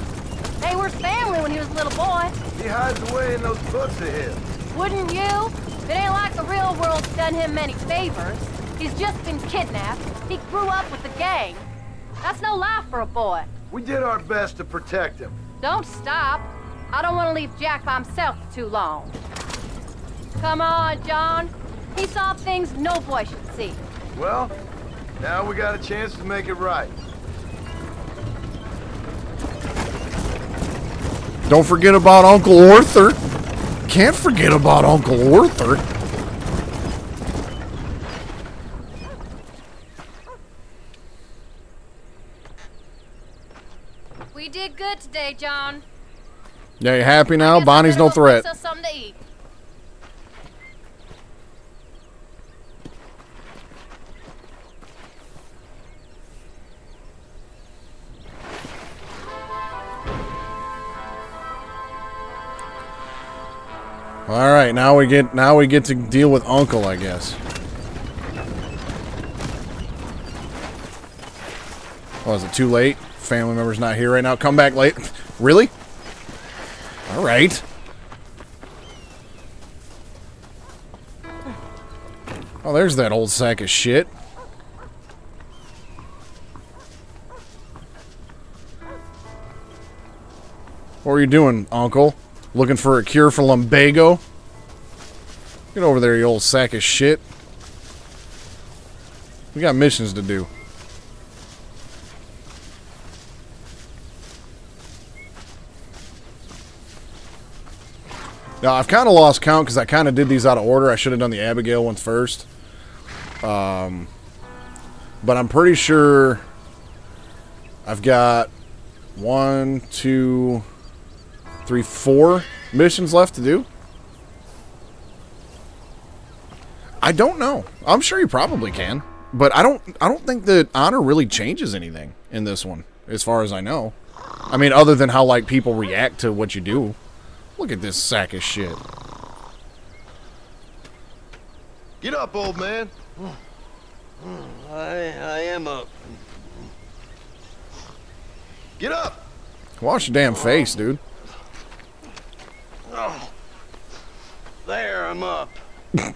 They were family when he was a little boy. He hides away in those books of his. Wouldn't you? It ain't like the real world's done him many favors. He's just been kidnapped. He grew up with the gang. That's no life for a boy. We did our best to protect him. Don't stop. I don't want to leave Jack by himself for too long. Come on, John. He saw things no boy should see. Well, now we got a chance to make it right. Don't forget about Uncle Arthur. Can't forget about Uncle Arthur. We did good today, John. Yeah, you happy now? Bonnie's no threat. Fix us something to eat. All right, now we get to deal with Uncle, I guess. Oh, is it too late? Family member's not here right now. Come back late. Really? All right. Oh, there's that old sack of shit. What are you doing, Uncle? Looking for a cure for lumbago? Get over there, you old sack of shit. We got missions to do. Now, I've kind of lost count because I kind of did these out of order. I should have done the Abigail ones first. But I'm pretty sure I've got 1, 2, 3, 4 missions left to do. I don't know. I'm sure you probably can, but I don't think that honor really changes anything in this one, as far as I know. I mean, other than how like people react to what you do. Look at this sack of shit. Get up, old man. I am up. Get up. Wash your damn face, dude. Oh, there, I'm up. Well,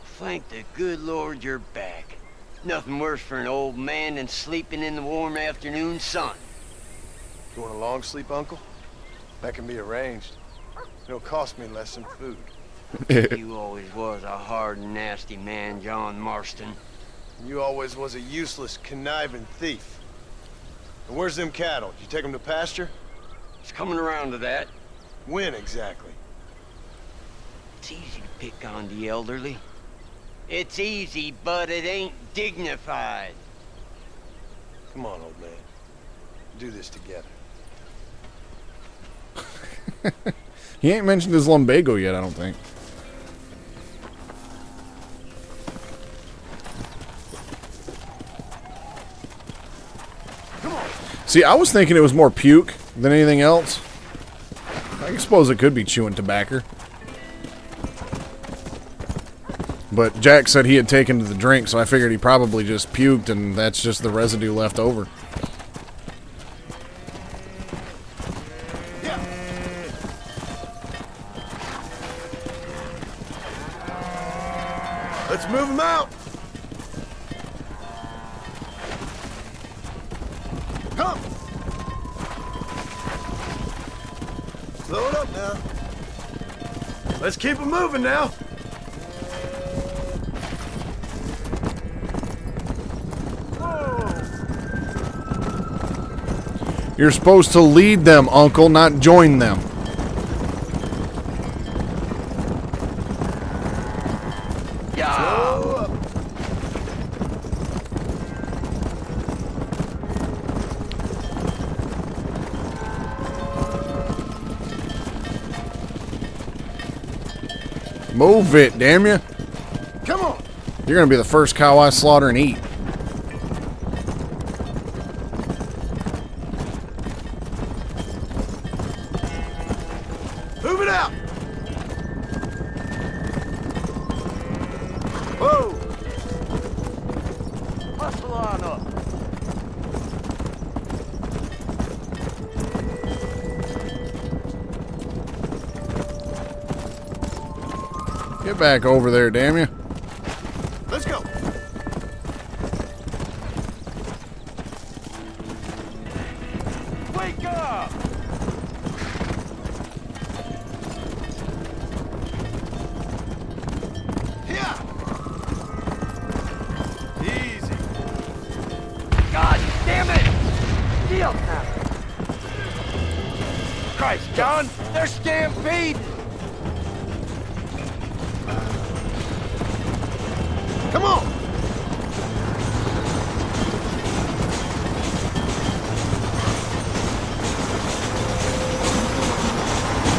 thank the good Lord you're back. Nothing worse for an old man than sleeping in the warm afternoon sun. You want a long sleep, Uncle? That can be arranged. It'll cost me less than food. You always was a hard and nasty man, John Marston. You always was a useless, conniving thief. And where's them cattle? Did you take them to pasture? It's coming around to that. When exactly? It's easy to pick on the elderly. It's easy, but it ain't dignified. Come on, old man. Do this together. He ain't mentioned his lumbago yet, I don't think. See, I was thinking it was more puke than anything else. I suppose it could be chewing tobacco. But Jack said he had taken to the drink, so I figured he probably just puked, and that's just the residue left over. Let's move them out. Come. Slow it up now. Let's keep them moving now. You're supposed to lead them, Uncle, not join them. Move it, damn you. Come on. You're going to be the first cow I slaughter and eat. Move it out. Whoa. Hustle on up. Get back over there, damn you. Let's go. Wake up! Here. Easy. God damn it! Deal now. Christ, John, they're stampeding. Come on.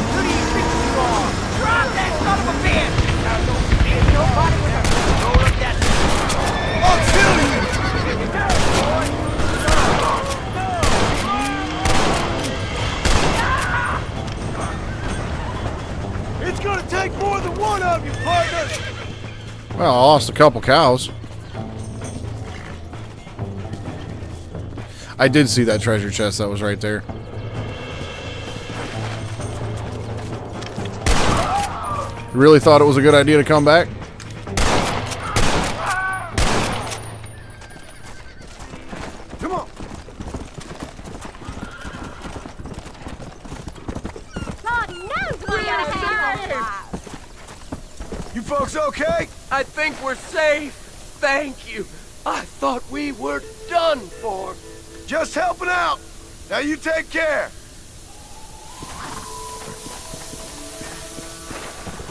Who do you think you are? Drop that son of a bitch! Now don't stand nobody with a roll up that. I'll kill you. It's gonna take more than one of you, partner. Well, I lost a couple cows. I did see that treasure chest that was right there. You really thought it was a good idea to come back? Come on. God knows we gotta hang on. You folks okay? I think we're safe. Thank you. I thought we were done for. Just helping out. Now you take care.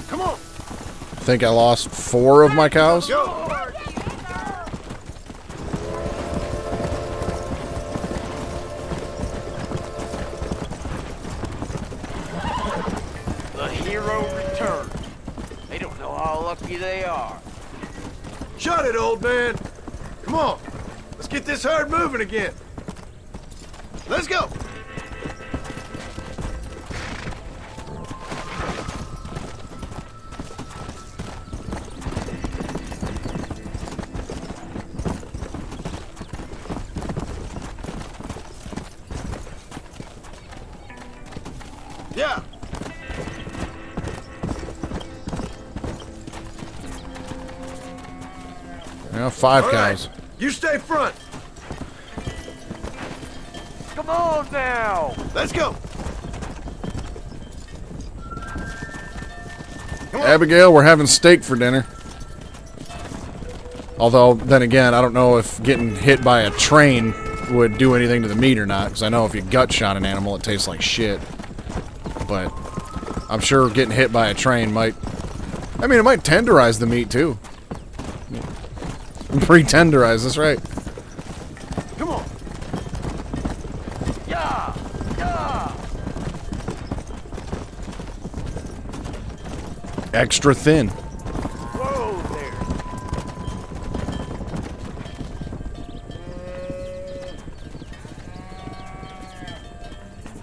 Come on. I think I lost 4 of my cows. Go. The hero returned. They don't know how lucky they are. Shut it, old man. Come on. Let's get this herd moving again. Let's go. Yeah. Yeah, 5 All right. cows. You stay front. Come on now. Let's go. Abigail, we're having steak for dinner. Although, then again, I don't know if getting hit by a train would do anything to the meat or not, because I know if you gut shot an animal, it tastes like shit. But I'm sure getting hit by a train might... I mean, it might tenderize the meat, too. Pre-tenderize, that's right. Come on. Yeah, yeah. Extra thin. Whoa there.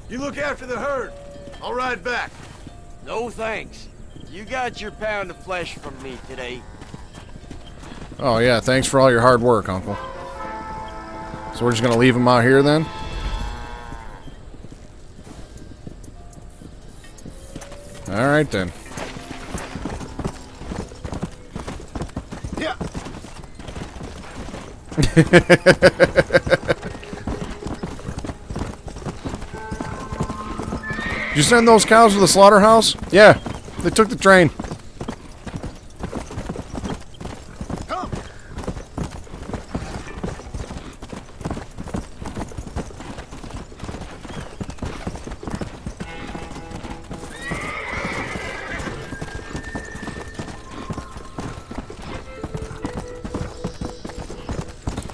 You look after the herd. I'll ride back. No thanks. You got your pound of flesh from me today. Oh, yeah, thanks for all your hard work, Uncle. So we're just going to leave him out here, then? Alright, then. Yeah. Did you send those cows to the slaughterhouse? Yeah, they took the train.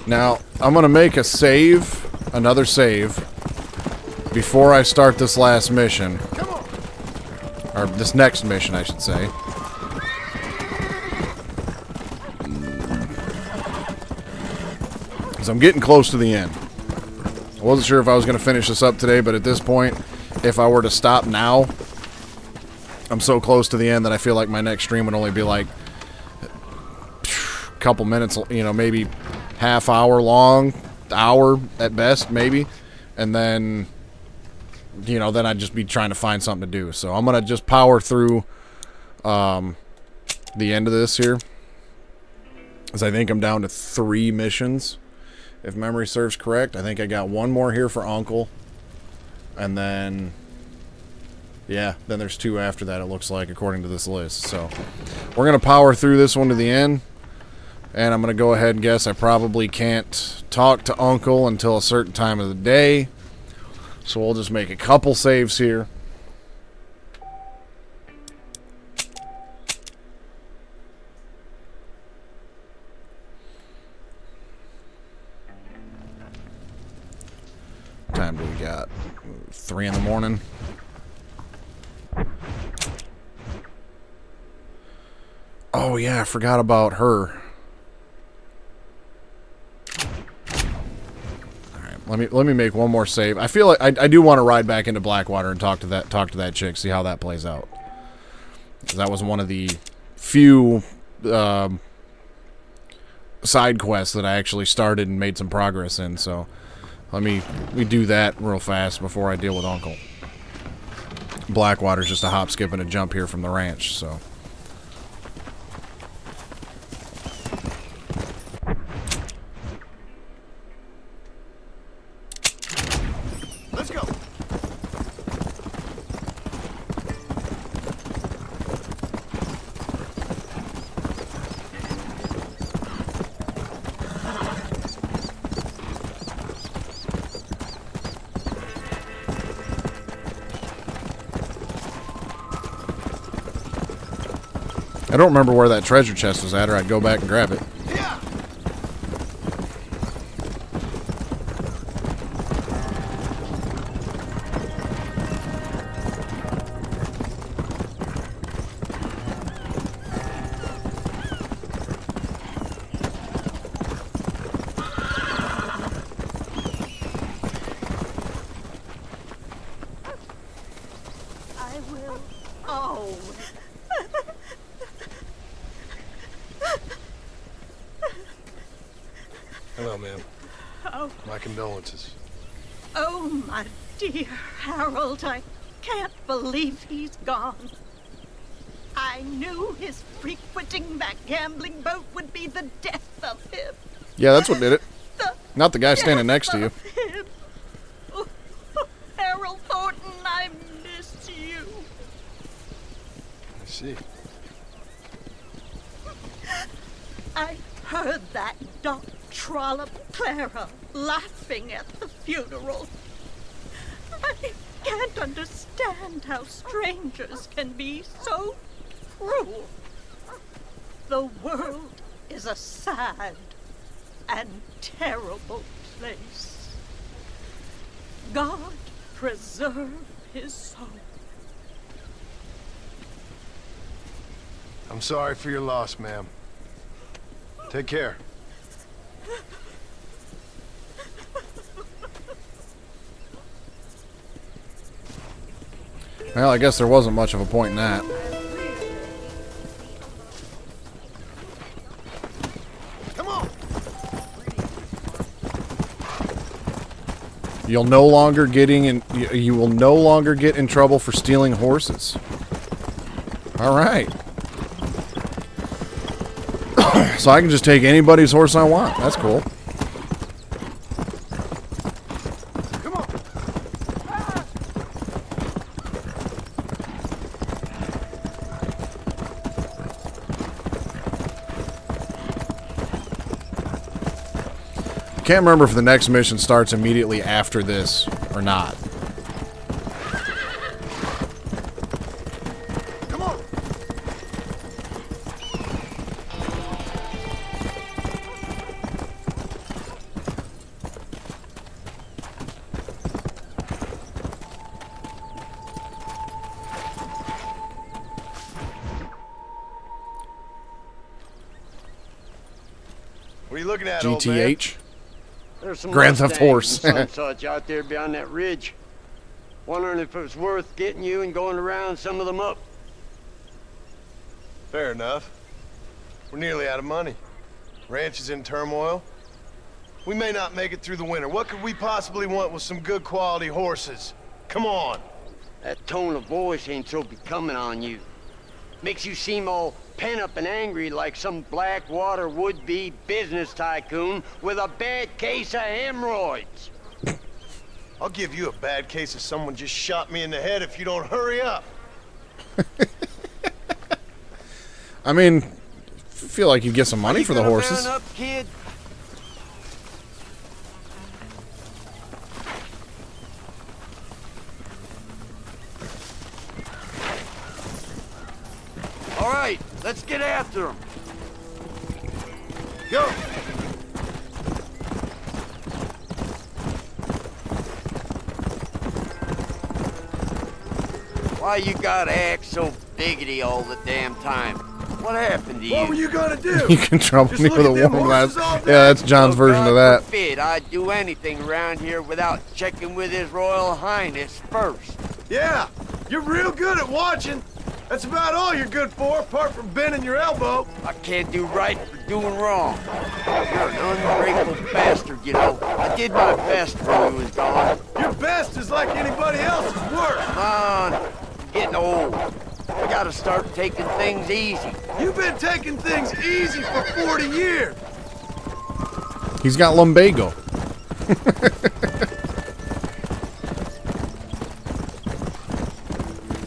Now, I'm going to make a save, another save, before I start this last mission. Or this next mission, I should say. Because I'm getting close to the end. I wasn't sure if I was going to finish this up today, but at this point, if I were to stop now, I'm so close to the end that I feel like my next stream would only be like a couple minutes, you know, maybe half hour long, hour at best, maybe. And then, you know, then I'd just be trying to find something to do. So I'm going to just power through the end of this here. Because I think I'm down to 3 missions, if memory serves correct. I think I got one more here for Uncle. And then, yeah, then there's 2 after that, it looks like, according to this list. So we're going to power through this one to the end. And I'm going to go ahead and guess I probably can't talk to Uncle until a certain time of the day. So we'll just make a couple saves here. What time do we got? 3 in the morning. Oh yeah, I forgot about her. Let me make one more save. I feel like I do want to ride back into Blackwater and talk to that chick, see how that plays out. 'Cause that was one of the few side quests that I actually started and made some progress in. So we do that real fast before I deal with Uncle. Blackwater's just a hop, skip, and a jump here from the ranch. So. Let's go. I don't remember where that treasure chest was at, or I'd go back and grab it. I will. Oh. Hello, ma'am. Oh. My condolences. Oh, my dear Harold, I can't believe he's gone. I knew his frequenting that gambling boat would be the death of him. Yeah, that's what did it. Not the guy standing next to you. Him. Oh, Harold Thornton, I miss you. I see. I heard that doctor trollop Clara laughing at the funeral. I can't understand how strangers can be so cruel. The world is a sad and terrible place. God preserve his soul. I'm sorry for your loss, ma'am. Take care. Well, I guess there wasn't much of a point in that. Come on. You'll no longer you will no longer get in trouble for stealing horses. All right. So I can just take anybody's horse I want. That's cool. Come on. Can't remember if the next mission starts immediately after this or not. Come on. What are you looking at, old man? GTH? There's some Grand Theft Mustangs Horse. and some such out there beyond that ridge. Wondering if it was worth getting you and going to round some of them up. Fair enough. We're nearly out of money. Ranch is in turmoil. We may not make it through the winter. What could we possibly want with some good quality horses? Come on. That tone of voice ain't so becoming on you. Makes you seem all pent up and angry like some Blackwater would-be business tycoon with a bad case of hemorrhoids. I'll give you a bad case of someone just shot me in the head if you don't hurry up. I mean, feel like you'd get some money for the horses. Up, kid? All right, let's get after him. Go. Why you gotta act so biggity all the damn time? What happened to you? What were you gonna do? You can trouble me with a warm glass. Yeah, that's John's version of God that. forbid I'd do anything around here without checking with His Royal Highness first. Yeah, you're real good at watching. That's about all you're good for, apart from bending your elbow. I can't do right for doing wrong. You're an ungrateful bastard, you know. I did my best when you was gone. Your best is like anybody else's work. Come on, I'm getting old. I gotta start taking things easy. You've been taking things easy for 40 years. He's got lumbago.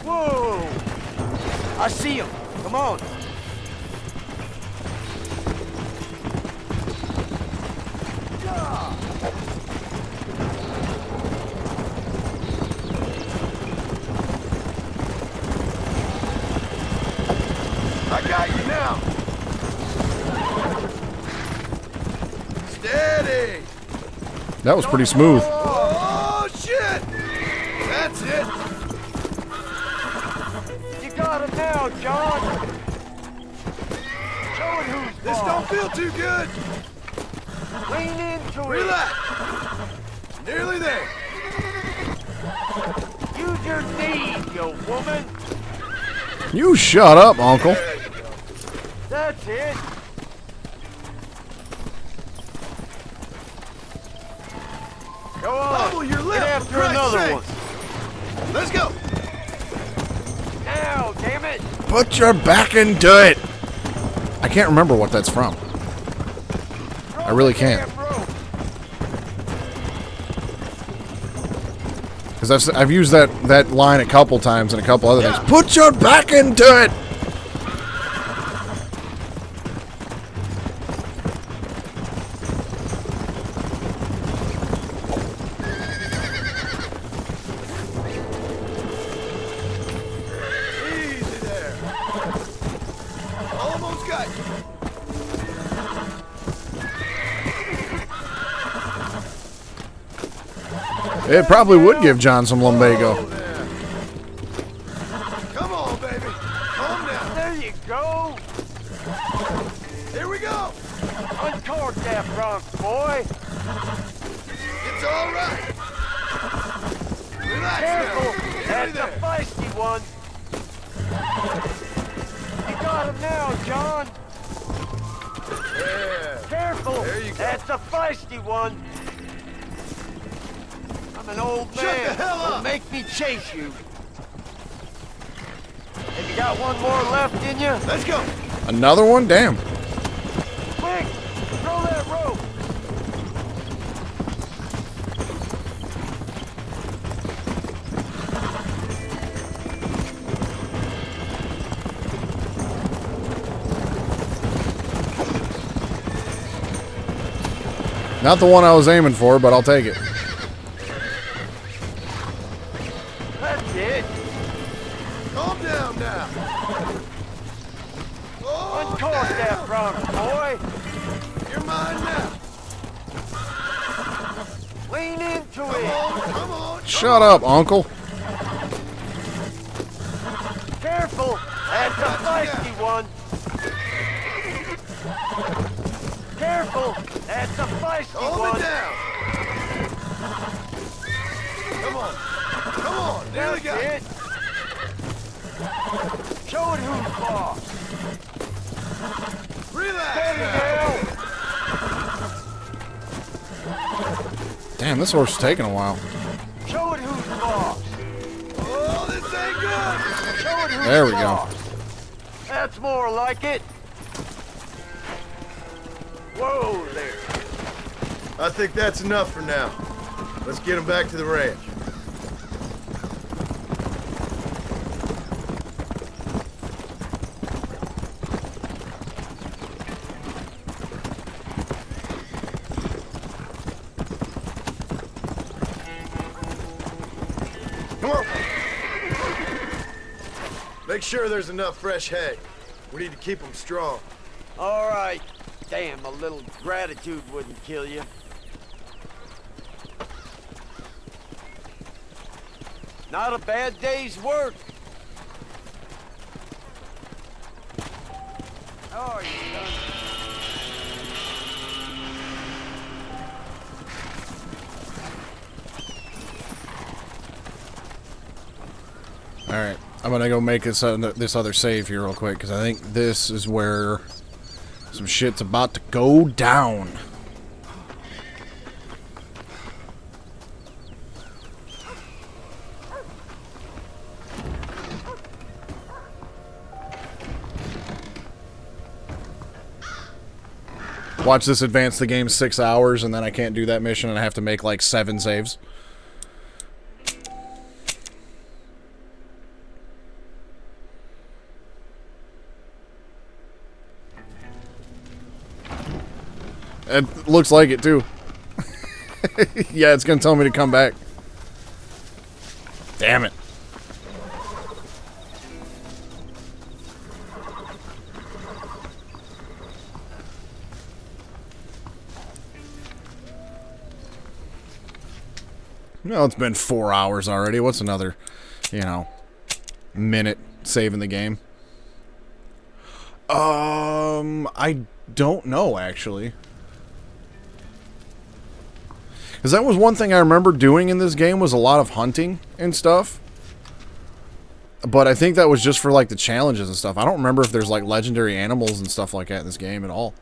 Whoa! I see him. Come on. I got you now. Steady. That was pretty smooth. Oh, shit. That's it. You got him now, John. Show it who's This boss. don't feel too good. Lean into it. Relax. Nearly there. Use your knees, you woman. You shut up, Uncle. That's it. Go on. Bubble your lip. Get after for Christ's another sakes. one. Let's go. Now, damn it. Put your back into it. I can't remember what that's from. I really can't. Because I've used that line a couple times and a couple other things. Put your back into it. It probably would give John some lumbago. Come on, baby. Calm down. There you go. Here we go. Uncork that Bronx, boy. It's all right. Relax Careful. now. That's a feisty one. You got him now, John. Yeah. Careful. There you go. That's a feisty one. I'm an old man. Shut the hell up. Don't make me chase you. Have you got one more left in you? Let's go. Another one? Damn. Quick, throw that rope. Not the one I was aiming for, but I'll take it. That's it. Calm down now. Oh, Uncork that Bronx, boy. you're mine now. Lean into Come it. on, come on. Shut up, Uncle. Careful. That's a feisty one. Careful. That's a feisty Hold one. it down. Come on. Come on. There we go. That's it. Show it who's boss. Relax Steady now. now. Damn, this horse is taking a while. Show it who's boss. Oh, this ain't good. Show it who's There we go. boss. That's more like it. Whoa there. I think that's enough for now. Let's get him back to the ranch. Come on. Make sure there's enough fresh hay. We need to keep them strong. All right. Damn, a little gratitude wouldn't kill you. Not a bad day's work. How are you, son? Alright, I'm gonna go make this other save here real quick, because I think this is where some shit's about to go down. Watch this advance the game 6 hours, and then I can't do that mission, and I have to make like 7 saves. It looks like it, too. Yeah, it's going to tell me to come back. Damn it. No, it's been 4 hours already. What's another, you know, minute saving the game? I don't know, actually. Because that was one thing I remember doing in this game, was a lot of hunting and stuff. But I think that was just for, like, the challenges and stuff. I don't remember if there's, like, legendary animals and stuff like that in this game at all,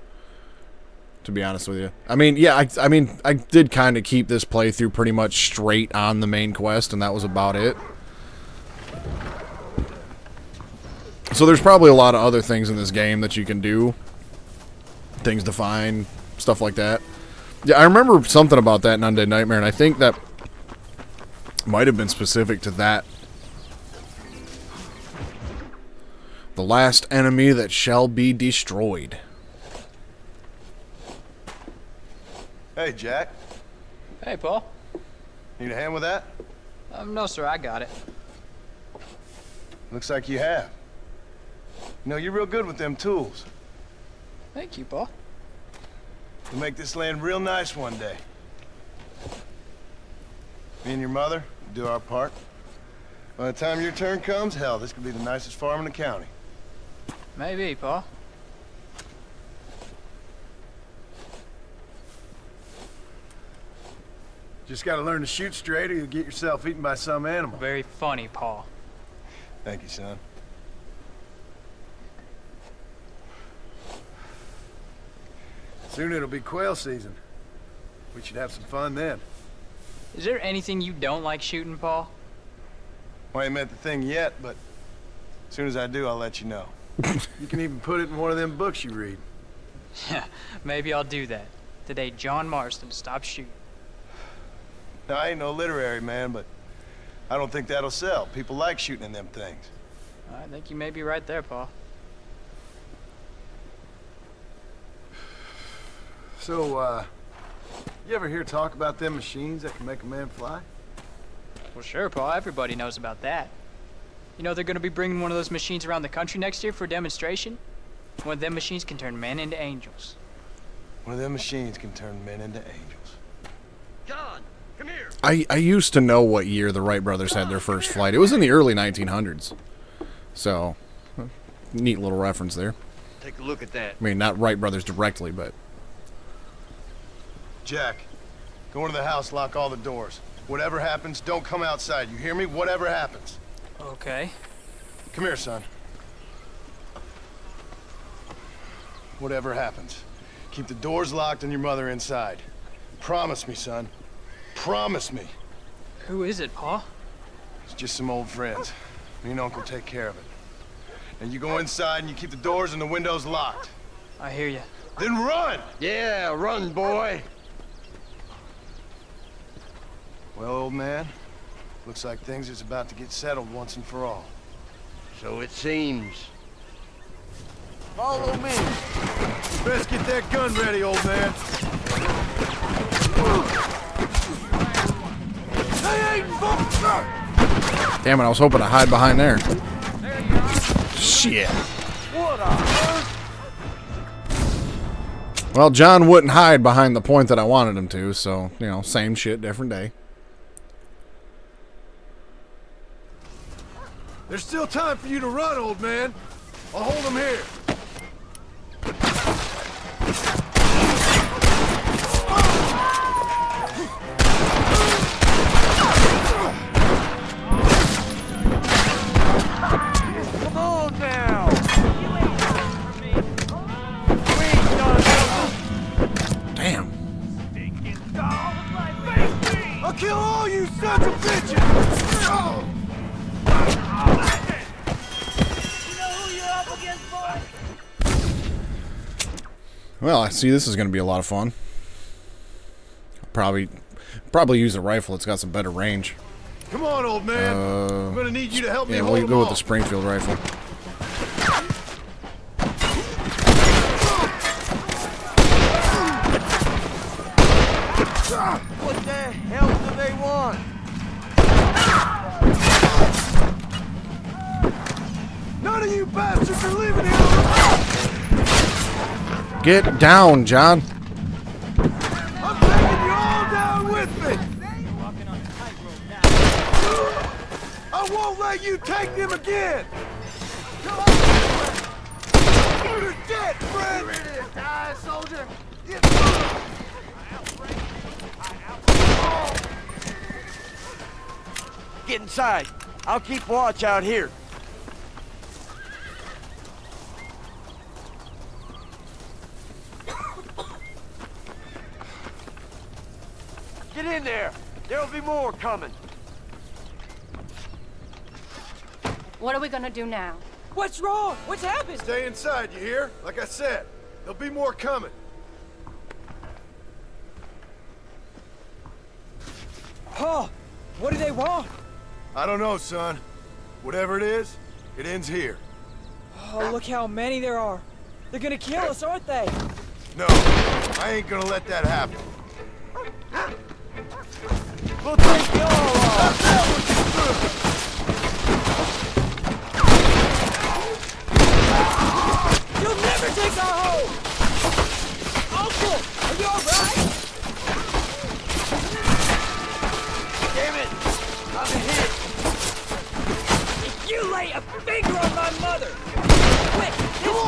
to be honest with you. I mean, yeah, I mean, I did kind of keep this playthrough pretty much straight on the main quest, and that was about it. So there's probably a lot of other things in this game that you can do. Things to find, stuff like that. Yeah, I remember something about that in Undead Nightmare, and I think that might have been specific to that. The last enemy that shall be destroyed. Hey, Jack. Hey, Paul. Need a hand with that? No, sir, I got it. Looks like you have. You know, you're real good with them tools. Thank you, Paul. You'll make this land real nice one day. Me and your mother do our part. By the time your turn comes, hell, this could be the nicest farm in the county. Maybe, Pa. Just gotta learn to shoot straight or you'll get yourself eaten by some animal. Very funny, Pa. Thank you, son. Soon it'll be quail season. We should have some fun then. Is there anything you don't like shooting, Pa? Well, I ain't met the thing yet, but as soon as I do, I'll let you know. You can even put it in one of them books you read. Yeah, maybe I'll do that. Today, John Marston stopped shooting. Now, I ain't no literary man, but I don't think that'll sell. People like shooting in them things. I think you may be right there, Pa. So, you ever hear talk about them machines that can make a man fly? Well, sure, Pa. Everybody knows about that. You know they're gonna be bringing one of those machines around the country next year for a demonstration? One of them machines can turn men into angels. One of them machines can turn men into angels. John, come here. I used to know what year the Wright brothers had their first flight. It was in the early 1900s. So, neat little reference there. Take a look at that. I mean, not Wright brothers directly, but... Jack, go into the house, lock all the doors. Whatever happens, don't come outside. You hear me? Whatever happens. Okay. Come here, son. Whatever happens, keep the doors locked and your mother inside. Promise me, son. Promise me. Who is it, Pa? It's just some old friends. Me and Uncle take care of it. And you go inside and you keep the doors and the windows locked. I hear you. Then run! Yeah, run, boy. Well, old man, looks like things is about to get settled once and for all. So it seems. Follow me. Best get that gun ready, old man. Damn it, I was hoping to hide behind there. Shit. Well, John wouldn't hide behind the point that I wanted him to, so, you know, same shit, different day. There's still time for you to run, old man. I'll hold him here. Come on now. Damn. I'll kill all you sons of bitches! Well, I see this is going to be a lot of fun. Probably use a rifle. It's got some better range. Come on, old man. I'm going to need you to help me hold we'll him go with off. the Springfield rifle. What the hell do they want? None of you bastards are leaving here. Get down, John. I'm taking you all down with me. I won't let you take them again. You're dead, friend. Die, soldier. Get inside. I'll keep watch out here. Get in there. There'll be more coming. What are we gonna do now? What's wrong? What's happened? Stay inside, you hear? Like I said, there'll be more coming. Pa, what do they want? I don't know, son. Whatever it is, it ends here. Oh, look how many there are. They're gonna kill us, aren't they? No, I ain't gonna let that happen. We'll take you all off. You'll never take our home! Uncle, are you alright? Damn it!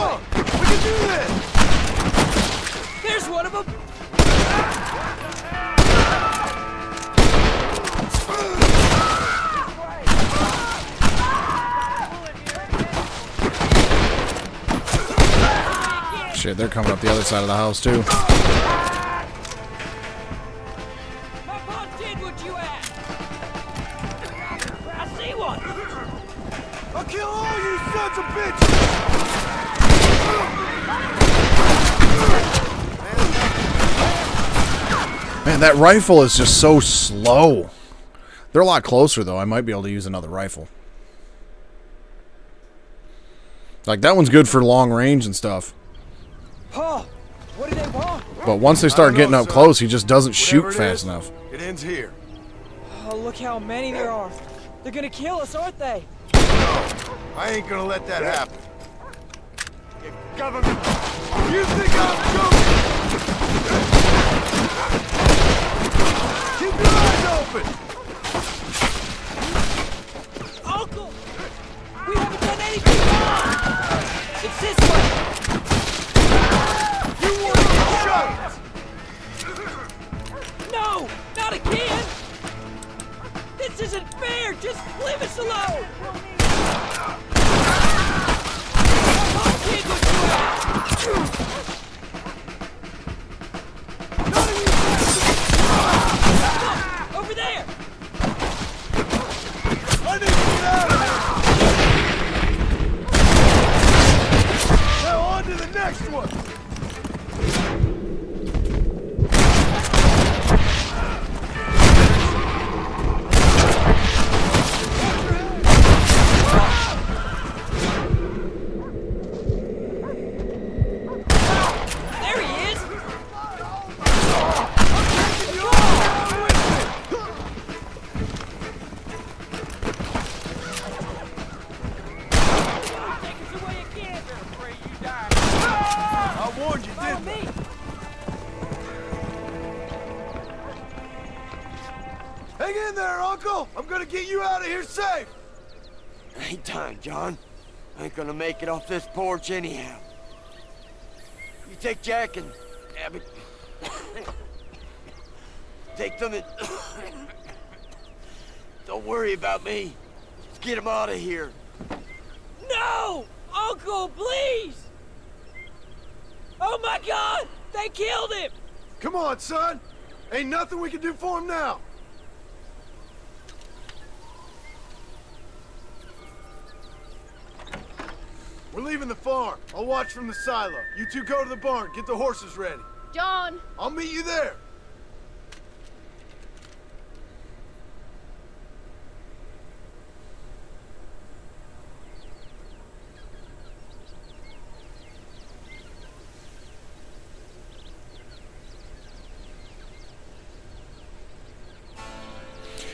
on! We can do this! There's one of them! Shit, they're coming up the other side of the house, too. My boss did what you asked! I see one! I'll kill all you sons of bitches! Man, that rifle is just so slow. They're a lot closer, though. I might be able to use another rifle. Like, that one's good for long range and stuff. Paul, what do they want? But once they start getting up close, he just doesn't shoot fast enough. It ends here. Oh, look how many there are. They're gonna kill us, aren't they? I ain't gonna let that happen. You government! You think I'm joking? Keep your eyes open! Uncle! We haven't done anything wrong! It's this way! You want to get shot! No! Not again! This isn't fair! Just leave us alone! Over there! I need to get out of here! Now on to the next one! There he is! I warned you, didn't I? Hang in there, Uncle! I'm gonna get you out of here safe! Ain't time, John. I ain't gonna make it off this porch anyhow. You take Jack and Abby. Take them and... Don't worry about me. Just get them out of here. No! Uncle, please! Oh my God! They killed him! Come on, son! Ain't nothing we can do for him now! We're leaving the farm. I'll watch from the silo. You two go to the barn. Get the horses ready. John! I'll meet you there.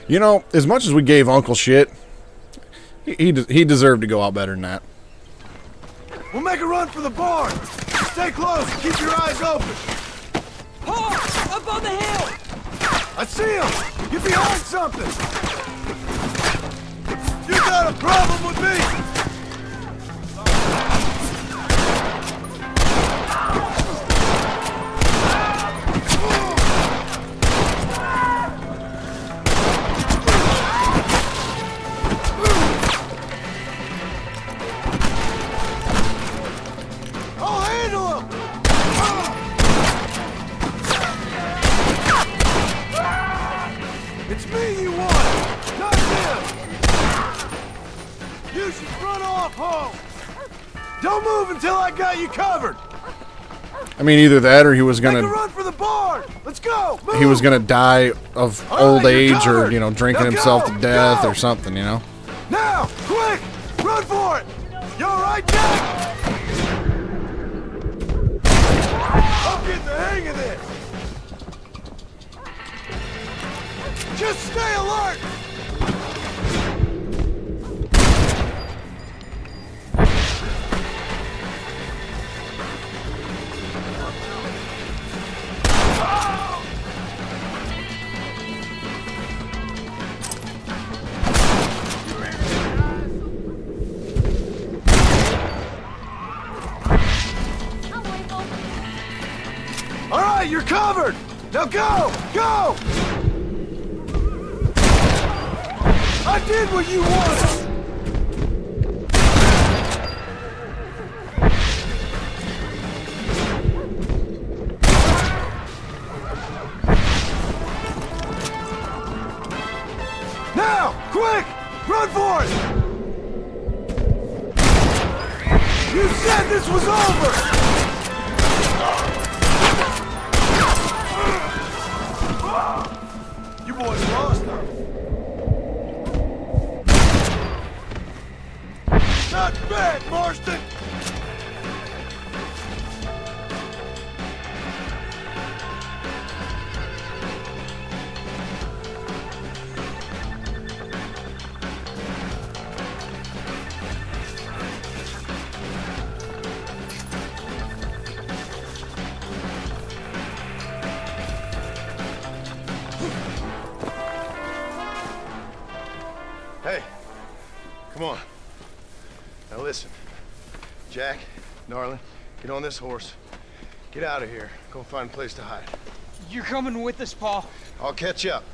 You know, as much as we gave Uncle shit, he deserved to go out better than that. We'll make a run for the barn. Stay close and keep your eyes open. Paul! Up on the hill! I see him! Get behind something! You got a problem with me! I'll handle him! It's me you want! Not him! You should run off home! Don't move until I got you covered! I mean, either that or he was Make a gonna run for the barn! Let's go! Move! he was gonna die of All old right, you're age or, covered. you know, drinking Now himself go, to death go. or something, you know. Now! Quick! Run for it! You alright, Jack? I'm getting the hang of this! Just stay alert! right, you're covered! Now go! Go! I did what you wanted! Now! Quick! Run for it! You said this was over! You boys lost, huh? Not bad, Marston! Hey, come on. Now listen, Jack, darling, get on this horse. Get out of here. Go find a place to hide. You're coming with us, Paul. I'll catch up.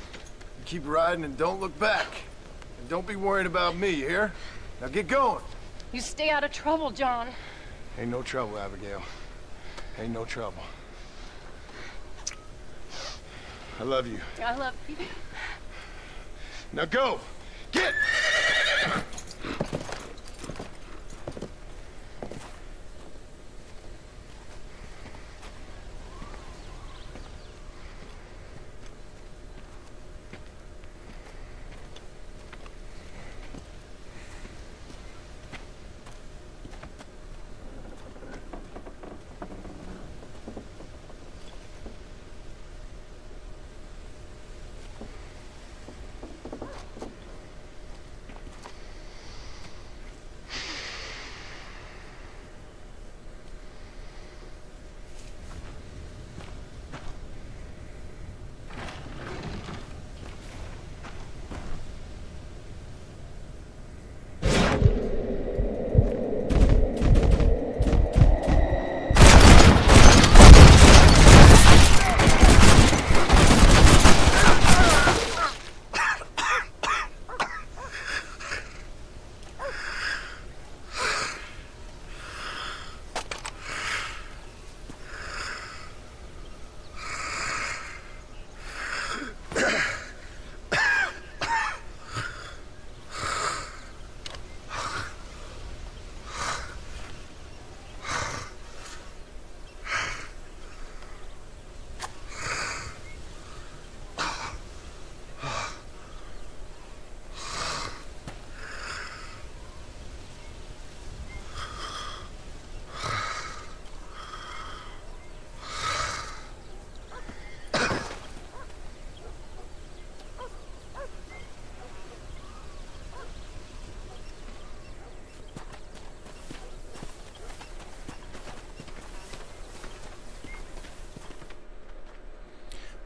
You keep riding and don't look back. And don't be worried about me, you hear? Now get going. You stay out of trouble, John. Ain't no trouble, Abigail. Ain't no trouble. I love you. I love you. Now go! Get!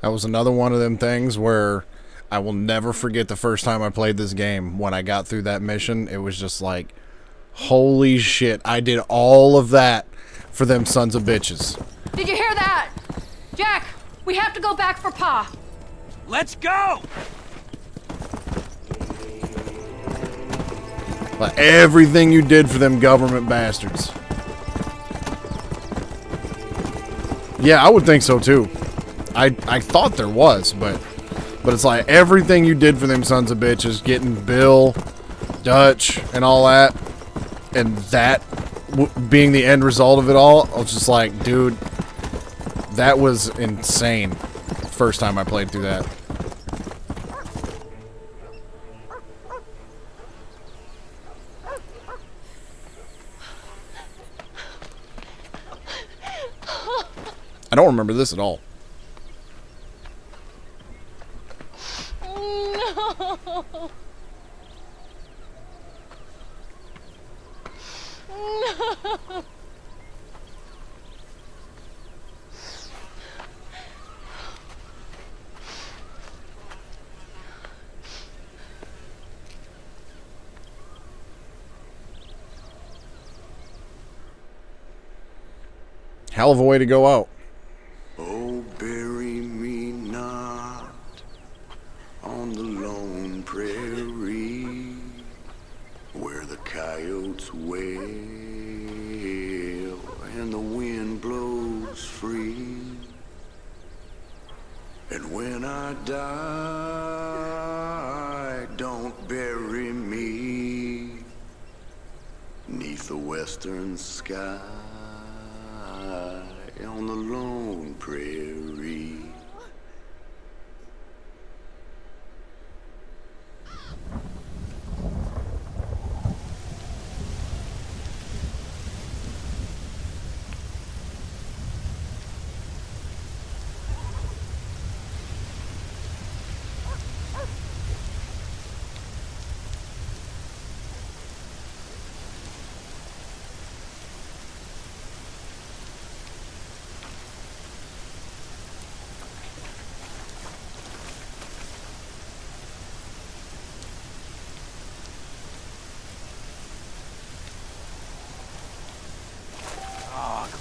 That was another one of them things where I will never forget the first time I played this game. When I got through that mission, it was just like, holy shit, I did all of that for them sons of bitches. Did you hear that? Jack, we have to go back for Pa. Let's go! Like everything you did for them government bastards. Yeah, I would think so too. I thought there was, but it's like everything you did for them sons of bitches, getting Bill, Dutch, and all that, and that being the end result of it all, I was just like, dude, that was insane. First time I played through that. I don't remember this at all. No. No. Hell of a way to go out. Oh die, don't bury me 'neath the western sky on the lone prairie.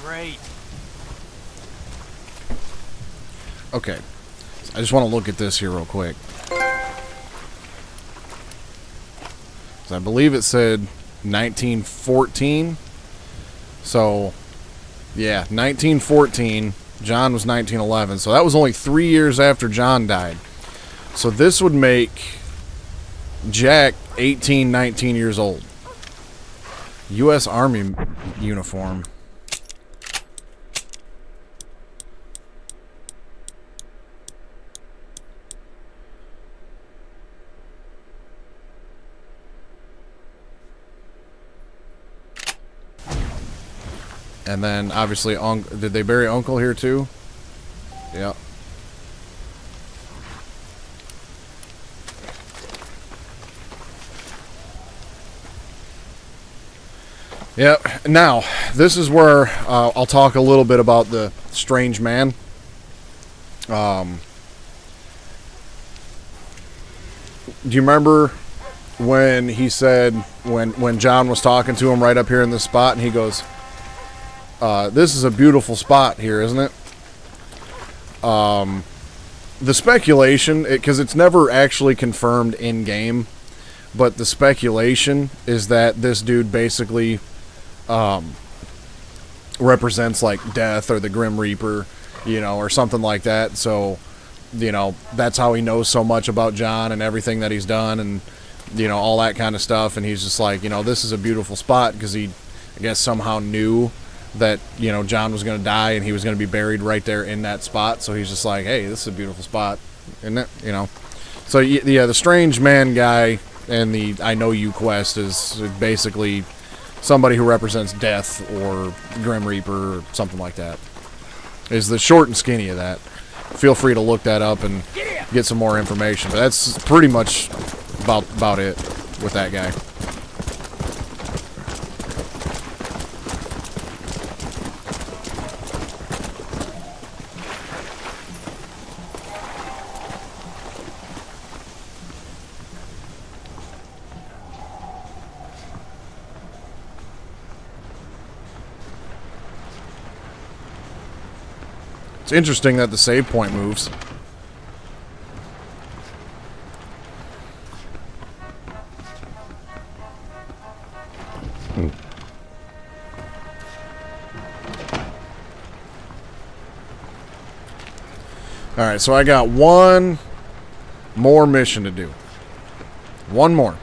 Great. Okay. I just want to look at this here real quick. So I believe it said 1914. So, yeah, 1914. John was 1911. So that was only 3 years after John died. So this would make Jack 18, 19 years old. U.S. Army uniform. And then, obviously, did they bury Uncle here, too? Yep. Yep. Now, this is where I'll talk a little bit about the strange man. Do you remember when he said, when John was talking to him right up here in this spot, and he goes, this is a beautiful spot here, isn't it? The speculation, because it's never actually confirmed in-game, but the speculation is that this dude basically represents, like, death or the Grim Reaper, you know, or something like that. So, you know, that's how he knows so much about John and everything that he's done and, you know, all that kind of stuff. And he's just like, you know, this is a beautiful spot because he, I guess, somehow knew that, you know, John was going to die and he was going to be buried right there in that spot. So he's just like, hey, this is a beautiful spot, isn't it? You know. So, yeah, the strange man guy and the I Know You quest is basically somebody who represents death or Grim Reaper or something like that. Is the short and skinny of that. Feel free to look that up and get some more information. But that's pretty much about it with that guy. It's interesting that the save point moves. Alright, so I got one more mission to do. One more.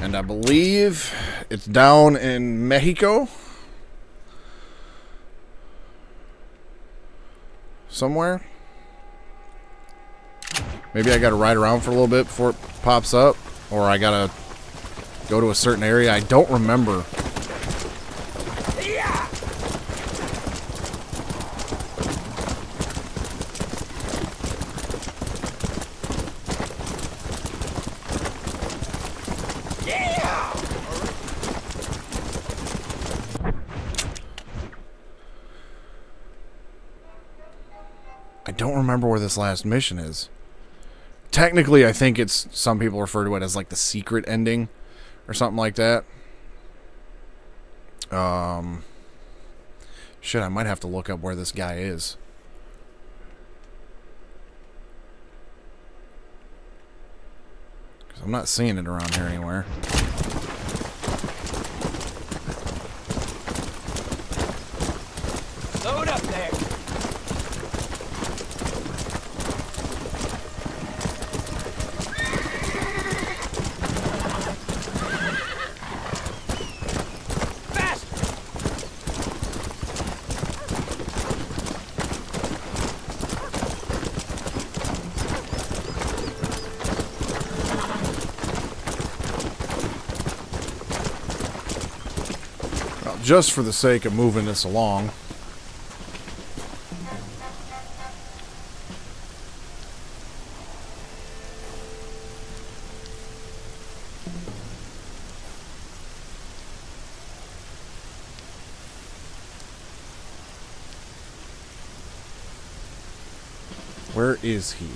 And I believe it's down in Mexico. Somewhere. Maybe I gotta ride around for a little bit before it pops up. Or I gotta go to a certain area. I don't remember. I don't remember where this last mission is. Technically, I think it's, some people refer to it as like the secret ending or something like that. Shit, I might have to look up where this guy is. I'm not seeing it around here anywhere. just for the sake of moving this along. Where is he?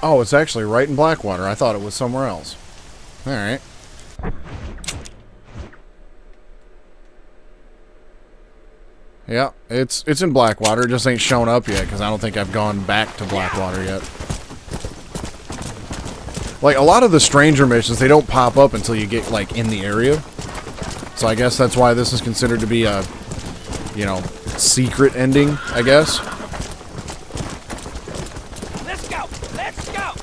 Oh, it's actually right in Blackwater. I thought it was somewhere else. Alright. Yeah, it's in Blackwater. It just ain't shown up yet, because I don't think I've gone back to Blackwater yet. Like, a lot of the stranger missions, they don't pop up until you get, like, in the area. So I guess that's why this is considered to be a, you know, secret ending, I guess. Let's go! Let's go!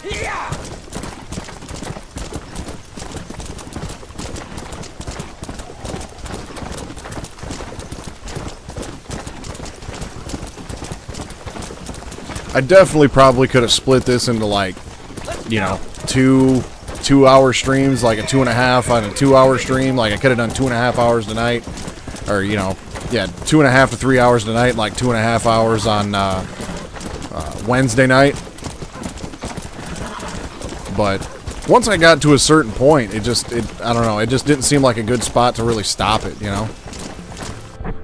Yeah! I definitely probably could have split this into, like, you know, two-hour streams, like a 2.5 on a 2-hour stream. Like, I could have done 2.5 hours tonight, or, you know, yeah, 2.5 to 3 hours tonight, like 2.5 hours on Wednesday night. But once I got to a certain point, I don't know, it just didn't seem like a good spot to really stop it, you know?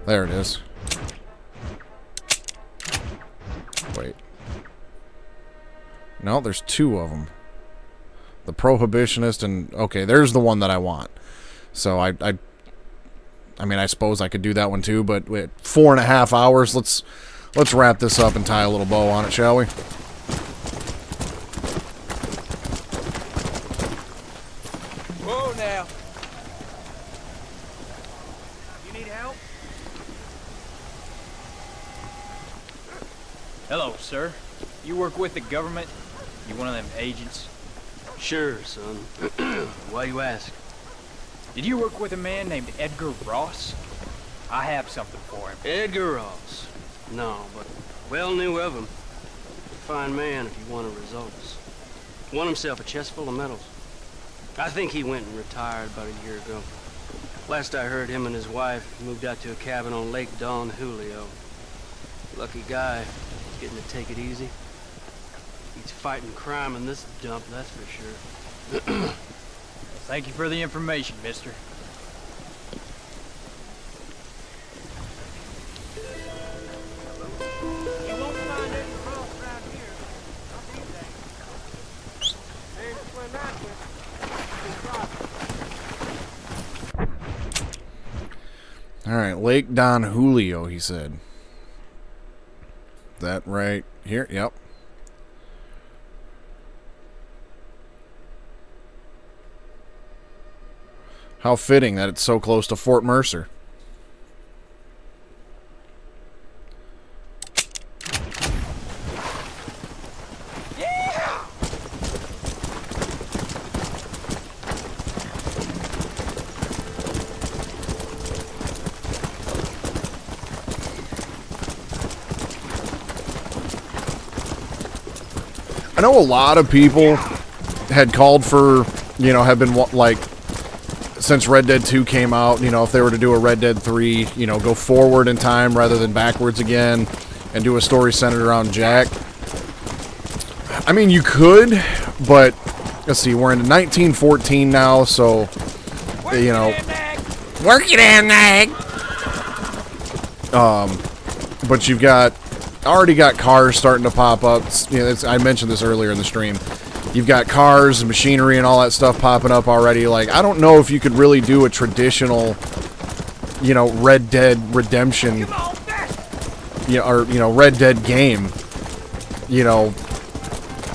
There it is. Wait. No, there's two of them. The Prohibitionist and... Okay, there's the one that I want. So I mean, I suppose I could do that one too, but wait, 4.5 hours. Let's wrap this up and tie a little bow on it, shall we? Whoa now. You need help? Hello, sir. You work with the government? You one of them agents? Sure, son. Why you ask? Did you work with a man named Edgar Ross? I have something for him. Edgar Ross? No, but well knew of him. Fine man if you wanted results. Won himself a chest full of medals. I think he went and retired about a year ago. Last I heard, him and his wife moved out to a cabin on Lake Don Julio. Lucky guy. He's getting to take it easy. He's fighting crime in this dump, that's for sure. Thank you for the information, mister. You won't find any cross around here. Not these days. Name's Swim Atwood. Alright, Lake Don Julio, he said. That right here? Yep. How fitting that it's so close to Fort Mercer. Yeah! I know a lot of people had called for, you know, have been like, since Red Dead 2 came out, you know, if they were to do a Red Dead 3, you know, go forward in time rather than backwards again and do a story centered around Jack. I mean, you could, but let's see, we're in 1914 now, so, you know, work it in, Nag. But you've already got cars starting to pop up. You know, I mentioned this earlier in the stream. You've got cars and machinery and all that stuff popping up already. Like, I don't know if you could really do a traditional you know, Red Dead Redemption, you know, or, you know, Red Dead game, you know,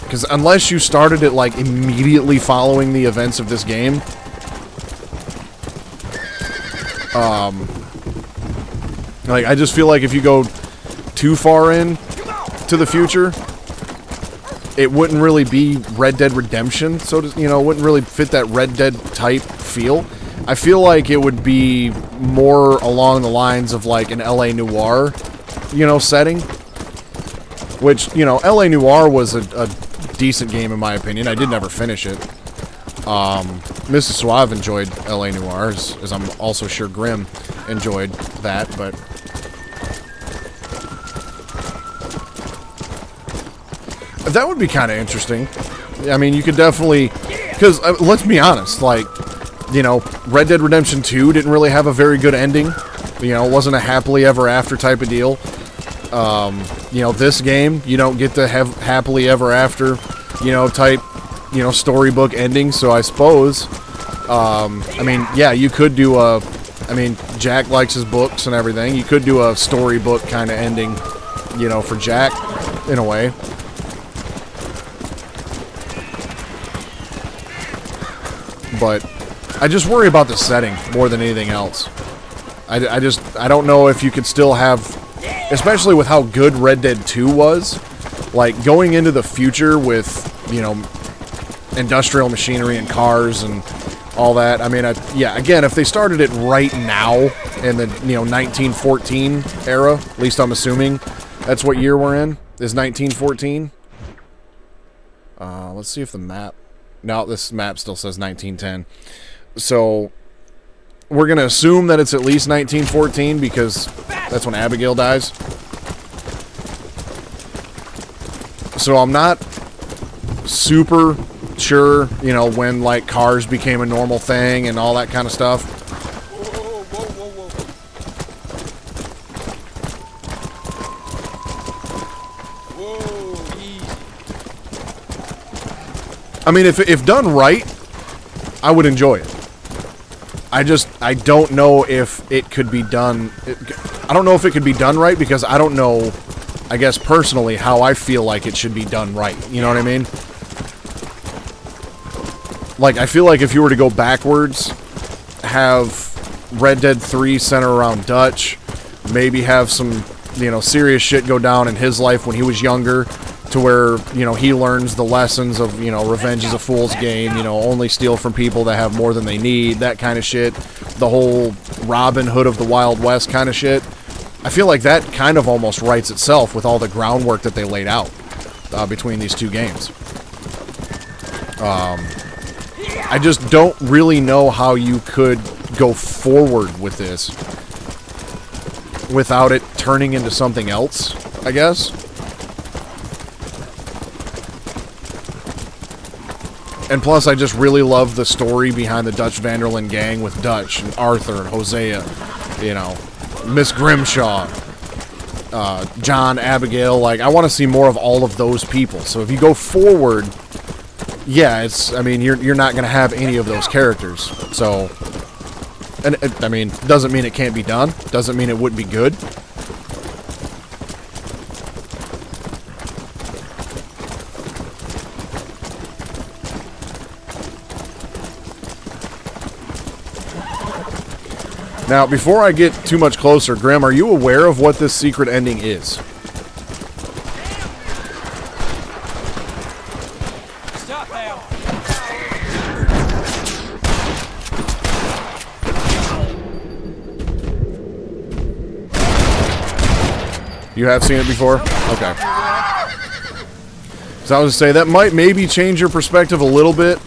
because unless you started it, like, immediately following the events of this game, like, I just feel like if you go too far in to the future, it wouldn't really be Red Dead Redemption, so to, you know, it wouldn't really fit that Red Dead type feel. I feel like it would be more along the lines of like an LA Noire, you know, setting. Which, you know, LA Noire was a decent game in my opinion. I did never finish it. Mrs. Suave enjoyed LA Noire, as I'm also sure Grimm enjoyed that, but... that would be kind of interesting. I mean, you could definitely... because, let's be honest, like, you know, Red Dead Redemption 2 didn't really have a very good ending. You know, it wasn't a happily ever after type of deal. You know, this game, you don't get to have happily ever after, you know, type, you know, storybook ending. So I suppose, I mean, yeah, you could do a, I mean, Jack likes his books and everything. You could do a storybook kind of ending, you know, for Jack, in a way. But I just worry about the setting more than anything else. I don't know if you could still have, especially with how good Red Dead 2 was, like going into the future with, you know, industrial machinery and cars and all that. I mean, yeah, again, if they started it right now in the, you know, 1914 era, at least I'm assuming that's what year we're in, is 1914. Let's see if the map, no, this map still says 1910. So we're going to assume that it's at least 1914 because that's when Abigail dies. So I'm not super sure, you know, when, like, cars became a normal thing and all that kind of stuff. I mean, if done right, I would enjoy it. I don't know if it could be done. I don't know if it could be done right because I don't know, I guess, personally, how I feel like it should be done right. You know what I mean? Like, I feel like if you were to go backwards, have Red Dead 3 center around Dutch, maybe have some, you know, serious shit go down in his life when he was younger, to where, you know, he learns the lessons of, you know, revenge is a fool's game, you know, only steal from people that have more than they need, that kind of shit. The whole Robin Hood of the Wild West kind of shit. I feel like that kind of almost writes itself with all the groundwork that they laid out between these two games. I just don't really know how you could go forward with this without it turning into something else, I guess. And plus, I just really love the story behind the Dutch Van Der Linde gang with Dutch and Arthur and Hosea, you know, Miss Grimshaw, John, Abigail. Like, I want to see more of all of those people. So if you go forward, yeah, it's, I mean, you're not going to have any of those characters. So, and I mean, doesn't mean it can't be done. Doesn't mean it wouldn't be good. Now, before I get too much closer, Grim, are you aware of what this secret ending is? Stop now. You have seen it before? Okay. So I was going to say, that might maybe change your perspective a little bit.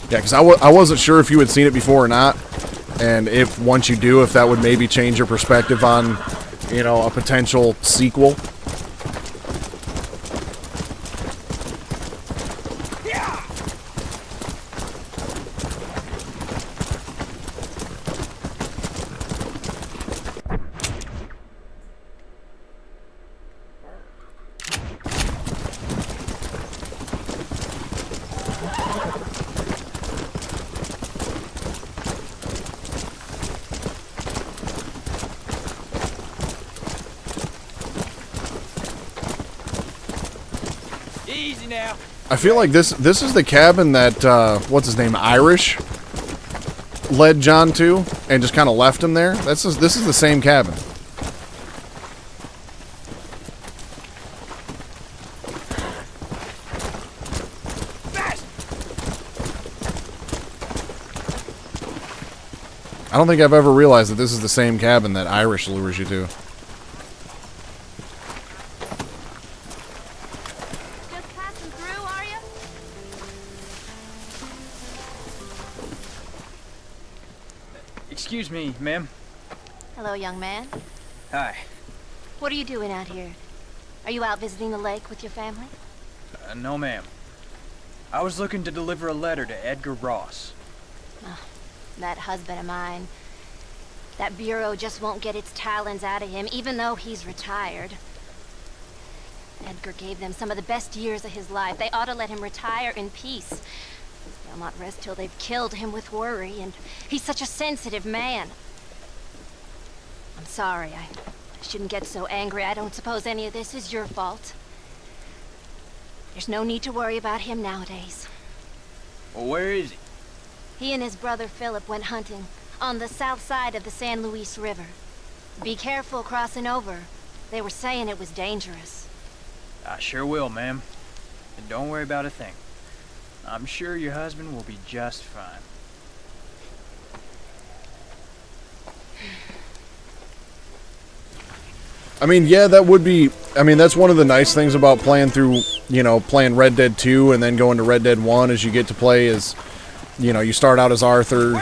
Yeah, because I wasn't sure if you had seen it before or not, and if once you do, if that would maybe change your perspective on, you know, a potential sequel. Easy now. I feel like this is the cabin that what's his name, Irish, led John to and just kind of left him there. This is the same cabin. I don't think I've ever realized that this is the same cabin that Irish lures you to. Just passing through, are you? Excuse me, ma'am. Hello, young man. Hi. What are you doing out here? Are you out visiting the lake with your family? No, ma'am. I was looking to deliver a letter to Edgar Ross. Oh, that husband of mine. That bureau just won't get its talons out of him, even though he's retired. Edgar gave them some of the best years of his life. They ought to let him retire in peace. They'll not rest till they've killed him with worry, and he's such a sensitive man. I'm sorry, I shouldn't get so angry. I don't suppose any of this is your fault. There's no need to worry about him nowadays. Well, where is he? He and his brother Philip went hunting on the south side of the San Luis River. Be careful crossing over. They were saying it was dangerous. I sure will, ma'am. And don't worry about a thing. I'm sure your husband will be just fine. I mean, yeah, that would be... I mean, that's one of the nice things about playing through, you know, playing Red Dead 2 and then going to Red Dead 1 is you get to play as, you know, you start out as Arthur.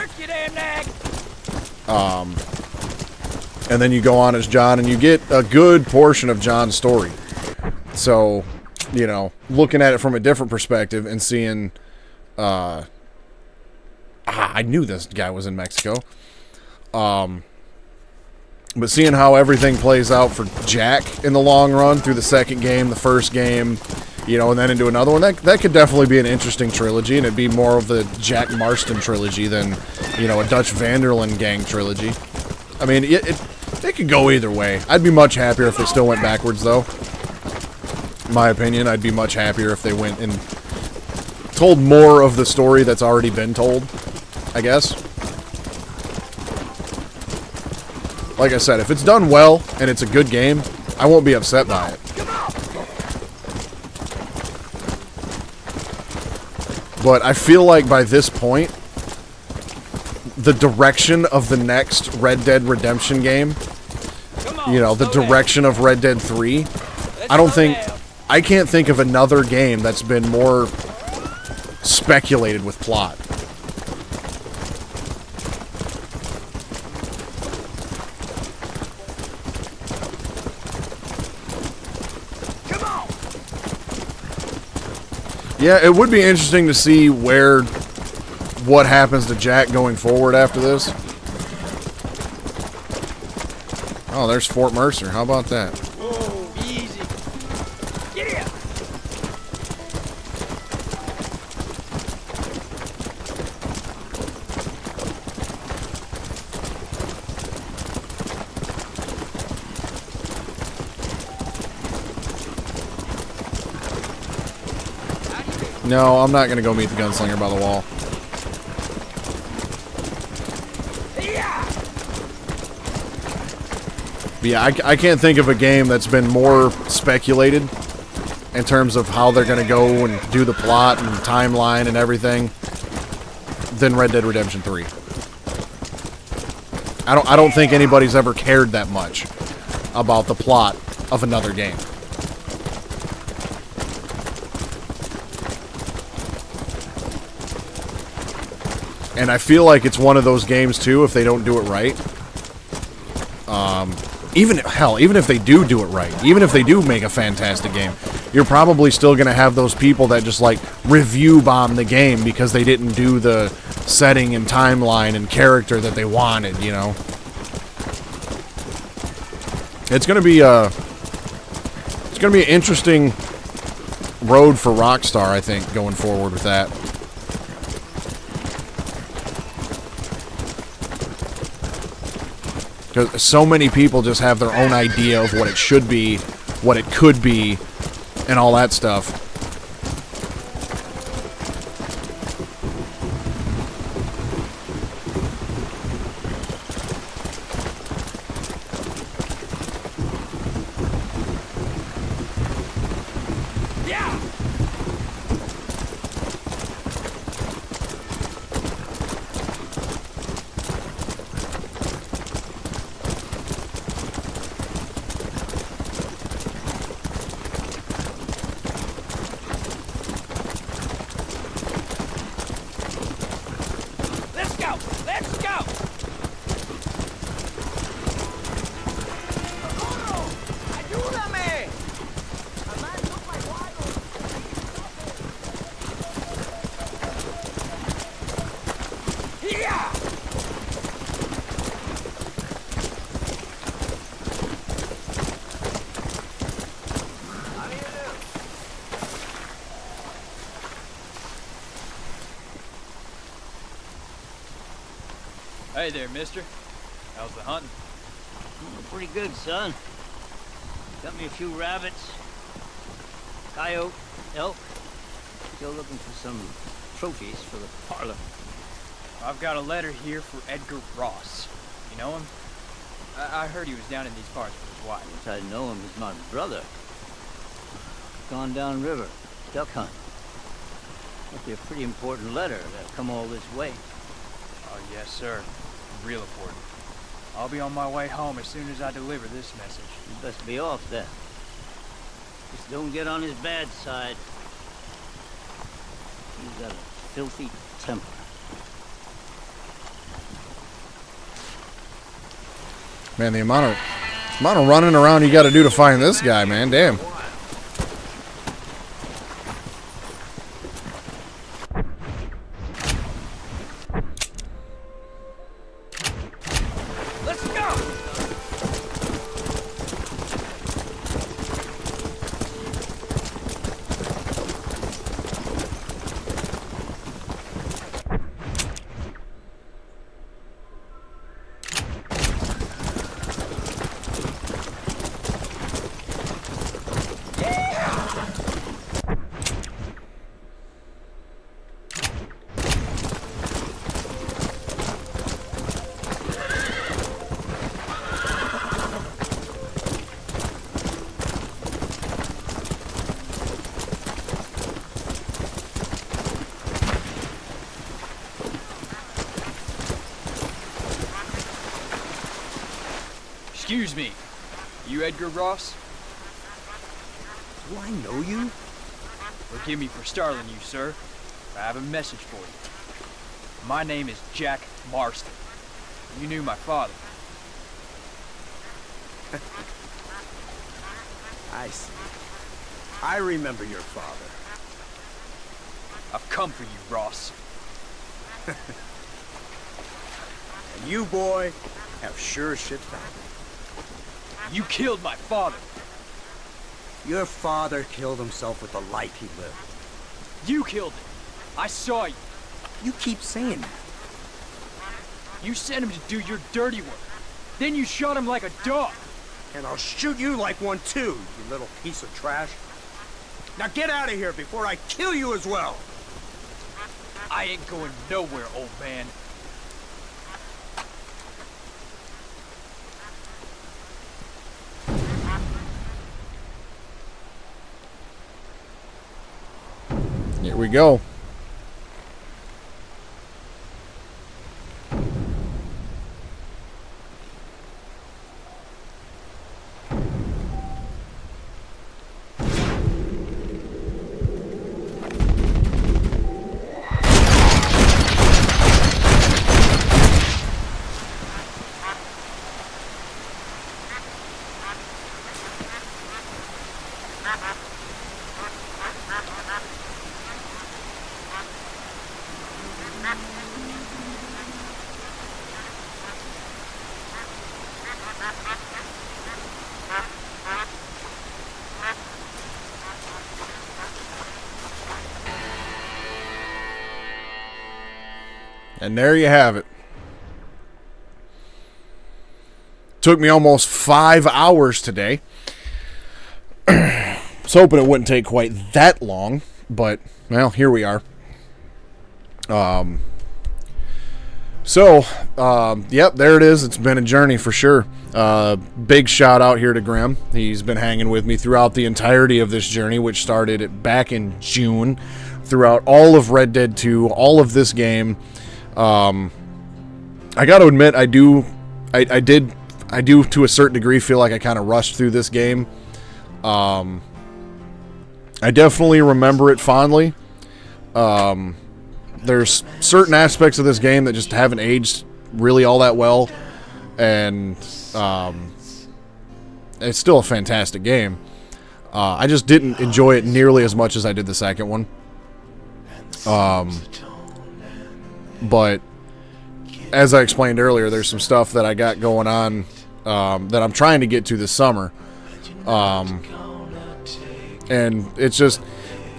And then you go on as John, and you get a good portion of John's story. So, you know, looking at it from a different perspective and seeing... I knew this guy was in Mexico. But seeing how everything plays out for Jack in the long run through the second game, the first game, you know, and then into another one, that could definitely be an interesting trilogy, and it'd be more of the Jack Marston trilogy than, you know, a Dutch Van Der Linde gang trilogy. I mean, it could go either way. I'd be much happier if they still went backwards, though. In my opinion, I'd be much happier if they went and told more of the story that's already been told, I guess. Like I said, if it's done well and it's a good game, I won't be upset by it. But I feel like by this point, the direction of the next Red Dead Redemption game, you know, the direction of Red Dead 3, I can't think of another game that's been more speculated with plot. Yeah, it would be interesting to see what happens to Jack going forward after this. Oh, there's Fort Mercer. How about that? Whoa, easy. Yeah. No, I'm not going to go meet the gunslinger by the wall. But yeah, I can't think of a game that's been more speculated in terms of how they're going to go and do the plot and timeline and everything than Red Dead Redemption 3. I don't think anybody's ever cared that much about the plot of another game. And I feel like it's one of those games, too, if they don't do it right. Even if they do it right, even if they do make a fantastic game, you're probably still going to have those people that just, like, review bomb the game because they didn't do the setting and timeline and character that they wanted, you know? It's going to be an interesting road for Rockstar, I think, going forward with that. Because so many people just have their own idea of what it should be, what it could be, and all that stuff. Let's go! Let's go! ¡Ayúdame! Yeah! Hey there, mister. How's the hunting? Pretty good, son. Got me a few rabbits, coyote, elk. Still looking for some trophies for the parlor. I've got a letter here for Edgar Ross. You know him? I heard he was down in these parts with his wife. Yes, I know him as my brother. Gone down river, duck hunt. Must be a pretty important letter that come all this way. Oh, yes, sir. Real important. I'll be on my way home as soon as I deliver this message. You best be off then. Just don't get on his bad side. He's got a filthy temper. Man, the amount of running around you got to do to find this guy, man. Damn. Let's go! Excuse me. You Edgar Ross? Do I know you? Forgive me for startling you, sir. I have a message for you. My name is Jack Marston. You knew my father. I see. I remember your father. I've come for you, Ross. And you, boy, have sure shit found it. You killed my father. Your father killed himself with the life he lived. You killed him. I saw you. You keep saying that. You sent him to do your dirty work. Then you shot him like a dog. And I'll shoot you like one too, you little piece of trash. Now get out of here before I kill you as well. I ain't going nowhere, old man. Here we go. And there you have it. Took me almost 5 hours today. Was hoping it wouldn't take quite that long, but, well, here we are. So, yep, there it is. It's been a journey for sure. Big shout out here to Grim. He's been hanging with me throughout the entirety of this journey, which started back in June, throughout all of Red Dead 2, all of this game. I got to admit, I do to a certain degree feel like I kind of rushed through this game. I definitely remember it fondly. There's certain aspects of this game that just haven't aged really all that well, and it's still a fantastic game. I just didn't enjoy it nearly as much as I did the second one. But as I explained earlier, there's some stuff that I got going on that I'm trying to get to this summer. And it's just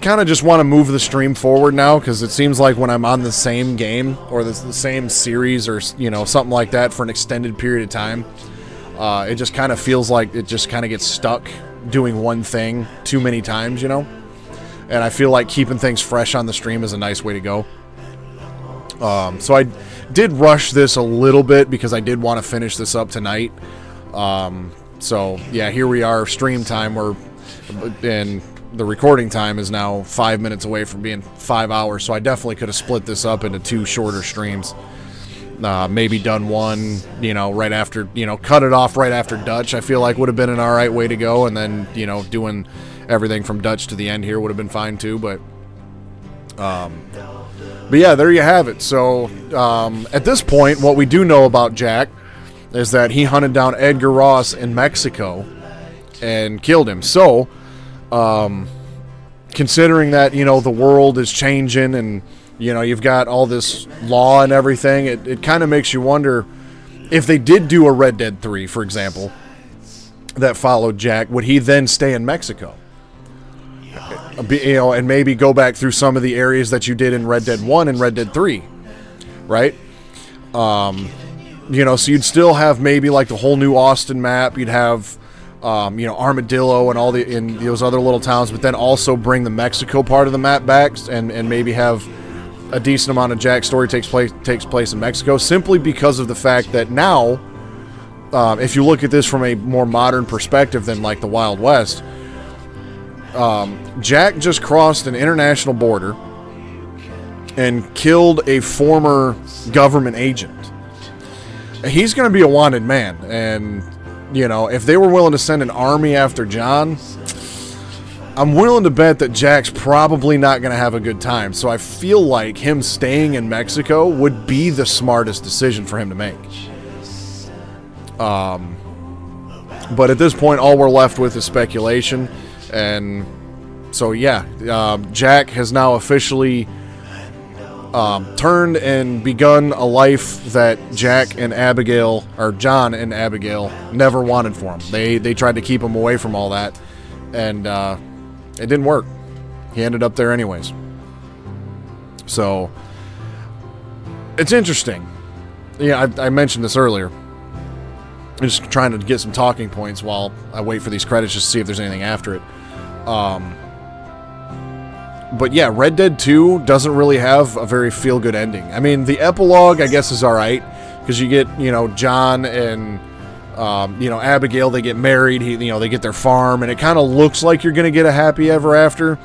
kind of just want to move the stream forward now, because it seems like when I'm on the same game or the same series or, you know, something like that for an extended period of time, it just kind of feels like it just kind of gets stuck doing one thing too many times, you know? And I feel like keeping things fresh on the stream is a nice way to go. So I did rush this a little bit because I did want to finish this up tonight. So yeah, here we are, stream time, and the recording time is now 5 minutes away from being 5 hours, so I definitely could have split this up into 2 shorter streams. Maybe done one, you know, right after, you know, cut it off right after Dutch, I feel like would have been an alright way to go, and then, you know, doing everything from Dutch to the end here would have been fine too, but yeah, there you have it. So, at this point, what we do know about Jack is that he hunted down Edgar Ross in Mexico and killed him. So, considering that, you know, the world is changing and, you know, you've got all this law and everything, it kind of makes you wonder if they did do a Red Dead 3, for example, that followed Jack, would he then stay in Mexico? You know, and maybe go back through some of the areas that you did in Red Dead 1 and Red Dead 3, right? You know, so you'd still have maybe like the whole new Austin map, you'd have you know, Armadillo and all in those other little towns, but then also bring the Mexico part of the map back and maybe have a decent amount of Jack's story takes place in Mexico, simply because of the fact that now, if you look at this from a more modern perspective than like the Wild West, Jack just crossed an international border and killed a former government agent. He's going to be a wanted man, and you know, if they were willing to send an army after John, I'm willing to bet that Jack's probably not going to have a good time. So I feel like him staying in Mexico would be the smartest decision for him to make. But at this point, all we're left with is speculation. And so, yeah, Jack has now officially turned and begun a life that Jack and Abigail, or John and Abigail, never wanted for him. They tried to keep him away from all that, and it didn't work. He ended up there anyways. So, it's interesting. Yeah, I mentioned this earlier. I'm just trying to get some talking points while I wait for these credits just to see if there's anything after it. But yeah, Red Dead 2 doesn't really have a very feel-good ending. I mean, the epilogue, I guess, is alright, because you get, you know, John and, you know, Abigail, they get married, you know, they get their farm, and it kind of looks like you're going to get a happy ever after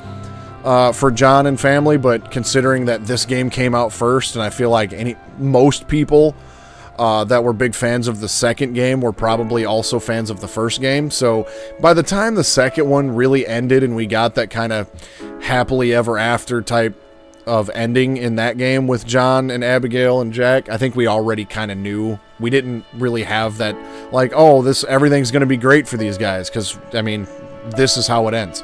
for John and family, but considering that this game came out first, and I feel like most people that were big fans of the second game were probably also fans of the first game. So by the time the second one really ended and we got that kind of happily ever after type of ending in that game with John and Abigail and Jack, I think we already kind of knew. We didn't really have that, like, oh, everything's going to be great for these guys, because, I mean, this is how it ends.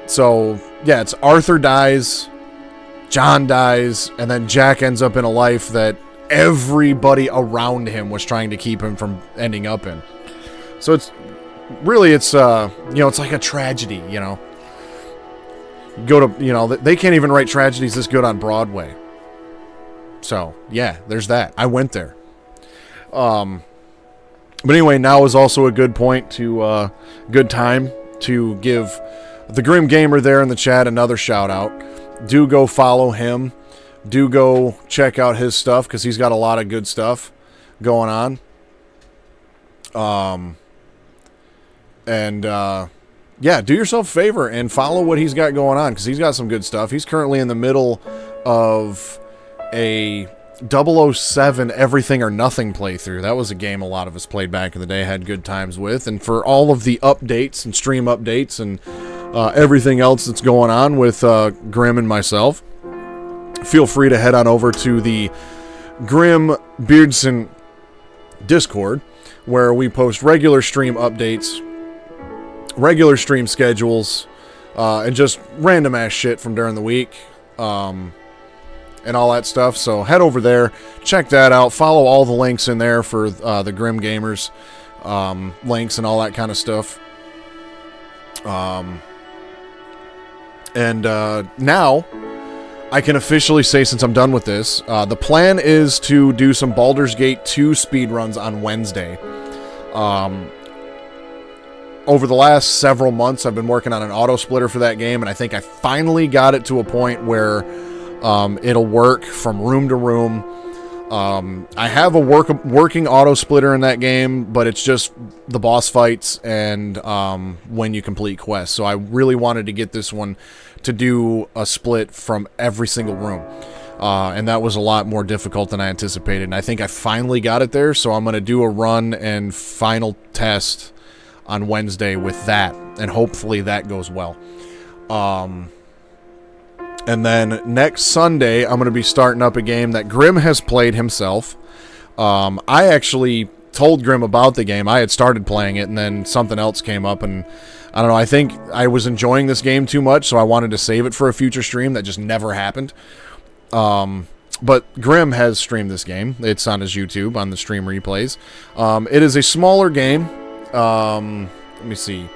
So, yeah, it's Arthur dies, John dies, and then Jack ends up in a life that everybody around him was trying to keep him from ending up in. So it's really, it's you know, it's like a tragedy, you know. You go to, you know, they can't even write tragedies this good on Broadway. So yeah, there's that. I went there. But anyway, now is also a good point to good time to give the Grim Gamer there in the chat another shout out. Do go follow him. do go check out his stuff because he's got a lot of good stuff going on. Yeah, do yourself a favor and follow what he's got going on because he's got some good stuff. He's currently in the middle of a 007 Everything or Nothing playthrough. That was a game a lot of us played back in the day, had good times with. And for all of the updates and stream updates and everything else that's going on with Grim and myself, feel free to head on over to the Grim Beardson Discord, where we post regular stream updates, regular stream schedules, and just random ass shit from during the week, and all that stuff. So head over there, check that out, follow all the links in there for the Grim Gamers links and all that kind of stuff. Now I can officially say, since I'm done with this, the plan is to do some Baldur's Gate 2 speedruns on Wednesday. Over the last several months, I've been working on an auto splitter for that game, and I think I finally got it to a point where it'll work from room to room. I have a working auto splitter in that game, but it's just the boss fights and when you complete quests. So I really wanted to get this one to do a split from every single room. And that was a lot more difficult than I anticipated. And I think I finally got it there, so I'm going to do a run and final test on Wednesday with that. And hopefully that goes well. And then next Sunday, I'm going to be starting up a game that Grim has played himself. I actually told Grim about the game. I had started playing it, and then something else came up, and I don't know, I think I was enjoying this game too much, so I wanted to save it for a future stream. That just never happened. But Grim has streamed this game. It's on his YouTube, on the stream replays. It is a smaller game. Let me see.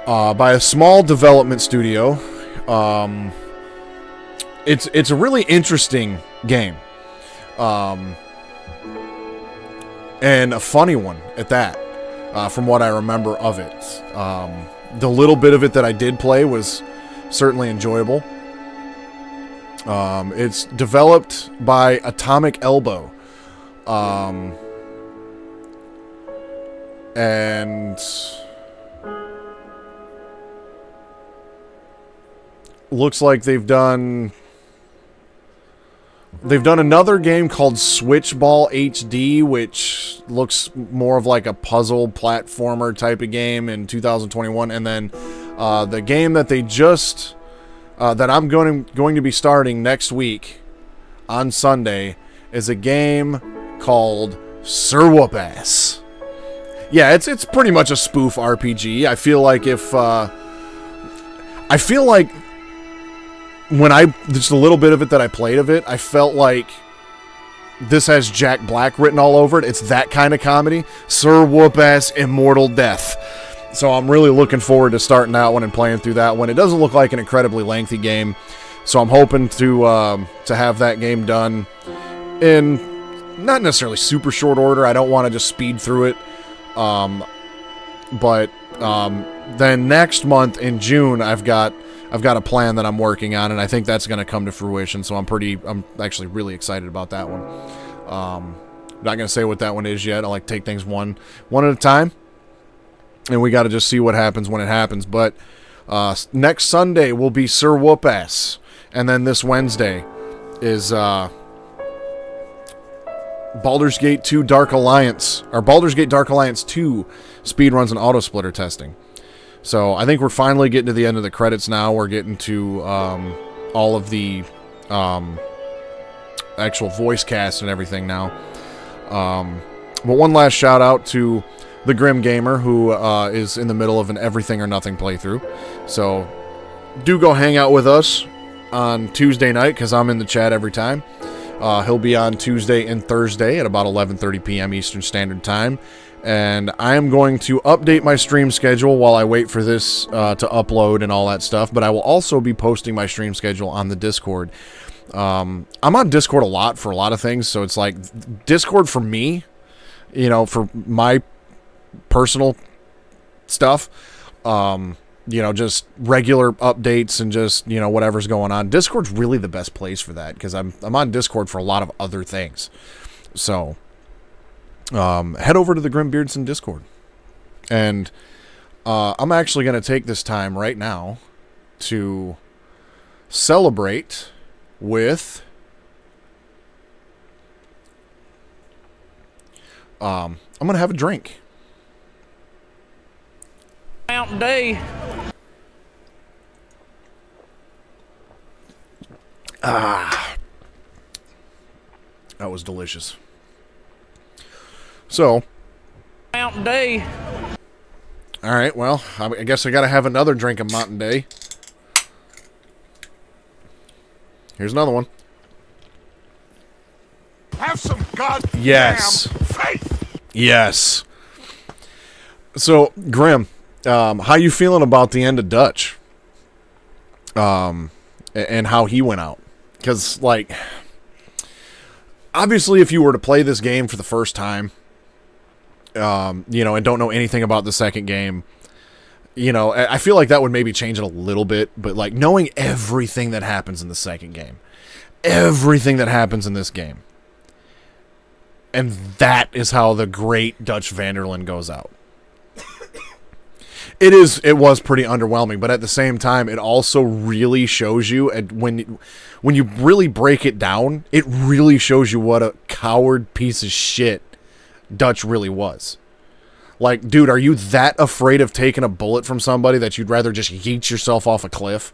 By a small development studio. It's a really interesting game. And a funny one at that, from what I remember of it. The little bit of it that I did play was certainly enjoyable. It's developed by Atomic Elbow. And looks like they've done another game called Switchball HD, which looks more of like a puzzle platformer type of game in 2021. And then the game that they just that I'm going to be starting next week on Sunday is a game called Sir Whoop-Ass. Yeah, it's pretty much a spoof RPG. I feel like when just a little bit of it that I played of it, I felt like this has Jack Black written all over it. It's that kind of comedy. Sir Whoop-Ass Immortal Death. So I'm really looking forward to starting that one and playing through that one. It doesn't look like an incredibly lengthy game, so I'm hoping to have that game done in not necessarily super short order. I don't want to just speed through it. But then next month in June, I've got a plan that I'm working on, and I think that's going to come to fruition. So I'm actually really excited about that one. I'm not going to say what that one is yet. I like to take things one at a time, and we got to just see what happens when it happens. But next Sunday will be Sir Whoop-Ass, and then this Wednesday is Baldur's Gate 2 Dark Alliance, or Baldur's Gate Dark Alliance 2 speedruns and auto splitter testing. So I think we're finally getting to the end of the credits now. We're getting to all of the actual voice cast and everything now. But one last shout out to the Grim Gamer, who is in the middle of an Everything or Nothing playthrough. So do go hang out with us on Tuesday night, because I'm in the chat every time. He'll be on Tuesday and Thursday at about 11:30 p.m. Eastern Standard Time. And I am going to update my stream schedule while I wait for this to upload and all that stuff. But I will also be posting my stream schedule on the Discord. I'm on Discord a lot for a lot of things. So it's like Discord for me, you know, for my personal stuff. you know, just regular updates and just, you know, whatever's going on. Discord's really the best place for that, because I'm on Discord for a lot of other things. So, head over to the Grim Beardson Discord. And I'm actually going to take this time right now to celebrate with I'm going to have a drink. Mountain Dew. Ah. That was delicious. So, Mountain Dew. All right, well, I guess I got to have another drink of Mountain Dew. Here's another one. Have some goddamn faith. Yes. So, Grim, how you feeling about the end of Dutch? And how he went out? Because, like, obviously, if you were to play this game for the first time, you know, and don't know anything about the second game, you know, I feel like that would maybe change it a little bit. But, like, knowing everything that happens in the second game, everything that happens in this game, and that is how the great Dutch Van Der Linde goes out. It was pretty underwhelming, but at the same time, it also really shows you, when you really break it down, it really shows you what a coward piece of shit Dutch really was. Like, dude, are you that afraid of taking a bullet from somebody that you'd rather just yeet yourself off a cliff?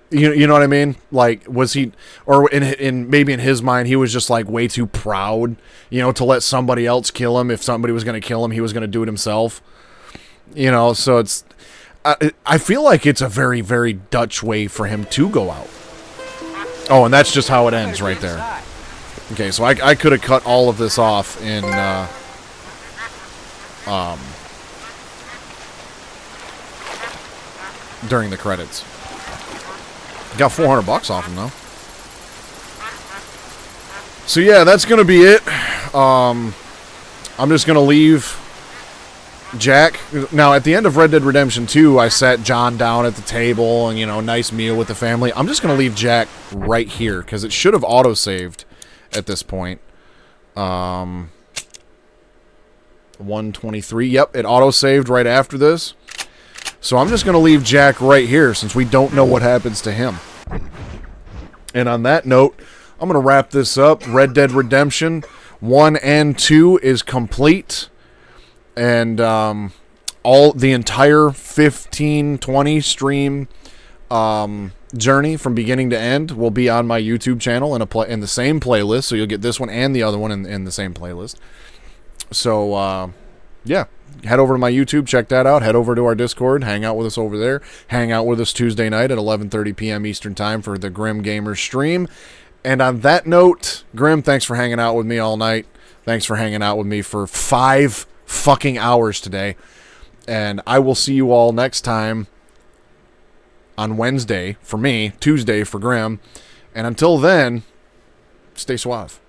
You know what I mean? Like, was he, or maybe in his mind, he was just like way too proud, you know, to let somebody else kill him. If somebody was going to kill him, he was going to do it himself. You know, so it's, I feel like it's a very, very Dutch way for him to go out. Oh, and that's just how it ends right there. Okay, so I could have cut all of this off in, during the credits. Got $400 off him, though. So, yeah, that's going to be it. I'm just going to leave Jack. Now, at the end of Red Dead Redemption 2, I sat John down at the table and, you know, nice meal with the family. I'm just going to leave Jack right here, because it should have auto-saved at this point. 123. Yep, it auto-saved right after this. So I'm just going to leave Jack right here, since we don't know what happens to him. And on that note, I'm going to wrap this up. Red Dead Redemption 1 and 2 is complete. And the entire 15-20 stream journey from beginning to end will be on my YouTube channel in the same playlist. So you'll get this one and the other one in the same playlist. So, yeah. Head over to my YouTube, check that out. Head over to our Discord, hang out with us over there. Hang out with us Tuesday night at 11:30 p.m. Eastern Time for the Grim Gamers stream. And on that note, Grim, thanks for hanging out with me all night. Thanks for hanging out with me for 5 fucking hours today. And I will see you all next time on Wednesday for me, Tuesday for Grim. And until then, stay suave.